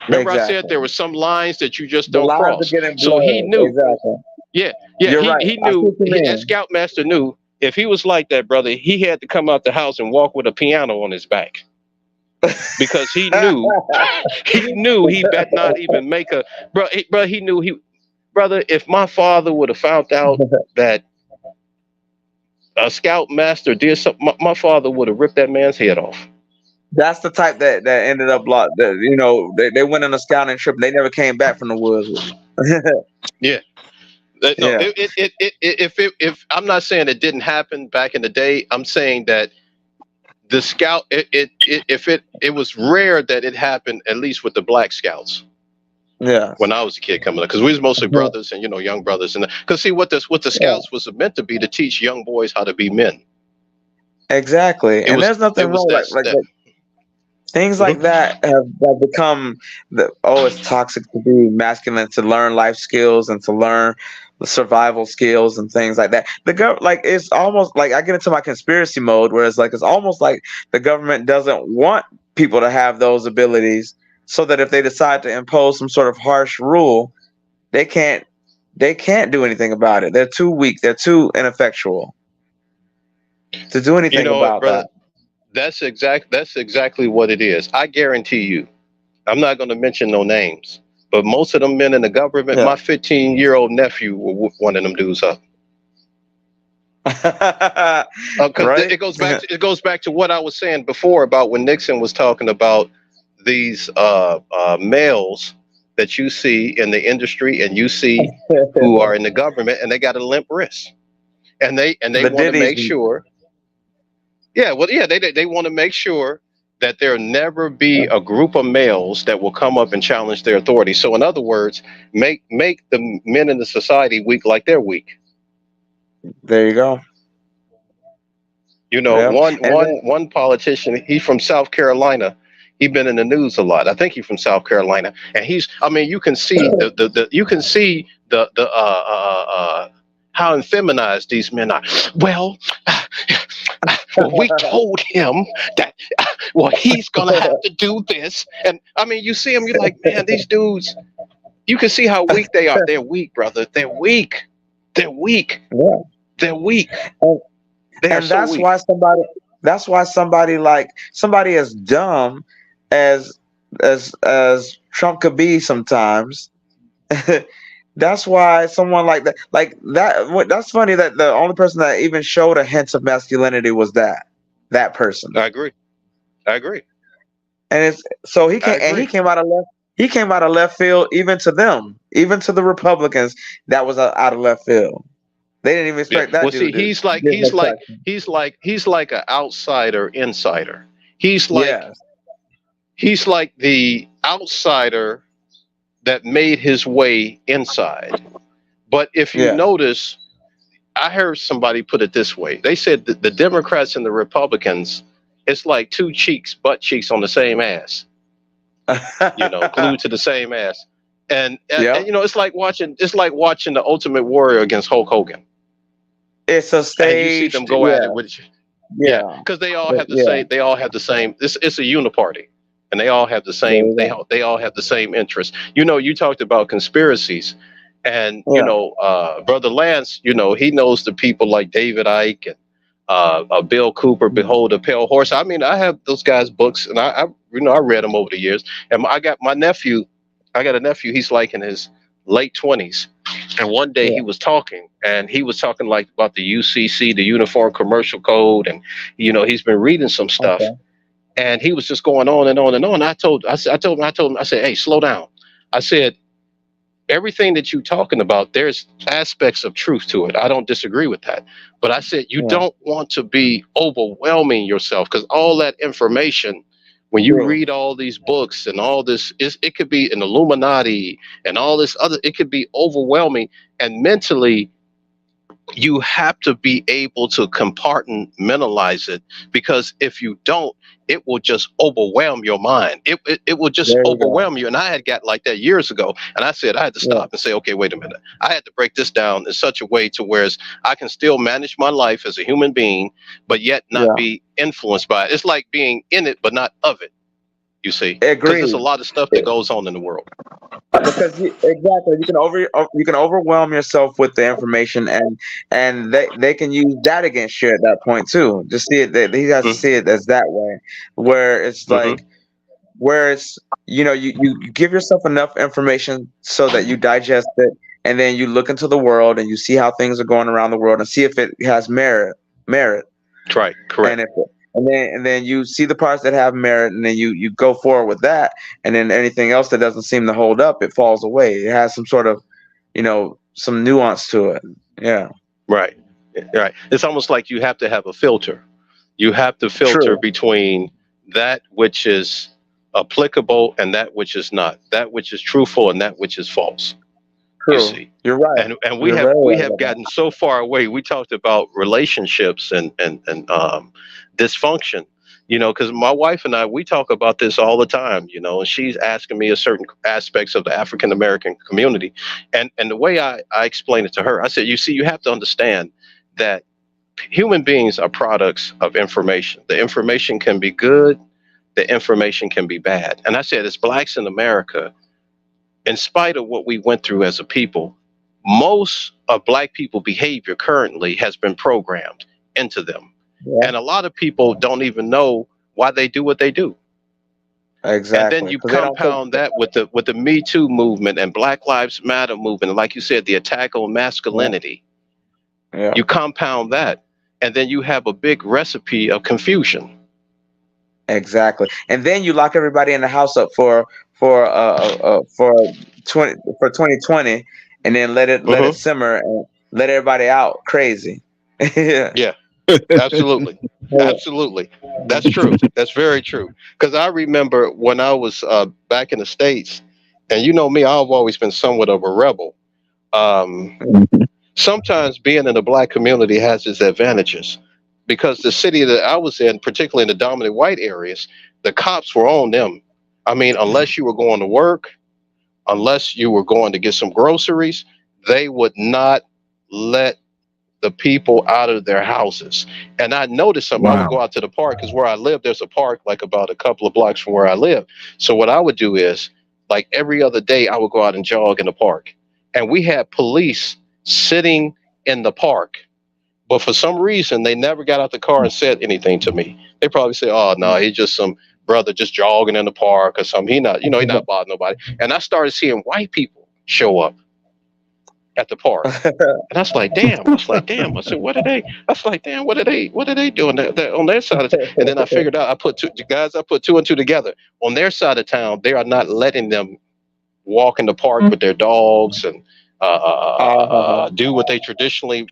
[SPEAKER 3] Remember, I said there were some lines that you just don't cross. So he knew.
[SPEAKER 2] Exactly.
[SPEAKER 3] Yeah,
[SPEAKER 2] Right.
[SPEAKER 3] He knew. That Scoutmaster knew if he was like that, brother, he had to come out the house and walk with a piano on his back, because he knew he better not even make a bro. He knew brother. If my father would have found out that a Scoutmaster did something, my father would have ripped that man's head off.
[SPEAKER 2] That's the type that ended up you know, they went on a scouting trip and they never came back from the woods.
[SPEAKER 3] Yeah. No, if I'm not saying it didn't happen back in the day, I'm saying that the Scout, it was rare that it happened, at least with the Black Scouts. Yeah. When I was a kid coming up, because we was mostly brothers and, you know, young brothers, and because see what the Scouts was meant to be, to teach young boys how to be men.
[SPEAKER 2] Exactly, and there's nothing wrong like things like that have become it's toxic to be masculine, to learn life skills and to learn the survival skills and things like that. It's almost like I get into my conspiracy mode, where it's almost like the government doesn't want people to have those abilities, so that if they decide to impose some sort of harsh rule, they can't do anything about it. They're too weak. They're too ineffectual to do anything about that.
[SPEAKER 3] That's exactly what it is. I guarantee you, I'm not going to mention no names, but most of them men in the government, my 15-year-old nephew were one of them dudes up. Right? It goes back to what I was saying before about when Nixon was talking about these males that you see in the industry and you see who are in the government, and they got a limp wrist, and they want to make sure. Yeah, well, yeah, they want to make sure that there'll never be a group of males that will come up and challenge their authority. So, in other words, make the men in the society weak like they're weak.
[SPEAKER 2] There you go.
[SPEAKER 3] You know, one politician, he's from South Carolina. He's been in the news a lot. I think he's from South Carolina, and you can see how effeminized these men are. Well, we told him that, he's going to have to do this. And I mean, you see him, you're like, man, these dudes, you can see how weak they are. They're weak, brother. They're weak. They're weak. Yeah. They're weak.
[SPEAKER 2] That's why somebody as dumb as Trump could be sometimes. That's why someone like that, that's funny that the only person that even showed a hint of masculinity was that person.
[SPEAKER 3] I agree.
[SPEAKER 2] And he came out of left field, even to them, even to the Republicans. That was out of left field. They didn't even expect that.
[SPEAKER 3] Well, see, he's like an outsider insider. He's like the outsider that made his way inside. But if you notice, I heard somebody put it this way. They said that the Democrats and the Republicans, it's like two butt cheeks on the same ass. Glued to the same ass. And it's like watching the Ultimate Warrior against Hulk Hogan.
[SPEAKER 2] It's a stage.
[SPEAKER 3] And you see them go at it with you. Yeah, because they all have the same. They all have the same. It's a uniparty, and they all have the same. They all have the same interests. You talked about conspiracies, and Brother Lance. He knows the people like David Icke and Bill Cooper. Behold a Pale Horse. I mean, I have those guys' books, and I read them over the years. And I got a nephew. He's like in his late 20s. And one day he was talking, and he was talking like about the UCC, the Uniform Commercial Code, and he's been reading some stuff, and he was just going on and on and on. I told him, I said, hey, slow down. I said, everything that you're talking about, there's aspects of truth to it. I don't disagree with that. But I said, you don't want to be overwhelming yourself, because all that information, when you read all these books and all this, it could be an Illuminati and all this other, it could be overwhelming. And mentally, you have to be able to compartmentalize it, because if you don't, it will just overwhelm your mind. It will just overwhelm you. And I had got like that years ago. And I said, I had to stop and say, okay, wait a minute. I had to break this down in such a way to where I can still manage my life as a human being, but yet not be influenced by it. It's like being in it, but not of it. You see, because there's a lot of stuff that goes on in the world.
[SPEAKER 2] Because you can overwhelm yourself with the information, and they can use that against you at that point too. Just see it that he has to see it as that way, where it's like, where it's, you give yourself enough information so that you digest it, and then you look into the world and you see how things are going around the world and see if it has merit.
[SPEAKER 3] Right. Correct.
[SPEAKER 2] And then you see the parts that have merit, and then you go forward with that, and then anything else that doesn't seem to hold up, it falls away. It has some sort of, some nuance to it. Yeah.
[SPEAKER 3] Right. It's almost like you have to have a filter. You have to filter between that which is applicable and that which is not, that which is truthful and that which is false.
[SPEAKER 2] True.
[SPEAKER 3] You see,
[SPEAKER 2] you're right.
[SPEAKER 3] And we have gotten so far away. We talked about relationships and dysfunction, because my wife and I, we talk about this all the time, and she's asking me a certain aspects of the African American community. And the way I explain it to her, I said, you have to understand that human beings are products of information. The information can be good, the information can be bad. And I said, as blacks in America, in spite of what we went through as a people, most of black people behavior currently has been programmed into them. Yeah. And a lot of people don't even know why they do what they do.
[SPEAKER 2] Exactly.
[SPEAKER 3] And then you compound that with the Me Too movement and Black Lives Matter movement. And like you said, the attack on masculinity. Yeah. You compound that, and then you have a big recipe of confusion.
[SPEAKER 2] Exactly. And then you lock everybody in the house up for 2020, and then let it simmer and let everybody out crazy.
[SPEAKER 3] Yeah. Absolutely. Absolutely. That's true. That's very true. Because I remember when I was back in the States, and you know me, I've always been somewhat of a rebel. Sometimes being in the black community has its advantages, because the city that I was in, particularly in the dominant white areas, the cops were on them. I mean, unless you were going to work, unless you were going to get some groceries, they would not let the people out of their houses. And I noticed something. Wow. I would go out to the park, because where I live, there's a park like about a couple of blocks from where I live. So what I would do is, like every other day, I would go out and jog in the park. And we had police sitting in the park. But for some reason, they never got out the car and said anything to me. They probably say, oh, no, he's just some brother just jogging in the park or something. He not bothering nobody. And I started seeing white people show up at the park. And I was like, damn. I said, what are they? I was like, damn, what are they doing on their side of town? And then I figured out, I put two and two together. On their side of town, they are not letting them walk in the park with their dogs and do what they traditionally,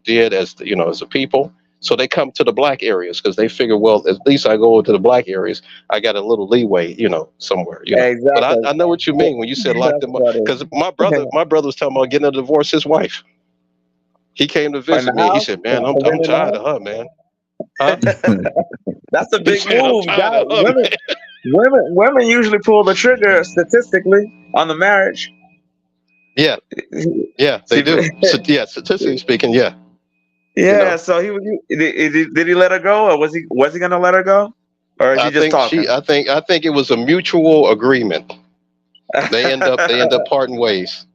[SPEAKER 3] did as a people. So they come to the black areas because they figure, well, at least I go to the black areas, I got a little leeway, somewhere. Exactly. But I know what you mean when you said lock them up. Because my brother was talking about getting a divorce. His wife, he came to visit me. He said, "Man, I'm tired of her, man." Huh?
[SPEAKER 2] That's a big move. Women usually pull the trigger statistically on the marriage.
[SPEAKER 3] Yeah, they do. Yeah, statistically speaking, yeah.
[SPEAKER 2] Yeah, so did he let her go, or was he gonna let her go, or is he just talking?
[SPEAKER 3] I think it was a mutual agreement. They end up parting ways.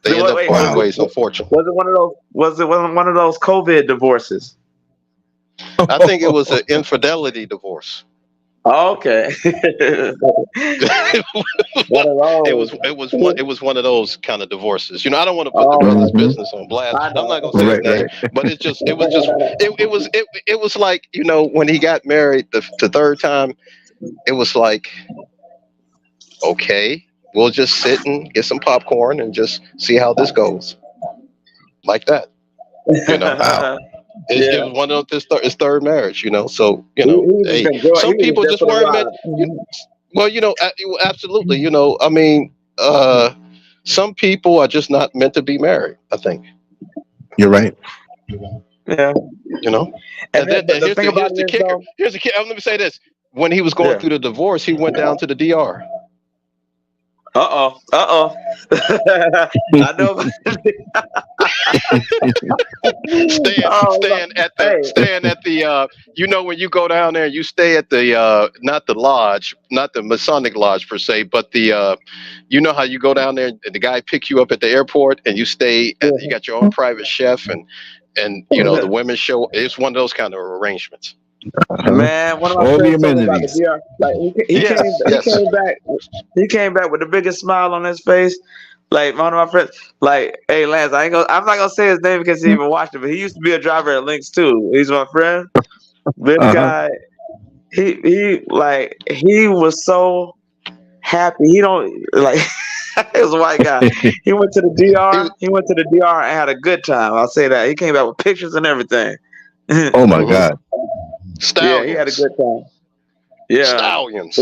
[SPEAKER 3] Parting ways, unfortunately.
[SPEAKER 2] Was it one of those COVID divorces?
[SPEAKER 3] I think it was an infidelity divorce.
[SPEAKER 2] Okay.
[SPEAKER 3] It was one of those kind of divorces. I don't want to put the brother's business on blast. I'm not gonna say his name, but it was like, when he got married the third time, it was like, okay, we'll just sit and get some popcorn and just see how this goes, like that. You know,
[SPEAKER 1] Wow.
[SPEAKER 3] it was one of his third marriage. You know, so
[SPEAKER 2] He was just
[SPEAKER 3] hey,
[SPEAKER 2] enjoying.
[SPEAKER 3] some people just weren't meant. Well, absolutely. I mean, some people are just not meant to be married, I think.
[SPEAKER 1] You're right.
[SPEAKER 2] Yeah.
[SPEAKER 3] And then here's the kicker. Here's the kicker. Let me say this. When he was going through the divorce, he went down to the DR.
[SPEAKER 2] I know.
[SPEAKER 3] Staying at the when you go down there, you stay at the not the lodge, not the Masonic lodge per se, but the you know how you go down there and the guy pick you up at the airport and you stay at, you got your own private chef and the women show. It's one of those kind of arrangements.
[SPEAKER 2] Man, one of my friends told me about the DR. Like he came back with the biggest smile on his face. Like one of my friends, like, hey Lance, I'm not gonna say his name because he even watched it, but he used to be a driver at Lynx too. He's my friend. This guy, he was so happy. He don't like he was a white guy. He went to the DR. He went to the DR and had a good time. I'll say that. He came back with pictures and everything.
[SPEAKER 1] Oh my God.
[SPEAKER 3] Stallions.
[SPEAKER 2] Yeah, he had a good time. Yeah,
[SPEAKER 3] stallions.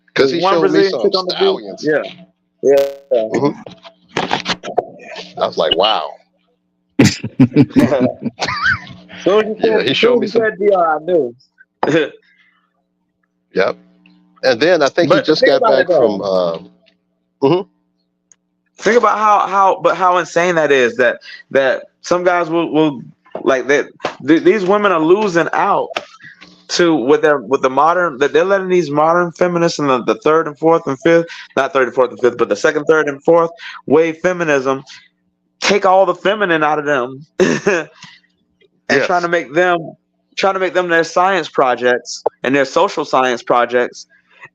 [SPEAKER 2] Because
[SPEAKER 3] he showed me some stallions.
[SPEAKER 2] Yeah.
[SPEAKER 3] Mm-hmm. I was like, wow. He showed me some.
[SPEAKER 2] DR, I knew.
[SPEAKER 3] Yep. And then I think he just got back from.
[SPEAKER 2] Think about how insane that is. That some guys will like that. These women are losing out to with the modern, that they're letting these modern feminists and the third and fourth and fifth, not third and fourth and fifth, but the second, third, and fourth wave feminism take all the feminine out of them and trying to make them their science projects and their social science projects,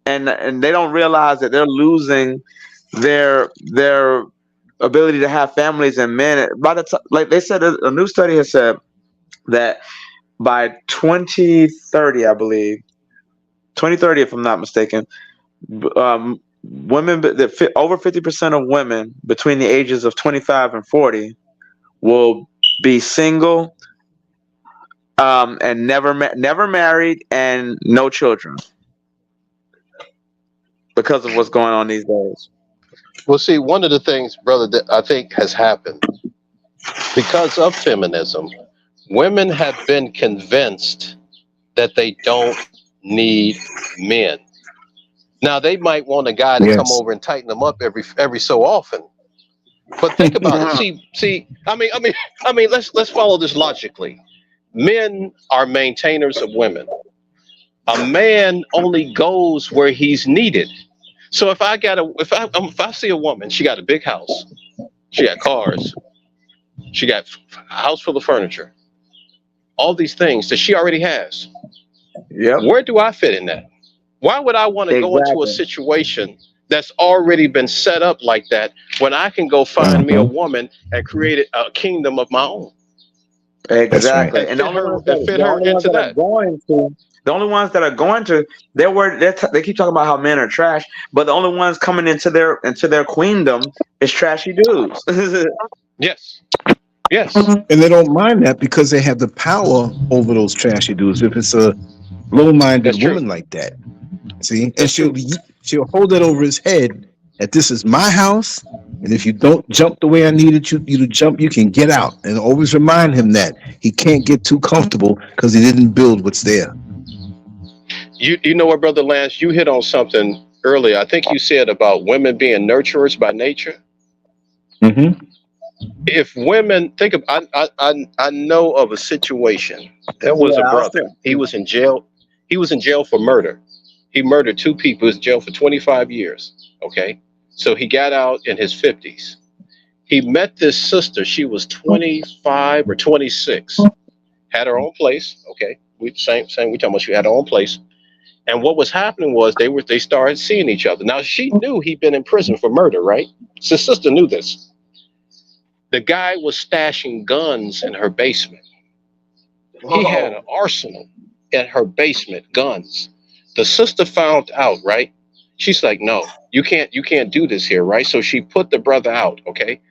[SPEAKER 2] and they don't realize that they're losing their ability to have families and men. By the time, like they said, a new study has said that by 2030, I believe, 2030, if I'm not mistaken, women, over 50% of women between the ages of 25 and 40 will be single, and never married and no children because of what's going on these days.
[SPEAKER 3] Well, see, one of the things, brother, that I think has happened because of feminism, women have been convinced that they don't need men. Now, they might want a guy to come over and tighten them up every so often. But think about it. See. I mean, let's follow this logically. Men are maintainers of women. A man only goes where he's needed. So if I see a woman, she got a big house, she got cars, she got a house full of furniture, all these things that she already has. Yeah. Where do I fit in that? Why would I want to go into a situation that's already been set up like that when I can go find me a woman and create a kingdom of my own?
[SPEAKER 2] Exactly.
[SPEAKER 3] And fit her into that.
[SPEAKER 2] The only ones that are going to, they keep talking about how men are trash, but the only ones coming into their queendom is trashy dudes.
[SPEAKER 3] Yes.
[SPEAKER 1] And they don't mind that because they have the power over those trashy dudes. If it's a low-minded woman like that, see, and she'll hold that over his head that this is my house, and if you don't jump the way I needed you to jump, you can get out. And always remind him that he can't get too comfortable because he didn't build what's there.
[SPEAKER 3] You know what, Brother Lance, you hit on something earlier. I think you said about women being nurturers by nature.
[SPEAKER 1] Mm-hmm.
[SPEAKER 3] If women think of, I know of a situation. There was a brother. He was in jail. He was in jail for murder. He murdered two people. He was in jail for 25 years. Okay. So he got out in his 50s. He met this sister. She was 25 or 26. Had her own place. Okay. We talking about she had her own place. And what was happening was they started seeing each other. Now she knew he'd been in prison for murder, right? So his sister knew this. The guy was stashing guns in her basement. He had an arsenal in her basement, guns. The sister found out, right? She's like, no, you can't do this here, right? So she put the brother out, okay?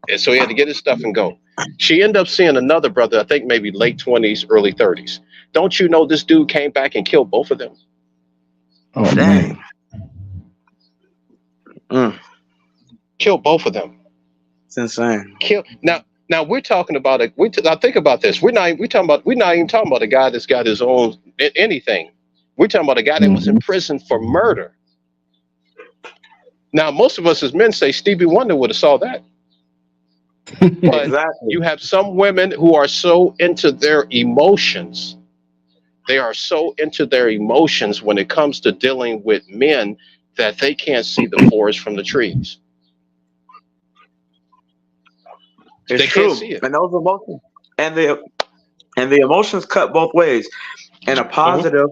[SPEAKER 3] And so he had to get his stuff and go. She ended up seeing another brother, I think maybe late 20s, early 30s. Don't you know this dude came back and killed both of them?
[SPEAKER 1] Oh, dang.
[SPEAKER 3] Killed both of them.
[SPEAKER 2] It's insane.
[SPEAKER 3] Now we're talking about it. Now think about this. We're not even talking about a guy that's got his own anything. We're talking about a guy that was in prison for murder. Now, most of us as men say Stevie Wonder would have saw that. But
[SPEAKER 2] Exactly.
[SPEAKER 3] you have some women who are so into their emotions. They are so into their emotions when it comes to dealing with men that they can't see the forest from the trees.
[SPEAKER 2] It's
[SPEAKER 3] They
[SPEAKER 2] true.
[SPEAKER 3] can't see it.
[SPEAKER 2] And those emotions, and the emotions cut both ways, and a positive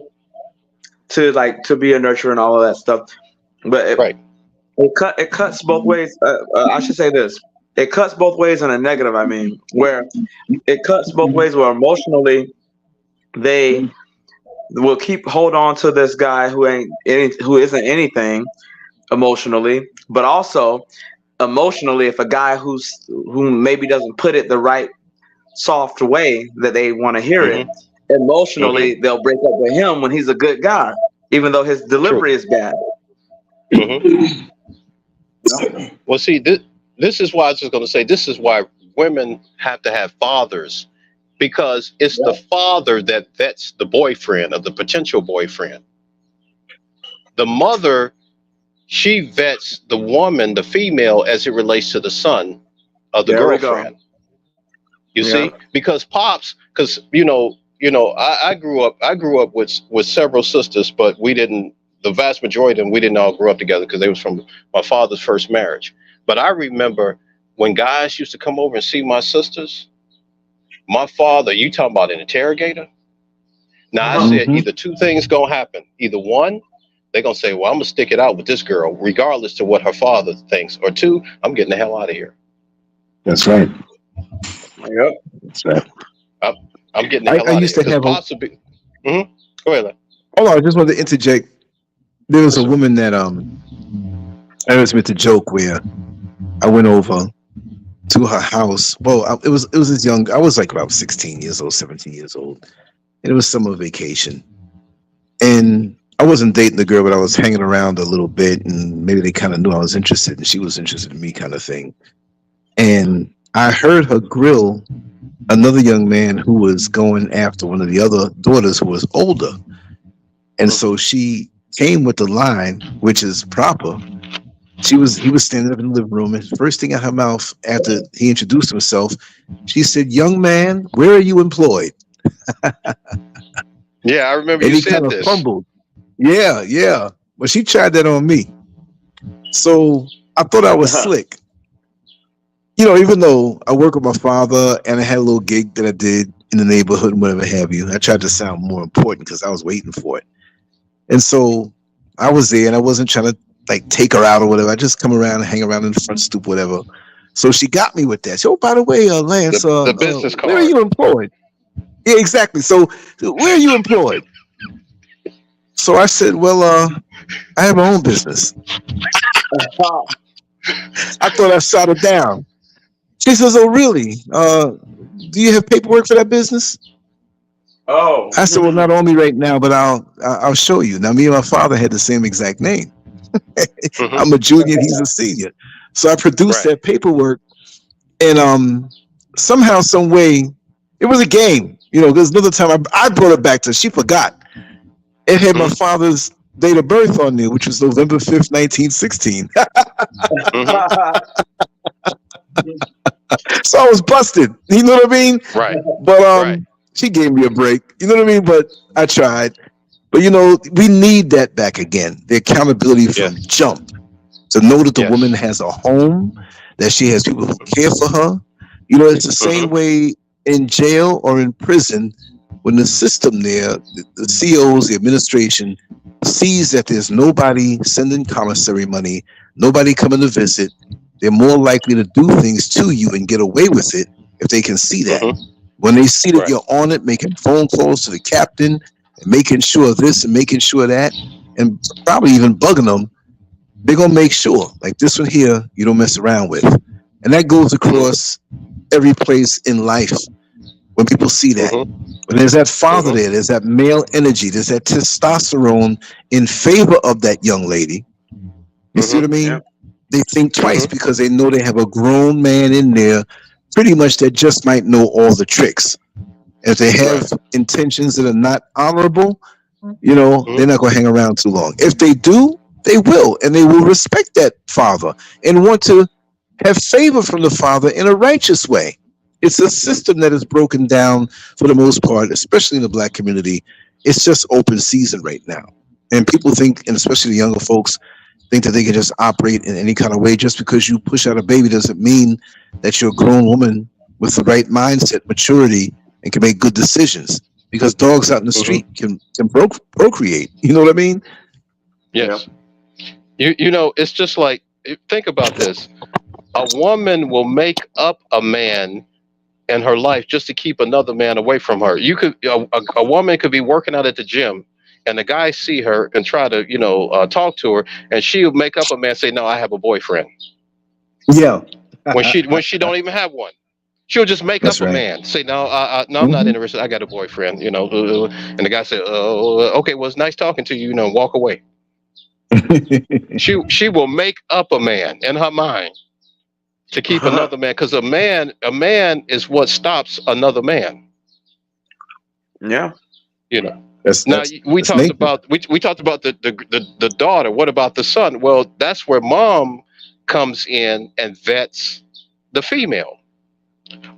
[SPEAKER 2] to be a nurturer and all of that stuff. But it cuts both ways. I should say this: it cuts both ways in a negative. I mean, where it cuts both ways, where emotionally they will hold on to this guy who isn't anything emotionally, but also emotionally, if a guy who maybe doesn't put it the right soft way that they want to hear it, emotionally they'll break up with him when he's a good guy, even though his delivery is bad.
[SPEAKER 3] Well, see, this is why I was just going to say, this is why women have to have fathers, because it's the father that vets the boyfriend or the potential boyfriend. The mother, she vets the woman, the female, as it relates to the son of the girlfriend. You see, because pops, because I grew up with several sisters, but we didn't. The vast majority of them, we didn't all grow up together because they was from my father's first marriage. But I remember when guys used to come over and see my sisters, my father, you talking about an interrogator? Now I said either two things gonna happen. Either one, they're gonna say, well, I'm gonna stick it out with this girl, regardless to what her father thinks. Or two, I'm getting the hell out of here.
[SPEAKER 1] That's right.
[SPEAKER 2] Yep.
[SPEAKER 1] That's right.
[SPEAKER 3] I'm getting the hell out of here.
[SPEAKER 1] used to have
[SPEAKER 3] possibly. Go ahead. Len.
[SPEAKER 1] Hold on, I just wanted to interject. There was a woman that I was with the joke where I went over to her house. Well, it was as young. I was like about 16 years old, 17 years old, and it was summer vacation. And I wasn't dating the girl, but I was hanging around a little bit, and maybe they kind of knew I was interested, and she was interested in me, kind of thing. And I heard her grill another young man who was going after one of the other daughters who was older, and so she came with the line, which is proper. He was standing up in the living room, and first thing out her mouth after he introduced himself, she said, "Young man, where are you employed?"
[SPEAKER 3] Yeah, I remember
[SPEAKER 1] and
[SPEAKER 3] you
[SPEAKER 1] he
[SPEAKER 3] said
[SPEAKER 1] kind of
[SPEAKER 3] this.
[SPEAKER 1] fumbled. Yeah. But she tried that on me. So I thought I was slick. Even though I work with my father and I had a little gig that I did in the neighborhood and whatever have you, I tried to sound more important because I was waiting for it. And so I was there, and I wasn't trying to like take her out or whatever. I just come around and hang around in the front stoop, whatever. So she got me with that. So, by the way, Lance,
[SPEAKER 3] the business card.
[SPEAKER 1] where are you employed? Yeah, exactly. So where are you employed? So I said, well, I have my own business. I thought I shot her down. She says, oh, really? Do you have paperwork for that business?
[SPEAKER 2] Oh.
[SPEAKER 1] I said, well, not only right now, but I'll show you. Now, me and my father had the same exact name. I'm a junior, he's a senior. So I produced that paperwork, and somehow, some way, it was a game. Because another time I brought it back to her. She forgot. It had my father's date of birth on there, which was November 5th, 1916. So I was busted. You know what I mean?
[SPEAKER 3] Right.
[SPEAKER 1] But she gave me a break. You know what I mean? But I tried. But we need that back again. The accountability from jump. To know that the woman has a home, that she has people who care for her. It's the same way in jail or in prison. When the system there, the COs, the administration, sees that there's nobody sending commissary money, nobody coming to visit, they're more likely to do things to you and get away with it if they can see that. When they see that you're on it, making phone calls to the captain, and making sure this and making sure that, and probably even bugging them, they're gonna make sure, like this one here, you don't mess around with, and that goes across every place in life. When people see that, when there's that father there, there's that male energy, there's that testosterone in favor of that young lady. You see what I mean? They think twice because they know they have a grown man in there, pretty much that just might know all the tricks. If they have intentions that are not honorable, you know, they're not going to hang around too long. If they do, they will, and they will respect that father and want to have favor from the father in a righteous way. It's a system that is broken down for the most part, especially in the black community. It's just open season right now. And people think, and especially the younger folks, think that they can just operate in any kind of way. Just because you push out a baby doesn't mean that you're a grown woman with the right mindset, maturity, and can make good decisions. Because dogs out in the street can procreate. You know what I mean?
[SPEAKER 3] Yes. You know, it's just like, think about this. A woman will make up a man in her life just to keep another man away from her. You could a woman could be working out at the gym, and the guy see her and try to talk to her, and she'll make up a man, say, "No, I have a boyfriend."
[SPEAKER 1] Yeah.
[SPEAKER 3] when she don't even have one, she'll just make up a man, say, "No, no, I'm not interested. I got a boyfriend." And the guy said, "Oh, okay, well, it's nice talking to you." Walk away. She will make up a man in her mind to keep another man, because a man is what stops another man.
[SPEAKER 2] Yeah.
[SPEAKER 3] Now we talked about the daughter. What about the son? Well, that's where mom comes in and vets the female.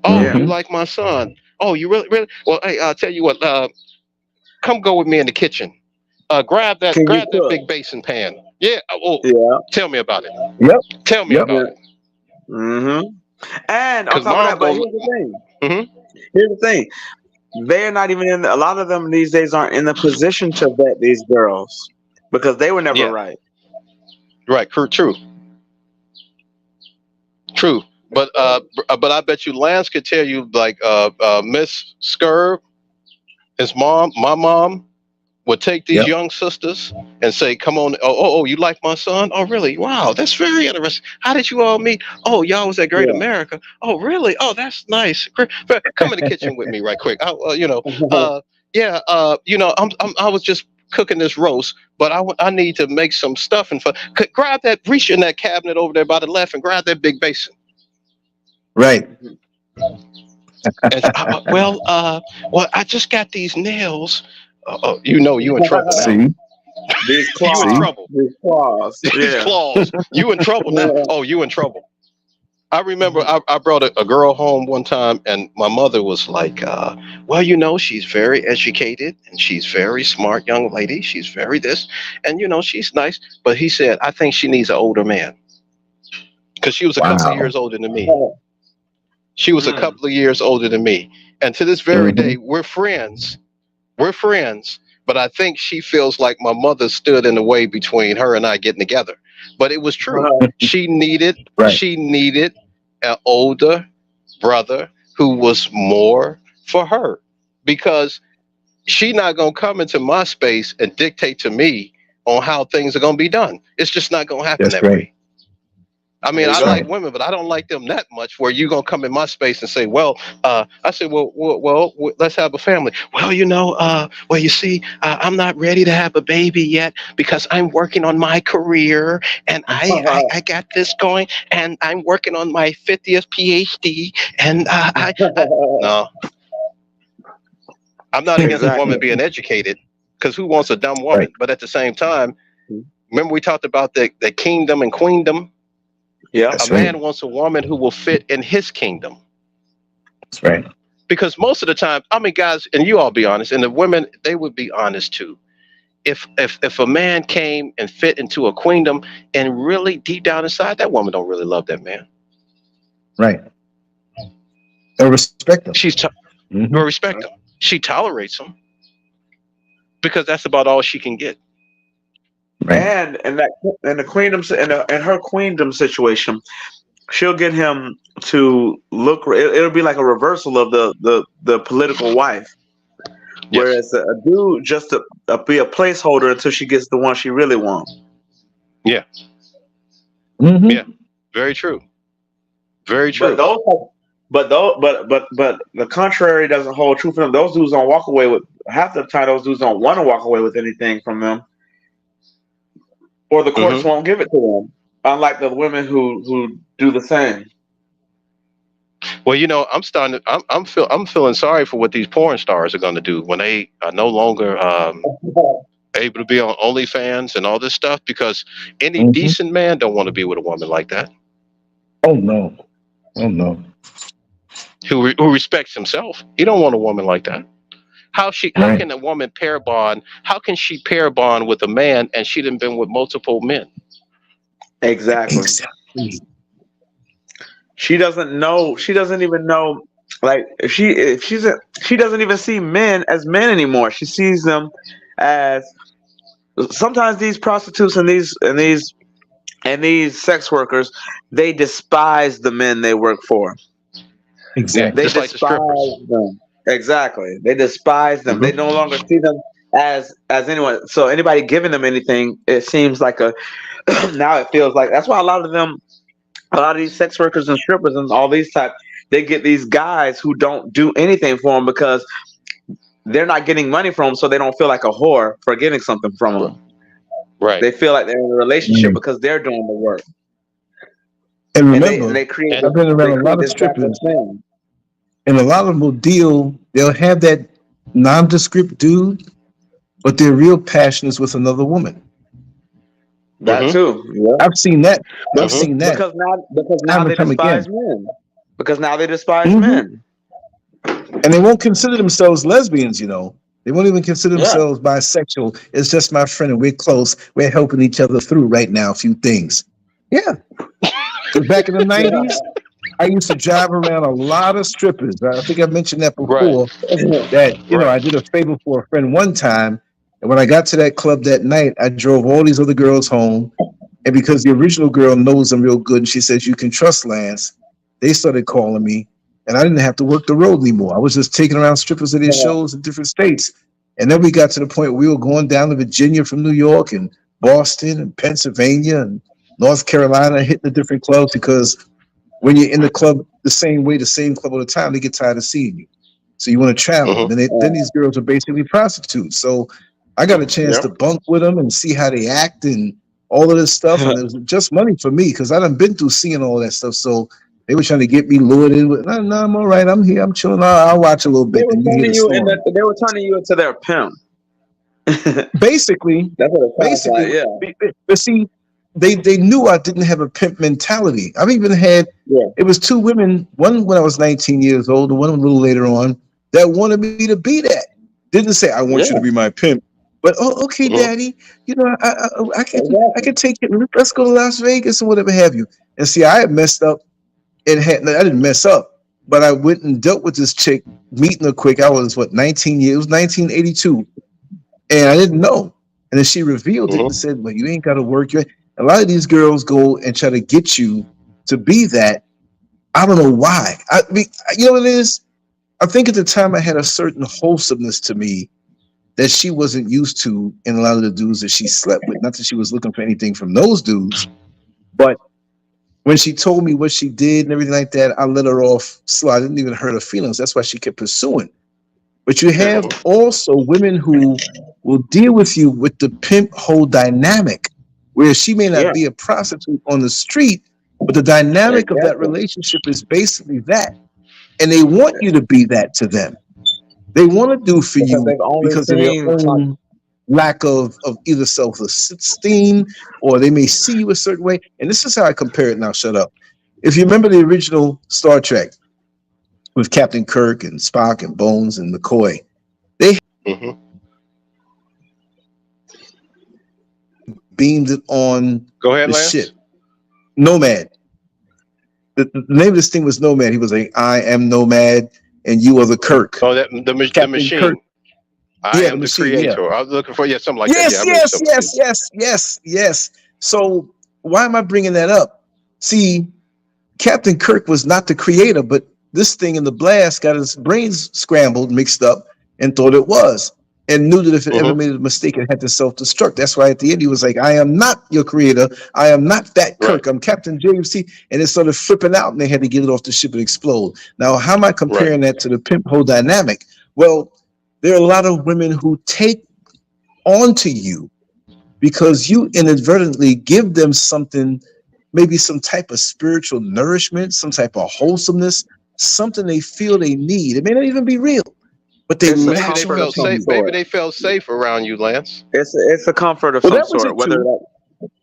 [SPEAKER 3] Oh, you like my son? Oh, you really? Well, hey, I'll tell you what. Come go with me in the kitchen. Grab that big basin pan. Yeah. Oh, yeah. Tell me about it.
[SPEAKER 1] Yep.
[SPEAKER 3] Tell me about it.
[SPEAKER 2] And on top of that, but here's the thing. Here's the thing. They're not even in. A lot of them these days aren't in the position to vet these girls because they were never right.
[SPEAKER 3] Right. True. But I bet you Lance could tell you, like, Miss Scurv, my mom would take these young sisters and say, "Come on, oh, you like my son? Oh, really? Wow, that's very interesting. How did you all meet? Oh, y'all was at Great America. Oh, really? Oh, that's nice. Come in the kitchen with me right quick. I was just cooking this roast, but I need to make some stuffing for. Grab that, reach in that cabinet over there by the left, and grab that big basin."
[SPEAKER 1] Right.
[SPEAKER 3] And, well, I just got these nails. You in trouble now.
[SPEAKER 2] These claws.
[SPEAKER 3] You in trouble.
[SPEAKER 2] These claws.
[SPEAKER 3] These claws. You in trouble now. Oh, you in trouble. I remember I brought a girl home one time, and my mother was like, well, she's very educated, and she's very smart young lady. She's very this, and, she's nice. But he said, I think she needs an older man. Because she was a couple of years older than me. She was a couple of years older than me. And to this very day, we're friends. But I think she feels like my mother stood in the way between her and I getting together. But it was true. She needed an older brother who was more for her, because she not going to come into my space and dictate to me on how things are going to be done. It's just not going to happen way. I mean, I like women, but I don't like them that much where you're going to come in my space and say, well, I said, well, let's have a family. Well, you see, I'm not ready to have a baby yet because I'm working on my career, and I got this going, and I'm working on my 50th PhD, and no. I'm not against a woman being educated, because who wants a dumb woman? Right. But at the same time, remember we talked about the kingdom and queendom? Yeah, a man wants a woman who will fit in his kingdom.
[SPEAKER 1] That's right.
[SPEAKER 3] Because most of the time, I mean, guys, and you all be honest, and the women, they would be honest too. If a man came and fit into a queendom, and really deep down inside, that woman don't really love that man.
[SPEAKER 1] Right. Or respect him.
[SPEAKER 3] Or respect him. She tolerates him because that's about all she can get.
[SPEAKER 2] Right. And in the queendom, in her queendom situation, she'll get him to look. It'll be like a reversal of the political wife, whereas a dude just to be a placeholder until she gets the one she really wants.
[SPEAKER 3] Yeah.
[SPEAKER 1] Mm-hmm.
[SPEAKER 3] Yeah, very true. Very true.
[SPEAKER 2] But the contrary doesn't hold true for them. Those dudes don't walk away with half the time. Those dudes don't want to walk away with anything from them, or the courts won't give it to them. Unlike the women who do the same.
[SPEAKER 3] Well, you know, I'm feeling sorry for what these porn stars are going to do when they are no longer able to be on OnlyFans and all this stuff, because any decent man don't want to be with a woman like that.
[SPEAKER 1] Oh no. Oh no.
[SPEAKER 3] Who respects himself. He don't want a woman like that. How can a woman pair bond? How can she pair bond with a man and she done been with multiple men?
[SPEAKER 2] Exactly. She doesn't know. She doesn't even know. Like she doesn't even see men as men anymore. She sees them as sometimes these prostitutes and these sex workers. They despise the men they work for.
[SPEAKER 1] Exactly.
[SPEAKER 2] They
[SPEAKER 3] Just
[SPEAKER 2] despise
[SPEAKER 3] like the
[SPEAKER 2] them. Exactly. They despise them. They no longer see them as anyone. So anybody giving them anything, it seems like now it feels like that's why a lot of these sex workers and strippers and all these type, they get these guys who don't do anything for them because they're not getting money from them, so they don't feel like a whore for getting something from them.
[SPEAKER 3] Right.
[SPEAKER 2] They feel like they're in a relationship because they're doing the work.
[SPEAKER 1] And remember,
[SPEAKER 2] they create.
[SPEAKER 1] I've been around a lot of strippers, and a lot of them will they'll have that nondescript dude, but their real passion is with another woman.
[SPEAKER 2] That too. Yeah.
[SPEAKER 1] I've seen that. I've seen that.
[SPEAKER 2] Because now they despise men. Because now they despise men.
[SPEAKER 1] And they won't consider themselves lesbians, you know. They won't even consider themselves bisexual. It's just my friend and we're close. We're helping each other through right now a few things. Yeah. Back in the 90s, I used to drive around a lot of strippers. I think I mentioned that before. That, you know, I did a favor for a friend one time. And when I got to that club that night, I drove all these other girls home. And because the original girl knows them real good, and she says, you can trust Lance, they started calling me. And I didn't have to work the road anymore. I was just taking around strippers at their shows in different states. And then we got to the point where we were going down to Virginia from New York and Boston and Pennsylvania and North Carolina, hitting the different clubs, because when you're in the club the same club all the time, they get tired of seeing you. So you want to travel. And then these girls are basically prostitutes. So I got a chance to bunk with them and see how they act and all of this stuff. And it was just money for me because I done been through seeing all that stuff. So they were trying to get me lured in with, no, I'm all right. I'm here. I'm chilling. I'll watch a little bit.
[SPEAKER 2] They were turning you into their pimp.
[SPEAKER 1] Basically,
[SPEAKER 2] that's what it sounds like, yeah.
[SPEAKER 1] But see, they knew I didn't have a pimp mentality. I've even had, it was two women, one when I was 19 years old, and one a little later on, that wanted me to be that. Didn't say, I want you to be my pimp. But, okay, daddy, you know, I can take it. Let's go to Las Vegas or whatever have you. And see, I had messed up. I didn't mess up, but I went and dealt with this chick, meeting her quick. I was 19 years, it was 1982, and I didn't know. And then she revealed it and said, well, you ain't got to work. A lot of these girls go and try to get you to be that. I don't know why. I mean, you know what it is? I think at the time I had a certain wholesomeness to me that she wasn't used to in a lot of the dudes that she slept with. Not that she was looking for anything from those dudes, but when she told me what she did and everything like that, I let her off slow. I didn't even hurt her feelings. That's why she kept pursuing. But you have also women who will deal with you with the pimp whole dynamic, where she may not be a prostitute on the street, but the dynamic of that relationship is basically that. And they want you to be that to them. They want to do for you because of their own lack of either self-esteem, or they may see you a certain way. And this is how I compare it now. Shut up. If you remember the original Star Trek with Captain Kirk and Spock and Bones and McCoy, they beamed it on the ship. Nomad. The name of this thing was Nomad. He was like, I am Nomad and you are the Kirk.
[SPEAKER 3] Oh, the machine. Kirk. I am the creator. I was looking for something like that.
[SPEAKER 1] Yes. So why am I bringing that up? See, Captain Kirk was not the creator, but this thing in the blast got his brains scrambled, mixed up, and thought it was. and knew that if it ever made a mistake, it had to self-destruct. That's why at the end he was like, I am not your creator. I am not Fat Kirk. I'm Captain James T. And it started flipping out and they had to get it off the ship and explode. Now, how am I comparing that to the pimp hoe dynamic? Well, there are a lot of women who take onto you because you inadvertently give them something, maybe some type of spiritual nourishment, some type of wholesomeness, something they feel they need. It may not even be real, but they latch on to you.
[SPEAKER 3] Maybe they felt safe around you, Lance.
[SPEAKER 2] It's a comfort of some sort,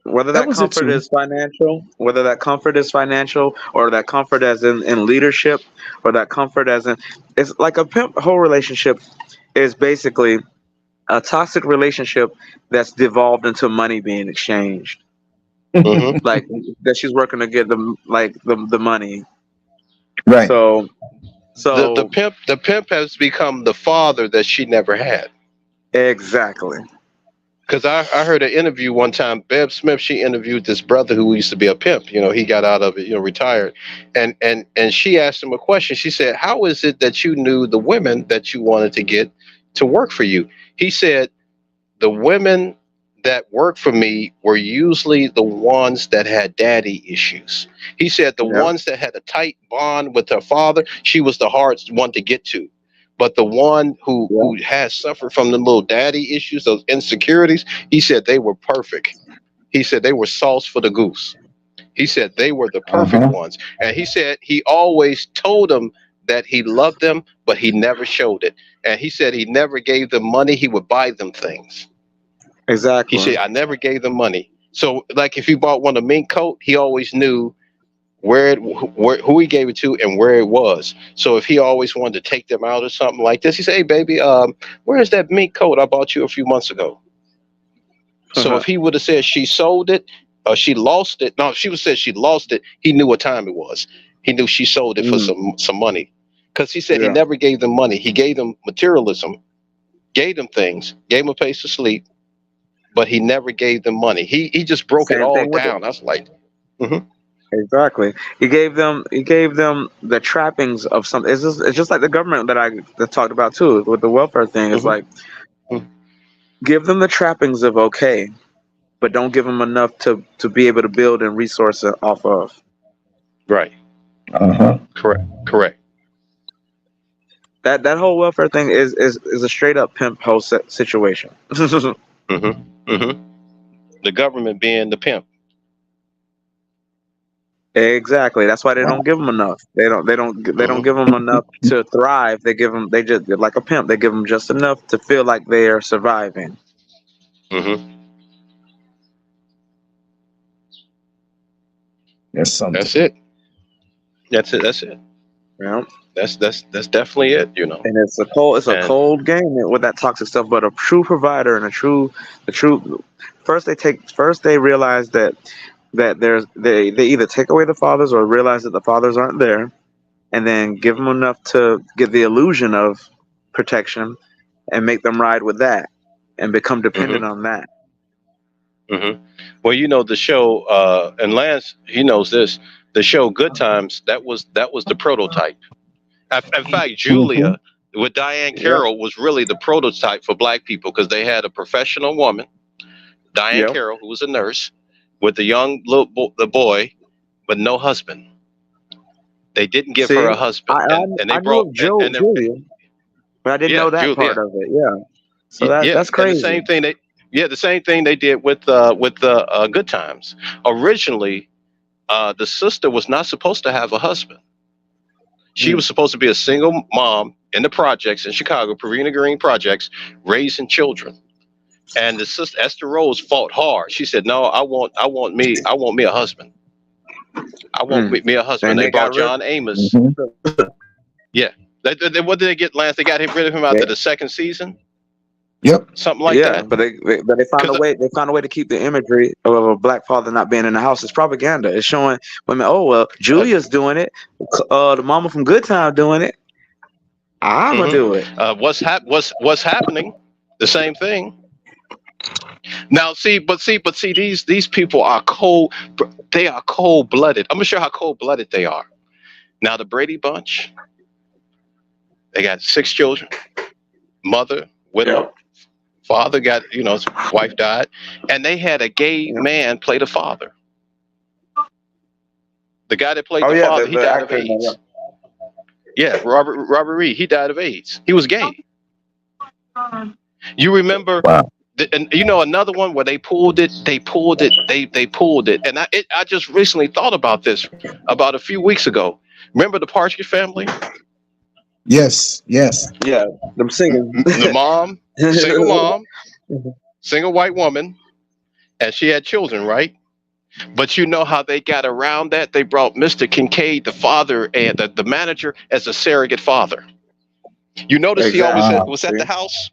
[SPEAKER 2] whether that comfort is financial, whether that comfort is financial, or that comfort as in leadership, or that comfort as in, it's like a pimp whole relationship is basically a toxic relationship that's devolved into money being exchanged. Like that she's working to get the money.
[SPEAKER 1] Right.
[SPEAKER 2] So
[SPEAKER 3] the pimp has become the father that she never had.
[SPEAKER 2] Exactly.
[SPEAKER 3] Because I heard an interview one time, Bev Smith, she interviewed this brother who used to be a pimp. You know, he got out of it, retired. And she asked him a question. She said, how is it that you knew the women that you wanted to get to work for you? He said, the women that worked for me were usually the ones that had daddy issues. He said the ones that had a tight bond with her father, she was the hardest one to get to. But the one who has suffered from the little daddy issues, those insecurities, he said they were perfect. He said they were sauce for the goose. He said they were the perfect ones. And he said he always told them that he loved them, but he never showed it. And he said he never gave them money. He would buy them things.
[SPEAKER 2] Exactly.
[SPEAKER 3] He said, I never gave them money. So like if he bought one a mink coat, he always knew who he gave it to and where it was. So if he always wanted to take them out or something like this, he said, hey baby, where's that mink coat I bought you a few months ago? So if he would have said she sold it or she lost it, no, if she would have said she lost it, he knew what time it was. He knew she sold it for some money. Because he said he never gave them money. He gave them materialism, gave them things, gave them a place to sleep, but he never gave them money. He just broke it all down. I was like,
[SPEAKER 2] exactly. He gave them the trappings of something. It's just like the government that I talked about too with the welfare thing. It's like give them the trappings of okay, but don't give them enough to be able to build and resource it off of.
[SPEAKER 3] Right. Correct.
[SPEAKER 2] That whole welfare thing is a straight up pimp hoe situation.
[SPEAKER 3] The government being the pimp.
[SPEAKER 2] Exactly. That's why they don't give them enough. They don't give them enough to thrive. They just like a pimp. They give them just enough to feel like they are surviving.
[SPEAKER 1] That's something.
[SPEAKER 3] That's it.
[SPEAKER 2] Yeah.
[SPEAKER 3] That's definitely it,
[SPEAKER 2] And it's a cold game with that toxic stuff. But a true provider and first they realize that they either take away the fathers or realize that the fathers aren't there, and then give them enough to get the illusion of protection and make them ride with that and become dependent on that.
[SPEAKER 3] Well, the show, and Lance, he knows this. The show Good Times, that was the prototype. In fact, Julia with Diane Carroll was really the prototype for black people because they had a professional woman, Diane Carroll, who was a nurse, with a young the boy, but no husband. They didn't give her a husband, and they brought
[SPEAKER 2] Julia, but I didn't know that part of it. Yeah, so that's crazy.
[SPEAKER 3] The same thing they did with the Good Times. Originally, the sister was not supposed to have a husband. She was supposed to be a single mom in the projects in Chicago, Provena Green projects, raising children. And the sister Esther Rose fought hard. She said, "No, I want me a husband. I want me a husband." And they brought John Amos. Yeah, what did they get, Lance? They got rid of him after the second season.
[SPEAKER 1] Yep,
[SPEAKER 3] something like that.
[SPEAKER 2] But they found a way. They found a way to keep the imagery of a black father not being in the house. It's propaganda. It's showing women. Oh well, Julia's doing it. The mama from Good Time doing it. I'm gonna do it.
[SPEAKER 3] What's happening? The same thing. Now, see, these people are cold. They are cold-blooded. I'm gonna show how cold-blooded they are. Now, the Brady Bunch. They got 6 children. Mother, widow, Father got, his wife died, and they had a gay man play the father. The guy that played
[SPEAKER 2] Oh
[SPEAKER 3] the
[SPEAKER 2] yeah,
[SPEAKER 3] father, he
[SPEAKER 2] the
[SPEAKER 3] died of
[SPEAKER 2] actor.
[SPEAKER 3] AIDS. Yeah, Robert Reed, he died of AIDS. He was gay. You remember?
[SPEAKER 1] Wow.
[SPEAKER 3] And another one where they pulled it, they pulled it, and I just recently thought about this about a few weeks ago. Remember the Partridge Family?
[SPEAKER 1] Yes, yes.
[SPEAKER 2] Yeah, them singing.
[SPEAKER 3] The mom, single white woman, and she had children, right? But you know how they got around that? They brought Mr. Kincaid, the father, and the manager, as a surrogate father. You notice he always
[SPEAKER 2] Exactly.
[SPEAKER 3] was at the house.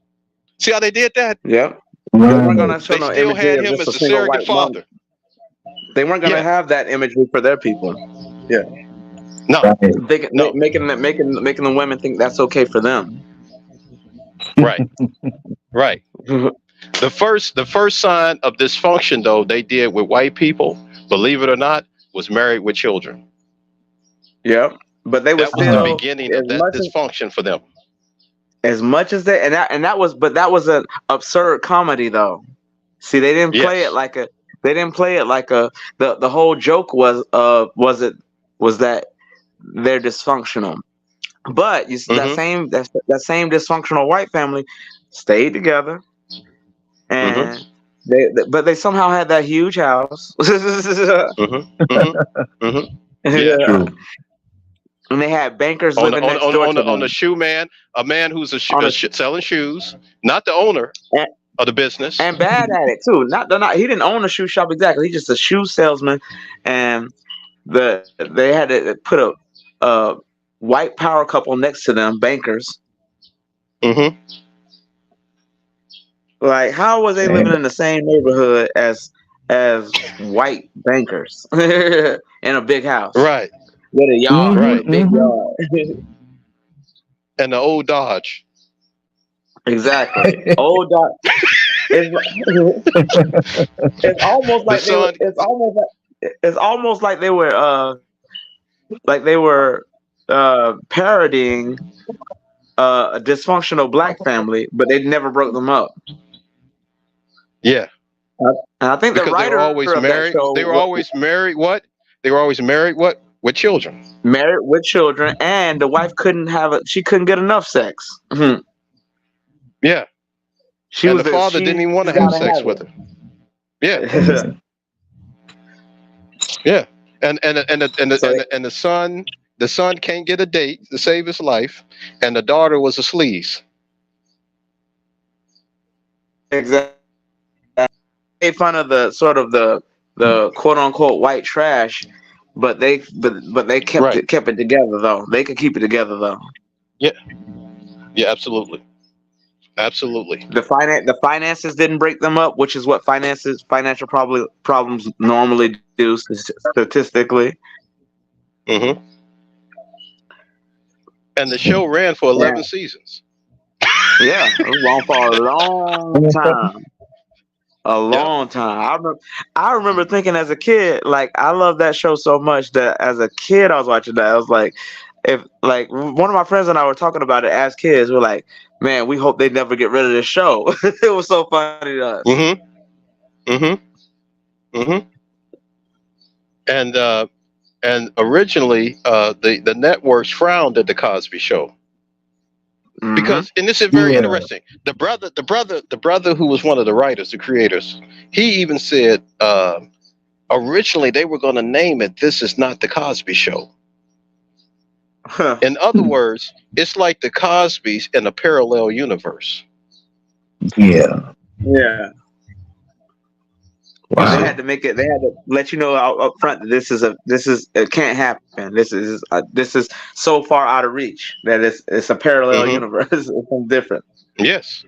[SPEAKER 3] See how they did that?
[SPEAKER 2] Yep. They weren't gonna show
[SPEAKER 3] They
[SPEAKER 2] no
[SPEAKER 3] still
[SPEAKER 2] imagery
[SPEAKER 3] had
[SPEAKER 2] of
[SPEAKER 3] him
[SPEAKER 2] just
[SPEAKER 3] as
[SPEAKER 2] a
[SPEAKER 3] the
[SPEAKER 2] single
[SPEAKER 3] surrogate
[SPEAKER 2] white mom.
[SPEAKER 3] father.
[SPEAKER 2] They weren't gonna
[SPEAKER 3] Yeah.
[SPEAKER 2] have that imagery for their people. Yeah.
[SPEAKER 3] No, no.
[SPEAKER 2] Making the women think that's okay for them.
[SPEAKER 3] Right, right. The first sign of dysfunction, though, they did with white people, believe it or not, was married with children.
[SPEAKER 2] Yep. But they were
[SPEAKER 3] That was the
[SPEAKER 2] still
[SPEAKER 3] beginning of that dysfunction for them.
[SPEAKER 2] as much as they and that was an absurd comedy though. See, they didn't play it like a. They didn't play it like a. The whole joke was that they're dysfunctional, but you see that same dysfunctional white family stayed together, and they somehow had that huge house.
[SPEAKER 3] Yeah,
[SPEAKER 1] true.
[SPEAKER 2] And they had bankers living next door to them.
[SPEAKER 3] On the shoe man, a man who's selling shoes, not the owner of the business,
[SPEAKER 2] and bad at it too. He didn't own a shoe shop exactly. He's just a shoe salesman, and they had to put a white power couple next to them, bankers. Like, how was they living in the same neighborhood as white bankers in a big house?
[SPEAKER 3] Right.
[SPEAKER 2] With a yard,
[SPEAKER 3] right?
[SPEAKER 2] A big yard,
[SPEAKER 3] and the old Dodge.
[SPEAKER 2] Exactly, old Dodge. It's almost like it's almost like they were parodying a dysfunctional black family, but they never broke them up.
[SPEAKER 3] Yeah,
[SPEAKER 2] and I think
[SPEAKER 3] because they were always married. They were always married. What? They were always married. What? With children.
[SPEAKER 2] Married with children, and the wife she couldn't get enough sex.
[SPEAKER 3] Yeah. The father didn't even want to have sex with her. Yeah. Yeah. And the son can't get a date to save his life, and the daughter was a sleaze.
[SPEAKER 2] Exactly. Made fun of the sort of the quote unquote white trash, but they kept it together though. They could keep it together though.
[SPEAKER 3] Yeah. Yeah, absolutely. Absolutely.
[SPEAKER 2] The finances didn't break them up, which is what financial problems normally do statistically.
[SPEAKER 3] And the show ran for 11 seasons.
[SPEAKER 2] Yeah, it was long for a long time. A long time. I remember thinking as a kid, like, I love that show so much that as a kid I was watching that. I was like, if like one of my friends and I were talking about it as kids, we're like, man, we hope they never get rid of this show. It was so funny to us.
[SPEAKER 3] And originally, the networks frowned at the Cosby Show because, and this is very interesting. The brother who was one of the writers, the creators, he even said originally they were going to name it "This Is Not the Cosby Show." In other words, it's like the Cosbys in a parallel universe.
[SPEAKER 1] Yeah.
[SPEAKER 2] Yeah. Wow. They had to make it. They had to let you know up front that it can't happen. This is so far out of reach that it's a parallel universe. It's something different.
[SPEAKER 3] Yes,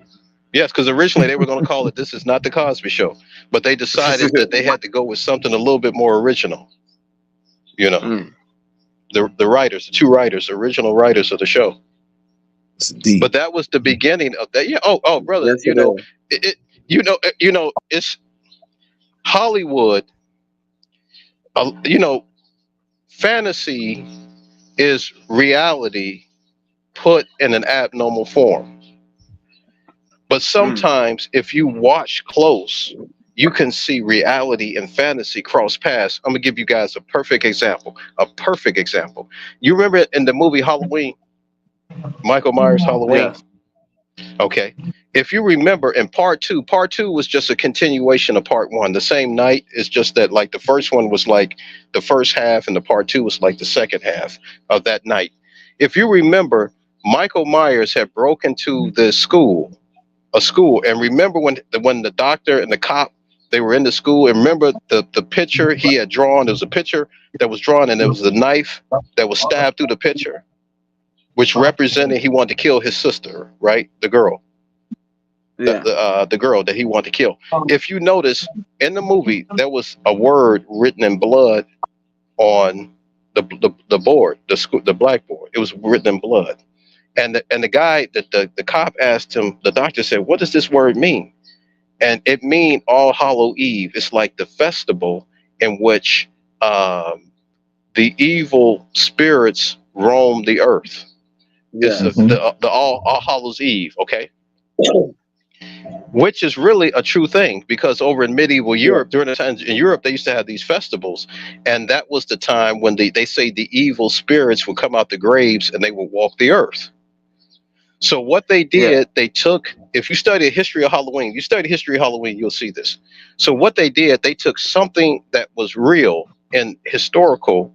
[SPEAKER 3] because originally they were going to call it "This Is Not the Cosby Show," but they decided that they had to go with something a little bit more original. You know, the writers, the two writers, original writers of the show. But that was the beginning of that. Yeah. Oh, brother. Yes, it's Hollywood, fantasy is reality put in an abnormal form. But sometimes if you watch close, you can see reality and fantasy cross paths. I'm gonna give you guys a perfect example. A perfect example. You remember in the movie Halloween, Michael Myers' Halloween?
[SPEAKER 2] Yes.
[SPEAKER 3] Okay. If you remember in part two was just a continuation of part one. The same night. It's just that like the first one was like the first half and the part two was like the second half of that night. If you remember, Michael Myers had broken into the school, and remember when the doctor and the cop, they were in the school, and remember the picture he had drawn. There was a picture that was drawn, and there was a knife that was stabbed through the picture, which represented he wanted to kill his sister, right? The girl.
[SPEAKER 2] Yeah.
[SPEAKER 3] The girl that he wanted to kill. If you notice in the movie, there was a word written in blood on the board, the blackboard. It was written in blood, and the guy that the cop asked him. The doctor said, "What does this word mean?" And it mean All Hallow Eve. It's like the festival in which the evil spirits roam the earth.
[SPEAKER 2] Yeah.
[SPEAKER 3] It's the All Hallows Eve. Okay. Which is really a true thing, because over in medieval Europe, during the time in Europe, they used to have these festivals, and that was the time when they say the evil spirits would come out the graves and they would walk the earth. So what they did, they took, if you study the history of Halloween, you'll see this. So what they did, they took something that was real in historical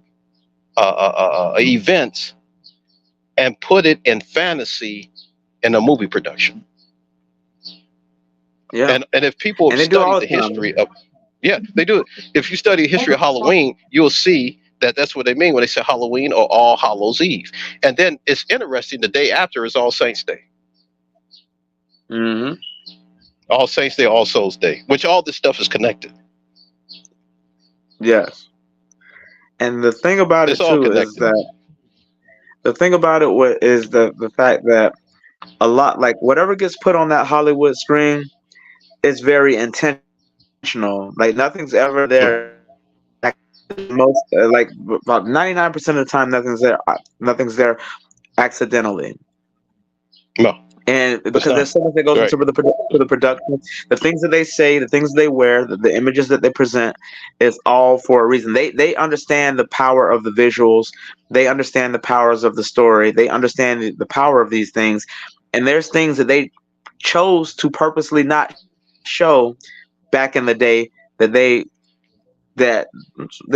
[SPEAKER 3] events and put it in fantasy in a movie production.
[SPEAKER 2] Yeah.
[SPEAKER 3] And if people study the history of, they do it. If you study the history of Halloween, you'll see that that's what they mean when they say Halloween or All Hallows Eve. And then it's interesting, the day after is All Saints Day.
[SPEAKER 2] Mm-hmm.
[SPEAKER 3] All Saints Day, All Souls Day, which all this stuff is connected.
[SPEAKER 2] Yes. And the thing about it too is that the fact that a lot, like whatever gets put on that Hollywood screen, it's very intentional. Like nothing's ever there. Most like about 99% of the time, nothing's there accidentally.
[SPEAKER 3] No.
[SPEAKER 2] And because there's so much that goes into the production, the things that they say, the things they wear, the images that they present, is all for a reason. They understand the power of the visuals. They understand the powers of the story. They understand the power of these things. And there's things that they chose to purposely not show back in the day that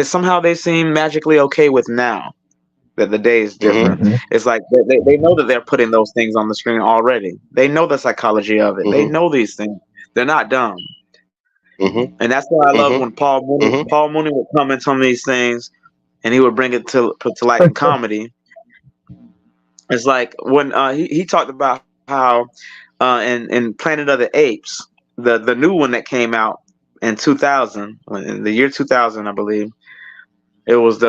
[SPEAKER 2] somehow they seem magically okay with now. That the day is different. Mm-hmm. It's like they know that they're putting those things on the screen already. They know the psychology of it. Mm-hmm. They know these things. They're not dumb. Mm-hmm. And that's why I love when Paul Mooney would come into these things, and he would bring it to light in comedy. It's like when he talked about how in Planet of the Apes, the new one that came out in 2000, in the year 2000, I believe, it was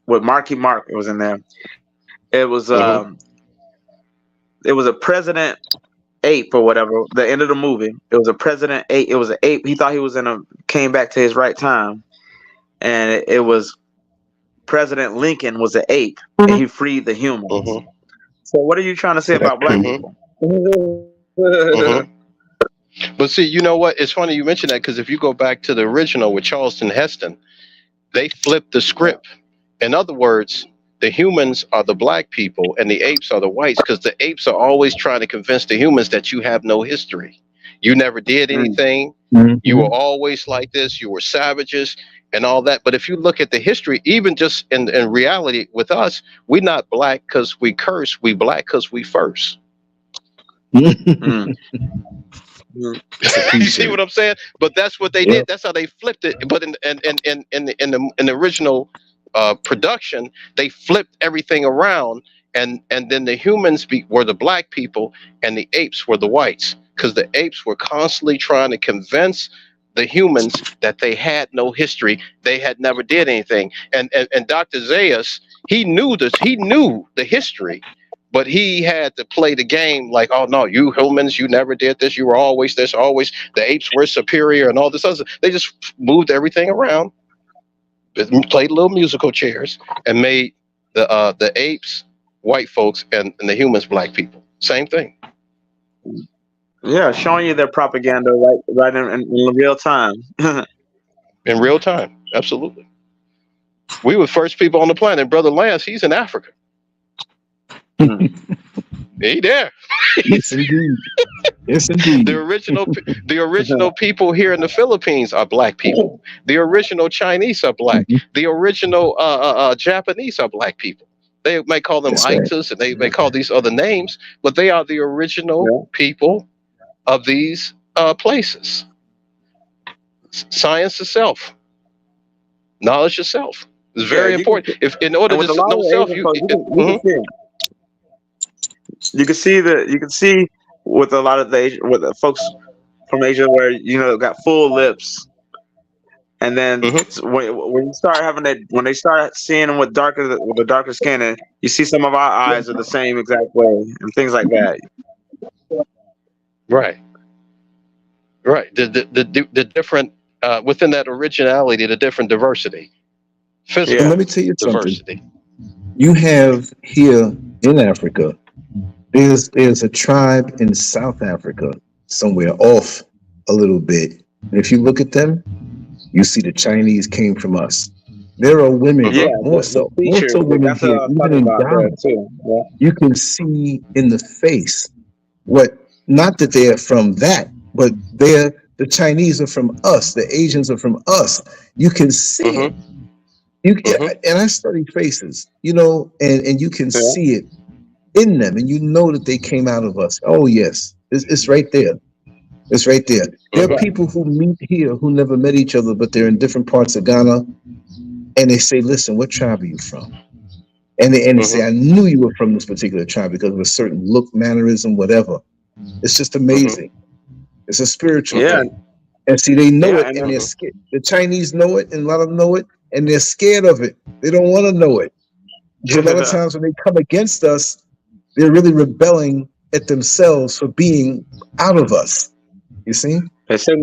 [SPEAKER 2] with Marky Mark, it was in there. It was it was a president ape or whatever. The end of the movie, it was a president ape. It was an ape. He thought he was came back to his right time, and it was President Lincoln was an ape, and he freed the humans. Mm-hmm. So, what are you trying to say about black people?
[SPEAKER 3] But see, you know what? It's funny you mentioned that, because if you go back to the original with Charlton Heston, they flipped the script. In other words, the humans are the black people and the apes are the whites, because the apes are always trying to convince the humans that you have no history. You never did anything. Mm-hmm. You were always like this. You were savages and all that. But if you look at the history, even just in reality with us, we're not black because we curse. We black because we first. You see what I'm saying? But that's what they did. That's how they flipped it. But in the original production, they flipped everything around, and then the humans were the black people and the apes were the whites, because the apes were constantly trying to convince the humans that they had no history, they had never did anything. And Dr. Zaius, he knew the history, but he had to play the game like, oh no, you humans, you never did this, you were always this, always the apes were superior and all this other. They just moved everything around, played little musical chairs, and made the apes white folks and the humans black people. Same thing.
[SPEAKER 2] Yeah, showing you their propaganda right in real time.
[SPEAKER 3] in real time. Absolutely. We were first people on the planet. Brother Lance, he's in Africa. He there.
[SPEAKER 1] Yes, indeed. Yes, indeed.
[SPEAKER 3] The original people here in the Philippines are black people. The original Chinese are black. The original Japanese are black people. They may call them Itas and they may call these other names, but they are the original people of these places. Science itself, knowledge itself is very important. If in order to know self,
[SPEAKER 2] you can see with a lot of with the folks from Asia where got full lips, and then when you start having that, when they start seeing them with the darker skin, and you see some of our eyes are the same exact way and things like that.
[SPEAKER 3] Right. The different within that originality, the different diversity. Physical
[SPEAKER 1] let me tell you
[SPEAKER 3] diversity.
[SPEAKER 1] Something. You have here in Africa, there's a tribe in South Africa, somewhere off a little bit. And if you look at them, you see the Chinese came from us. There are women, more so women here, even in Ghana. You can see in the face not that they are from that, but the Chinese are from us, the Asians are from us. You can see it. And I study faces, and you can see it in them, and you know that they came out of us. Oh yes, it's right there. It's right there. There are people who meet here who never met each other, but they're in different parts of Ghana, and they say, "Listen, what tribe are you from?" And they say, "I knew you were from this particular tribe because of a certain look, mannerism, whatever." It's just amazing. It's a spiritual thing. And see, they know it, and they're scared. The Chinese know it, and a lot of them know it, and they're scared of it. They don't want to know it. So a lot of times when they come against us, they're really rebelling at themselves for being out of us. You see?
[SPEAKER 2] They say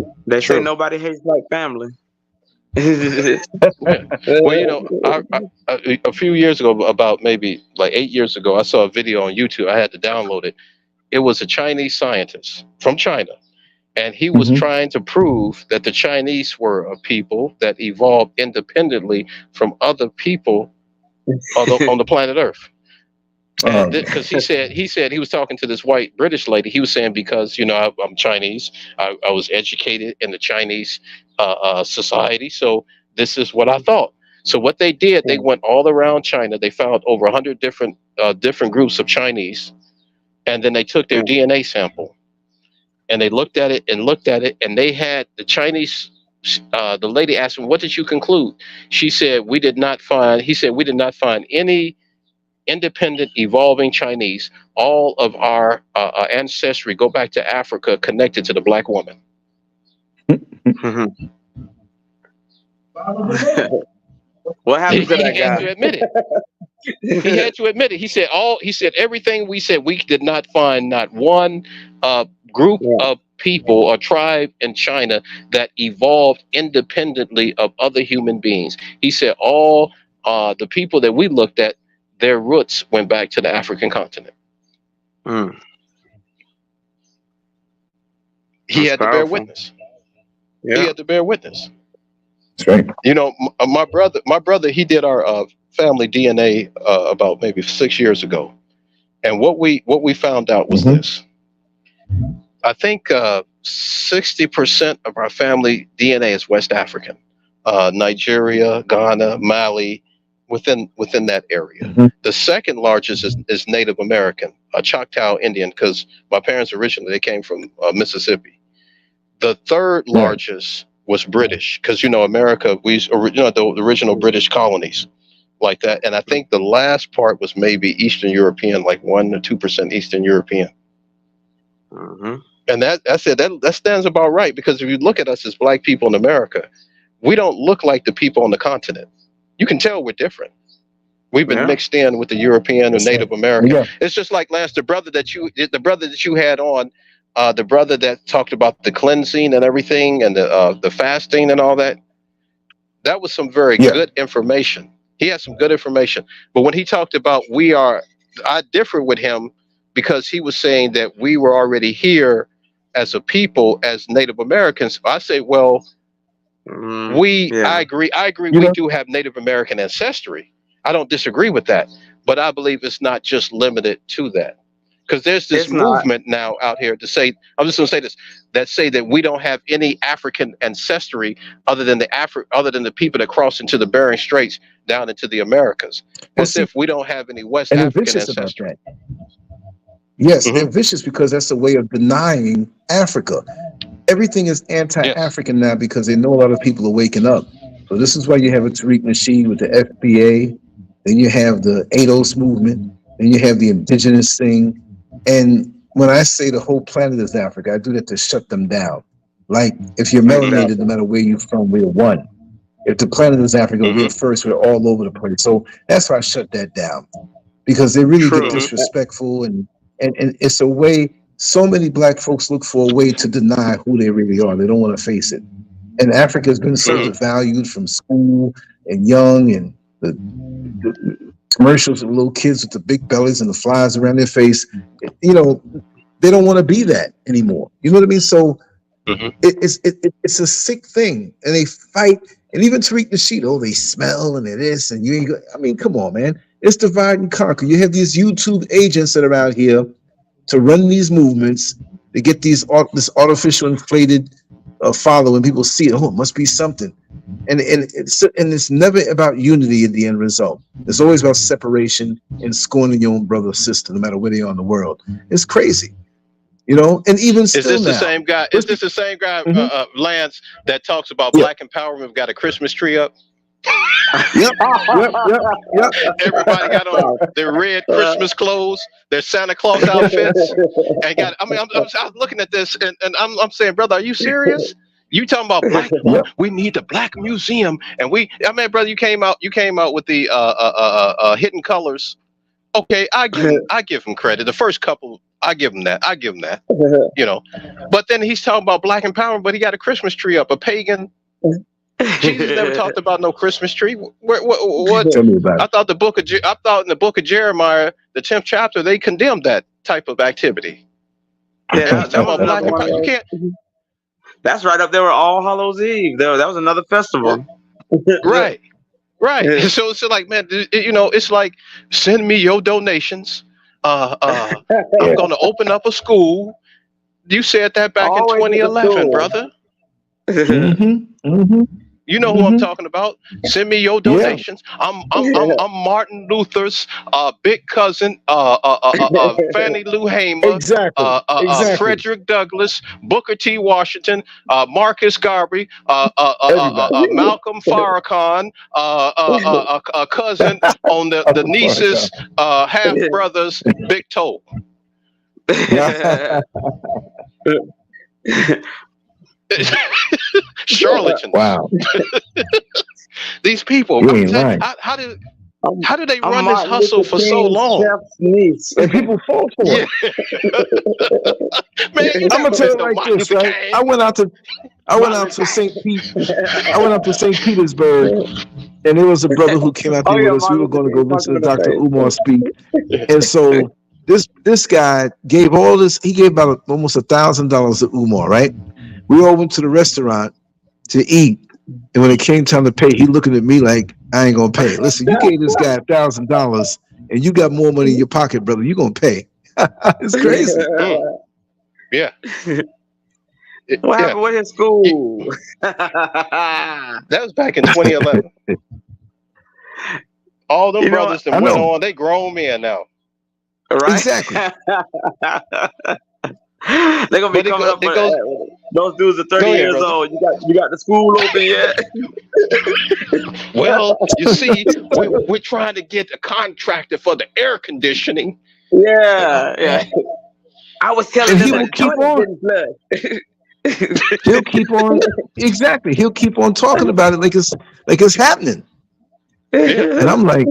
[SPEAKER 2] nobody hates like family.
[SPEAKER 3] Well, a few years ago, about maybe like 8 years ago, I saw a video on YouTube. I had to download it. It was a Chinese scientist from China, and he was trying to prove that the Chinese were a people that evolved independently from other people on the planet Earth. And because he said he was talking to this white British lady. He was saying, because I'm Chinese, I was educated in the Chinese society, so this is what I thought. So what they did, they went all around China. They found over 100 different groups of Chinese, and then they took their DNA sample, and they looked at it, and they had the Chinese. The lady asked him, "What did you conclude?" She said, "We did not find." He said, "We did not find any independent evolving Chinese. All of our ancestry go back to Africa, connected to the black woman."
[SPEAKER 2] What happened to that guy?
[SPEAKER 3] He had to admit it. He had to admit it. He said everything we said, we did not find not one group of people or tribe in China that evolved independently of other human beings. He said all the people that we looked at, their roots went back to the African continent. He had to bear witness. He had to bear witness.
[SPEAKER 1] That's right.
[SPEAKER 3] My brother, he did our family DNA about maybe 6 years ago, and what we found out was this. I think 60% of our family DNA is West African, Nigeria, Ghana, Mali, within that area. The second largest is Native American, Choctaw Indian, because my parents originally they came from Mississippi. The third largest was British, because America, the original British colonies like that. And I think the last part was maybe Eastern European, like 1 or 2% Eastern European. And that stands about right, because if you look at us as black people in America, we don't look like the people on the continent. You can tell we're different. We've been mixed in with the European and Native American. It's just like Lance, the brother that you had on, the brother that talked about the cleansing and everything, and the fasting and all that. That was some very good information. He had some good information. But when he talked about I differ with him, because he was saying that we were already here as a people, as Native Americans, I say, well, I agree. We do have Native American ancestry. I don't disagree with that, but I believe it's not just limited to that. Because there's this movement now out here to say, I'm just going to say this, that say that we don't have any African ancestry other than the people that crossed into the Bering Straits down into the Americas. As if we don't have any West African ancestry.
[SPEAKER 1] Yes, they're vicious because that's a way of denying Africa. Everything is anti-African now because they know a lot of people are waking up. So this is why you have a Tariq Nasheed with the FBA, then you have the ADOS movement, then you have the indigenous thing. And when I say the whole planet is Africa, I do that to shut them down. Like, if you're melanated, no matter where you're from, we're one. If the planet is Africa, we're first, we're all over the place. So that's why I shut that down. Because they really get disrespectful, and it's a way, so many black folks look for a way to deny who they really are. They don't want to face it. And Africa has been so devalued from school and young, and the commercials of little kids with the big bellies and the flies around their face. You know, they don't want to be that anymore. You know what I mean? So it's a sick thing, and they fight. And even Tariq Nasheed, oh, they smell and they're this, and you ain't. I mean, come on, man. It's divide and conquer. You have these YouTube agents that are out here to run these movements. They get this artificial inflated following. People see it. Oh, it must be something. And it's never about unity in the end result. It's always about separation and scorning your own brother or sister, no matter where they are in the world. It's crazy, you know. And even still,
[SPEAKER 3] is this the same guy? Is this the same guy, Lance, that talks about black empowerment? Got a Christmas tree up.
[SPEAKER 1] Yep.
[SPEAKER 3] Everybody got on their red Christmas clothes, their Santa Claus outfits, and got. I mean, I was looking at this, and I'm saying, brother, are you serious? You talking about black? We need the black museum, and I mean, brother, you came out with the hidden colors. Okay, I give him credit. The first couple, I give him that. You know, but then he's talking about black empowerment, but he got a Christmas tree up, a pagan. Jesus never talked about no Christmas tree. What?
[SPEAKER 1] Tell me about it.
[SPEAKER 3] I thought in the book of Jeremiah, the 10th chapter, they condemned that type of activity.
[SPEAKER 2] Yeah,
[SPEAKER 3] you can't.
[SPEAKER 2] That's right up there with All Hallows Eve. That was another festival.
[SPEAKER 3] Right. So it's like, man, you know, it's like, send me your donations. I'm going to open up a school. You said that back in 2011, brother. You know who I'm talking about. Send me your donations. I'm Martin Luther's big cousin, Fannie Lou Hamer, Frederick Douglass, Booker T. Washington, Marcus Garvey, Malcolm Farrakhan, a cousin on the niece's half brother's big toe. Charlatans.
[SPEAKER 1] Wow.
[SPEAKER 3] These people. How do they run this hustle for so long?
[SPEAKER 1] And people fall for it.
[SPEAKER 3] Man,
[SPEAKER 1] I'm gonna tell you like this, right? I went out to St. Petersburg, and there was a brother who came out there with us. We were going to go listen to Dr. Umar speak, and so this guy gave all this. He gave about almost $1,000 to Umar, right? We all went to the restaurant to eat, and when it came time to pay, he looking at me like, I ain't gonna pay. Listen, you gave this guy $1,000, and you got more money in your pocket, brother. You gonna pay? It's crazy.
[SPEAKER 3] Yeah.
[SPEAKER 2] What happened with his school?
[SPEAKER 3] That was back in 2011. All them brothers that went on, they grown men now.
[SPEAKER 2] Right?
[SPEAKER 1] Exactly.
[SPEAKER 2] They're gonna be coming up. Those dudes are 30 years old. You got the school open yet?
[SPEAKER 3] Well, you see, we're trying to get a contractor for the air conditioning.
[SPEAKER 2] Yeah. I was telling him
[SPEAKER 1] he'll keep on. He'll keep on. Exactly. He'll keep on talking about it like it's happening. And I'm like,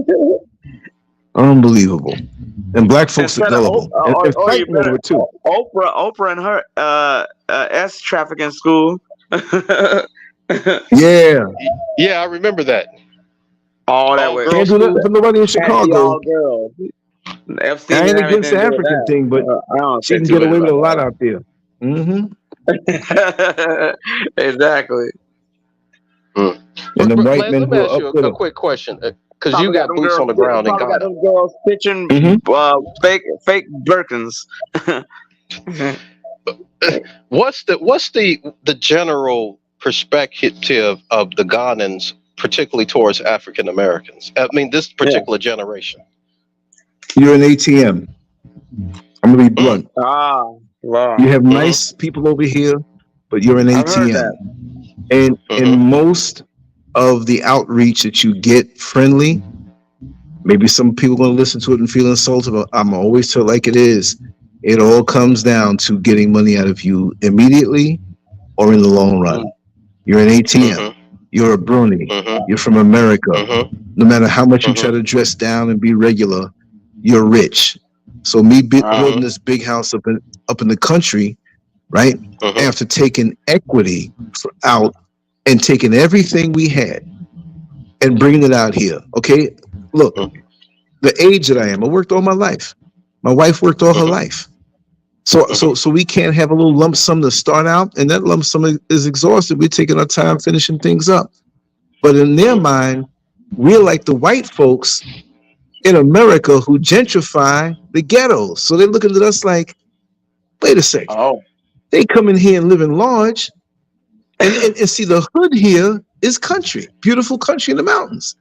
[SPEAKER 1] unbelievable. And black folks are gullible. And fighting over it too.
[SPEAKER 2] Oprah and her S trafficking school.
[SPEAKER 1] Yeah,
[SPEAKER 3] I remember that.
[SPEAKER 2] All that way.
[SPEAKER 1] Can't do nothing for nobody in Chicago. I ain't against the African thing, but she can get away with a lot out there. Mm-hmm.
[SPEAKER 2] Exactly.
[SPEAKER 3] Mm.
[SPEAKER 1] And the
[SPEAKER 3] But,
[SPEAKER 1] white
[SPEAKER 3] Lance,
[SPEAKER 1] men
[SPEAKER 3] let me
[SPEAKER 1] who are
[SPEAKER 3] ask
[SPEAKER 1] up
[SPEAKER 3] you
[SPEAKER 1] with
[SPEAKER 3] a
[SPEAKER 1] them.
[SPEAKER 3] quick question, because you
[SPEAKER 2] Probably got
[SPEAKER 3] got
[SPEAKER 2] them
[SPEAKER 3] boots
[SPEAKER 2] girls.
[SPEAKER 3] on the ground in
[SPEAKER 2] Probably got
[SPEAKER 3] Ghana.
[SPEAKER 2] them girls pitching fake Birkins.
[SPEAKER 3] What's the general perspective of the Ghanans, particularly towards African Americans? I mean, this
[SPEAKER 2] Yeah.
[SPEAKER 3] particular generation.
[SPEAKER 1] You're an ATM. I'm gonna be blunt.
[SPEAKER 2] Wow.
[SPEAKER 1] You have nice people over here, but you're an
[SPEAKER 2] I've heard
[SPEAKER 1] ATM.
[SPEAKER 2] that.
[SPEAKER 1] And in most of the outreach that you get friendly, maybe some people are going to listen to it and feel insulted, but I'm always tell it like it is. It all comes down to getting money out of you immediately or in the long run. You're an ATM. You're a Bruni. You're from America. No matter how much you try to dress down and be regular, you're rich. So me building this big house up in the country, right? After taking equity out and taking everything we had and bringing it out here. Okay, look, the age that I am, I worked all my life. My wife worked all her life. So we can't have a little lump sum to start out, and that lump sum is exhausted. We're taking our time finishing things up. But in their mind, we're like the white folks in America who gentrify the ghettos. So they're looking at us like, wait a second.
[SPEAKER 2] Oh.
[SPEAKER 1] They come in here and live in large. And see, the hood here is country, beautiful country in the mountains.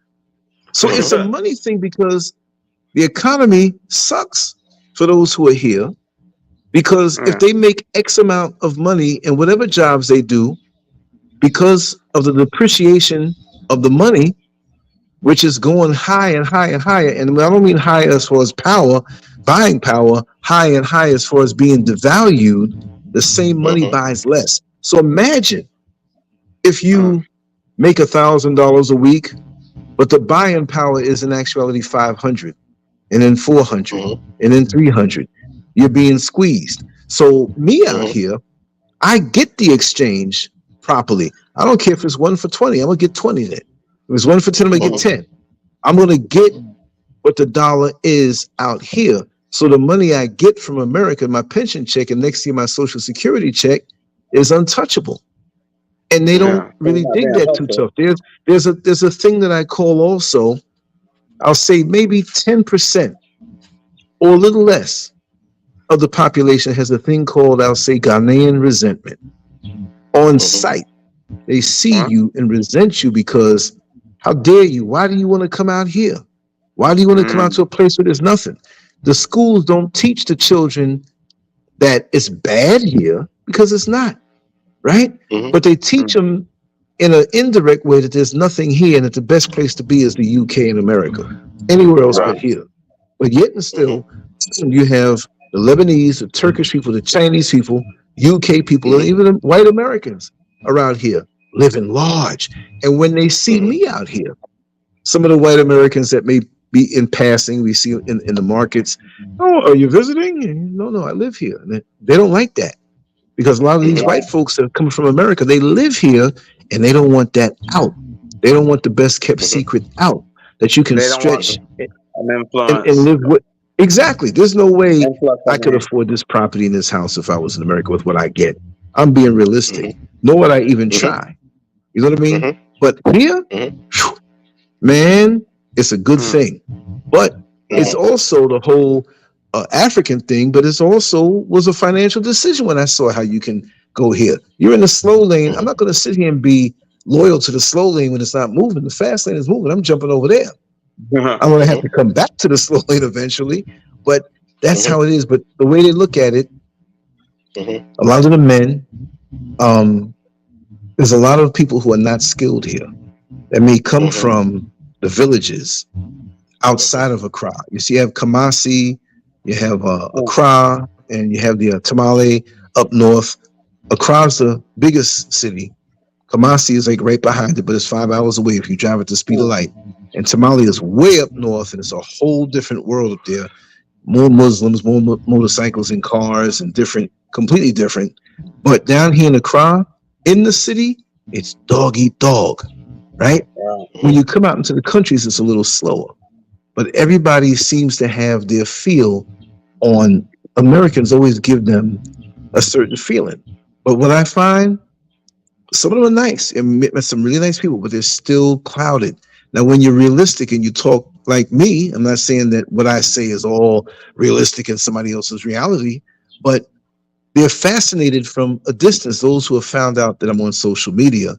[SPEAKER 1] So it's a money thing because the economy sucks for those who are here. Because if they make X amount of money in whatever jobs they do, because of the depreciation of the money, which is going high and high and higher, and I don't mean high as far as power, buying power, high and high as far as being devalued, the same money buys less. So imagine if you make $1,000 a week, but the buying power is in actuality 500, and then 400, and then 300. You're being squeezed. So me out here, I get the exchange properly. I don't care if it's 1 for 20. I'm gonna get 20 then. If it's 1 for 10, I'm gonna get 10. I'm gonna get what the dollar is out here. So the money I get from America, my pension check, and next year my Social Security check, is untouchable. And they don't really dig that too tough. There's a thing that I call also, I'll say maybe 10% or a little less of the population has a thing called, I'll say, Ghanaian resentment. On sight, they see you and resent you because, how dare you? Why do you want to come out here? Why do you want to come out to a place where there's nothing? The schools don't teach the children that it's bad here because it's not, right? But they teach them in an indirect way that there's nothing here and that the best place to be is the UK and America, anywhere else but here. But yet and still, you have the Lebanese, the Turkish people, the Chinese people, UK people, and even the white Americans around here living large. And when they see me out here, some of the white Americans that may be in passing, we see in the markets, oh, are you visiting? No, I live here. And they don't like that because a lot of these white folks that come from America, they live here and they don't want that out. They don't want the best kept secret out that you can stretch and live with. Exactly. There's no way I could afford this property in this house if I was in America with what I get. I'm being realistic. Nor would I even try. You know what I mean? But here, man, it's a good thing. But it's also the whole African thing, but it's also was a financial decision when I saw how you can go here. You're in the slow lane. I'm not going to sit here and be loyal to the slow lane when it's not moving. The fast lane is moving. I'm jumping over there. I'm going to have to come back to the slow lane eventually, but that's how it is. But the way they look at it, a lot of the men, there's a lot of people who are not skilled here that may come from the villages outside of Accra. You see, you have Kumasi, you have Accra, and you have the Tamale up north. Accra's the biggest city. Kumasi is like right behind it, but it's 5 hours away if you drive at the speed of light. And Tamale is way up north, and it's a whole different world up there. More Muslims, more motorcycles and cars, and different, completely different. But down here in Accra, in the city, it's dog eat dog, right? When you come out into the countries, it's a little slower. But everybody seems to have their feel on Americans always give them a certain feeling. But what I find, some of them are nice and met some really nice people, but they're still clouded. Now, when you're realistic and you talk like me, I'm not saying that what I say is all realistic in somebody else's reality, but they're fascinated from a distance, those who have found out that I'm on social media,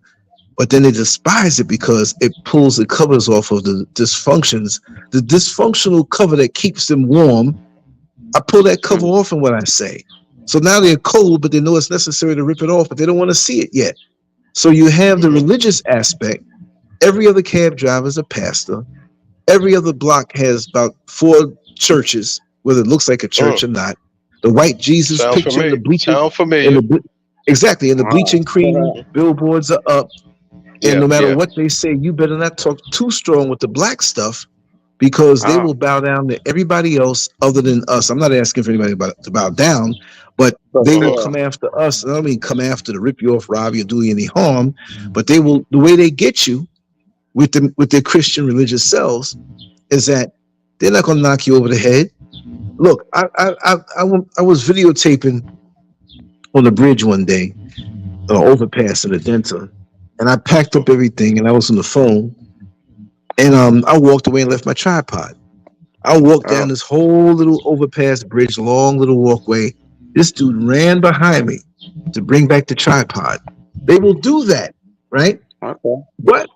[SPEAKER 1] but then they despise it because it pulls the covers off of the dysfunctions, the dysfunctional cover that keeps them warm. I pull that cover off in what I say. So now they're cold, but they know it's necessary to rip it off, but they don't want to see it yet. So you have the religious aspect. Every other cab driver is a pastor. Every other block has about 4 churches, whether it looks like a church or not. The white Jesus picture in the bleaching. Exactly. And the bleaching cream billboards are up. And no matter what they say, you better not talk too strong with the black stuff, because they will bow down to everybody else other than us. I'm not asking for anybody to bow down, but they will come after us. I don't mean come after to rip you off, rob you, do you any harm, but they will. The way they get you with their Christian religious selves is that they're not going to knock you over the head. Look, I was videotaping on the bridge one day, overpass in Adenta, and I packed up everything, and I was on the phone. And I walked away and left my tripod. I walked down this whole little overpass bridge, long little walkway. This dude ran behind me to bring back the tripod. They will do that, right? Okay. But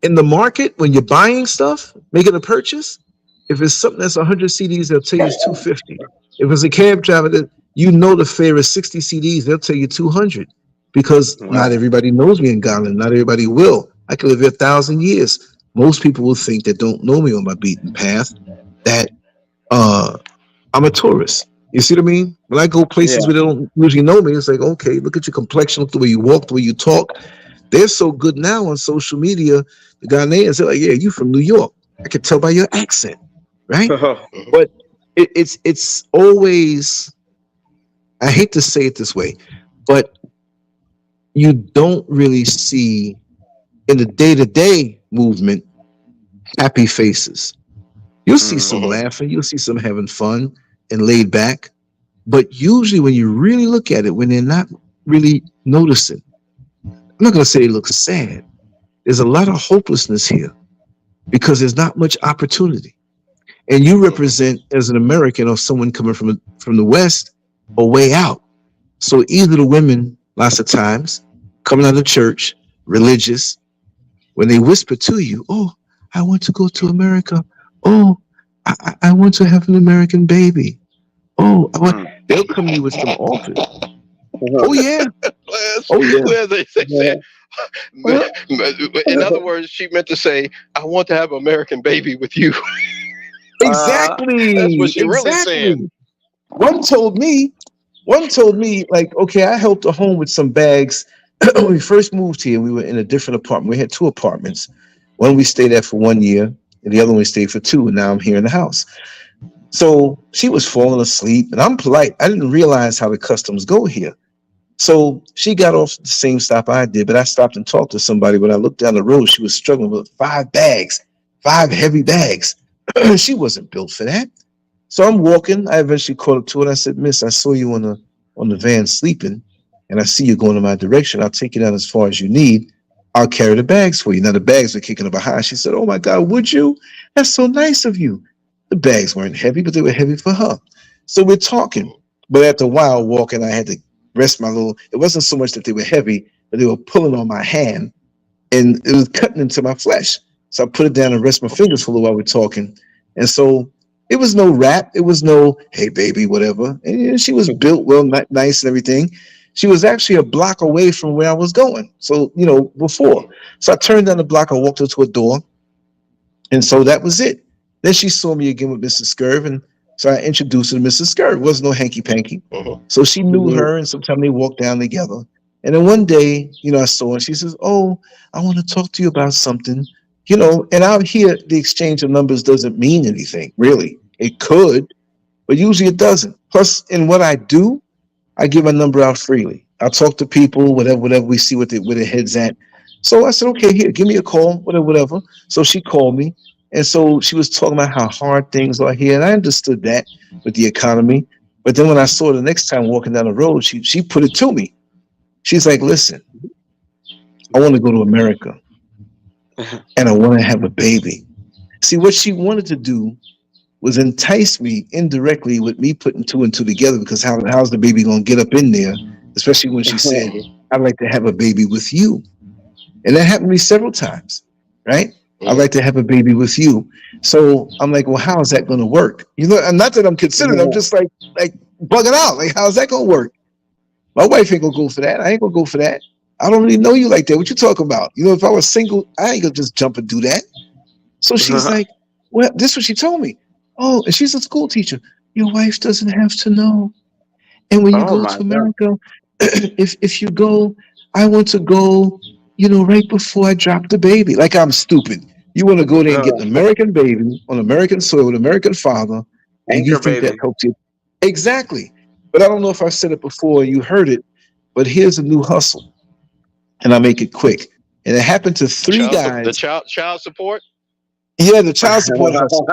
[SPEAKER 1] in the market, when you're buying stuff, making a purchase, if it's something that's 100 CDs, they'll tell you it's 250. If it's a cab driver that you know the fare is 60 CDs, they'll tell you 200. Because not everybody knows me in Ghana. Not everybody will. I could live here 1,000 years. Most people will think that don't know me on my beaten path, that I'm a tourist. You see what I mean? When I go places where they don't usually know me, it's like, okay, look at your complexion, look the way you walk, the way you talk. They're so good now on social media. The Ghanaians are like, yeah, you from New York. I can tell by your accent, right? But it's always, I hate to say it this way, but you don't really see in the day-to-day movement happy faces. You'll see some laughing, you'll see some having fun and laid back, but usually when you really look at it, when they're not really noticing, I'm not going to say they look sad. There's a lot of hopelessness here because there's not much opportunity. And you represent, as an American or someone coming from the West, a way out. So either the women, lots of times, coming out of church, religious, when they whisper to you, oh, I want to go to America. Oh, I want to have an American baby. Oh, they'll come to you with some offers. Oh, yeah. Oh, yeah.
[SPEAKER 3] In other words, she meant to say, I want to have an American baby with you.
[SPEAKER 1] Exactly.
[SPEAKER 3] That's what she really saying.
[SPEAKER 1] One told me, like, okay, I helped a home with some bags. When we first moved here, we were in a different apartment. We had 2 apartments. One we stayed at for 1 year, and the other one we stayed for 2, and now I'm here in the house. So she was falling asleep, and I'm polite. I didn't realize how the customs go here. So she got off the same stop I did, but I stopped and talked to somebody. When I looked down the road, she was struggling with 5 bags, 5 heavy bags. She wasn't built for that. So I'm walking. I eventually caught up to her, and I said, Miss, I saw you on the van sleeping, and I see you going in my direction. I'll take you down as far as you need. I'll carry the bags for you. Now the bags were kicking her behind. She said, oh my God, would you? That's so nice of you. The bags weren't heavy, but they were heavy for her. So we're talking. But after a while walking, I had to rest my little, it wasn't so much that they were heavy, but they were pulling on my hand and it was cutting into my flesh. So I put it down and rest my fingers for a little while we're talking. And so it was no rap. It was no, hey, baby, whatever. And she was built well, nice and everything. She was actually a block away from where I was going. So, before. So I turned down the block. I walked her to a door. And so that was it. Then she saw me again with Mrs. Scurv. And so I introduced her to Mrs. Scurv. It wasn't no hanky-panky. So she knew her, and sometimes they walked down together. And then one day, I saw her, and she says, oh, I want to talk to you about something. And out here, the exchange of numbers doesn't mean anything, really. It could, but usually it doesn't. Plus, in what I do, I give a number out freely. I'll talk to people, whatever we see where their head's at. So I said, okay, here, give me a call, whatever. So she called me. And so she was talking about how hard things are here. And I understood that with the economy. But then when I saw her the next time walking down the road, she put it to me. She's like, listen, I want to go to America and I want to have a baby. See, what she wanted to do was entice me indirectly with me putting two and two together, because how's the baby going to get up in there? Especially when she said, I'd like to have a baby with you. And that happened to me several times, right? I'd like to have a baby with you. So I'm like, well, how is that going to work? You know, and not that I'm considering, I'm just like bugging out. Like, how's that going to work? My wife ain't going to go for that. I ain't going to go for that. I don't really know you like that. What you talking about? You know, if I was single, I ain't going to just jump and do that. So she's like, well, this is what she told me. Oh, and she's a school teacher. Your wife doesn't have to know. And when you go to America, if you go, I want to go, you know, right before I drop the baby. Like I'm stupid. You want to go there and get an American baby on American soil with an American father, and you think that helps you. Exactly. But I don't know if I've said it before, you heard it, but here's a new hustle. And I'll make it quick. And it happened to three guys.
[SPEAKER 3] The child support?
[SPEAKER 1] Yeah, the child support hustle.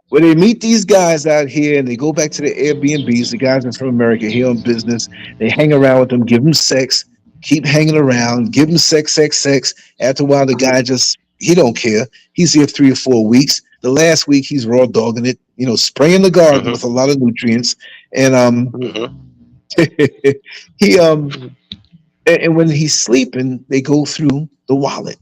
[SPEAKER 1] Where they meet these guys out here and they go back to the Airbnbs. The guys are from America here on business. They hang around with them, give them sex, keep hanging around, give them sex. After a while, the guy he don't care. He's here 3 or 4 weeks. The last week, he's raw dogging it, you know, spraying the garden with a lot of nutrients. And and when he's sleeping, they go through the wallet.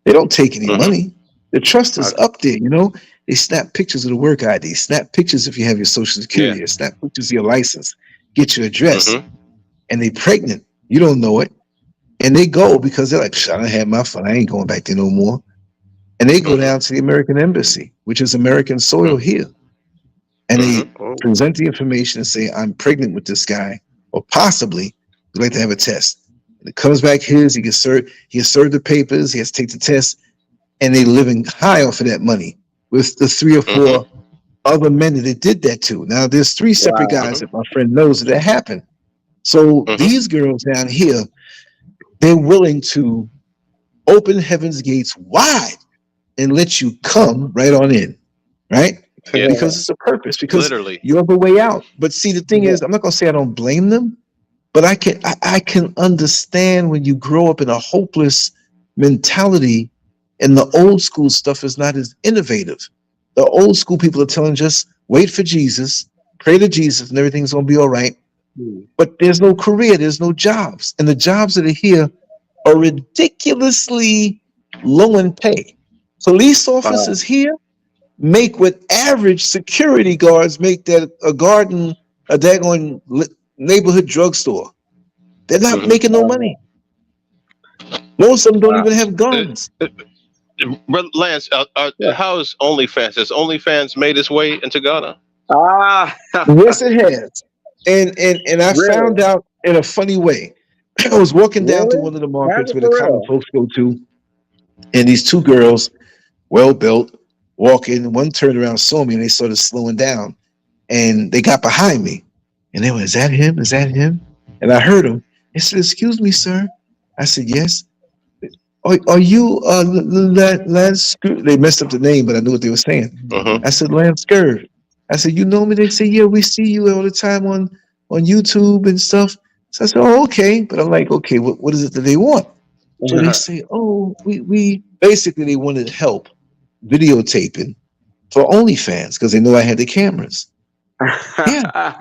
[SPEAKER 1] They don't take any money. The trust is up there, you know. They snap pictures of the work ID, snap pictures if you have your social security, or snap pictures of your license, get your address, and they pregnant. You don't know it. And they go because they're like, I done had my fun. I ain't going back there no more. And they go down to the American Embassy, which is American soil here. And they present the information and say, I'm pregnant with this guy, or possibly we'd like to have a test. And it comes back his, he has served the papers, he has to take the test, and they living high off of that money with the 3 or 4 other men that they did that to. Now, there's 3 separate guys that my friend knows that happened. So these girls down here, they're willing to open heaven's gates wide and let you come right on in, right? Yeah. Because it's a purpose, because you have a way out. But see, the thing is, I'm not going to say I don't blame them, but I can understand when you grow up in a hopeless mentality and the old school stuff is not as innovative. The old school people are telling just wait for Jesus, pray to Jesus, and everything's going to be all right. But there's no career, there's no jobs. And the jobs that are here are ridiculously low in pay. Police officers here make what average security guards make that a daggone neighborhood drugstore. They're not making no money. Most of them don't even have guns.
[SPEAKER 3] Lance, how is OnlyFans? Has OnlyFans made its way into Ghana?
[SPEAKER 1] Yes, it has. And I found out in a funny way. I was walking down to one of the markets where the common folks go to, and these 2 girls, well built, walking. One turned around, saw me, and they started slowing down, and they got behind me, and they went, "Is that him? Is that him?" And I heard them. They said, "Excuse me, sir." I said, "Yes." Are you LANCESCURV? They messed up the name, but I knew what they were saying. I said, LANCESCURV. I said, you know me? They say, yeah, we see you all the time on YouTube and stuff. So I said, oh, okay. But I'm like, okay, what is it that they want? So they say, oh, we basically, they wanted help videotaping for OnlyFans because they know I had the cameras. Yeah.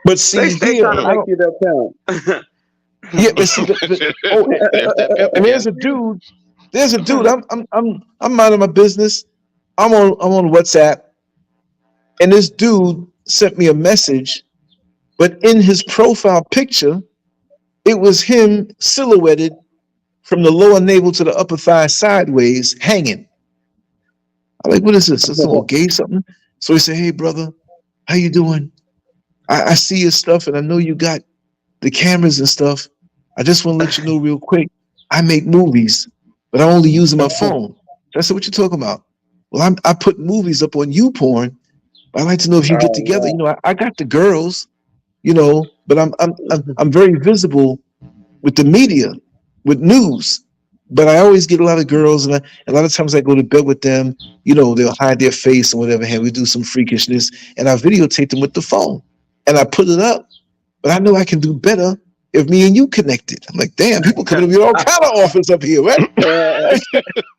[SPEAKER 1] But see,
[SPEAKER 4] they
[SPEAKER 1] here,
[SPEAKER 4] trying to make you their parent.
[SPEAKER 1] Yeah, but see, and there's a dude. I'm minding my business. I'm on WhatsApp, and this dude sent me a message, but in his profile picture, it was him silhouetted from the lower navel to the upper thigh sideways, hanging. I'm like, what is this? Is this all gay something? So he said, hey, brother, how you doing? I see your stuff, and I know you got the cameras and stuff. I just want to let you know real quick, I make movies, but I only use my phone. I said, what you talking about? Well, I put movies up on YouPorn. I'd like to know if you get together. You know, I got the girls, you know, but I'm very visible with the media, with news. But I always get a lot of girls, and a lot of times I go to bed with them. You know, they'll hide their face and whatever. And we do some freakishness, and I videotape them with the phone, and I put it up. But I know I can do better if me and you connected. I'm like, damn, people coming to me all kind of offers up here, right?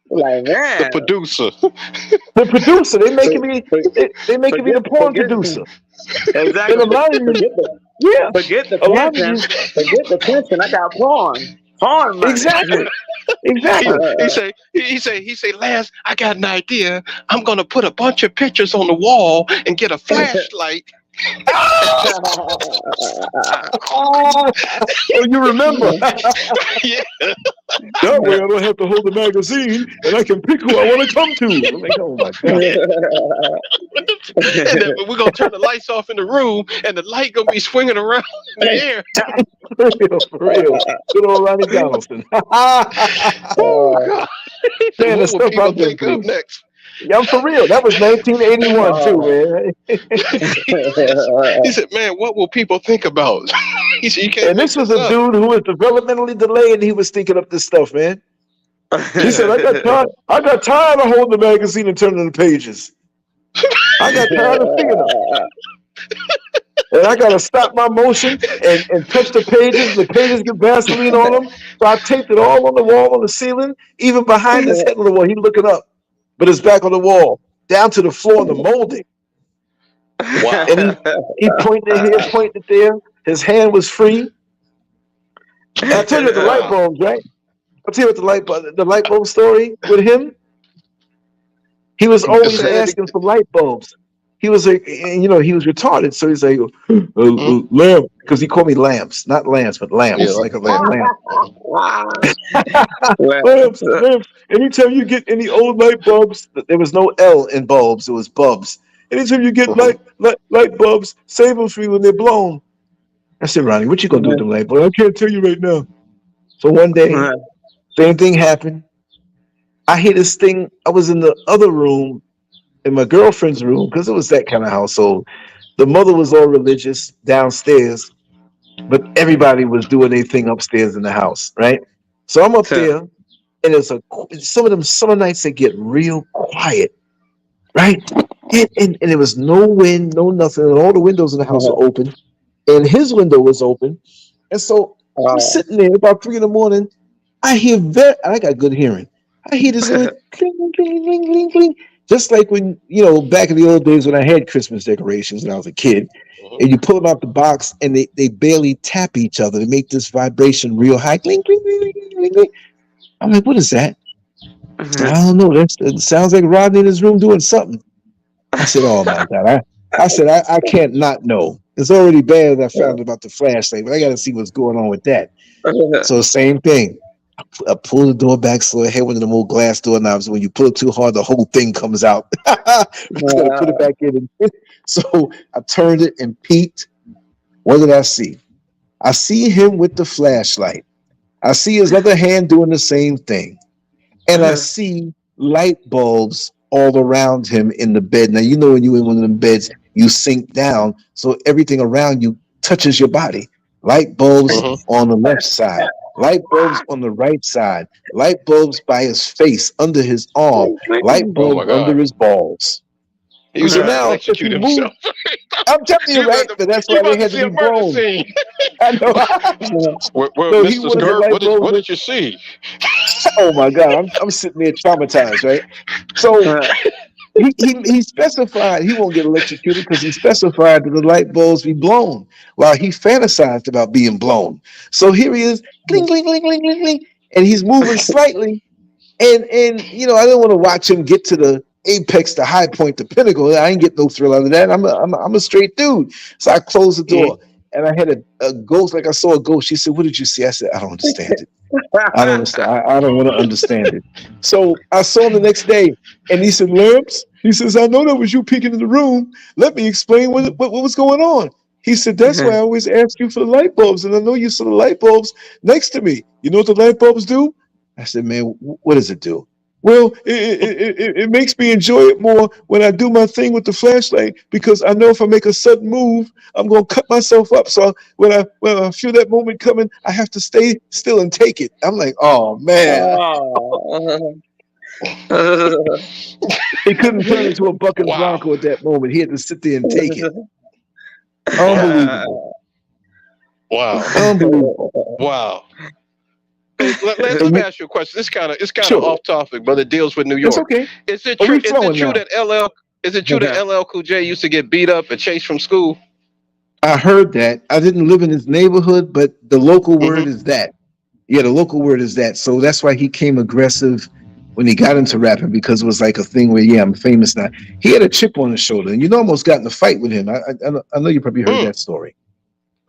[SPEAKER 4] Like, man.
[SPEAKER 3] The producer.
[SPEAKER 1] The producer, they making me the porn producer.
[SPEAKER 2] Exactly.
[SPEAKER 1] And a lot of you, yeah,
[SPEAKER 2] Forget the
[SPEAKER 1] a lot of
[SPEAKER 2] pension.
[SPEAKER 1] you,
[SPEAKER 2] Forget the pension. I got porn. Porn money.
[SPEAKER 1] exactly, exactly.
[SPEAKER 3] He say, Lance, I got an idea. I'm gonna put a bunch of pictures on the wall and get a flashlight.
[SPEAKER 1] Oh, you remember?
[SPEAKER 3] Yeah.
[SPEAKER 1] That way I don't have to hold the magazine and I can pick who I want to come to. I'm like, oh my God.
[SPEAKER 3] And then we're gonna turn the lights off in the room, and the light gonna be swinging around in the air.
[SPEAKER 1] For real. Good old Ronnie Donaldson.
[SPEAKER 3] Oh God!
[SPEAKER 1] Man, the
[SPEAKER 3] What will
[SPEAKER 1] stuff
[SPEAKER 3] people
[SPEAKER 1] I've been
[SPEAKER 3] think of
[SPEAKER 1] through.
[SPEAKER 3] next?
[SPEAKER 1] Yeah, I'm for real. That was 1981 too, man.
[SPEAKER 3] He said, "Man, what will people think about?" He said, "You can't."
[SPEAKER 1] And this was a dude who was developmentally delayed, and he was thinking up this stuff, man. He said, I got tired of holding the magazine and turning the pages. I got tired of thinking of it. And I got to stop my motion and touch the pages. The pages get Vaseline on them. So I taped it all on the wall, on the ceiling, even behind his head on the wall. He's looking up, but it's back on the wall, down to the floor in the molding.
[SPEAKER 3] Wow.
[SPEAKER 1] And he pointed here, pointed there. His hand was free. And I tell you the light bulbs, right? I'll tell you what the light bulb story with him. He was always asking for light bulbs. He was he was retarded, so he's like, lamp, because he called me lamps, not lamps, but lamps,
[SPEAKER 3] Yeah.
[SPEAKER 1] like a lamp. Lamps. Anytime you get any old light bulbs, there was no L in bulbs, it was bubs. Anytime you get light bulbs, save them for me when they're blown. I said, Ronnie, what you gonna do with them light bulbs? I can't tell you right now. So one day, same thing happened. I hear this thing. I was in the other room, in my girlfriend's room, because it was that kind of household. The mother was all religious downstairs, but everybody was doing their thing upstairs in the house, right? So I'm up there, and some of them summer nights they get real quiet, right? And there was no wind, no nothing, and all the windows in the house were open, and his window was open, and so I'm sitting there about 3 a.m. I hear I got good hearing. I hear this little cling, cling, cling, cling, cling. Just like when, back in the old days when I had Christmas decorations when I was a kid, and you pull them out the box and they barely tap each other. They make this vibration real high. Cling, cling, cling, cling, cling, cling. I'm like, what is that? I don't know. It sounds like Rodney in his room doing something. I said, oh my God. I said, I can't not know. It's already bad that I found about the flashlight, but I got to see what's going on with that. So same thing. I pull the door back so I had one of them old glass doorknobs. When you pull it too hard, the whole thing comes out. I gotta put it back in. So I turned it and peeked. What did I see? I see him with the flashlight. I see his other hand doing the same thing. And I see light bulbs all around him in the bed. Now, when you're in one of them beds, you sink down, so everything around you touches your body. Light bulbs on the left side. Light bulbs on the right side. Light bulbs by his face, under his arm. Light bulbs under his balls.
[SPEAKER 3] He was now to execute himself.
[SPEAKER 1] I'm telling you, right? But that's why they had to be blown. I know.
[SPEAKER 3] Well, Mr. Scurv, what did you see?
[SPEAKER 1] Oh my God, I'm sitting there traumatized, right? So he specified he won't get electrocuted because he specified that the light bulbs be blown while he fantasized about being blown. So here he is, cling, cling, cling, cling, cling, cling, and he's moving slightly. And I didn't want to watch him get to the apex, the high point, the pinnacle. I ain't get no thrill out of that. I'm a straight dude. So I closed the door and I had a ghost, like I saw a ghost. She said, what did you see? I said, I don't understand it. I don't understand. I don't want to understand it. So I saw him the next day, and he said, Lamps, he says, I know that was you peeking in the room. Let me explain what was going on. He said, that's why I always ask you for the light bulbs, and I know you saw the light bulbs next to me. You know what the light bulbs do? I said, man, what does it do? Well, it makes me enjoy it more when I do my thing with the flashlight because I know if I make a sudden move, I'm gonna cut myself up. So when I feel that moment coming, I have to stay still and take it. I'm like, oh man,
[SPEAKER 4] Oh.
[SPEAKER 1] he couldn't turn into a bucking
[SPEAKER 3] Wow.
[SPEAKER 1] bronco at that moment. He had to sit there and take it. Unbelievable.
[SPEAKER 3] Wow.
[SPEAKER 1] Unbelievable.
[SPEAKER 3] Wow. Hey, Lance, let me ask you a question. It's kind of off topic, but it deals with New
[SPEAKER 1] It's
[SPEAKER 3] York.
[SPEAKER 1] okay.
[SPEAKER 3] Is it
[SPEAKER 1] Are
[SPEAKER 3] true?
[SPEAKER 1] we
[SPEAKER 3] Is it
[SPEAKER 1] flowing
[SPEAKER 3] true
[SPEAKER 1] now?
[SPEAKER 3] that LL Cool J used to get beat up and chased from school?
[SPEAKER 1] I heard that. I didn't live in his neighborhood, but the local word is that. Yeah, the local word is that. So that's why he came aggressive when he got into rapping because it was like a thing where, yeah, I'm famous now. He had a chip on his shoulder, and you almost got in a fight with him. I know you probably heard that story.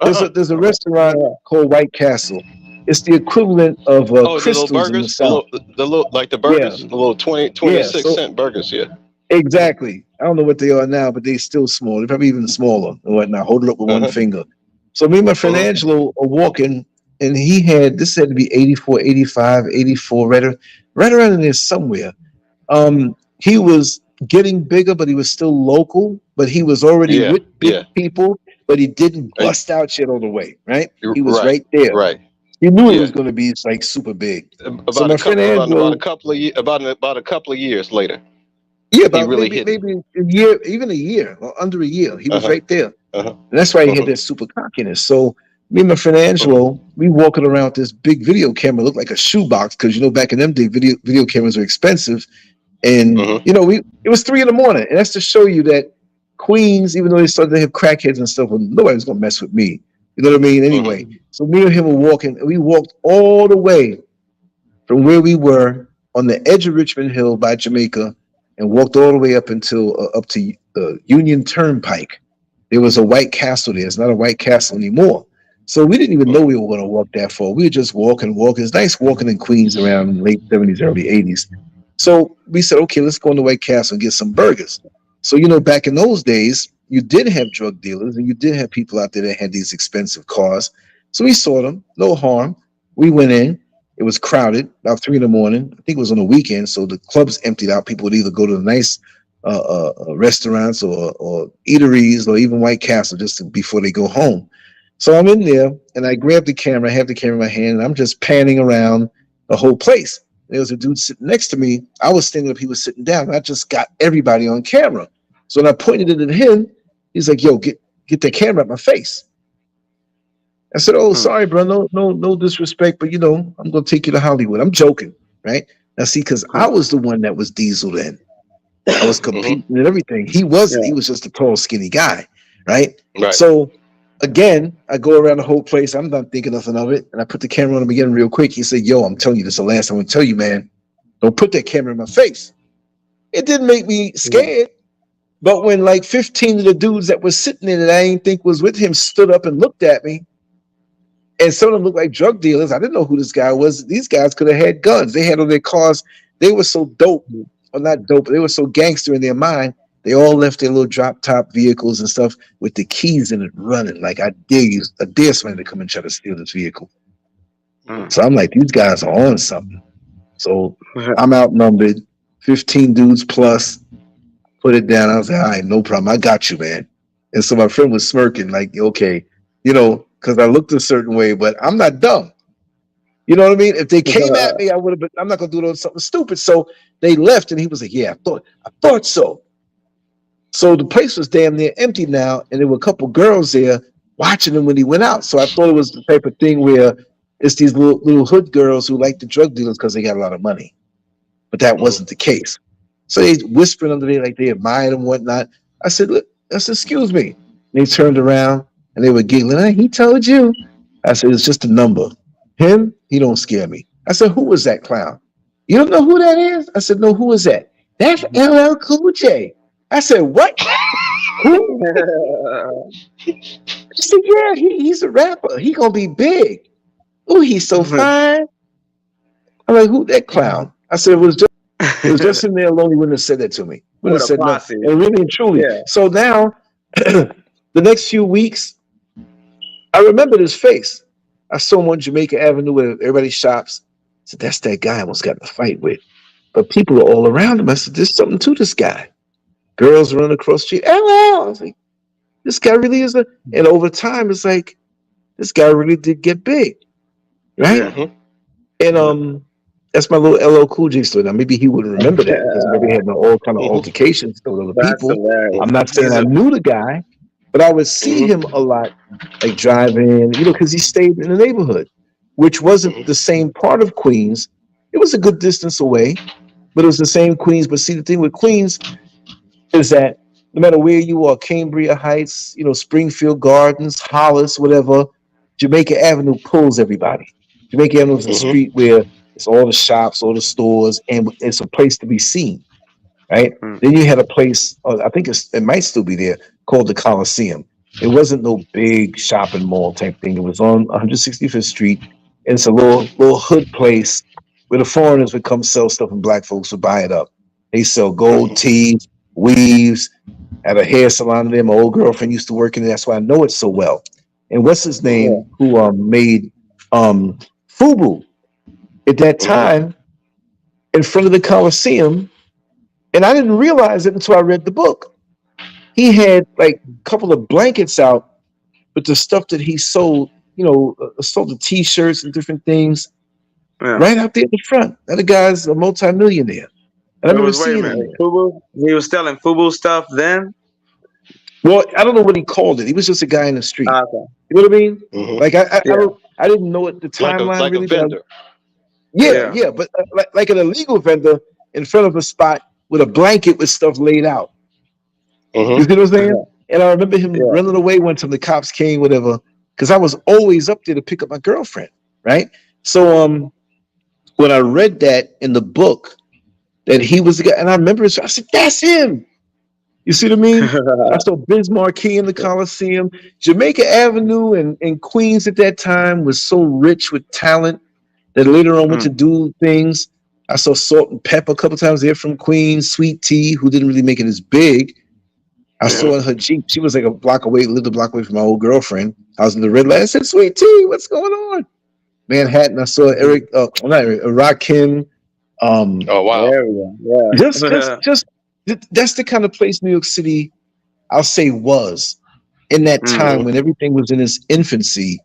[SPEAKER 1] There's a restaurant called White Castle. It's the equivalent of
[SPEAKER 3] Oh, the little
[SPEAKER 1] Crystals in the
[SPEAKER 3] burgers,
[SPEAKER 1] South.
[SPEAKER 3] the little like the
[SPEAKER 1] Yeah,
[SPEAKER 3] burgers, the little 26
[SPEAKER 1] so
[SPEAKER 3] cent burgers. Yeah.
[SPEAKER 1] exactly. I don't know what they are now, but they're still small. They're probably even smaller and whatnot. Hold it up with one finger. So me and my friend Angelo are walking, and this had to be 84, 85, 84, right around in there somewhere. He was getting bigger, but he was still local, but he was already
[SPEAKER 3] Yeah.
[SPEAKER 1] with big people, but he didn't
[SPEAKER 3] And-
[SPEAKER 1] bust out yet all the way, right? He was
[SPEAKER 3] right.
[SPEAKER 1] right there.
[SPEAKER 3] Right.
[SPEAKER 1] He knew he
[SPEAKER 3] Yeah.
[SPEAKER 1] was going to be like super big. So
[SPEAKER 3] About
[SPEAKER 1] my
[SPEAKER 3] a
[SPEAKER 1] friend
[SPEAKER 3] couple,
[SPEAKER 1] Angelo,
[SPEAKER 3] about a couple of years later,
[SPEAKER 1] yeah,
[SPEAKER 3] he
[SPEAKER 1] about
[SPEAKER 3] really hit.
[SPEAKER 1] maybe a year, even a year or under a year, he was right there.
[SPEAKER 3] Uh-huh.
[SPEAKER 1] And that's why he had that super cockiness. So me and my friend Angelo, we walking around with this big video camera, looked like a shoebox because back in them days, video cameras were expensive. And it was 3 a.m, and that's to show you that Queens, even though they started to have crackheads and stuff, well, nobody's gonna mess with me. You know what I mean? Anyway, so me and him were walking, and we walked all the way from where we were on the edge of Richmond Hill by Jamaica, and walked all the way up up to the Union Turnpike. There was a White Castle there. It's not a White Castle anymore. So we didn't even know we were going to walk that far. We were just walking. It's nice walking in Queens around late 70s, early 80s. So we said, okay, let's go in the White Castle and get some burgers. So, back in those days, you did have drug dealers and you did have people out there that had these expensive cars. So we saw them, no harm. We went in. It was crowded, about 3 a.m. I think it was on a weekend. So the clubs emptied out. People would either go to the nice restaurants or eateries or even White Castle before they go home. So I'm in there and I grab the camera. I have the camera in my hand and I'm just panning around the whole place. There was a dude sitting next to me. I was standing up. He was sitting down. I just got everybody on camera. So when I pointed it at him, he's like, yo, get that camera at my face. I said, oh, sorry, bro. No disrespect, but I'm going to take you to Hollywood. I'm joking, right? Now, see, because I was the one that was Diesel then. I was competing and everything. He wasn't. He was just a tall, skinny guy, right? So, again, I go around the whole place. I'm not thinking nothing of it. And I put the camera on him again real quick. He said, yo, I'm telling you, this is the last time I'm going to tell you, man. Don't put that camera in my face. It didn't make me scared. But when like 15 of the dudes that was sitting there that I didn't think was with him stood up and looked at me, and some of them looked like drug dealers. I didn't know who this guy was. These guys could have had guns. They had on their cars. They were so dope. Or not dope. They were so gangster in their mind. They all left their little drop top vehicles and stuff with the keys in it running. Like I dare somebody to come and try to steal this vehicle. So I'm like, these guys are on something. So I'm outnumbered, 15 dudes plus. Put it down. I was like, all right, no problem. I got you, man. And so my friend was smirking, like, okay, because I looked a certain way, but I'm not dumb. You know what I mean? If they came at me, I would have been, I'm not going to do something stupid. So they left and he was like, yeah, I thought so. So the place was damn near empty now. And there were a couple girls there watching him when he went out. So I thought it was the type of thing where it's these little hood girls who like the drug dealers because they got a lot of money. But that wasn't the case. So they whispering under there like they admired him and whatnot. I said, look, excuse me. And they turned around and they were giggling. Hey, he told you. I said, it's just a number. Him, he don't scare me. I said, who was that clown? You don't know who that is? I said, no, who is that? That's LL Cool J. I said, what? Who? She said, yeah, he's a rapper. He gonna be big. Oh, he's so fine. I'm like, who that clown? I said, it was just in there alone. He wouldn't have said that to me. Wouldn't have said nothing. And really and truly. Yeah. So now, the next few weeks, I remembered his face. I saw him on Jamaica Avenue where everybody shops. I said, that's that guy I almost got in a fight with. but people are all around him. I said, there's something to this guy. Girls running across the street. LL. I was like, this guy really is a. And over time, it's like this guy really did get big, right?
[SPEAKER 2] Yeah.
[SPEAKER 1] And that's my little LL Cool J story. Now maybe he wouldn't remember that because maybe he had all kind of altercations with other
[SPEAKER 4] That's
[SPEAKER 1] people.
[SPEAKER 4] hilarious.
[SPEAKER 1] I'm not saying I knew the guy, but I would see him a lot, like driving, because he stayed in the neighborhood, which wasn't the same part of Queens. It was a good distance away, but it was the same Queens. But see, the thing with Queens is that no matter where you are, Cambria Heights, Springfield Gardens, Hollis, whatever, Jamaica Avenue pulls everybody. Jamaica Avenue is a street where it's all the shops, all the stores, and it's a place to be seen, right? Then you had a place, I think it might still be there, called the Coliseum. It wasn't no big shopping mall type thing. It was on 165th Street. And it's a little hood place where the foreigners would come sell stuff and black folks would buy it up. They sell gold tees, weaves, at a hair salon there. My old girlfriend used to work in there. That's why I know it so well. And what's his name, who made FUBU at that time in front of the Coliseum, and I didn't realize it until I read the book. He had like a couple of blankets out with the stuff that he sold, sold the T-shirts and different things right out there in the front. That the guy's a multi-millionaire. And I remember seeing him.
[SPEAKER 2] He was selling FUBU stuff then?
[SPEAKER 1] Well, I don't know what he called it. He was just a guy in the street.
[SPEAKER 2] Okay.
[SPEAKER 1] You know what I mean? Like I didn't know it the timeline
[SPEAKER 3] like
[SPEAKER 1] really.
[SPEAKER 3] A vendor.
[SPEAKER 1] But like an illegal vendor in front of a spot with a blanket with stuff laid out. You see what I'm saying? And I remember him running away one time. The cops came, whatever, because I was always up there to pick up my girlfriend, right? So when I read that in the book that he was the guy, and I remember I said, "That's him." You see what I mean? I saw Biz Marquee in the Coliseum. Jamaica Avenue and Queens at that time was so rich with talent that later on went to do things. I saw Salt and Pepper a couple times there from Queens. Sweet Tea, who didn't really make it as big. I saw in her Jeep. She was like lived a block away from my old girlfriend. I was in the red light. I said, "Sweet Tea, what's going on?" Manhattan. I saw Rakim.
[SPEAKER 3] Oh wow!
[SPEAKER 4] There we go. Yeah.
[SPEAKER 1] Just that's the kind of place New York City, I'll say, was in that time when everything was in its infancy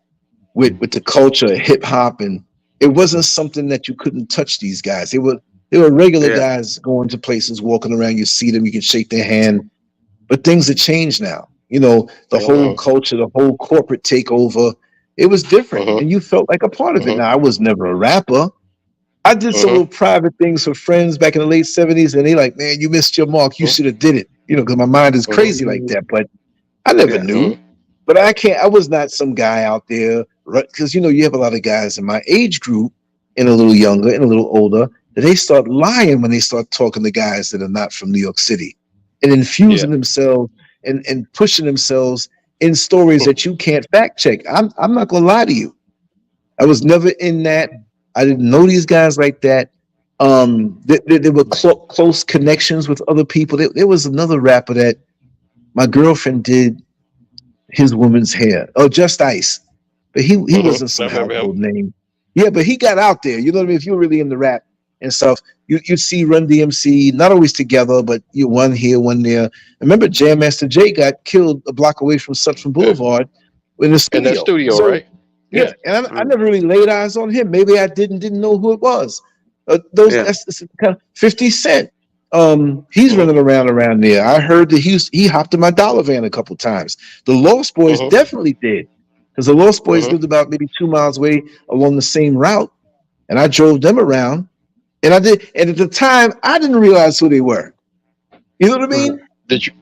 [SPEAKER 1] with the culture, hip hop, and it wasn't something that you couldn't touch these guys. They were regular guys going to places, walking around. You see them, you can shake their hand, but things have changed now. The whole culture, the whole corporate takeover, it was different, and you felt like a part of it. Now, I was never a rapper. I did some little private things for friends back in the late 70s, and they like, "Man, you missed your mark. You should have did it." Because my mind is crazy like that. But I never knew. But I was not some guy out there, because you have a lot of guys in my age group, and a little younger and a little older, that they start lying when they start talking to guys that are not from New York City, and infusing themselves and pushing themselves in stories that you can't fact check. I'm not gonna lie to you. I was never in that. I didn't know these guys like that. There were close connections with other people. There was another rapper that my girlfriend did his woman's hair. Oh, Just Ice. But he wasn't some household name. Yeah, but he got out there. You know what I mean? If you were really into rap and stuff, you'd see Run DMC, not always together, but one here, one there. I remember Jam Master Jay got killed a block away from Sutton Boulevard in the studio.
[SPEAKER 3] In that studio, right?
[SPEAKER 1] Yeah, and I never really laid eyes on him. Maybe I didn't know who it was. That's kind of 50 Cent. He's running around there. I heard that he hopped in my dollar van a couple times. The Lost Boys definitely did, because the Lost Boys lived about maybe 2 miles away along the same route, and I drove them around. And I did, and at the time I didn't realize who they were. You know what I mean?
[SPEAKER 3] Did you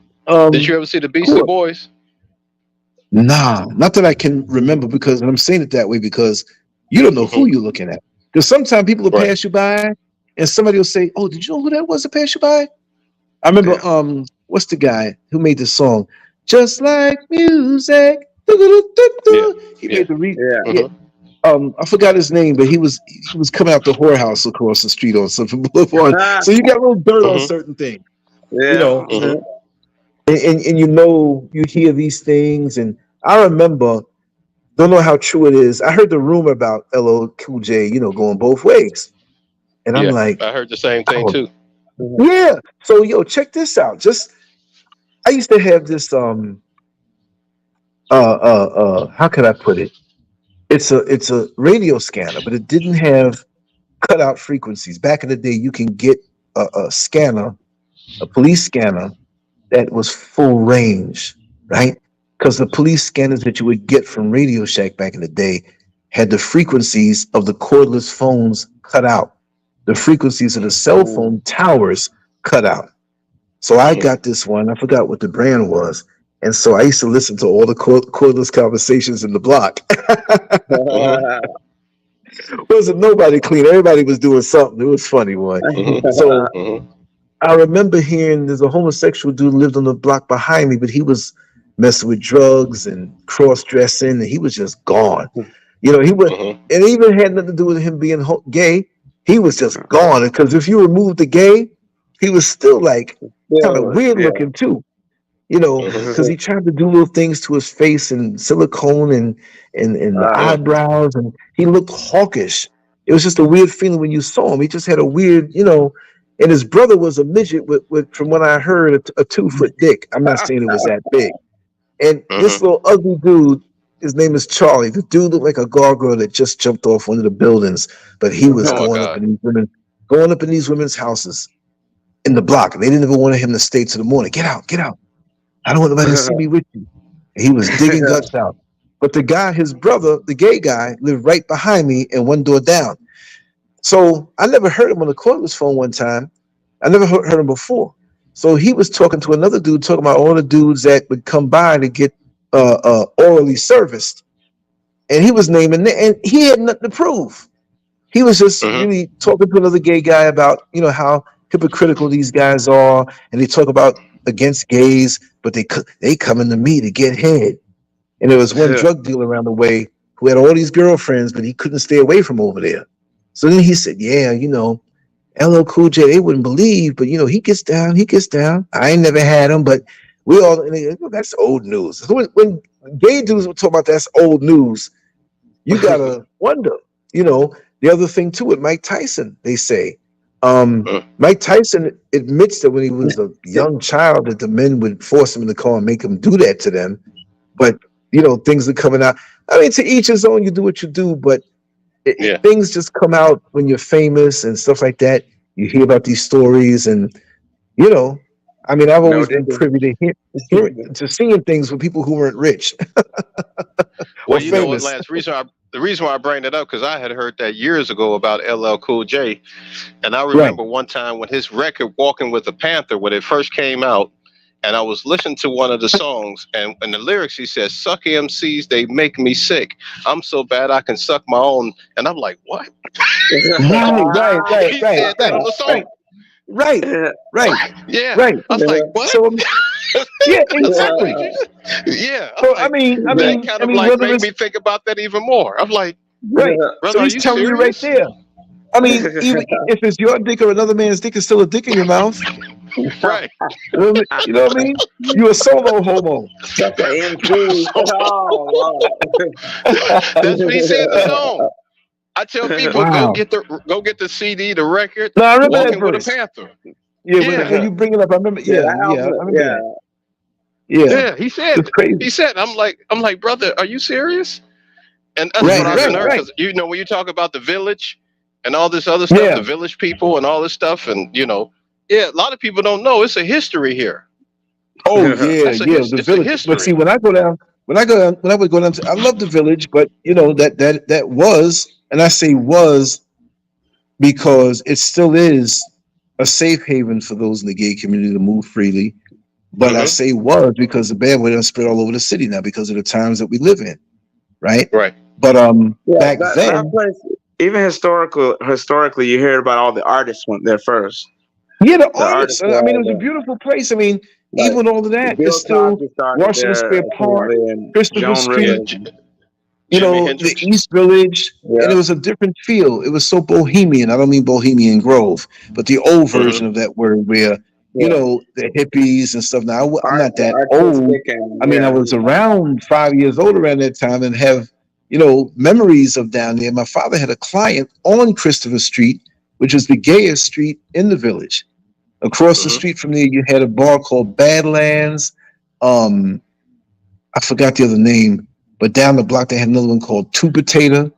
[SPEAKER 3] ever see the Beastie Boys?
[SPEAKER 1] Nah, not that I can remember, and I'm saying it that way because you don't know who you're looking at. Because sometimes people will pass you by and somebody will say, "Oh, did you know who that was that passed you by?" I remember, what's the guy who made the song? Just like music. He made the I forgot his name, but he was coming out the whorehouse across the street on Sutton Boulevard. So you got a little dirt on certain things. And you hear these things, and I remember, don't know how true it is. I heard the rumor about LL Cool J, going both ways. And I'm like,
[SPEAKER 3] I heard the same thing
[SPEAKER 1] oh,
[SPEAKER 3] too.
[SPEAKER 1] yeah. So yo, check this out. I used to have this how could I put it? It's a radio scanner, but it didn't have cutout frequencies. Back in the day, you can get a scanner, a police scanner that was full range, right? Because the police scanners that you would get from Radio Shack back in the day had the frequencies of the cordless phones cut out, the frequencies of the cell phone towers cut out. So I got this one. I forgot what the brand was. And so I used to listen to all the cordless conversations in the block. Wasn't nobody clean. Everybody was doing something. It was funny, boy. So I remember hearing there's a homosexual dude lived on the block behind me, but he was messing with drugs and cross-dressing, and he was just gone. You know, he was, and it even had nothing to do with him being gay. He was just gone. Because if you removed the gay, he was still like kind of weird looking too. You know, because he tried to do little things to his face and silicone and the eyebrows, and he looked hawkish. It was just a weird feeling when you saw him. He just had a weird, you know, and his brother was a midget with from what I heard, a 2-foot dick. I'm not saying it was that big. And this little ugly dude, his name is Charlie. The dude looked like a gargoyle that just jumped off one of the buildings, but he was going up in these women's houses in the block, and they didn't even want him to stay to the morning. Get out, get out. I don't want nobody to see me with you. And he was digging guts out. But the guy, his brother, the gay guy, lived right behind me and one door down. So I never heard him on the cordless phone one time. I never heard him before. So he was talking to another dude, talking about all the dudes that would come by to get orally serviced. And he was naming it, and he had nothing to prove. He was just really talking to another gay guy about, you know, how hypocritical these guys are. And they talk about against gays, but they coming to me to get head. And there was one drug dealer around the way who had all these girlfriends, but he couldn't stay away from over there. So then he said, yeah, you know, LL Cool J, they wouldn't believe, but you know, he gets down. I ain't never had him, but we all, that's old news. So when gay dudes would talk about that's old news, you gotta wonder, you know. The other thing too with Mike Tyson, they say, Mike Tyson admits that when he was a young child that the men would force him in the car and make him do that to them. But, you know, things are coming out. I mean, to each his own, you do what you do, but things just come out when you're famous and stuff like that. You hear about these stories and, you know, I mean, I've always been privy to seeing things with people who weren't rich.
[SPEAKER 3] Well, you know what, Lance, the reason why I bring that up, because I had heard that years ago about LL Cool J. And I remember one time when his record, Walking with the Panther, when it first came out, and I was listening to one of the songs, and in the lyrics, he says, suck MCs, they make me sick. I'm so bad I can suck my own. And I'm like, what?
[SPEAKER 1] Right.
[SPEAKER 3] He said that on the song.
[SPEAKER 1] Right.
[SPEAKER 3] Yeah.
[SPEAKER 1] Right.
[SPEAKER 3] I was like, what?
[SPEAKER 1] So, yeah, exactly.
[SPEAKER 3] Yeah.
[SPEAKER 1] So,
[SPEAKER 3] like, that kind of like made me think about that even more. I'm like,
[SPEAKER 1] brother, so he's telling you right there. I mean, even if it's your dick or another man's dick, it's still a dick in your mouth.
[SPEAKER 3] Right.
[SPEAKER 1] You know what I mean? You a solo homo.
[SPEAKER 4] That's an MC.
[SPEAKER 3] That's what he said in the song. I tell people, go get the CD, the record.
[SPEAKER 1] No, I remember
[SPEAKER 3] Walking
[SPEAKER 1] that
[SPEAKER 3] with a Panther.
[SPEAKER 1] Yeah, when you bring it up, I remember. I remember that. Yeah,
[SPEAKER 3] he said.
[SPEAKER 1] It's crazy.
[SPEAKER 3] He said, I'm like, brother, are you serious? And that's what I've learned. Because you know, when you talk about the village and all this other stuff, the village people and all this stuff, and you know, a lot of people don't know it's a history here.
[SPEAKER 1] Oh the village. But see, when I would go down to, I love the village, but you know that was, and I say was because it still is a safe haven for those in the gay community to move freely. But I say was because the bad way done spread all over the city now because of the times that we live in, right?
[SPEAKER 3] Right.
[SPEAKER 1] But back then,
[SPEAKER 2] even historically, you hear about all the artists went there first.
[SPEAKER 1] Yeah, the artists. I mean, it was a beautiful place. I mean, even with all of that, it's still Washington Square Park, Christopher Street. You know, the East Village, and it was a different feel. It was so bohemian. I don't mean Bohemian Grove, but the old version of that word where, you know, the hippies and stuff. Now, I'm not that old. I mean, I was around 5 years old around that time and have, you know, memories of down there. My father had a client on Christopher Street which was the gayest street in the village. Across the street from there, you had a bar called Badlands. Um, I forgot the other name, but down the block they had another one called Two Potato.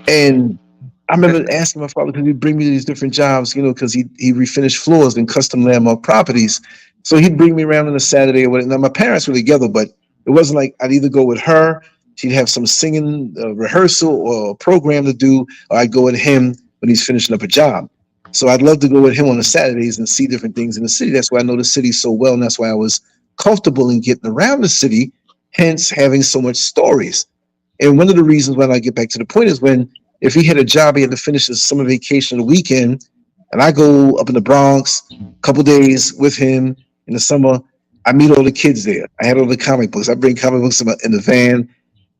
[SPEAKER 1] And I remember asking my father, could he bring me to these different jobs, you know, because he refinished floors in custom landmark properties. So he'd bring me around on a Saturday or whatever. Now, my parents were together, but it wasn't like I'd either go with her, she'd have some singing rehearsal or a program to do, or I'd go with him when he's finishing up a job. So I'd love to go with him on the Saturdays and see different things in the city. That's why I know the city so well, and that's why I was comfortable in getting around the city, hence having so much stories. And one of the reasons why I get back to the point is when if he had a job, he had to finish his summer vacation the weekend, and I go up in the Bronx a couple days with him in the summer. I meet all the kids there. I had all the comic books. I bring comic books in the van.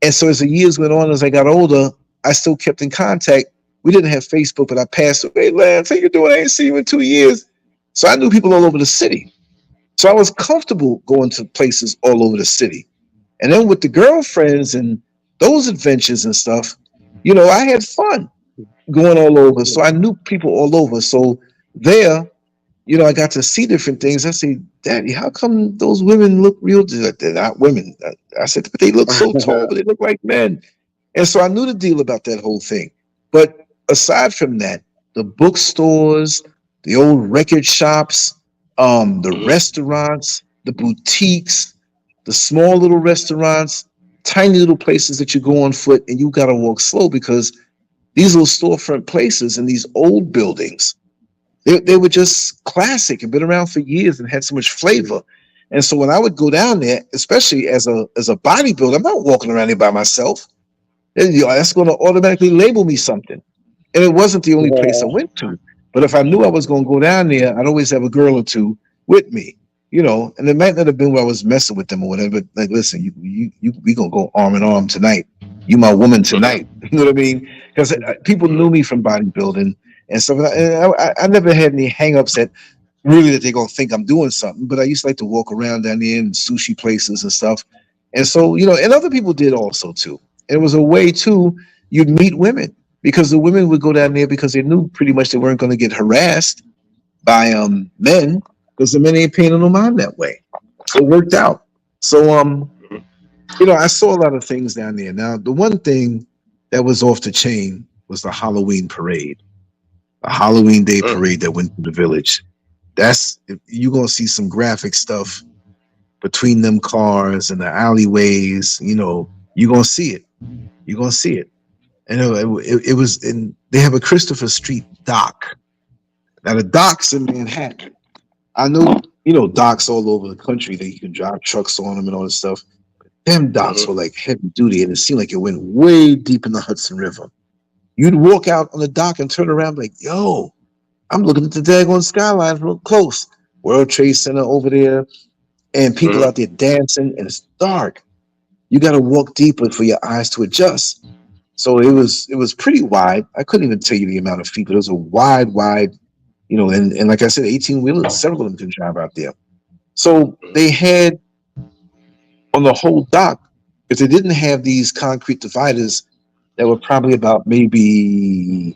[SPEAKER 1] And so as the years went on, as I got older, I still kept in contact. We didn't have Facebook, but I passed away. Lance, how you doing? I ain't seen you in 2 years. So I knew people all over the city. So I was comfortable going to places all over the city. And then with the girlfriends and those adventures and stuff, you know, I had fun going all over. So I knew people all over. So there, you know, I got to see different things. I say, Daddy, how come those women look real? They're not women. I said, but they look so tall, but they look like men. And so I knew the deal about that whole thing. But aside from that, the bookstores, the old record shops, the restaurants, the boutiques, the small little restaurants, tiny little places that you go on foot and you got to walk slow because these little storefront places and these old buildings, they were just classic and been around for years and had so much flavor. And so when I would go down there, especially as a bodybuilder, I'm not walking around there by myself. You know, that's going to automatically label me something. And it wasn't the only place I went to. But if I knew I was going to go down there, I'd always have a girl or two with me, you know. And it might not have been where I was messing with them or whatever. But like, listen, we gonna go arm in arm tonight. You my woman tonight. You know what I mean? Because people knew me from bodybuilding and stuff. And I never had any hangups that really that they're gonna think I'm doing something. But I used to like to walk around down there in sushi places and stuff. And so, you know, and other people did also too. And it was a way too, you'd meet women. Because the women would go down there because they knew pretty much they weren't going to get harassed by men because the men ain't paying no mind that way. So it worked out. So you know, I saw a lot of things down there. Now, the one thing that was off the chain was the Halloween parade, a Halloween Day parade that went to the village. That's you're gonna see some graphic stuff between them cars and the alleyways. You know, you're gonna see it. You're gonna see it. And it was in, they have a Christopher Street dock. Now the docks in Manhattan, I know, you know, docks all over the country that you can drive trucks on them and all this stuff. Them docks were like heavy duty and it seemed like it went way deep in the Hudson River. You'd walk out on the dock and turn around like, yo, I'm looking at the daggone skyline real close. World Trade Center over there and people out there dancing and it's dark. You got to walk deeper for your eyes to adjust. So it was pretty wide. I couldn't even tell you the amount of feet, but it was a wide, you know, and like I said, 18-wheelers, several of them can drive out there. So they had on the whole dock, if they didn't have these concrete dividers that were probably about maybe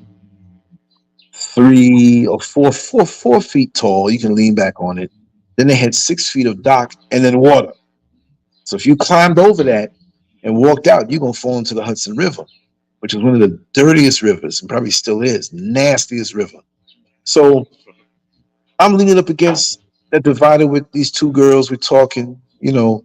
[SPEAKER 1] 3 or 4 feet tall, you can lean back on it. Then they had 6 feet of dock and then water. So if you climbed over that and walked out, you're going to fall into the Hudson River, which is one of the dirtiest rivers and probably still is, nastiest river. So I'm leaning up against that divider with these two girls. We're talking, you know,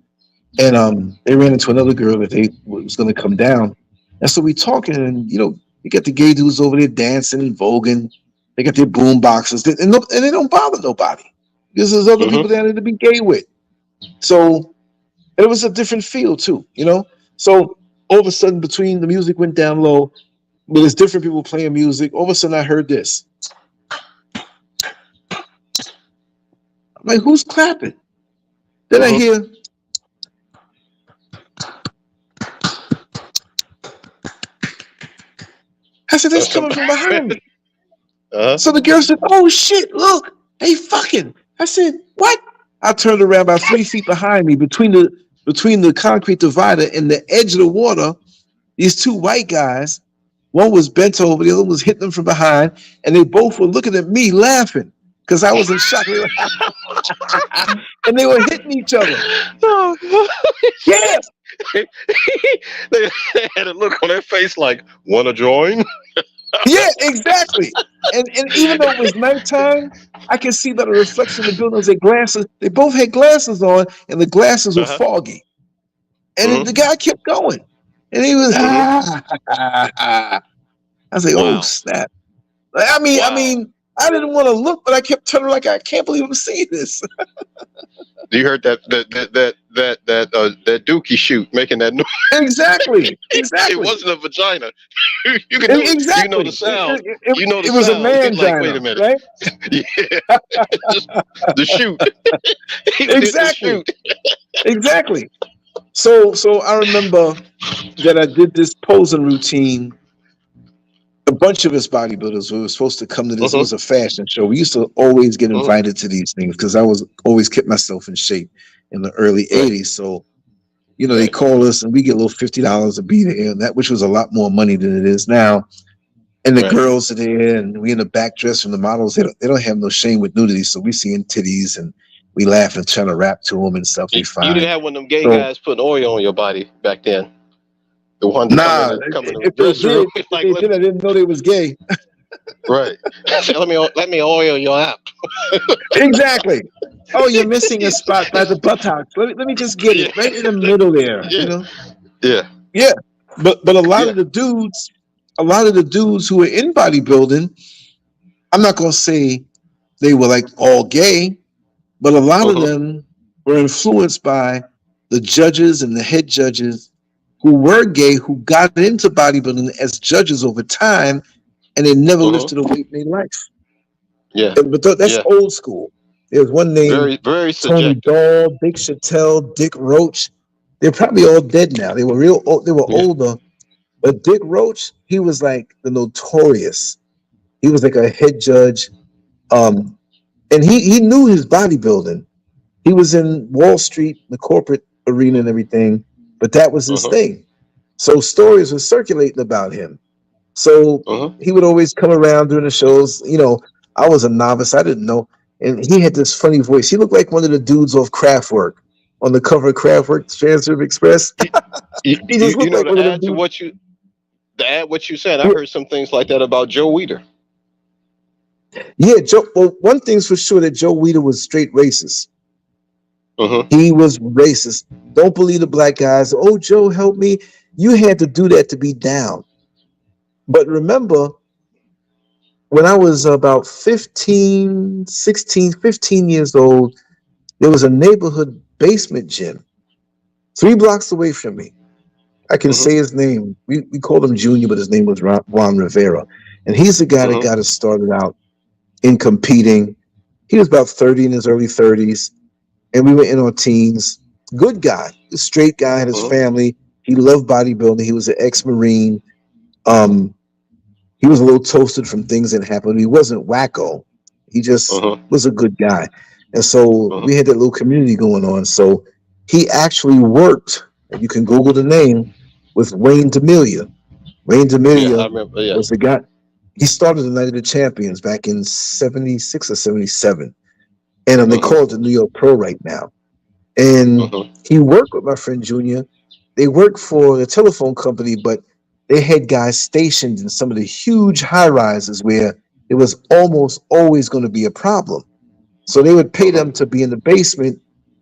[SPEAKER 1] and they ran into another girl that they was going to come down. And so we talking and, you know, you got the gay dudes over there dancing and voguing. They got their boom boxes and they don't bother nobody because there's other people down there to be gay with. So it was a different feel too, you know? So all of a sudden, between the music went down low, but there's different people playing music. All of a sudden, I heard this. I'm like, who's clapping? Then I hear. I said, that's coming from behind me. So the girl said, oh shit, look, they fucking. I said, what? I turned around about 3 feet behind me between the concrete divider and the edge of the water. These two white guys One was bent over, the other was hitting them from behind, and they both were looking at me laughing because I was in shock. And they were hitting each other. Yeah.
[SPEAKER 3] They had a look on their face like, wanna join?
[SPEAKER 1] Yeah, exactly. And even though it was nighttime, I could see by the reflection of the buildings, their glasses, they both had glasses on, and the glasses were foggy. And the guy kept going. And he was, I was like, oh, snap. I mean, I didn't want to look, but I kept turning like, I can't believe I'm seeing this.
[SPEAKER 3] You heard that dookie shoot making that noise.
[SPEAKER 1] Exactly. Exactly.
[SPEAKER 3] It wasn't a vagina. You can know,
[SPEAKER 1] exactly.
[SPEAKER 3] You know the sound. You know the
[SPEAKER 1] it was
[SPEAKER 3] sound.
[SPEAKER 1] A man
[SPEAKER 3] like, wait a minute.
[SPEAKER 1] Right?
[SPEAKER 3] Yeah. The shoot.
[SPEAKER 1] Exactly. Exactly. So I remember that I did this posing routine. A bunch of us bodybuilders were supposed to come to this. It was a fashion show. We used to always get invited to these things because I was always kept myself in shape in the early 80s. So, you know, they call us and we get a little $50 to be there, and that, which was a lot more money than it is now. And the girls are there, and we in the back dress from the models. They don't have no shame with nudity, so we seeing titties and we laugh and trying to rap to them and stuff.
[SPEAKER 3] You didn't have one of them gay guys putting oil on your body back then. The one that come in the dressing room.
[SPEAKER 1] Like, I didn't know they was gay.
[SPEAKER 3] Right. let me oil your app.
[SPEAKER 1] Exactly. Oh, you're missing a spot by the buttocks. Let me just get it right in the middle there.
[SPEAKER 3] Yeah.
[SPEAKER 1] You know?
[SPEAKER 3] Yeah.
[SPEAKER 1] Yeah. But a lot of the dudes who were in bodybuilding, I'm not gonna say they were like all gay, but a lot of them were influenced by the judges and the head judges who were gay, who got into bodybuilding as judges over time, and they never lifted a weight in their life.
[SPEAKER 3] Yeah.
[SPEAKER 1] But that's old school. There's one name,
[SPEAKER 3] very, very
[SPEAKER 1] Tony Dahl, Dick Chattel, Dick Roach. They're probably all dead now. They were real old, they were older. But Dick Roach, he was like the notorious. He was like a head judge. And he knew his bodybuilding. He was in Wall Street, the corporate arena and everything, but that was his thing. So stories were circulating about him. So he would always come around during the shows. You know, I was a novice. I didn't know. And he had this funny voice. He looked like one of the dudes off Kraftwerk on the cover of Kraftwerk Transfer Express. He just looked like one of them dudes.
[SPEAKER 3] To add what you said, I heard some things like that about Joe Weider.
[SPEAKER 1] Yeah, Joe. Well, one thing's for sure that Joe Weider was straight racist. He was racist. Don't believe the black guys. Oh, Joe, help me. You had to do that to be down. But remember, when I was about 15 years old, there was a neighborhood basement gym 3 blocks away from me. I can say his name. We called him Junior, but his name was Juan Rivera. And he's the guy that got us started out in competing. He was about 30 in his early 30s. And we were in our teens. Good guy, a straight guy, had his family. He loved bodybuilding. He was an ex-Marine. He was a little toasted from things that happened. He wasn't wacko. He just was a good guy. And so we had that little community going on. So he actually worked, and you can Google the name, with Wayne D'Amelia. Wayne D'Amelia was the guy. He started the Night of the Champions back in 76 or 77. And they call it the New York Pro right now. And he worked with my friend Junior. They worked for the telephone company, but they had guys stationed in some of the huge high rises where it was almost always going to be a problem. So they would pay them to be in the basement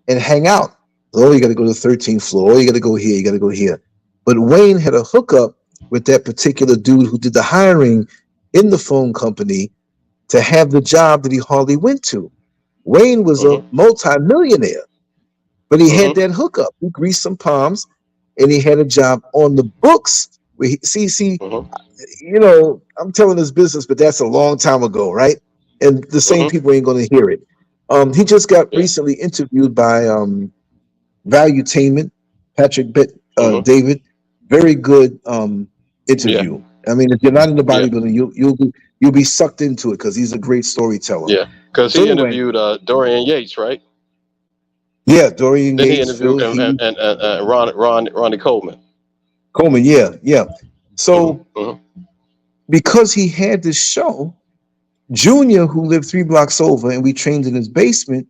[SPEAKER 1] and hang out. Oh, you got to go to the 13th floor. Oh, you got to go here. You got to go here. But Wayne had a hookup with that particular dude who did the hiring in the phone company to have the job that he hardly went to. Wayne was a multi-millionaire, but he had that hookup. He greased some palms, and he had a job on the books. Where you know, I'm telling this business, but that's a long time ago, right? And the same people ain't going to hear it. He just got recently interviewed by Valuetainment, Patrick David. Very good interview. I mean, if you're not in the bodybuilding, you'll be sucked into it because he's a great storyteller.
[SPEAKER 3] Yeah, because he interviewed Dorian Yates, right?
[SPEAKER 1] Yeah, Dorian
[SPEAKER 3] then
[SPEAKER 1] Yates.
[SPEAKER 3] He interviewed and Ronnie Coleman.
[SPEAKER 1] Coleman, yeah. So because he had this show, Junior, who lived 3 blocks over, and we trained in his basement,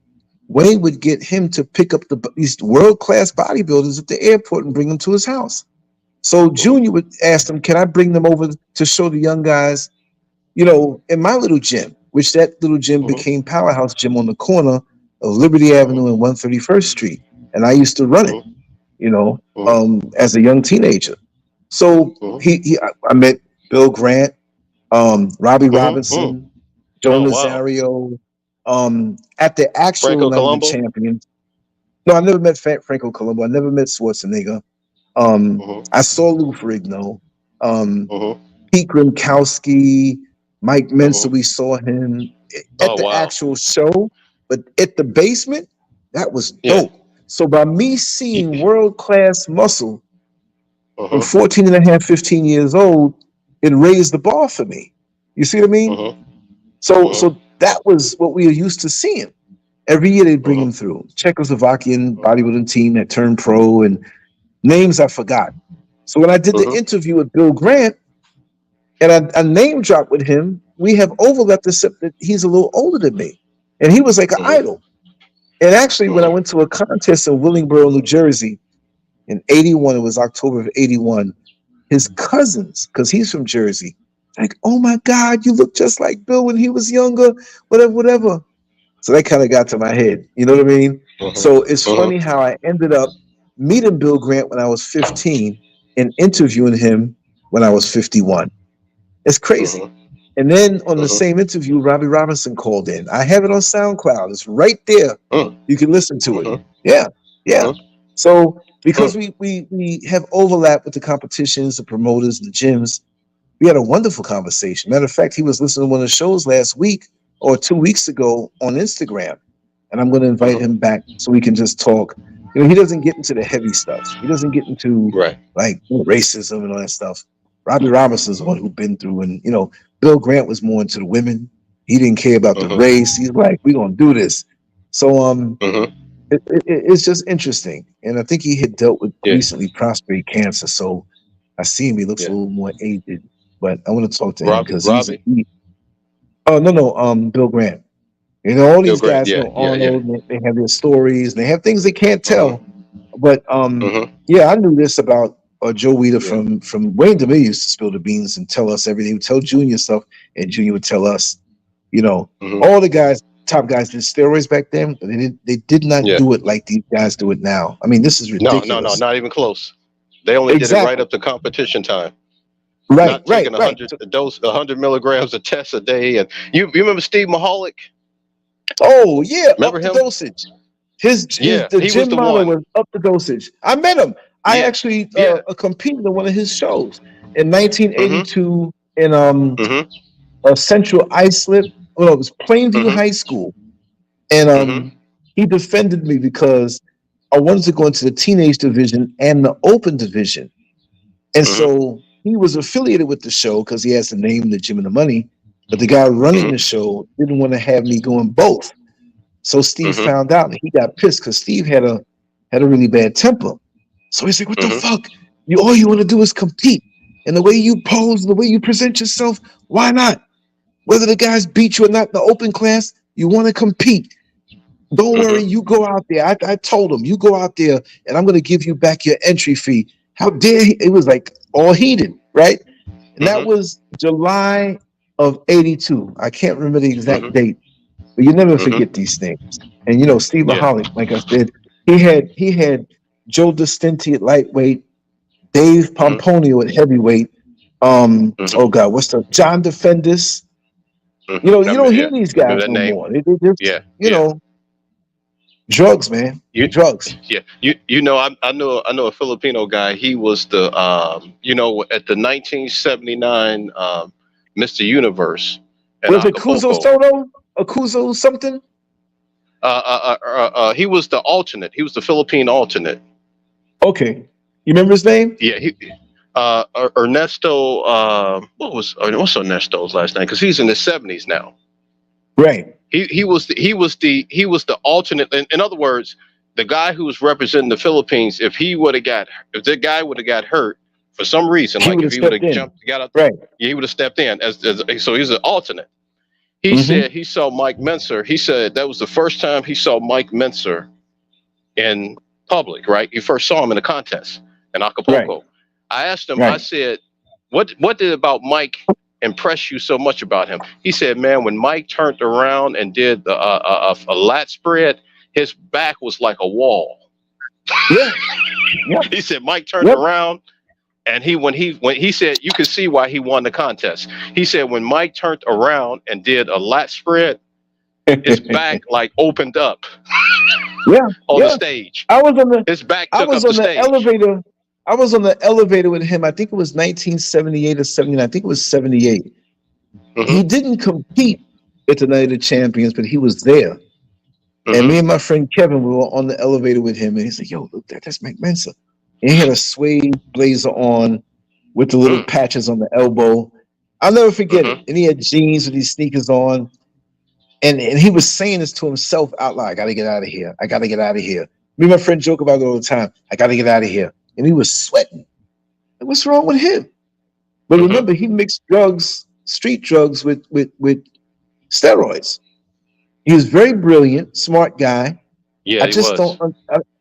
[SPEAKER 1] Wayne would get him to pick up these world-class bodybuilders at the airport and bring them to his house. So Junior would ask them, can I bring them over to show the young guys, you know, in my little gym, which that little gym became Powerhouse Gym on the corner of Liberty Avenue and 131st Street. And I used to run it, you know, as a young teenager. So I met Bill Grant, Robbie Robinson, Joe Nazario, at the actual
[SPEAKER 3] Franco
[SPEAKER 1] London
[SPEAKER 3] Colombo?
[SPEAKER 1] Champions. No, I never met Franco Colombo. I never met Schwarzenegger. I saw Lou Ferrigno, Pete Grimkowski, Mike Mensa. We saw him at the actual show, but at the basement, that was dope. So by me seeing world-class muscle from 14 and a half, 15 years old, it raised the bar for me. You see what I mean? So that was what we were used to seeing. Every year they'd bring him through. Czechoslovakian bodybuilding team that turned pro, and names I forgot. So when I did the interview with Bill Grant, and I name dropped with him, we have overlapped, except that he's a little older than me. And he was like an idol. And actually, when I went to a contest in Willingboro, New Jersey in 81, it was October of 81, his cousins, because he's from Jersey, like, oh my God, you look just like Bill when he was younger, whatever. So that kind of got to my head. You know what I mean? So it's funny how I ended up meeting Bill Grant when I was 15 and interviewing him when I was 51. It's crazy. And then on the same interview, Robbie Robinson called in. I have it on SoundCloud. It's right there. You can listen to it. Yeah. So because we have overlap with the competitions, the promoters, the gyms, we had a wonderful conversation. Matter of fact, he was listening to one of the shows last week or 2 weeks ago on Instagram. And I'm going to invite him back so we can just talk. You know, he doesn't get into the heavy stuff. He doesn't get into like racism and all that stuff. Robbie Robinson's the one who's been through, and you know, Bill Grant was more into the women. He didn't care about the race. He's like, we're gonna do this. So it's just interesting. And I think he had dealt with recently prostate cancer. So I see him, he looks a little more aged. But I want to talk to him because Bill Grant. You know, all these guys know Arnold, they have their stories, they have things they can't tell. But I knew this about Joe Weider from Wayne DeMille used to spill the beans and tell us everything. He would tell Junior stuff, and Junior would tell us, you know, all the guys, top guys did steroids back then, but they did not do it like these guys do it now. I mean, this is ridiculous.
[SPEAKER 3] No, not even close. They only did it right up to competition time.
[SPEAKER 1] Not
[SPEAKER 3] taking 100 milligrams of test a day. And you remember Steve Mahalik?
[SPEAKER 1] Oh yeah,
[SPEAKER 3] remember
[SPEAKER 1] up
[SPEAKER 3] him?
[SPEAKER 1] The dosage. The gym model was up the dosage. I met him. I actually competed in one of his shows in 1982 in Central Islip. Well, it was Plainview High School, and he defended me because I wanted to go into the teenage division and the open division, and so he was affiliated with the show because he has the name, the gym, and the money. But the guy running the show didn't want to have me going both. So Steve found out, and he got pissed because Steve had a really bad temper. So he's like, what the fuck? All you want to do is compete. And the way you pose, the way you present yourself, why not? Whether the guys beat you or not in the open class, you want to compete. Don't worry, you go out there. I told him, you go out there and I'm going to give you back your entry fee. How dare he? It was like all heated, right? And that was July of 82. I can't remember the exact date, but you never forget these things. And you know, Steve Mahalik, like I said, he had Joe DeStinti at lightweight, Dave Pomponio at heavyweight. Oh God, what's the John Defendis? You know, you don't hear these guys no more. They just, you know, drugs, man. Drugs.
[SPEAKER 3] Yeah, you know, I know a Filipino guy. He was the you know, at the 1979 Mr. Universe.
[SPEAKER 1] Was it Kuzo Soto? Akuzo something?
[SPEAKER 3] He was the alternate. He was the Philippine alternate.
[SPEAKER 1] Okay, you remember his name?
[SPEAKER 3] Yeah, Ernesto. What's Ernesto's last name? Because he's in his 70s now.
[SPEAKER 1] Right.
[SPEAKER 3] He was the alternate. In other words, the guy who was representing the Philippines, if the guy would have got hurt For some reason,
[SPEAKER 1] He
[SPEAKER 3] like
[SPEAKER 1] would
[SPEAKER 3] if
[SPEAKER 1] have
[SPEAKER 3] he would
[SPEAKER 1] stepped
[SPEAKER 3] have
[SPEAKER 1] in.
[SPEAKER 3] jumped, got out,
[SPEAKER 1] Right.
[SPEAKER 3] he would have stepped in. So he's an alternate. He said he saw Mike Menser. He said that was the first time he saw Mike Menser in public, right? He first saw him in a contest in Acapulco.
[SPEAKER 1] Right.
[SPEAKER 3] I asked him,
[SPEAKER 1] Right.
[SPEAKER 3] I said, what did about Mike impress you so much about him? He said, man, when Mike turned around and did a lat spread, his back was like a wall.
[SPEAKER 1] Yeah. Yeah.
[SPEAKER 3] He said Mike turned around and when he said you could see why he won the contest. He said when Mike turned around and did a lat spread, his back like opened up. On the stage.
[SPEAKER 1] I was on the
[SPEAKER 3] his back
[SPEAKER 1] I
[SPEAKER 3] took
[SPEAKER 1] was
[SPEAKER 3] up
[SPEAKER 1] on
[SPEAKER 3] the
[SPEAKER 1] the
[SPEAKER 3] stage.
[SPEAKER 1] elevator. I was on the elevator with him. I think it was 1978 or 79. I think it was 78. He didn't compete at the Night of the Champions, but he was there. And me and my friend Kevin, we were on the elevator with him, and he's like, "Yo, look, that's Mike Menser." And he had a suede blazer on with the little patches on the elbow. I'll never forget it. And he had jeans with these sneakers on. And he was saying this to himself out loud. I got to get out of here. I got to get out of here. Me and my friend joke about it all the time. I got to get out of here. And he was sweating. And what's wrong with him? But remember, he mixed drugs, street drugs with steroids. He was very brilliant, smart guy.
[SPEAKER 3] Yeah,
[SPEAKER 1] I just don't.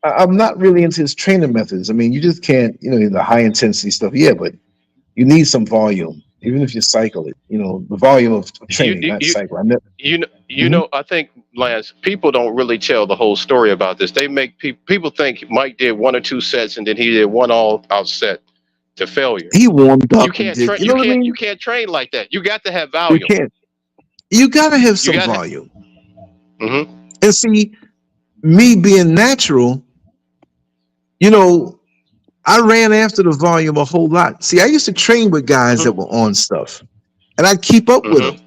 [SPEAKER 1] I'm not really into his training methods. I mean, you just can't, the high intensity stuff. Yeah, but you need some volume, even if you cycle it. The volume of training, not cycle.
[SPEAKER 3] I think, Lance, people don't really tell the whole story about this. They make people think Mike did 1 or 2 sets and then he did one all-out set to failure.
[SPEAKER 1] He warmed up.
[SPEAKER 3] You can't train. You can't train like that. You got to have volume.
[SPEAKER 1] You can't. You got to have some volume. And see, me being natural, I ran after the volume a whole lot. See, I used to train with guys that were on stuff, and I'd keep up with them.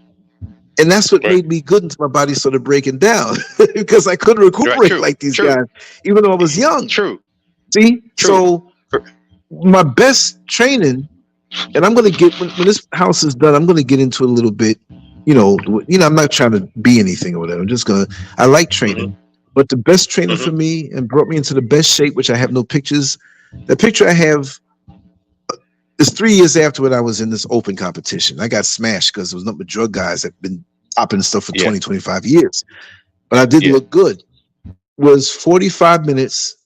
[SPEAKER 1] And that's what made me good until my body started breaking down because I couldn't recuperate like these guys, even though I was young. See? So my best training, and I'm going to get, when this house is done, I'm going to get into a little bit, I'm not trying to be anything or whatever. I like training. But the best training for me and brought me into the best shape, which I have no pictures. The picture I have is 3 years after when I was in this open competition. I got smashed because there was nothing but drug guys that have been popping stuff for 20, 25 years. But I did look good. Was 45 minutes,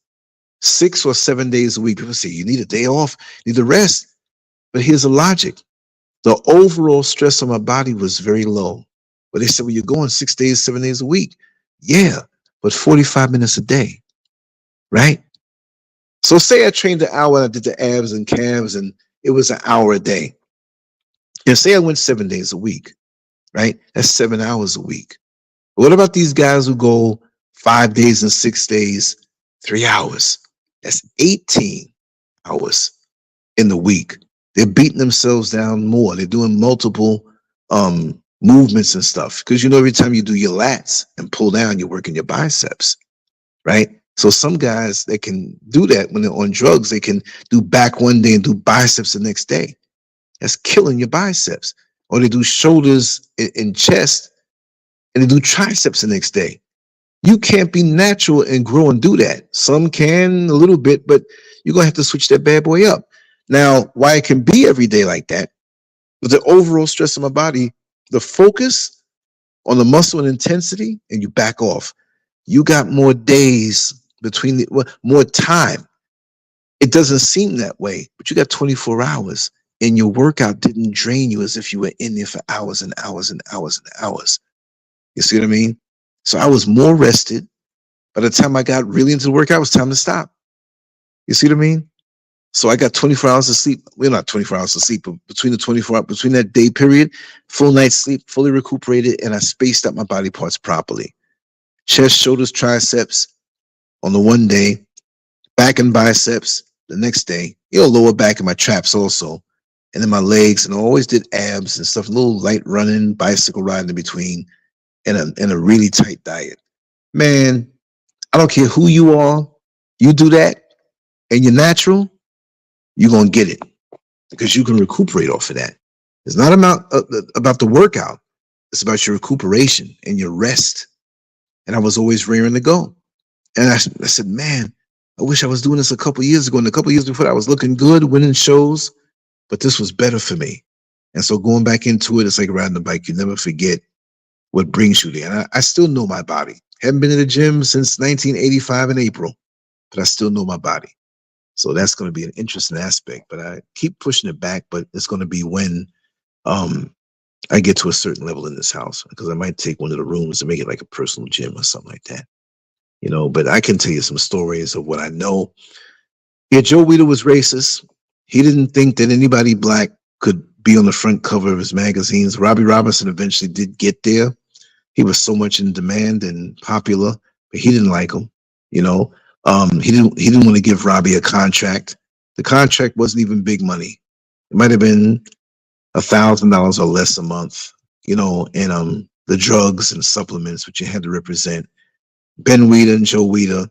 [SPEAKER 1] 6 or 7 days a week. People say, you need a day off, you need a rest. But here's the logic. The overall stress on my body was very low. But they said, well, you're going 6 days, 7 days a week. Yeah, but 45 minutes a day, right? So say I trained an hour and I did the abs and calves and it was an hour a day. And say I went 7 days a week, right? That's 7 hours a week. But what about these guys who go 5 days and 6 days, 3 hours? That's 18 hours in the week. They're beating themselves down more. They're doing multiple movements and stuff. Because every time you do your lats and pull down, you're working your biceps, right? So some guys that can do that when they're on drugs, they can do back one day and do biceps the next day. That's killing your biceps. Or they do shoulders and chest and they do triceps the next day. You can't be natural and grow and do that. Some can a little bit, but you're going to have to switch that bad boy up. Now, why it can be every day like that, with the overall stress of my body, the focus on the muscle and intensity, and you back off. You got more days between more time. It doesn't seem that way, but you got 24 hours, and your workout didn't drain you as if you were in there for hours and hours and hours and hours. You see what I mean? So I was more rested. By the time I got really into the workout, it was time to stop. You see what I mean? So I got 24 hours of sleep. Well, not 24 hours of sleep, but between that day period, full night's sleep, fully recuperated, and I spaced out my body parts properly. Chest, shoulders, triceps on the one day, back and biceps the next day, lower back and my traps also. And then my legs, and I always did abs and stuff, a little light running, bicycle riding in between, and a really tight diet. Man, I don't care who you are, you do that, and you're natural, you're going to get it because you can recuperate off of that. It's not about the workout. It's about your recuperation and your rest. And I was always raring to go. And I said, man, I wish I was doing this a couple years ago. And a couple years before, I was looking good, winning shows, but this was better for me. And so going back into it, it's like riding a bike. You never forget what brings you there. And I still know my body. Haven't been in the gym since 1985 in April, but I still know my body. So that's going to be an interesting aspect. But I keep pushing it back, but it's going to be when I get to a certain level in this house, because I might take one of the rooms and make it like a personal gym or something like that. You know, but I can tell you some stories of what I know. Yeah, Joe Weider was racist. He didn't think that anybody black could be on the front cover of his magazines. Robbie Robinson eventually did get there. He was so much in demand and popular, but he didn't like him. You know, he didn't want to give Robbie a contract. The contract wasn't even big money. It might have been $1,000 or less a month. You know, and the drugs and supplements which you had to represent. Ben Weider and Joe Weider,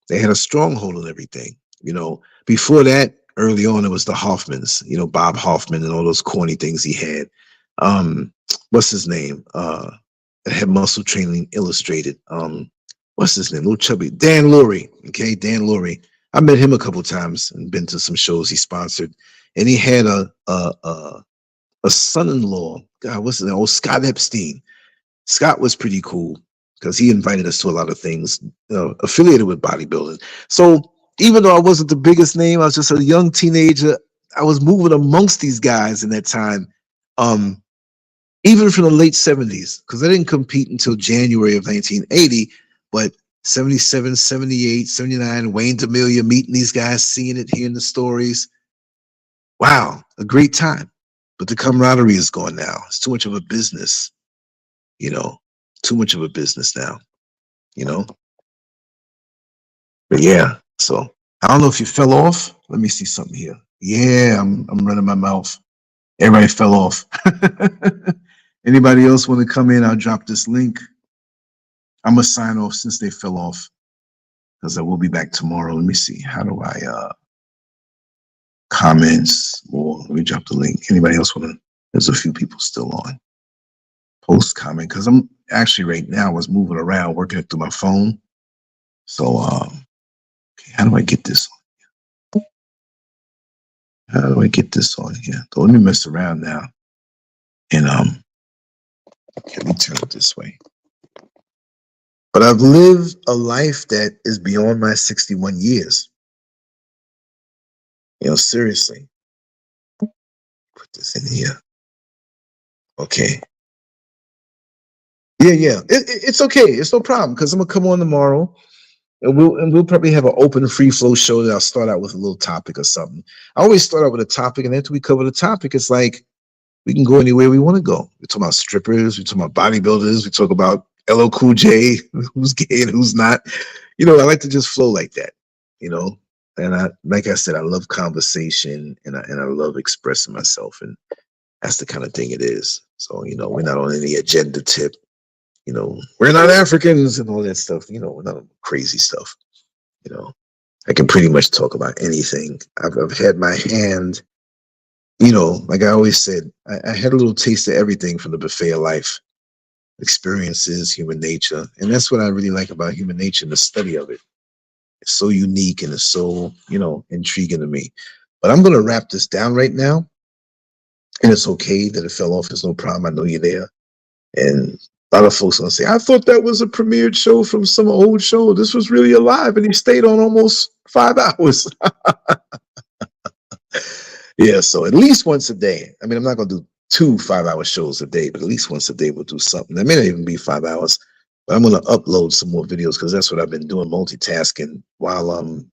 [SPEAKER 1] they had a stronghold on everything. You know, before that, early on, it was the Hoffmans, you know, Bob Hoffman and all those corny things he had. What's his name? That had Muscle Training Illustrated. What's his name? Little chubby. Dan Lurie. Okay, Dan Lurie. I met him a couple times and been to some shows he sponsored. And he had a son-in-law. God, what's his name? Oh, Scott Epstein. Scott was pretty cool because he invited us to a lot of things affiliated with bodybuilding. So even though I wasn't the biggest name, I was just a young teenager. I was moving amongst these guys in that time, even from the late 70s, because I didn't compete until January of 1980, but 77, 78, 79, Wayne D'Amelia, meeting these guys, seeing it, hearing the stories. Wow, a great time. But the camaraderie is gone now. It's too much of a business, you know, too much of a business now, you know. But yeah, so I don't know if you fell off. Let me see something here. Yeah, I'm running my mouth. Everybody fell off. Anybody else want to come in? I'll drop this link. I'm gonna sign off since they fell off, because I will be back tomorrow. Let me see. How do I comments? Or let me drop the link. Anybody else want to? There's a few people still on. Post comment, because I'm actually right now I was moving around, working it through my phone. So okay, how do I get this on? How do I get this on here? Don't let me mess around now. And let me turn it this way. But I've lived a life that is beyond my 61 years. You know, seriously. Put this in here. Okay. Yeah. It's okay. It's no problem, because I'm gonna come on tomorrow, and we'll probably have an open free flow show that I'll start out with a little topic or something. I always start out with a topic, and after we cover the topic, it's like we can go anywhere we want to go. We talk about strippers, we talk about bodybuilders, we talk about LL Cool J, who's gay and who's not. You know, I like to just flow like that, you know. And like I said, I love conversation, and I love expressing myself, and that's the kind of thing it is. So, you know, we're not on any agenda tip. You know, we're not Africans and all that stuff. You know, we're not on crazy stuff. You know, I can pretty much talk about anything. I've had my hand, you know, like I always said, I had a little taste of everything from the buffet of life, experiences, human nature. And that's what I really like about human nature and the study of it. It's so unique and it's so, you know, intriguing to me. But I'm going to wrap this down right now. And it's okay that it fell off. There's no problem. I know you're there. And a lot of folks are going to say, I thought that was a premiered show from some old show. This was really alive. And he stayed on almost 5 hours. Yeah, so at least once a day. I mean, I'm not going to do 2 5-hour shows a day, but at least once a day we'll do something. That may not even be 5 hours, but I'm going to upload some more videos, because that's what I've been doing, multitasking while I'm,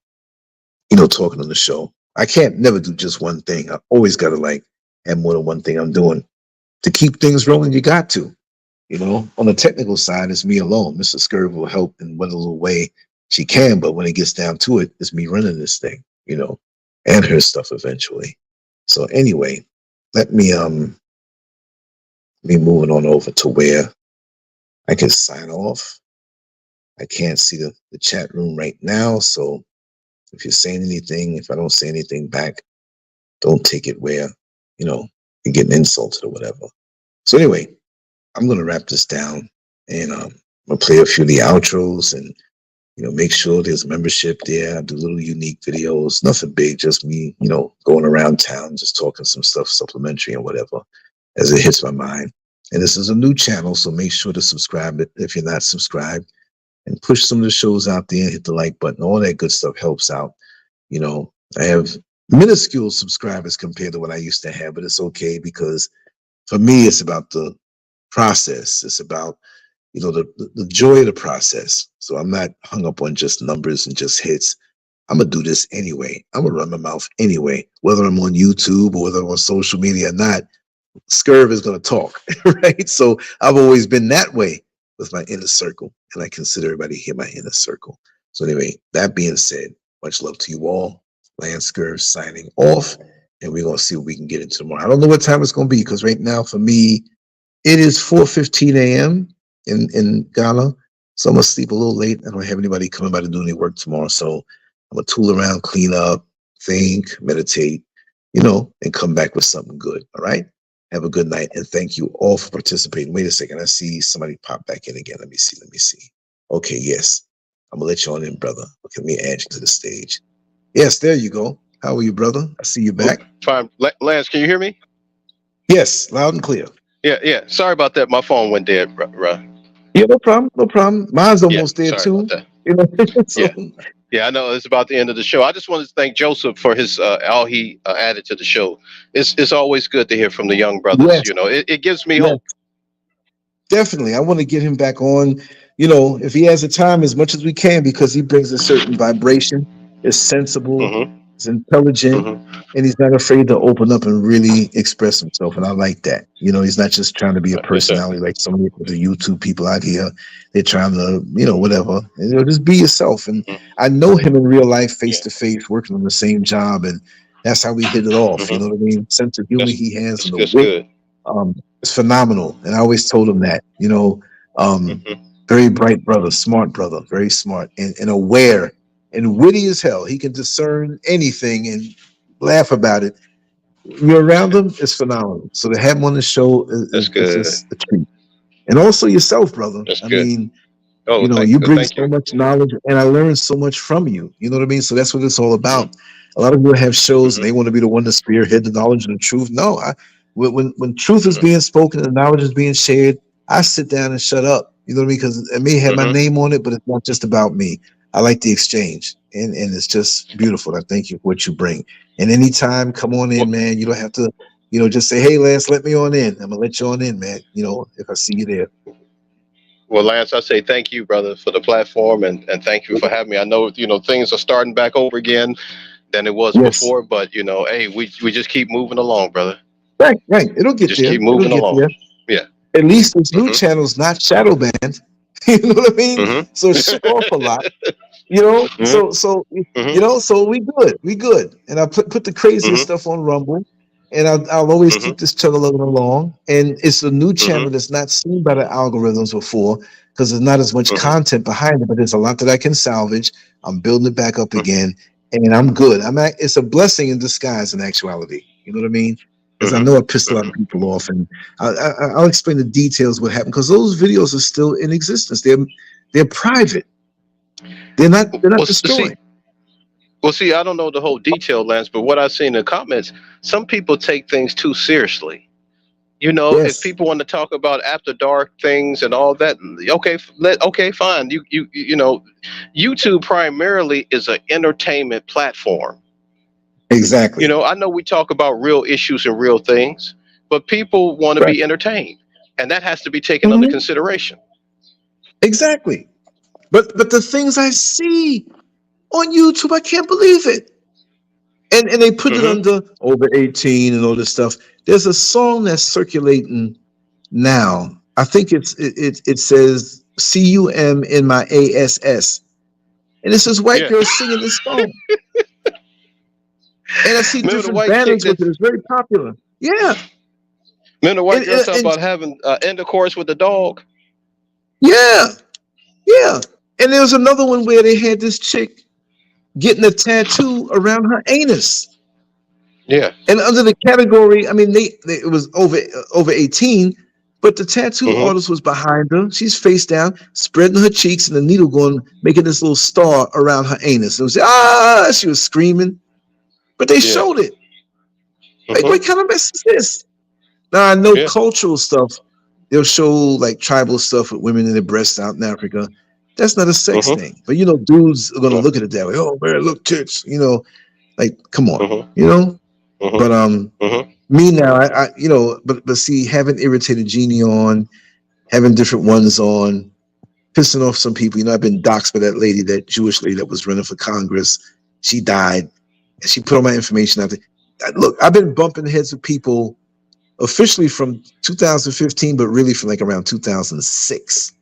[SPEAKER 1] you know, talking on the show. I can't never do just one thing. I always got to like have more than one thing I'm doing. To keep things rolling, you got to. You know, on the technical side, it's me alone. Mr. Scurv will help in what little way she can, but when it gets down to it, it's me running this thing, you know, and her stuff eventually. So anyway, let me moving on over to where I can sign off. I can't see the chat room right now, so if you're saying anything, if I don't say anything back, don't take it where, you know, you're getting insulted or whatever. So anyway, I'm gonna wrap this down, and I'm gonna play a few of the outros, and make sure there's membership there. I do little unique videos, nothing big, just me, going around town, just talking some stuff supplementary and whatever as it hits my mind. And this is a new channel, so make sure to subscribe if you're not subscribed, and push some of the shows out there and hit the like button. All that good stuff helps out. I have minuscule subscribers compared to what I used to have, but it's okay, because for me, it's about the process. It's about, the joy of the process. So I'm not hung up on just numbers and just hits. I'm going to do this anyway. I'm going to run my mouth anyway, whether I'm on YouTube or whether I'm on social media or not. Scurv is going to talk, right? So I've always been that way with my inner circle, and I consider everybody here my inner circle. So anyway, that being said, much love to you all. LANCESCURV signing off, and we're going to see what we can get into tomorrow. I don't know what time it's going to be, because right now for me, it is 4:15 a.m. in Ghana. So I'm going to sleep a little late. I don't have anybody coming by to do any work tomorrow. So I'm going to tool around, clean up, think, meditate, and come back with something good. All right? Have a good night, and thank you all for participating. Wait a second. I see somebody pop back in again. Let me see. Okay, yes. I'm going to let you on in, brother. Okay, let me add you to the stage. Yes, there you go. How are you, brother? I see you back.
[SPEAKER 3] Fine. Lance, can you hear me?
[SPEAKER 1] Yes, loud and clear.
[SPEAKER 3] Yeah. Sorry about that. My phone went dead, bro.
[SPEAKER 1] Yeah, no problem. Mine's almost there too.
[SPEAKER 3] Yeah, I know it's about the end of the show. I just wanted to thank Joseph for his all he added to the show. It's always good to hear from the young brothers.
[SPEAKER 1] Yes.
[SPEAKER 3] It gives me hope.
[SPEAKER 1] Definitely, I want to get him back on. If he has the time, as much as we can, because he brings a certain vibration. Is sensible, is intelligent, and he's not afraid to open up and really express himself. And I like that. He's not just trying to be a personality like some of the YouTube people out here. They're trying to, whatever. And, just be yourself. And I know him in real life, face to face, working on the same job, and that's how we hit it off. You know what I mean? Sense of humor he has, and the wit, it's phenomenal. And I always told him that. Very bright brother, smart brother, very smart and aware. And witty as hell. He can discern anything and laugh about it. You're around him, it's phenomenal. So to have him on the show is just a treat. And also yourself, brother. Mean, you bring so much knowledge, and I learned so much from you. You know what I mean? So that's what it's all about. A lot of people have shows and they want to be the one to spearhead the knowledge and the truth. No, when truth is being spoken and knowledge is being shared, I sit down and shut up. You know what I mean? Because it may have my name on it, but it's not just about me. I like the exchange, and it's just beautiful. I thank you for what you bring. And anytime, come on in, man. You don't have to, just say, hey, Lance, let me on in. I'm going to let you on in, man, if I see you there.
[SPEAKER 3] Well, Lance, I say thank you, brother, for the platform, and thank you for having me. I know, things are starting back over again than it was before, but, hey, we just keep moving along, brother.
[SPEAKER 1] Right. It'll get
[SPEAKER 3] just
[SPEAKER 1] there.
[SPEAKER 3] Keep moving along. There. Yeah.
[SPEAKER 1] At least this new channel's not shadow banned. You know what I mean? So show off a lot. So we good. And I put the craziest stuff on Rumble, and I'll always keep this channel along. And it's a new channel that's not seen by the algorithms before, because there's not as much content behind it, but there's a lot that I can salvage. I'm building it back up again, and I'm good. It's a blessing in disguise in actuality. You know what I mean? Because I know I pissed a lot of people off, and I'll explain the details what happened, because those videos are still in existence. They're private. They're not destroyed.
[SPEAKER 3] See, I don't know the whole detail, Lance, but what I've seen in the comments, some people take things too seriously. If people want to talk about after dark things and all that, okay, fine. YouTube primarily is an entertainment platform.
[SPEAKER 1] Exactly.
[SPEAKER 3] I know we talk about real issues and real things, but people want to be entertained, and that has to be taken under consideration.
[SPEAKER 1] Exactly. But the things I see on YouTube, I can't believe it. And they put it under over 18 and all this stuff. There's a song that's circulating now. I think it says CUM in my ASS. And it's this white girl singing this song. And I see different banners with it. It's very popular. Yeah.
[SPEAKER 3] Remember the white girl talking about having intercourse with the dog?
[SPEAKER 1] Yeah. And there was another one where they had this chick getting a tattoo around her anus.
[SPEAKER 3] Yeah.
[SPEAKER 1] And under the category, it was over 18, But the tattoo artist was behind her. She's face down, spreading her cheeks, and the needle going, making this little star around her anus. And it was, she was screaming. But they showed it. Like, what kind of mess is this? Now, I know cultural stuff. They'll show like tribal stuff with women in their breasts out in Africa. That's not a sex thing. But, you know, dudes are going to look at it that way. Oh, man, look, tits. You know, like, come on. You know? But me now, I you know, but see, having irritated Genie on, having different ones on, pissing off some people. You know, I've been doxxed by that lady, that Jewish lady that was running for Congress. She died. And she put all my information out there. Look, I've been bumping heads with people officially from 2015, but really from like around 2006.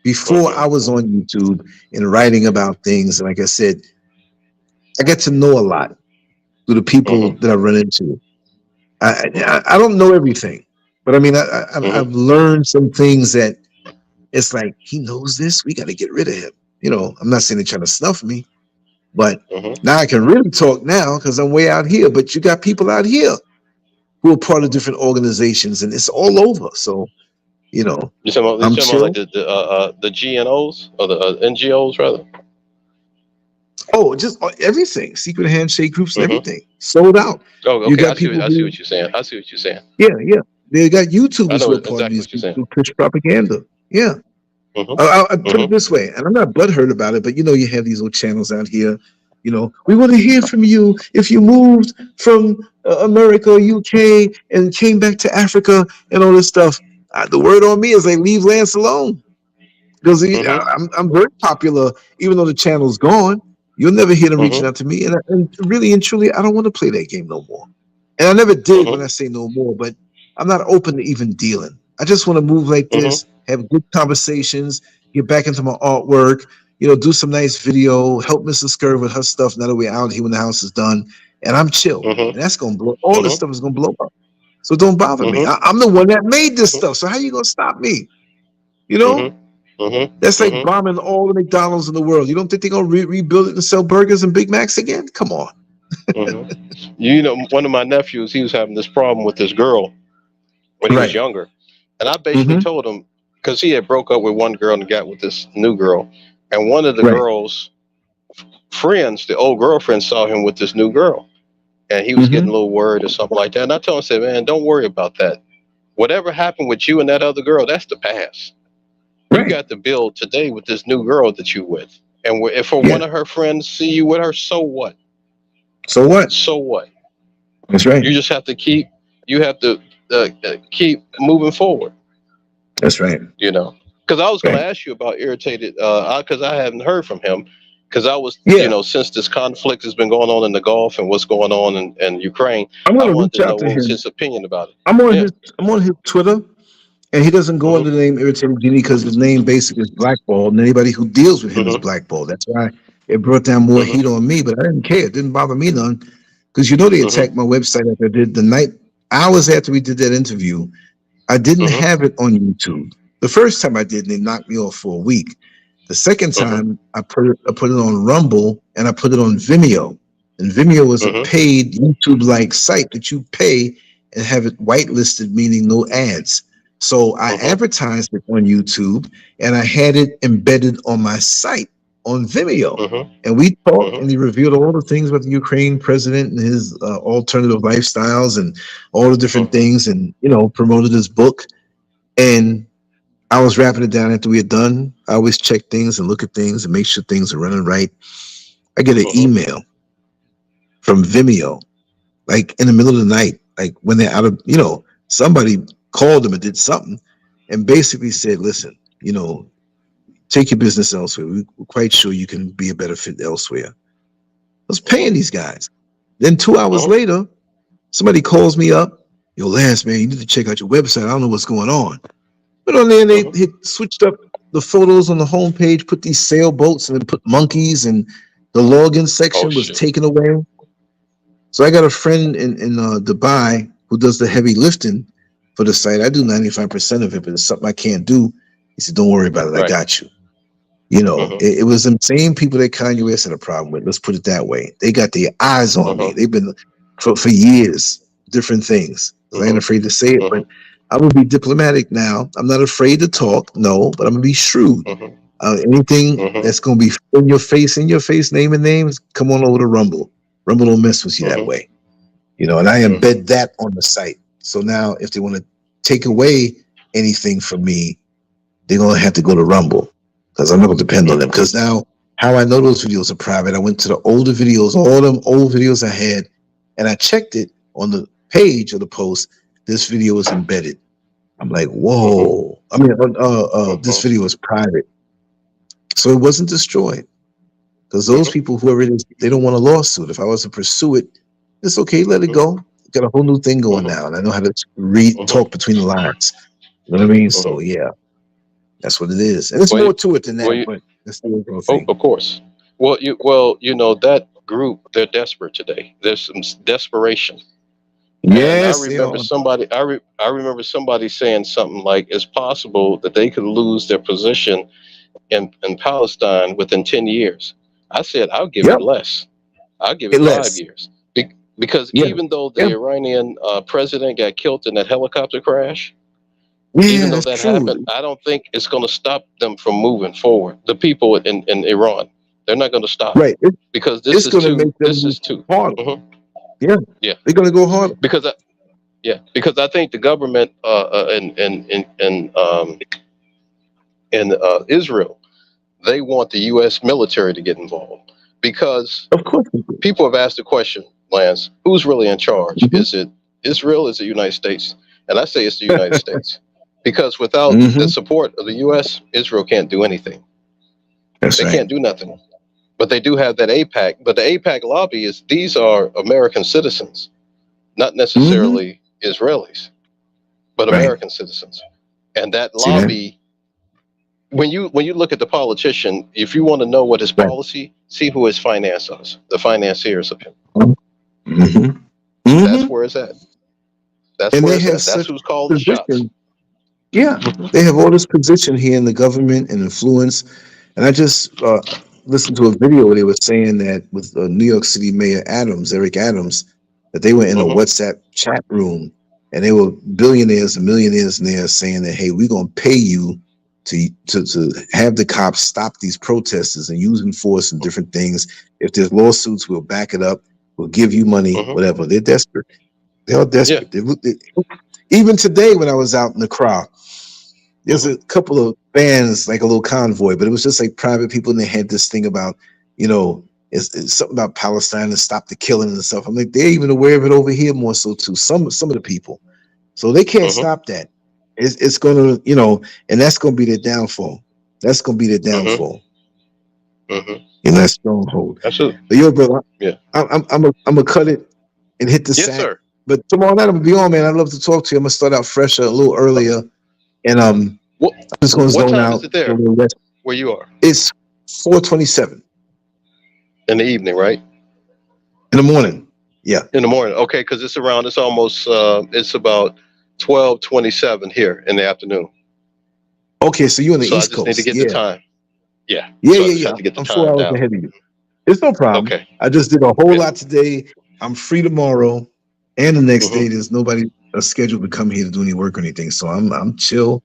[SPEAKER 1] Before I was on YouTube and writing about things. And like I said, I get to know a lot through the people that I run into. I don't know everything, but I mean, I've learned some things that it's like, he knows this, we got to get rid of him. You know, I'm not saying they're trying to snuff me, but now I can really talk now because I'm way out here. But you got people out here who are part of different organizations, and it's all over. So, you know,
[SPEAKER 3] you're talking about like the GNOs or the NGOs rather.
[SPEAKER 1] Oh, just everything. Secret handshake groups and everything. Sold out.
[SPEAKER 3] Oh, okay.
[SPEAKER 1] You got
[SPEAKER 3] I see what you're saying. I see what you're saying.
[SPEAKER 1] Yeah, yeah. They got YouTubers who are part
[SPEAKER 3] exactly
[SPEAKER 1] of these who push propaganda. Yeah. I put it this way, and I'm not butthurt about it, but you know, you have these old channels out here. You know, we want to hear from you if you moved from America or UK and came back to Africa and all this stuff. The word on me is they leave Lance alone, because I'm very popular, even though the channel's gone. You'll never hear them reaching out to me, and really and truly, I don't want to play that game no more. And I never did when I say no more, but I'm not open to even dealing. I just want to move like this, have good conversations, get back into my artwork, you know, do some nice video, help Mrs. Scurv with her stuff now that we're out here when the house is done, and I'm chill. And that's going to blow, all this stuff is going to blow up. So don't bother me. I'm the one that made this stuff, so how you going to stop me? You know? That's like bombing all the McDonald's in the world. You don't think they're going to rebuild it and sell burgers and Big Macs again? Come on.
[SPEAKER 3] You know, one of my nephews, he was having this problem with this girl when he was younger. And I basically told him, because he had broke up with one girl and got with this new girl. And one of the girl's friends, the old girlfriend, saw him with this new girl. And he was getting a little worried or something like that. And I told him, I said, man, don't worry about that. Whatever happened with you and that other girl, that's the past. You got to build today with this new girl that you with. And if one of her friends see you with her, so what? So what? So what?
[SPEAKER 1] That's right.
[SPEAKER 3] You just have to keep, keep moving forward.
[SPEAKER 1] That's right.
[SPEAKER 3] You know, because I was going to ask you about irritated, because I haven't heard from him. Because I was, you know, since this conflict has been going on in the Gulf and what's going on in Ukraine, I wanted to know what was his opinion about it.
[SPEAKER 1] I'm on his Twitter. And he doesn't go under the name Irritated Genie because his name basically is blackballed, and anybody who deals with him is blackballed. That's why it brought down more heat on me, but I didn't care. It didn't bother me none, because you know they attacked my website after I did the night, hours after we did that interview. I didn't have it on YouTube. The first time I did, and they knocked me off for a week. The second time I put it on Rumble, and I put it on Vimeo. And Vimeo is a paid YouTube-like site that you pay and have it whitelisted, meaning no ads. So I advertised it on YouTube, and I had it embedded on my site on Vimeo. And we talked, and he revealed all the things about the Ukraine president and his alternative lifestyles and all the different things, and, you know, promoted his book. And I was wrapping it down after we had done. I always check things and look at things and make sure things are running right. I get an email from Vimeo, like in the middle of the night, like when they're out of, you know, somebody called them and did something and basically said, listen, you know, take your business elsewhere. We're quite sure you can be a better fit elsewhere. I was paying these guys. Then 2 hours later, somebody calls me up. Yo, Lance, man, you need to check out your website. I don't know what's going on. But on there, and they switched up the photos on the homepage, put these sailboats, and then put monkeys, and the login section was taken away. So I got a friend in Dubai who does the heavy lifting for the site. I do 95% of it, but it's something I can't do. He said, don't worry about it. I got you. You know, it was the same people that Kanye West had a problem with. Let's put it that way. They got their eyes on me. They've been for years, different things. I ain't afraid to say it, but I'm gonna be diplomatic now. I'm not afraid to talk, no, but I'm gonna be shrewd. Anything that's gonna be in your face, naming names, come on over to Rumble. Rumble don't mess with you that way, you know. And I embed that on the site. So now, if they want to take away anything from me, they're gonna have to go to Rumble because I'm not gonna depend on them. Because now, how I know those videos are private, I went to the older videos, all them old videos I had, and I checked it on the page of the post. This video is embedded. I'm like, whoa. I mean, this video is private. So it wasn't destroyed. Because those people, whoever it is, they don't want a lawsuit. If I was to pursue it, it's okay, let it go. Got a whole new thing going now, and I know how to read, talk between the lines. You know what I mean? So yeah, that's what it is. And there's more to it than that, but that's the overall thing.
[SPEAKER 3] Of course. Well, you know, that group, they're desperate today. There's some desperation.
[SPEAKER 1] Yes,
[SPEAKER 3] and I remember somebody. I remember somebody saying something like, "It's possible that they could lose their position in Palestine within 10 years." I said, "I'll give it less. I'll give it 5 years." Because even though the Iranian president got killed in that helicopter crash, even though that happened, I don't think it's going to stop them from moving forward. The people in Iran, they're not going to stop.
[SPEAKER 1] Right.
[SPEAKER 3] Because this is too hard.
[SPEAKER 1] Yeah. They're going to go hard.
[SPEAKER 3] Because I think the government in Israel, they want the U.S. military to get involved. Because
[SPEAKER 1] of course
[SPEAKER 3] people have asked the question, Lance, who's really in charge? Is it Israel? Is it the United States? And I say it's the United States. Because without the support of the U.S., Israel can't do anything. They can't do nothing. But they do have that AIPAC. But the AIPAC lobby these are American citizens, not necessarily Israelis, but American citizens. And that lobby, when you look at the politician, if you want to know what his policy, see who his financiers, the financiers of him. That's where it's at. That's where it's at. That's who's calling the shots.
[SPEAKER 1] Yeah, they have all this position here in the government and influence. And I just listened to a video where they were saying that with New York City Mayor Eric Adams, that they were in a WhatsApp chat room and they were billionaires and millionaires in there saying that, hey, we're going to pay you to have the cops stop these protesters and using force and different things. If there's lawsuits, we'll back it up. We'll give you money, whatever. They're desperate. They're all desperate. Even today when I was out in the crowd, there's a couple of bands, like a little convoy, but it was just like private people, and they had this thing about, you know, it's something about Palestine and stop the killing and stuff. I'm like, they're even aware of it over here more so too. Some of the people, so they can't stop that. It's gonna, you know, and that's gonna be their downfall. That's gonna be their downfall. In that stronghold.
[SPEAKER 3] Absolutely.
[SPEAKER 1] But yo, brother, I'm gonna cut it and hit the sack.
[SPEAKER 3] Sir.
[SPEAKER 1] But tomorrow night I'm gonna be on, man. I'd love to talk to you. I'm gonna start out fresher, a little earlier. And I'm just going to zone out.
[SPEAKER 3] Is it there? Where you are?
[SPEAKER 1] It's 4:27
[SPEAKER 3] in the evening, right?
[SPEAKER 1] In the morning. Yeah.
[SPEAKER 3] In the morning. Okay, because it's almost it's about 12:27 here in the afternoon.
[SPEAKER 1] Okay, so you're on the East Coast.
[SPEAKER 3] I just need to get the time. Yeah.
[SPEAKER 1] Have to get the time 4 hours ahead of you. It's no problem. Okay. I just did a whole lot today. I'm free tomorrow, and the next day there's nobody scheduled to come here to do any work or anything. So I'm chill.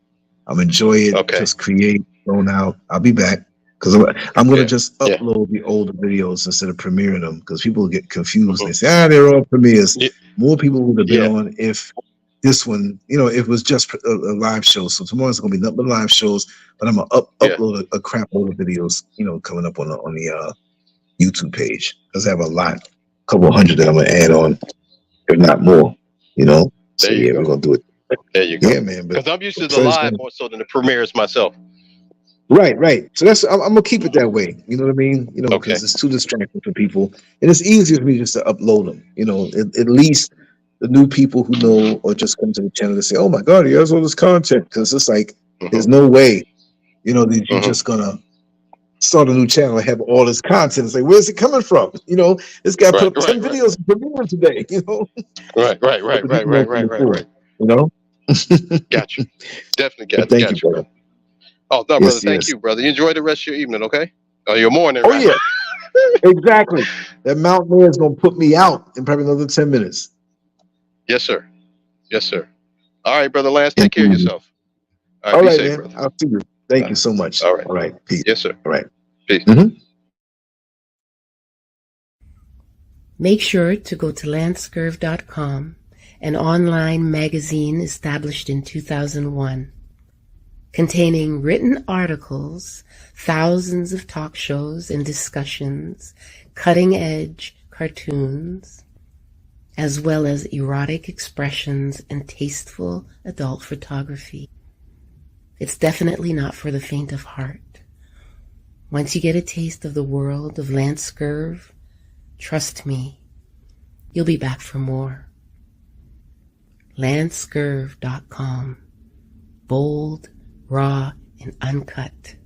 [SPEAKER 1] I'm enjoying it. Just create, zone out. I'll be back because I'm going to just upload the older videos instead of premiering them because people get confused. They say, they're all premieres. More people would have been on if this one, you know, it was just a live show. So tomorrow's going to be nothing but live shows, but I'm going to upload a crap load of videos, you know, coming up on the YouTube page because I have a couple hundred that I'm going to add on, if not more, you know. So we're gonna do it.
[SPEAKER 3] There you go.
[SPEAKER 1] Yeah, man.
[SPEAKER 3] Because I'm used to the live more so than the premieres myself.
[SPEAKER 1] Right. So I'm gonna keep it that way. You know what I mean? You know, because it's too distracting for people, and it's easier for me just to upload them. You know, at least the new people who know or just come to the channel to say, "Oh my God, he has all this content," because it's like there's no way, you know, that you're just gonna start a new channel and have all this content and say, where's it coming from? You know, this guy put up 10 videos today, you know?
[SPEAKER 3] Right.
[SPEAKER 1] You know?
[SPEAKER 3] Got you. Definitely got you.
[SPEAKER 1] Thank you, brother.
[SPEAKER 3] Oh, no, brother. Thank you, brother. You enjoy the rest of your evening, okay? Or your morning.
[SPEAKER 1] Oh, yeah. Exactly. That mountain man is going to put me out in probably another 10 minutes.
[SPEAKER 3] Yes, sir. Yes, sir. All right, Brother Lance, take care of yourself. All right,
[SPEAKER 1] All
[SPEAKER 3] be
[SPEAKER 1] right,
[SPEAKER 3] safe,
[SPEAKER 1] man.
[SPEAKER 3] brother.
[SPEAKER 1] I'll see you. Thank you so much.
[SPEAKER 3] All right.
[SPEAKER 1] All right. Peace.
[SPEAKER 3] Yes, sir.
[SPEAKER 1] All right.
[SPEAKER 3] Peace.
[SPEAKER 5] Make sure to go to LANCESCURV.com, an online magazine established in 2001, containing written articles, thousands of talk shows and discussions, cutting-edge cartoons, as well as erotic expressions and tasteful adult photography. It's definitely not for the faint of heart. Once you get a taste of the world of LANCESCURV, trust me, you'll be back for more. LANCESCURV.com. Bold, raw, and uncut.